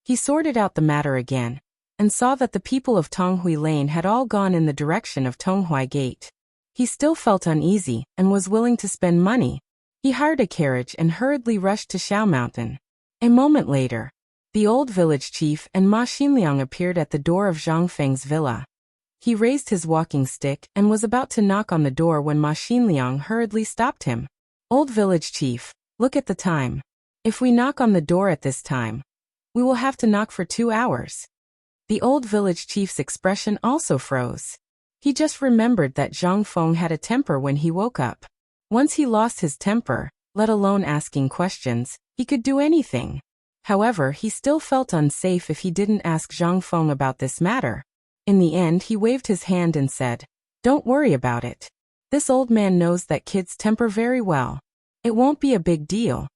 He sorted out the matter again, and saw that the people of Tonghui Lane had all gone in the direction of Tonghui Gate. He still felt uneasy and was willing to spend money. He hired a carriage and hurriedly rushed to Shao Mountain. A moment later, the old village chief and Ma Xinliang appeared at the door of Zhang Feng's villa. He raised his walking stick and was about to knock on the door when Ma Xinliang hurriedly stopped him. Old village chief, look at the time. If we knock on the door at this time, we will have to knock for 2 hours. The old village chief's expression also froze. He just remembered that Zhang Feng had a temper when he woke up. Once he lost his temper, let alone asking questions, he could do anything. However, he still felt unsafe if he didn't ask Zhang Feng about this matter. In the end, he waved his hand and said, "Don't worry about it. This old man knows that kids temper very well. It won't be a big deal."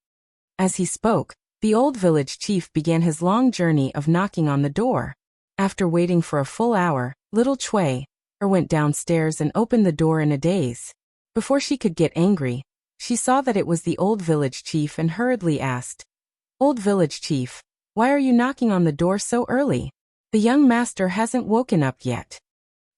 As he spoke, the old village chief began his long journey of knocking on the door. After waiting for a full hour, little Cui went downstairs and opened the door in a daze. Before she could get angry, she saw that it was the old village chief and hurriedly asked, "Old village chief, why are you knocking on the door so early? The young master hasn't woken up yet."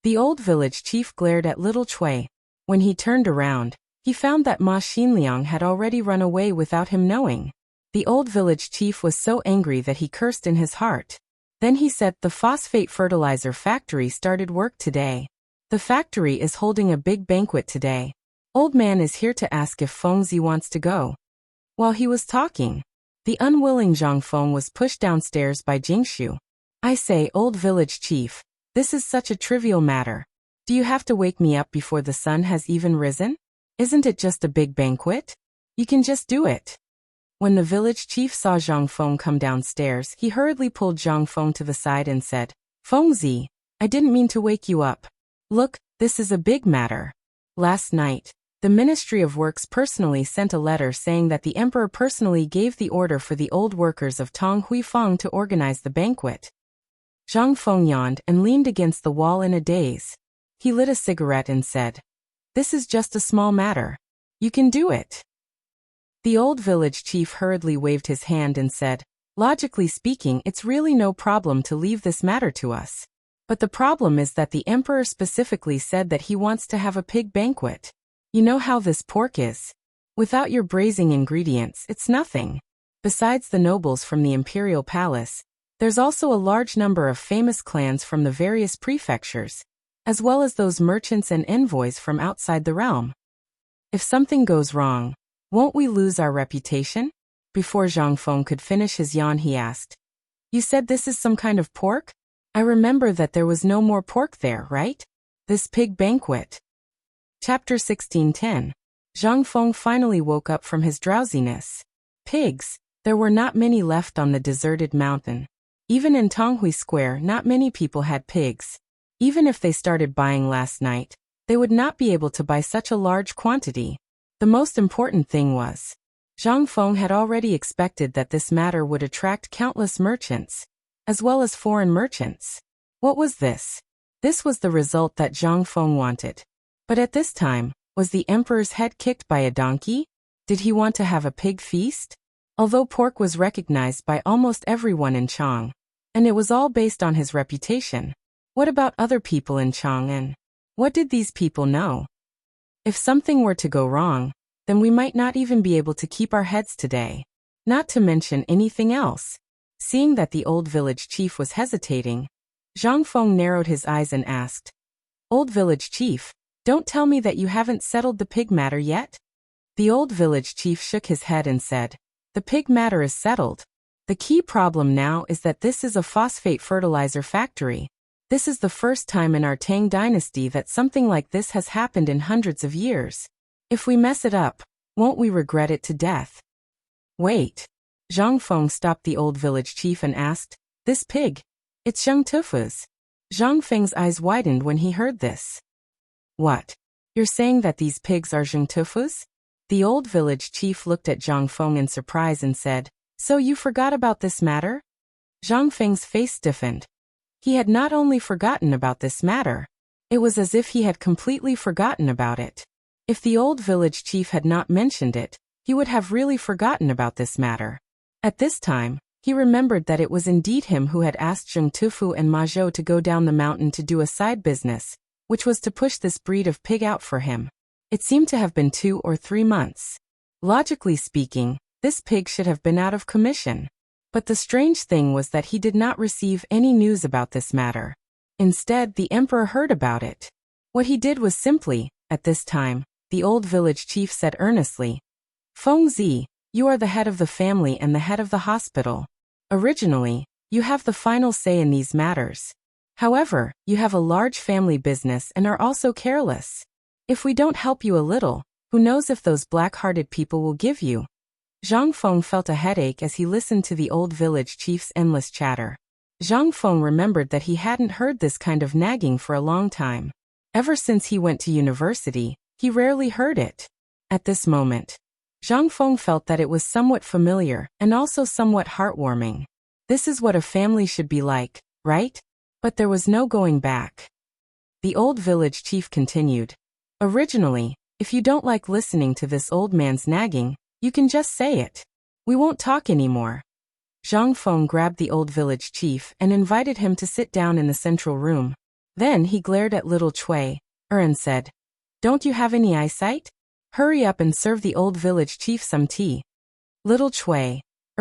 The old village chief glared at little Cui. When he turned around, he found that Ma Xinliang had already run away without him knowing. The old village chief was so angry that he cursed in his heart. Then he said, "The phosphate fertilizer factory started work today. The factory is holding a big banquet today. Old man is here to ask if Fengzi wants to go." While he was talking, the unwilling Zhang Feng was pushed downstairs by Jingshu. "I say, old village chief, this is such a trivial matter. Do you have to wake me up before the sun has even risen? Isn't it just a big banquet? You can just do it." When the village chief saw Zhang Feng come downstairs, he hurriedly pulled Zhang Feng to the side and said, "Fengzi, I didn't mean to wake you up. Look, this is a big matter. Last night, the Ministry of Works personally sent a letter saying that the emperor personally gave the order for the old workers of Tang Huifang to organize the banquet." Zhang Feng yawned and leaned against the wall in a daze. He lit a cigarette and said, "This is just a small matter. You can do it." The old village chief hurriedly waved his hand and said, "Logically speaking, it's really no problem to leave this matter to us. But the problem is that the emperor specifically said that he wants to have a pig banquet. You know how this pork is. Without your braising ingredients, it's nothing. Besides the nobles from the imperial palace, there's also a large number of famous clans from the various prefectures, as well as those merchants and envoys from outside the realm. If something goes wrong, won't we lose our reputation?" Before Zhang Feng could finish his yawn, he asked, "You said this is some kind of pork? I remember that there was no more pork there, right? This pig banquet." Chapter 16:10. Zhang Feng finally woke up from his drowsiness. Pigs. There were not many left on the deserted mountain. Even in Tonghui Square, not many people had pigs. Even if they started buying last night, they would not be able to buy such a large quantity. The most important thing was, Zhang Feng had already expected that this matter would attract countless merchants, as well as foreign merchants. What was this? This was the result that Zhang Feng wanted. But at this time, was the emperor's head kicked by a donkey? Did he want to have a pig feast? Although pork was recognized by almost everyone in Chang, and it was all based on his reputation, what about other people in Chang'an? What did these people know? If something were to go wrong, then we might not even be able to keep our heads today. Not to mention anything else. Seeing that the old village chief was hesitating, Zhang Feng narrowed his eyes and asked, "Old village chief, don't tell me that you haven't settled the pig matter yet?" The old village chief shook his head and said, "The pig matter is settled. The key problem now is that this is a phosphate fertilizer factory. This is the first time in our Tang dynasty that something like this has happened in hundreds of years. If we mess it up, won't we regret it to death?" "Wait." Zhang Feng stopped the old village chief and asked, "This pig? It's Zheng Tufu's." Zhang Feng's eyes widened when he heard this. "What? You're saying that these pigs are Zheng Tufu's?" The old village chief looked at Zhang Feng in surprise and said, "So you forgot about this matter?" Zhang Feng's face stiffened. He had not only forgotten about this matter, it was as if he had completely forgotten about it. If the old village chief had not mentioned it, he would have really forgotten about this matter. At this time, he remembered that it was indeed him who had asked Zheng Tufu and Ma Zhou to go down the mountain to do a side business, which was to push this breed of pig out for him. It seemed to have been 2 or 3 months. Logically speaking, this pig should have been out of commission. But the strange thing was that he did not receive any news about this matter. Instead, the emperor heard about it. What he did was simply, at this time, the old village chief said earnestly, "Feng Zi, you are the head of the family and the head of the hospital. Originally, you have the final say in these matters. However, you have a large family business and are also careless. If we don't help you a little, who knows if those black-hearted people will give you." Zhang Feng felt a headache as he listened to the old village chief's endless chatter. Zhang Feng remembered that he hadn't heard this kind of nagging for a long time. Ever since he went to university, he rarely heard it. At this moment, Zhang Feng felt that it was somewhat familiar and also somewhat heartwarming. This is what a family should be like, right? But there was no going back. The old village chief continued. Originally, if you don't like listening to this old man's nagging, you can just say it. We won't talk anymore. Zhang Feng grabbed the old village chief and invited him to sit down in the central room. Then he glared at little Cui, and said, "Don't you have any eyesight? Hurry up and serve the old village chief some tea." Little Cui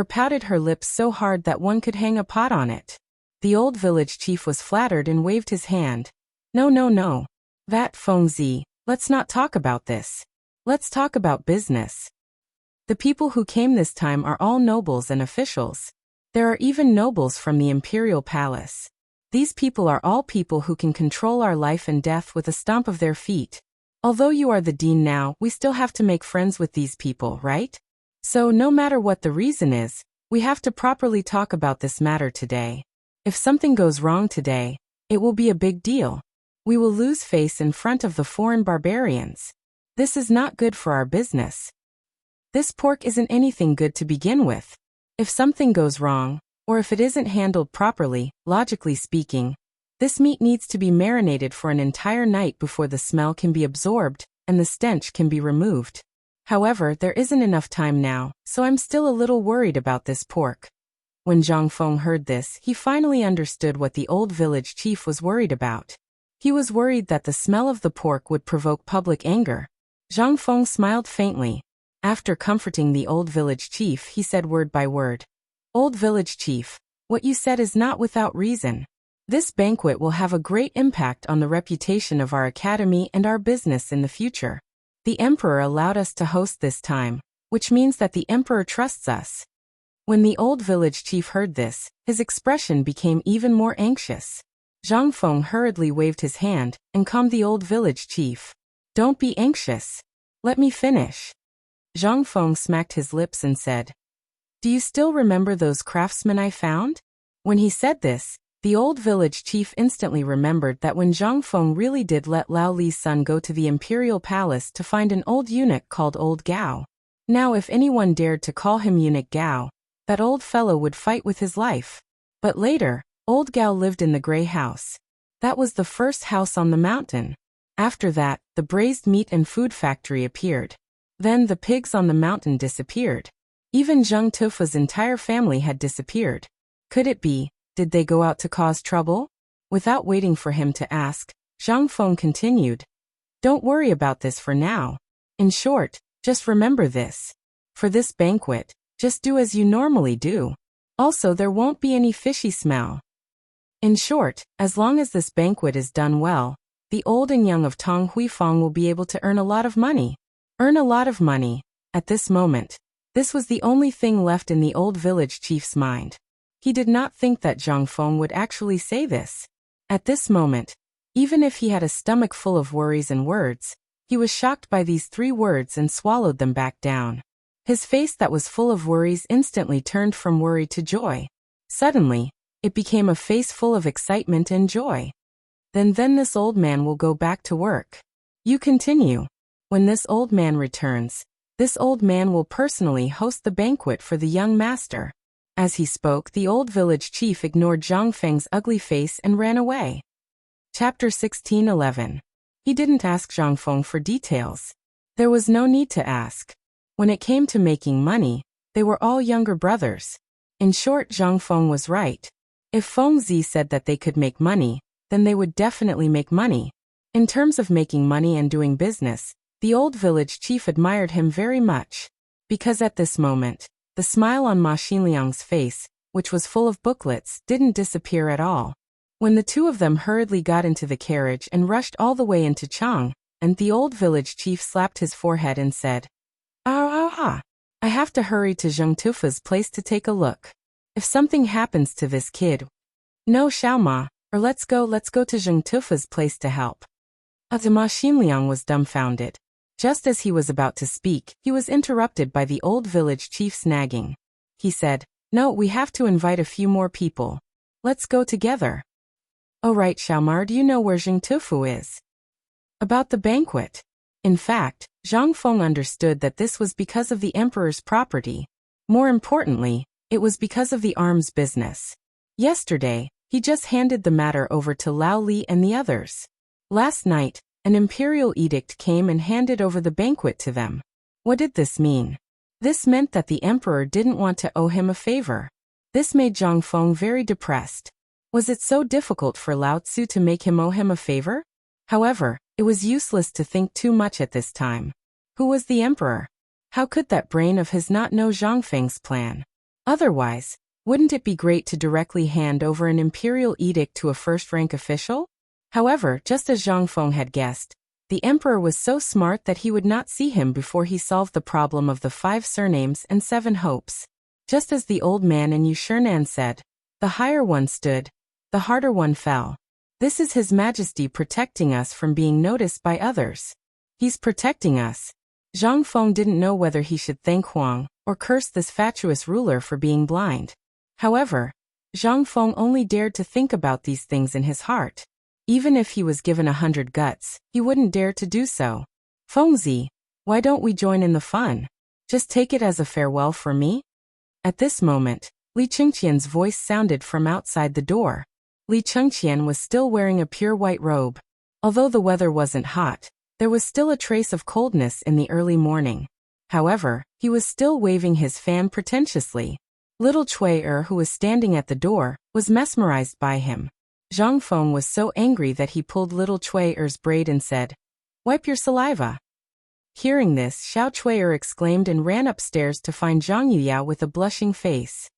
pouted her lips so hard that one could hang a pot on it. The old village chief was flattered and waved his hand. No, no, no. That, Feng Zi, let's not talk about this. Let's talk about business. The people who came this time are all nobles and officials. There are even nobles from the imperial palace. These people are all people who can control our life and death with a stomp of their feet. Although you are the dean now, we still have to make friends with these people, right? So no matter what the reason is, we have to properly talk about this matter today. If something goes wrong today, it will be a big deal. We will lose face in front of the foreign barbarians. This is not good for our business. This pork isn't anything good to begin with. If something goes wrong, or if it isn't handled properly, logically speaking, this meat needs to be marinated for an entire night before the smell can be absorbed and the stench can be removed. However, there isn't enough time now, so I'm still a little worried about this pork. When Zhang Feng heard this, he finally understood what the old village chief was worried about. He was worried that the smell of the pork would provoke public anger. Zhang Feng smiled faintly. After comforting the old village chief, he said word by word, "Old village chief, what you said is not without reason. This banquet will have a great impact on the reputation of our academy and our business in the future. The emperor allowed us to host this time, which means that the emperor trusts us." When the old village chief heard this, his expression became even more anxious. Zhang Feng hurriedly waved his hand and calmed the old village chief. "Don't be anxious. Let me finish." Zhang Feng smacked his lips and said, "Do you still remember those craftsmen I found?" When he said this, the old village chief instantly remembered that when Zhang Feng really did let Lao Li's son go to the imperial palace to find an old eunuch called Old Gao. Now if anyone dared to call him Eunuch Gao, that old fellow would fight with his life. But later, Old Gao lived in the gray house. That was the first house on the mountain. After that, the braised meat and food factory appeared. Then the pigs on the mountain disappeared. Even Zheng Tufa's entire family had disappeared. Could it be, did they go out to cause trouble? Without waiting for him to ask, Zhang Feng continued, "Don't worry about this for now. In short, just remember this. For this banquet, just do as you normally do. Also, there won't be any fishy smell. In short, as long as this banquet is done well, the old and young of Tang Huifang will be able to earn a lot of money." Earn a lot of money. At this moment, this was the only thing left in the old village chief's mind. He did not think that Zhang Feng would actually say this. At this moment, even if he had a stomach full of worries and words, he was shocked by these 3 words and swallowed them back down. His face that was full of worries instantly turned from worry to joy. Suddenly, it became a face full of excitement and joy. Then this old man will go back to work. You continue. When this old man returns, this old man will personally host the banquet for the young master. As he spoke, the old village chief ignored Zhang Feng's ugly face and ran away. Chapter 16:11. He didn't ask Zhang Feng for details. There was no need to ask. When it came to making money, they were all younger brothers. In short, Zhang Feng was right. If Feng Zi said that they could make money, then they would definitely make money. In terms of making money and doing business, the old village chief admired him very much. Because at this moment, the smile on Ma Xinliang's face which was full of booklets, didn't disappear at all. When the two of them hurriedly got into the carriage and rushed all the way into Chang, and the old village chief slapped his forehead and said, "Ah, I have to hurry to Zheng Tufa's place to take a look. If something happens to this kid, no Xiaoma, or let's go to Zheng Tufa's place to help." Ma Xinliang was dumbfounded. Just as he was about to speak, he was interrupted by the old village chief's nagging. He said, "No, we have to invite a few more people. Let's go together." "Oh right, Xiaomar, do you know where Zheng Tufu is?" "About the banquet." In fact, Zhang Feng understood that this was because of the emperor's property. More importantly, it was because of the arms business. Yesterday, he just handed the matter over to Lao Li and the others. Last night, an imperial edict came and handed over the banquet to them. What did this mean? This meant that the emperor didn't want to owe him a favor. This made Zhang Feng very depressed. Was it so difficult for Lao Tzu to make him owe him a favor? However, it was useless to think too much at this time. Who was the emperor? How could that brain of his not know Zhang Feng's plan? Otherwise, wouldn't it be great to directly hand over an imperial edict to a first-rank official? However, just as Zhang Feng had guessed, the emperor was so smart that he would not see him before he solved the problem of the 5 surnames and 7 hopes. Just as the old man in Yushernan said, "The higher one stood, the harder one fell." This is His Majesty protecting us from being noticed by others. He's protecting us. Zhang Feng didn't know whether he should thank Huang or curse this fatuous ruler for being blind. However, Zhang Feng only dared to think about these things in his heart. Even if he was given 100 guts, he wouldn't dare to do so. "Fengzi, why don't we join in the fun? Just take it as a farewell for me?" At this moment, Li Chengqian's voice sounded from outside the door. Li Chengqian was still wearing a pure white robe. Although the weather wasn't hot, there was still a trace of coldness in the early morning. However, he was still waving his fan pretentiously. Little Cui, who was standing at the door, was mesmerized by him. Zhang Feng was so angry that he pulled little Cui's braid and said, "Wipe your saliva." Hearing this, Xiao Cui exclaimed and ran upstairs to find Zhang Yuyao with a blushing face.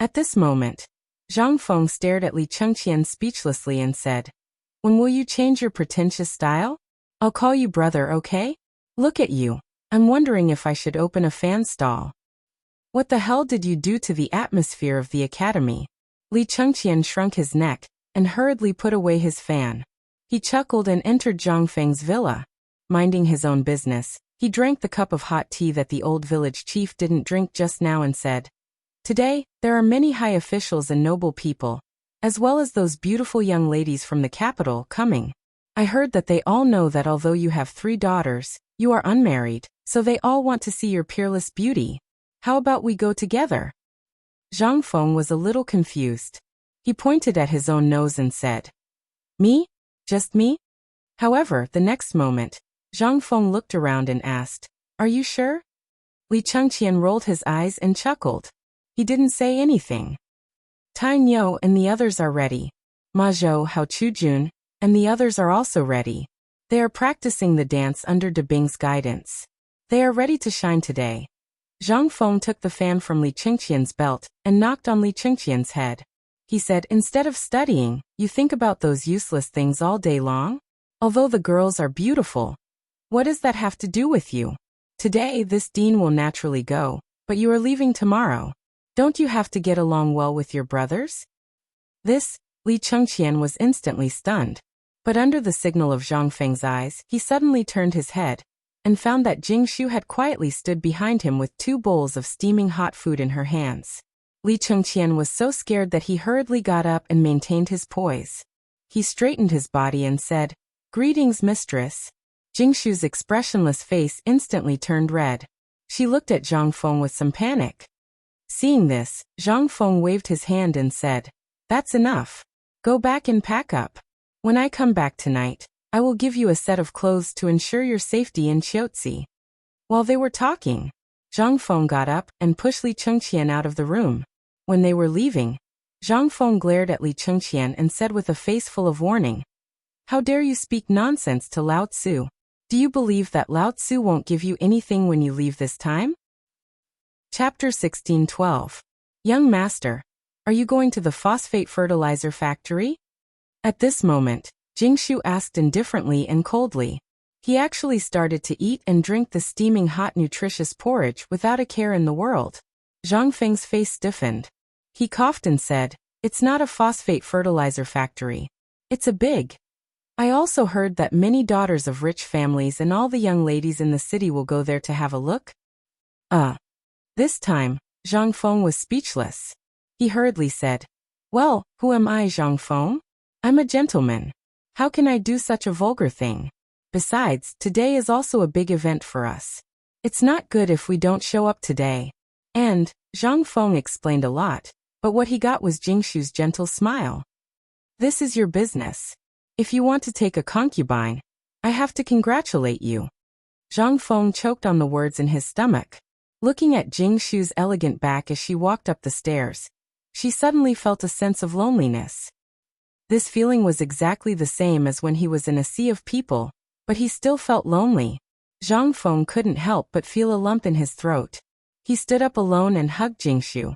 At this moment, Zhang Feng stared at Li Chengqian speechlessly and said, "When will you change your pretentious style? I'll call you brother, okay? Look at you. I'm wondering if I should open a fan stall." "What the hell did you do to the atmosphere of the academy?" Li Chengqian shrunk his neck and hurriedly put away his fan. He chuckled and entered Zhang Feng's villa. Minding his own business, he drank the cup of hot tea that the old village chief didn't drink just now and said, "Today, there are many high officials and noble people, as well as those beautiful young ladies from the capital, coming. I heard that they all know that although you have 3 daughters, you are unmarried, so they all want to see your peerless beauty. How about we go together?" Zhang Feng was a little confused. He pointed at his own nose and said, "Me? Just me?" However, the next moment, Zhang Feng looked around and asked, "Are you sure?" Li Chengqian rolled his eyes and chuckled. He didn't say anything. Tai Niu and the others are ready. Ma Zhou, Hao Chujun, and the others are also ready. They are practicing the dance under De Bing's guidance. They are ready to shine today. Zhang Feng took the fan from Li Chengqian's belt and knocked on Li Chengqian's head. He said, "Instead of studying, you think about those useless things all day long? Although the girls are beautiful, what does that have to do with you? Today this dean will naturally go, but you are leaving tomorrow. Don't you have to get along well with your brothers?" This, Li Chengqian was instantly stunned. But under the signal of Zhang Feng's eyes, he suddenly turned his head and found that Jing Shu had quietly stood behind him with 2 bowls of steaming hot food in her hands. Li Chengqian was so scared that he hurriedly got up and maintained his poise. He straightened his body and said, "Greetings, mistress." Jing Shu's expressionless face instantly turned red. She looked at Zhang Feng with some panic. Seeing this, Zhang Feng waved his hand and said, "That's enough. Go back and pack up. When I come back tonight, I will give you a set of clothes to ensure your safety in Qiuzi." While they were talking, Zhang Feng got up and pushed Li Chengqian out of the room. When they were leaving, Zhang Feng glared at Li Chengqian and said with a face full of warning, "How dare you speak nonsense to Lao Tzu? Do you believe that Lao Tzu won't give you anything when you leave this time?" Chapter 16:12. Young Master, Are you going to the phosphate fertilizer factory? At this moment, Jingshu asked indifferently and coldly. He actually started to eat and drink the steaming hot nutritious porridge without a care in the world. Zhang Feng's face stiffened. He coughed and said, "It's not a phosphate fertilizer factory. It's a big. I also heard that many daughters of rich families and all the young ladies in the city will go there to have a look." This time, Zhang Feng was speechless. He hurriedly said, "Well, who am I, Zhang Feng? I'm a gentleman. How can I do such a vulgar thing? Besides, today is also a big event for us. It's not good if we don't show up today." And Zhang Feng explained a lot, but what he got was Jingshu's gentle smile. "This is your business. If you want to take a concubine, I have to congratulate you." Zhang Feng choked on the words in his stomach. Looking at Jingshu's elegant back as she walked up the stairs, she suddenly felt a sense of loneliness. This feeling was exactly the same as when he was in a sea of people, but he still felt lonely. Zhang Feng couldn't help but feel a lump in his throat. He stood up alone and hugged Jingshu.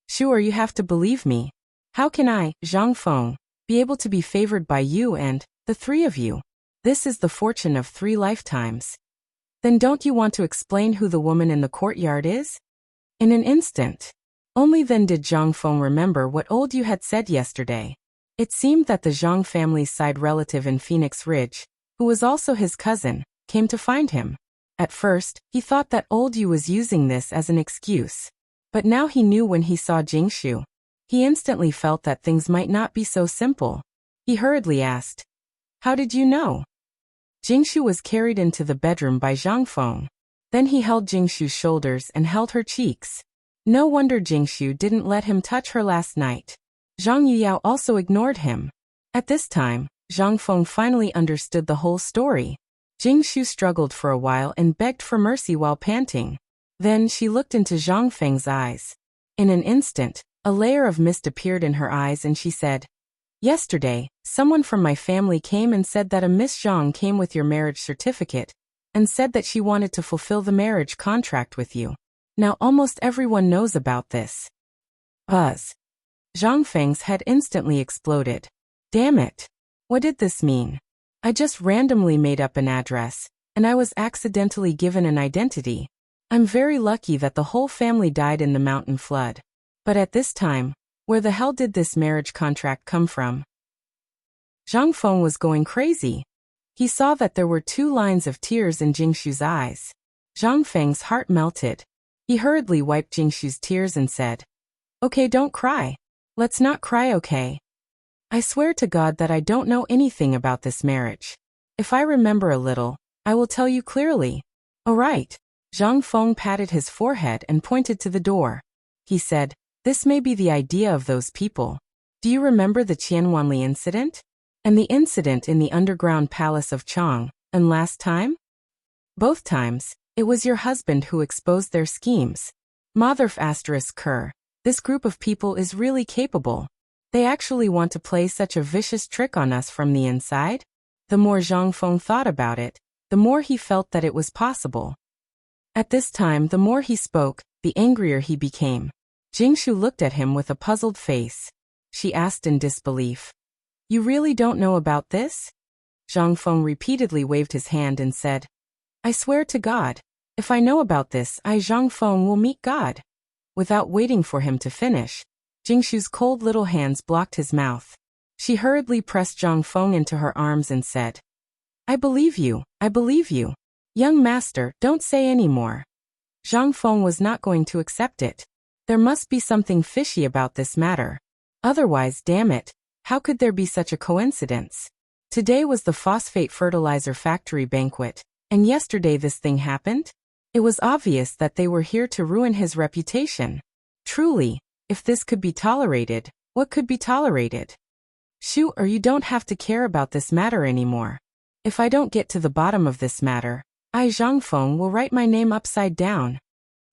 "Sure, you have to believe me. How can I, Zhang Feng, be able to be favored by you and the three of you? This is the fortune of 3 lifetimes. Then don't you want to explain who the woman in the courtyard is?" In an instant. Only then did Zhang Feng remember what old Yu had said yesterday. It seemed that the Zhang family's side relative in Phoenix Ridge, who was also his cousin, came to find him. At first, he thought that old Yu was using this as an excuse. But now he knew when he saw Jingshu. He instantly felt that things might not be so simple. He hurriedly asked, "How did you know?" Jingshu was carried into the bedroom by Zhang Feng. Then he held Jingshu's shoulders and held her cheeks. No wonder Jingshu didn't let him touch her last night. Zhang Yuyao also ignored him. At this time, Zhang Feng finally understood the whole story. Jingshu struggled for a while and begged for mercy while panting. Then she looked into Zhang Feng's eyes. In an instant, a layer of mist appeared in her eyes and she said, "Yesterday, someone from my family came and said that a Miss Zhang came with your marriage certificate and said that she wanted to fulfill the marriage contract with you. Now almost everyone knows about this." Buzz. Zhang Feng's head instantly exploded. Damn it. What did this mean? I just randomly made up an address, and I was accidentally given an identity. I'm very lucky that the whole family died in the mountain flood. But at this time, where the hell did this marriage contract come from? Zhang Feng was going crazy. He saw that there were 2 lines of tears in Jingshu's eyes. Zhang Feng's heart melted. He hurriedly wiped Jingshu's tears and said, "Okay, don't cry. Let's not cry, okay? I swear to God that I don't know anything about this marriage. If I remember a little, I will tell you clearly." "All right." Zhang Feng patted his forehead and pointed to the door. He said, "This may be the idea of those people. Do you remember the Qianwanli incident? And the incident in the underground palace of Chang, and last time? Both times, it was your husband who exposed their schemes. Motherf ****. This group of people is really capable. They actually want to play such a vicious trick on us from the inside?" The more Zhang Feng thought about it, the more he felt that it was possible. At this time, the more he spoke, the angrier he became. Jingshu looked at him with a puzzled face. She asked in disbelief, "You really don't know about this?" Zhang Feng repeatedly waved his hand and said, "I swear to God, if I know about this, I Zhang Feng will meet God." Without waiting for him to finish, Jingshu's cold little hands blocked his mouth. She hurriedly pressed Zhang Feng into her arms and said, "I believe you, I believe you. Young master, don't say any more." Zhang Feng was not going to accept it. There must be something fishy about this matter. Otherwise, damn it, how could there be such a coincidence? Today was the phosphate fertilizer factory banquet, and yesterday this thing happened? It was obvious that they were here to ruin his reputation. Truly, if this could be tolerated, what could be tolerated? Shoot, or you don't have to care about this matter anymore. If I don't get to the bottom of this matter, I Zhang Feng will write my name upside down.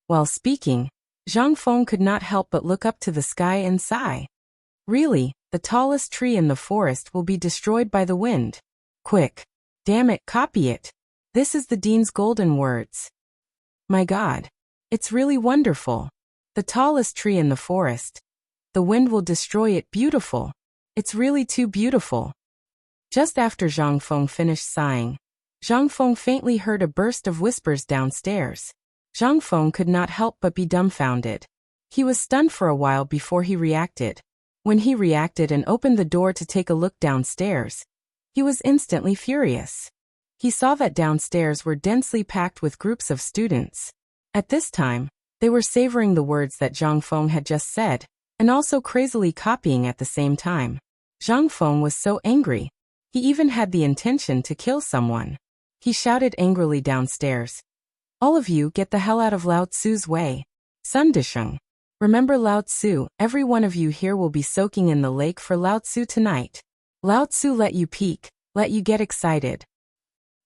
While speaking, Zhang Feng could not help but look up to the sky and sigh. Really, the tallest tree in the forest will be destroyed by the wind. Quick. Damn it, copy it. This is the Dean's golden words. My God. It's really wonderful. The tallest tree in the forest. The wind will destroy it. Beautiful. It's really too beautiful. Just after Zhang Feng finished sighing, Zhang Feng faintly heard a burst of whispers downstairs. Zhang Feng could not help but be dumbfounded. He was stunned for a while before he reacted. When he reacted and opened the door to take a look downstairs, he was instantly furious. He saw that downstairs were densely packed with groups of students. At this time, they were savoring the words that Zhang Feng had just said, and also crazily copying at the same time. Zhang Feng was so angry. He even had the intention to kill someone. He shouted angrily downstairs, "All of you get the hell out of Lao Tzu's way. Sun Disheng. Remember Lao Tzu, every one of you here will be soaking in the lake for Lao Tzu tonight. Lao Tzu let you peek, let you get excited."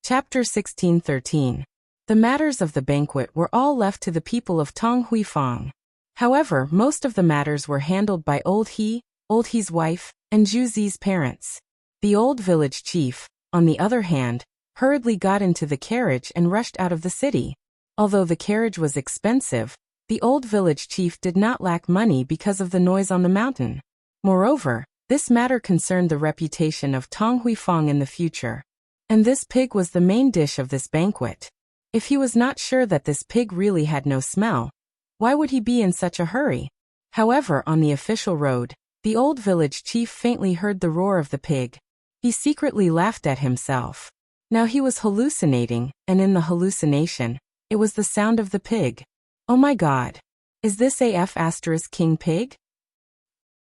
Chapter 16:13. The matters of the banquet were all left to the people of Tang Huifang. However, most of the matters were handled by Old He's wife, and Zhu Zi's parents. The old village chief, on the other hand, hurriedly got into the carriage and rushed out of the city. Although the carriage was expensive, the old village chief did not lack money because of the noise on the mountain. Moreover, this matter concerned the reputation of Tang Huifang in the future. And this pig was the main dish of this banquet. If he was not sure that this pig really had no smell, why would he be in such a hurry? However, on the official road, the old village chief faintly heard the roar of the pig. He secretly laughed at himself. Now he was hallucinating, and in the hallucination, it was the sound of the pig. Oh my God. Is this AF * king pig?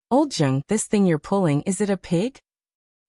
Old Zheng, this thing you're pulling, is it a pig?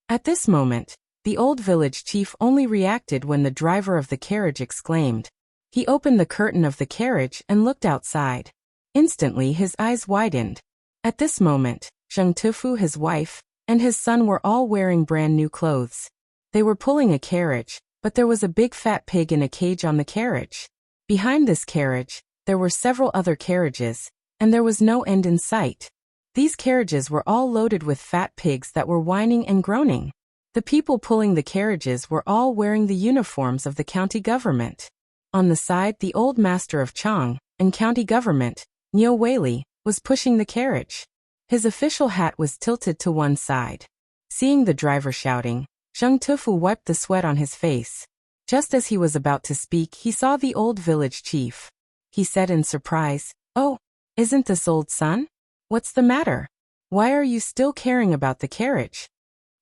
At this moment, the old village chief only reacted when the driver of the carriage exclaimed. He opened the curtain of the carriage and looked outside. Instantly his eyes widened. At this moment, Zheng Tufu, his wife, and his son were all wearing brand new clothes. They were pulling a carriage, but there was a big fat pig in a cage on the carriage. Behind this carriage, there were several other carriages, and there was no end in sight. These carriages were all loaded with fat pigs that were whining and groaning. The people pulling the carriages were all wearing the uniforms of the county government. On the side, the old master of Chang and county government, Niu Weili, was pushing the carriage. His official hat was tilted to one side. Seeing the driver shouting, Zheng Tufu wiped the sweat on his face. Just as he was about to speak, he saw the old village chief. He said in surprise, "Oh, isn't this old son? What's the matter? Why are you still caring about the carriage?"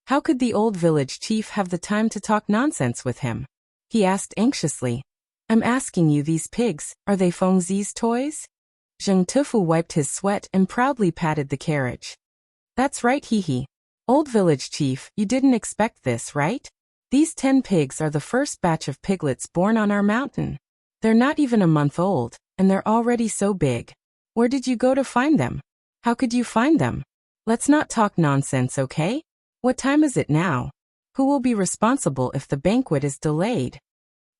How could the old village chief have the time to talk nonsense with him? He asked anxiously. "I'm asking you, these pigs, are they Feng Zi's toys?" Zheng Tufu wiped his sweat and proudly patted the carriage. "That's right, hee. Old village chief, you didn't expect this, right? These 10 pigs are the first batch of piglets born on our mountain. They're not even a month old, and they're already so big. Where did you go to find them? How could you find them? Let's not talk nonsense, okay? What time is it now? Who will be responsible if the banquet is delayed?"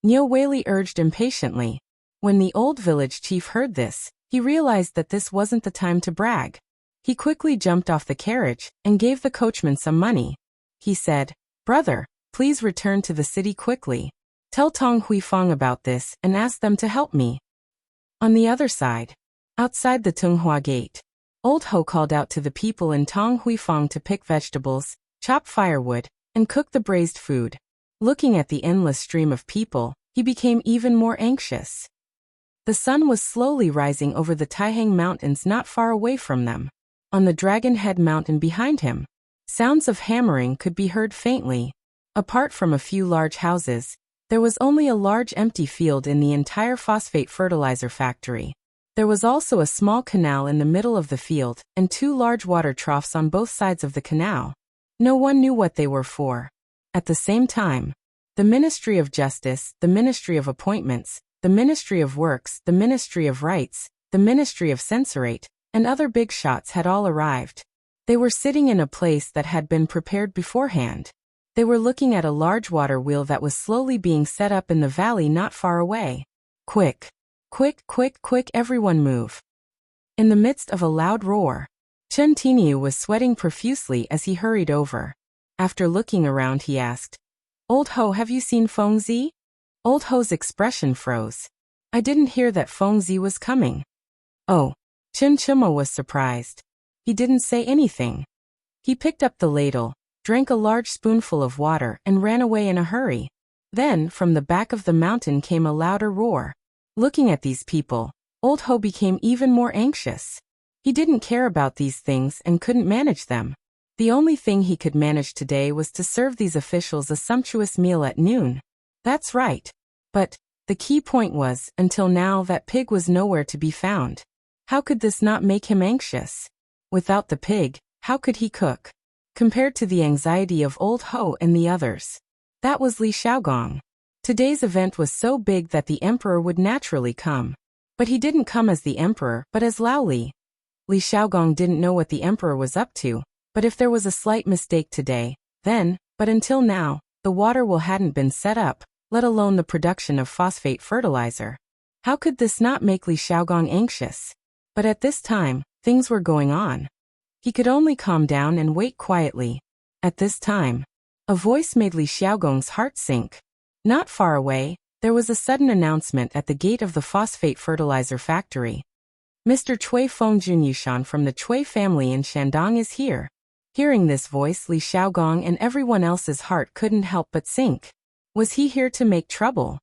Niu Weili urged impatiently. When the old village chief heard this, he realized that this wasn't the time to brag. He quickly jumped off the carriage and gave the coachman some money. He said, "Brother, please return to the city quickly. Tell Tang Huifang about this and ask them to help me." On the other side, outside the Tunghua gate, Old Ho called out to the people in Tang Huifang to pick vegetables, chop firewood, and cook the braised food. Looking at the endless stream of people, he became even more anxious. The sun was slowly rising over the Taihang Mountains not far away from them. On the Dragon Head Mountain behind him, sounds of hammering could be heard faintly. Apart from a few large houses, there was only a large empty field in the entire phosphate fertilizer factory. There was also a small canal in the middle of the field, and 2 large water troughs on both sides of the canal. No one knew what they were for. At the same time, the Ministry of Justice, the Ministry of Appointments, the Ministry of Works, the Ministry of Rights, the Ministry of Censorate, and other big shots had all arrived. They were sitting in a place that had been prepared beforehand. They were looking at a large water wheel that was slowly being set up in the valley not far away. Quick! Quick, quick, quick, everyone move! In the midst of a loud roar, Chen Tiniu was sweating profusely as he hurried over. After looking around, he asked, "Old Ho, have you seen Feng Zi?" Old Ho's expression froze. "I didn't hear that Feng Zi was coming." "Oh." Chen Chimo was surprised. He didn't say anything. He picked up the ladle, drank a large spoonful of water and ran away in a hurry. Then, from the back of the mountain came a louder roar. Looking at these people, Old Ho became even more anxious. He didn't care about these things and couldn't manage them. The only thing he could manage today was to serve these officials a sumptuous meal at noon. That's right. But the key point was, until now that pig was nowhere to be found. How could this not make him anxious? Without the pig, how could he cook? Compared to the anxiety of Old Ho and the others, that was Li Xiaogong. Today's event was so big that the emperor would naturally come. But he didn't come as the emperor, but as Lao Li. Li Xiaogong didn't know what the emperor was up to, but if there was a slight mistake today, then, but until now, the water well hadn't been set up, let alone the production of phosphate fertilizer. How could this not make Li Xiaogong anxious? But at this time, things were going on. He could only calm down and wait quietly. At this time, a voice made Li Xiaogong's heart sink. Not far away, there was a sudden announcement at the gate of the phosphate fertilizer factory. Mr. Cui Fengjun Yushan from the Cui family in Shandong is here. Hearing this voice, Li Xiaogong and everyone else's heart couldn't help but sink. Was he here to make trouble?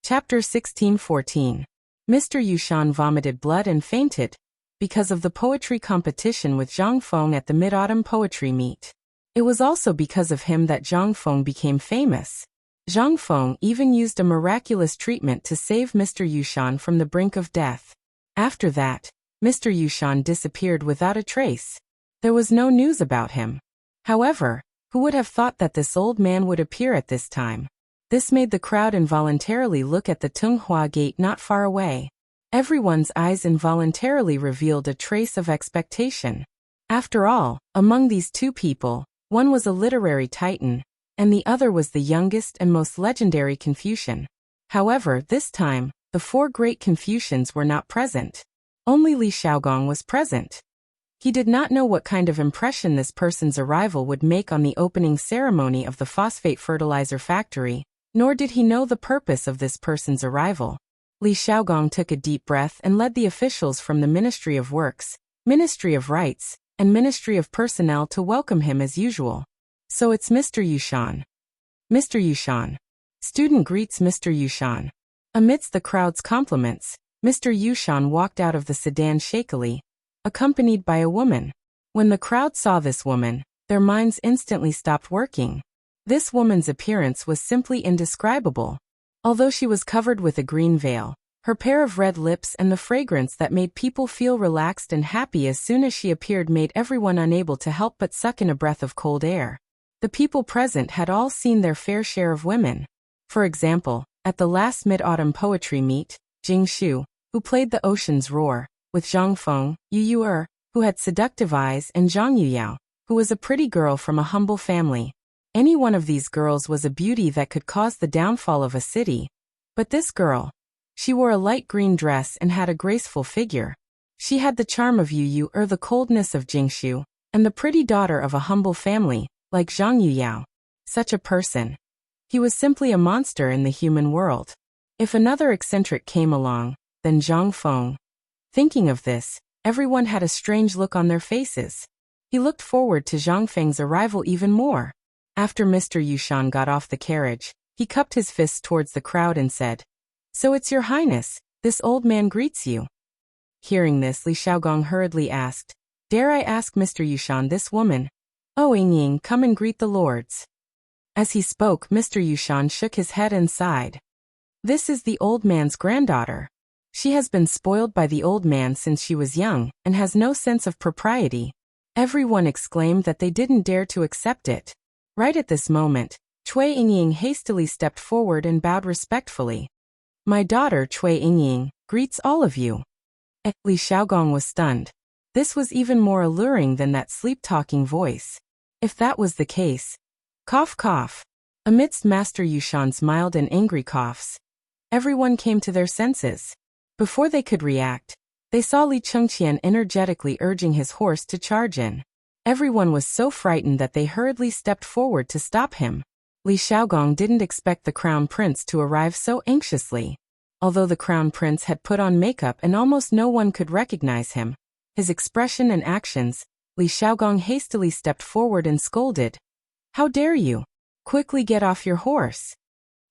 Chapter 16:14. Mr. Yushan vomited blood and fainted because of the poetry competition with Zhang Feng at the Mid-Autumn Poetry Meet. It was also because of him that Zhang Feng became famous. Zhang Feng even used a miraculous treatment to save Mr. Yushan from the brink of death. After that, Mr. Yushan disappeared without a trace. There was no news about him. However, who would have thought that this old man would appear at this time? This made the crowd involuntarily look at the Tunghua Gate not far away. Everyone's eyes involuntarily revealed a trace of expectation. After all, among these two people, one was a literary titan, and the other was the youngest and most legendary Confucian. However, this time, the four great Confucians were not present. Only Li Xiaogong was present. He did not know what kind of impression this person's arrival would make on the opening ceremony of the phosphate fertilizer factory, nor did he know the purpose of this person's arrival. Li Xiaogong took a deep breath and led the officials from the Ministry of Works, Ministry of Rights, and Ministry of Personnel to welcome him as usual. So it's Mr. Yushan. Mr. Yushan. Student greets Mr. Yushan. Amidst the crowd's compliments, Mr. Yushan walked out of the sedan shakily, accompanied by a woman. When the crowd saw this woman, their minds instantly stopped working. This woman's appearance was simply indescribable. Although she was covered with a green veil, her pair of red lips and the fragrance that made people feel relaxed and happy as soon as she appeared made everyone unable to help but suck in a breath of cold air. The people present had all seen their fair share of women. For example, at the last Mid-Autumn Poetry Meet, Jing Shu, who played the Ocean's Roar, with Zhang Feng, Yu Yu'er, who had seductive eyes, and Zhang Yuyao, who was a pretty girl from a humble family. Any one of these girls was a beauty that could cause the downfall of a city. But this girl, she wore a light green dress and had a graceful figure. She had the charm of Yu Yu'er, the coldness of Jingshu, and the pretty daughter of a humble family, like Zhang Yuyao. Such a person. He was simply a monster in the human world. If another eccentric came along, then Zhang Feng. Thinking of this, everyone had a strange look on their faces. He looked forward to Zhang Feng's arrival even more. After Mr. Yushan got off the carriage, he cupped his fists towards the crowd and said, "So it's your highness, this old man greets you." Hearing this, Li Xiaogong hurriedly asked, "Dare I ask Mr. Yushan this woman? Oh Ying, come and greet the lords." As he spoke, Mr. Yushan shook his head and sighed. This is the old man's granddaughter. She has been spoiled by the old man since she was young, and has no sense of propriety. Everyone exclaimed that they didn't dare to accept it. Right at this moment, Cui Yingying hastily stepped forward and bowed respectfully. "My daughter Cui Yingying greets all of you." Li Xiaogong was stunned. This was even more alluring than that sleep-talking voice. If that was the case. Cough cough. Amidst Master Yushan's mild and angry coughs, everyone came to their senses. Before they could react, they saw Li Chengqian energetically urging his horse to charge in. Everyone was so frightened that they hurriedly stepped forward to stop him. Li Xiaogong didn't expect the crown prince to arrive so anxiously. Although the crown prince had put on makeup and almost no one could recognize him, his expression and actions, Li Xiaogong hastily stepped forward and scolded. How dare you? Quickly get off your horse.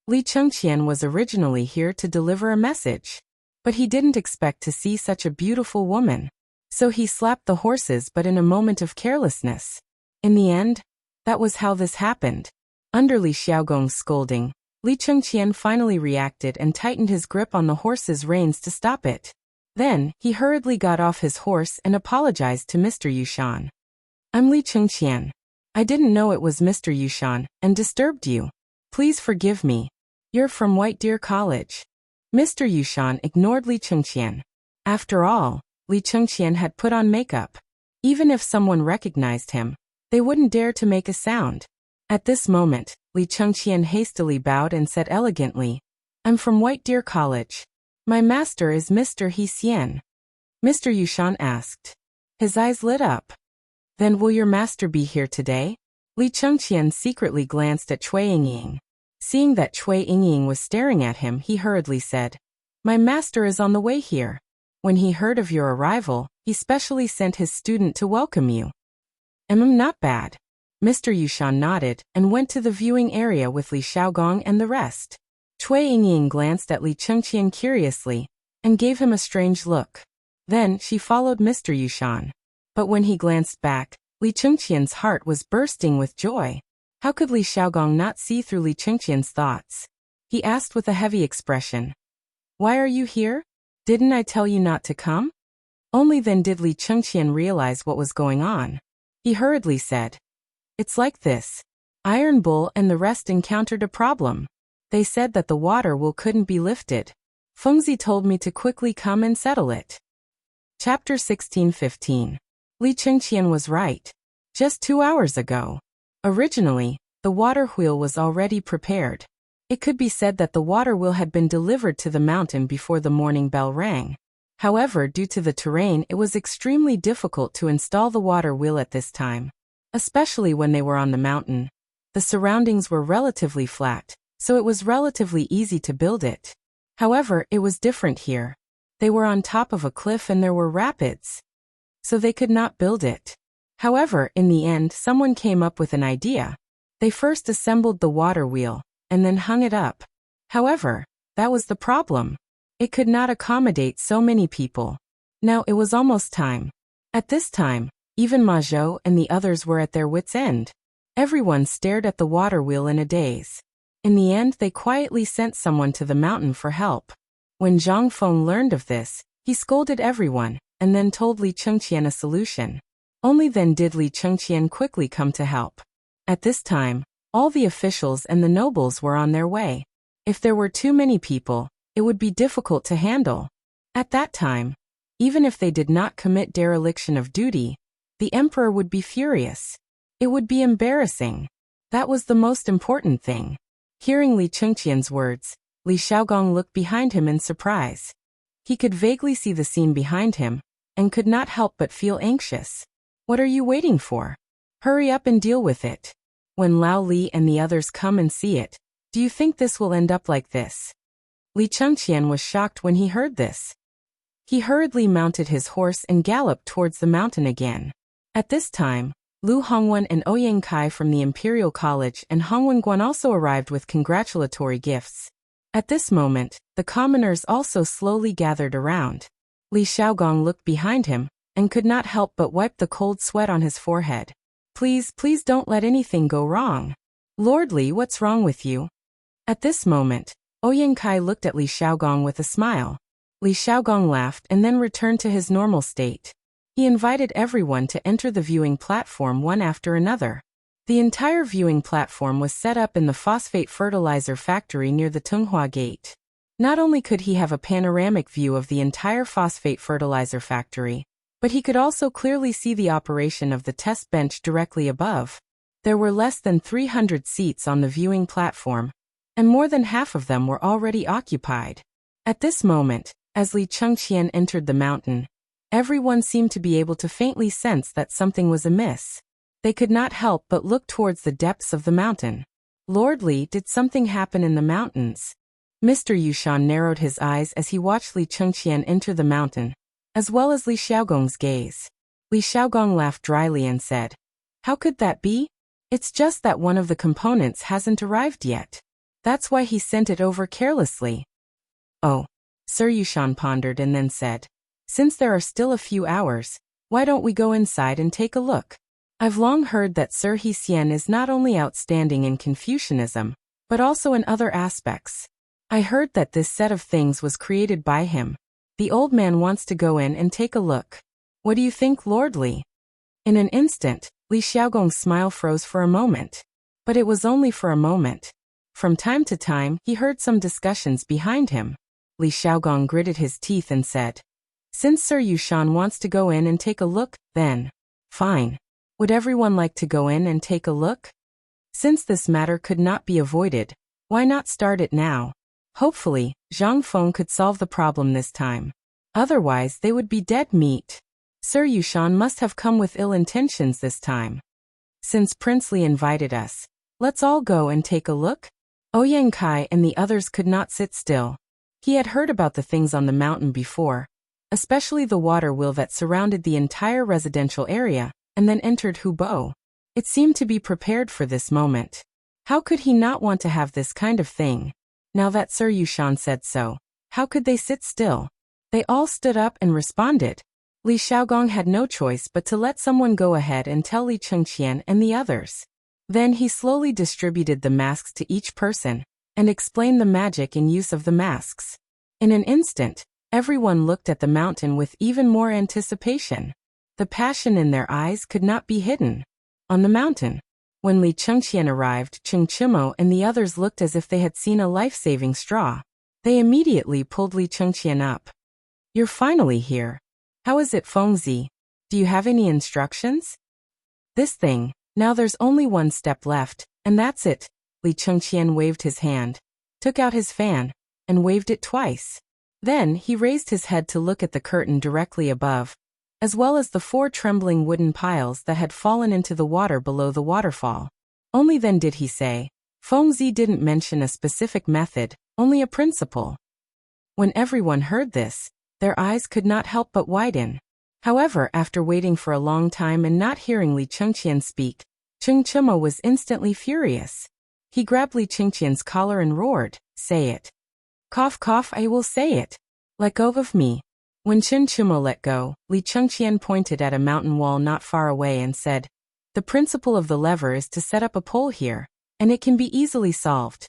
Li Chengqian was originally here to deliver a message. But he didn't expect to see such a beautiful woman. So he slapped the horses, but in a moment of carelessness. In the end, that was how this happened. Under Li Xiaogong's scolding, Li Chengqian finally reacted and tightened his grip on the horse's reins to stop it. Then, he hurriedly got off his horse and apologized to Mr. Yushan. I'm Li Chengqian. I didn't know it was Mr. Yushan, and disturbed you. Please forgive me. You're from White Deer College. Mr. Yushan ignored Li Chengqian. After all, Li Chengqian had put on makeup. Even if someone recognized him, they wouldn't dare to make a sound. At this moment, Li Chengqian hastily bowed and said elegantly, I'm from White Deer College. My master is Mr. He Xian. Mr. Yushan asked. His eyes lit up. Then will your master be here today? Li Chengqian secretly glanced at Cui Yingying. Seeing that Cui Yingying was staring at him, he hurriedly said, My master is on the way here. When he heard of your arrival, he specially sent his student to welcome you. Not bad. Mr. Yushan nodded and went to the viewing area with Li Xiaogong and the rest. Cui Yingying glanced at Li Chengqian curiously and gave him a strange look. Then she followed Mr. Yushan. But when he glanced back, Li Chengqian's heart was bursting with joy. How could Li Xiaogong not see through Li Chengqian's thoughts? He asked with a heavy expression. Why are you here? Didn't I tell you not to come? Only then did Li Chengqian realize what was going on. He hurriedly said, It's like this. Iron Bull and the rest encountered a problem. They said that the water will couldn't be lifted. Fengzi told me to quickly come and settle it. Chapter 16:15. Li Chengqian was right. Just 2 hours ago. Originally, the water wheel was already prepared. It could be said that the water wheel had been delivered to the mountain before the morning bell rang. However, due to the terrain, it was extremely difficult to install the water wheel at this time. Especially when they were on the mountain. The surroundings were relatively flat, so it was relatively easy to build it. However, it was different here. They were on top of a cliff and there were rapids. So they could not build it. However, in the end, someone came up with an idea. They first assembled the water wheel, and then hung it up. However, that was the problem. It could not accommodate so many people. Now it was almost time. At this time, even Ma Zhou and the others were at their wits' end. Everyone stared at the water wheel in a daze. In the end, they quietly sent someone to the mountain for help. When Zhang Feng learned of this, he scolded everyone, and then told Li Chengqian a solution. Only then did Li Chengqian quickly come to help. At this time, all the officials and the nobles were on their way. If there were too many people, it would be difficult to handle. At that time, even if they did not commit dereliction of duty, the emperor would be furious. It would be embarrassing. That was the most important thing. Hearing Li Chengqian's words, Li Xiaogong looked behind him in surprise. He could vaguely see the scene behind him, and could not help but feel anxious. What are you waiting for? Hurry up and deal with it. When Lao Li and the others come and see it, do you think this will end up like this? Li Chengqian was shocked when he heard this. He hurriedly mounted his horse and galloped towards the mountain again. At this time, Lu Hongwen and Ouyang Kai from the Imperial College and Hongwen Guan also arrived with congratulatory gifts. At this moment, the commoners also slowly gathered around. Li Xiaogong looked behind him, and could not help but wipe the cold sweat on his forehead. Please don't let anything go wrong. Lord Li, what's wrong with you? At this moment, Ouyang Kai looked at Li Xiaogong with a smile. Li Xiaogong laughed and then returned to his normal state. He invited everyone to enter the viewing platform one after another. The entire viewing platform was set up in the phosphate fertilizer factory near the Tunghua Gate. Not only could he have a panoramic view of the entire phosphate fertilizer factory, but he could also clearly see the operation of the test bench directly above. There were less than 300 seats on the viewing platform, and more than half of them were already occupied. At this moment, as Li Chengqian entered the mountain, everyone seemed to be able to faintly sense that something was amiss. They could not help but look towards the depths of the mountain. Lord Li, did something happen in the mountains? Mr. Yushan narrowed his eyes as he watched Li Chengqian enter the mountain, as well as Li Xiaogong's gaze. Li Xiaogong laughed dryly and said, "How could that be? It's just that one of the components hasn't arrived yet. That's why he sent it over carelessly." "Oh." Sir Yushan pondered and then said, "Since there are still a few hours, why don't we go inside and take a look? I've long heard that Sir He-Xian is not only outstanding in Confucianism, but also in other aspects. I heard that this set of things was created by him. The old man wants to go in and take a look. What do you think, Lord Li?" In an instant, Li Xiaogong's smile froze for a moment. But it was only for a moment. From time to time, he heard some discussions behind him. Li Xiaogong gritted his teeth and said, "Since Sir Yushan wants to go in and take a look, then fine. Would everyone like to go in and take a look? Since this matter could not be avoided, why not start it now? Hopefully, Zhang Feng could solve the problem this time. Otherwise, they would be dead meat. Sir Yushan must have come with ill intentions this time. Since Prince Li invited us, let's all go and take a look." Ouyang Kai and the others could not sit still. He had heard about the things on the mountain before, especially the water wheel that surrounded the entire residential area, and then entered Hubo. It seemed to be prepared for this moment. How could he not want to have this kind of thing? Now that Sir Yushan said so, how could they sit still? They all stood up and responded. Li Xiaogong had no choice but to let someone go ahead and tell Li Chengqian and the others. Then he slowly distributed the masks to each person, and explained the magic in use of the masks. In an instant, everyone looked at the mountain with even more anticipation. The passion in their eyes could not be hidden. On the mountain, when Li Chengqian arrived, Cheng Chimo and the others looked as if they had seen a life-saving straw. They immediately pulled Li Chengqian up. "You're finally here. How is it, Fengzi? Do you have any instructions?" "This thing, now there's only one step left, and that's it." Li Chengqian waved his hand, took out his fan, and waved it twice. Then he raised his head to look at the curtain directly above, as well as the 4 trembling wooden piles that had fallen into the water below the waterfall. Only then did he say, Fengzi didn't mention a specific method, only a principle. When everyone heard this, their eyes could not help but widen. However, after waiting for a long time and not hearing Li Chengqian speak, Cheng Chimo was instantly furious. He grabbed Li Chengqian's collar and roared, "Say it." "Cough cough, I will say it. Let go of me." When Chen Chimo let go, Li Chengqian pointed at a mountain wall not far away and said, "The principle of the lever is to set up a pole here, and it can be easily solved.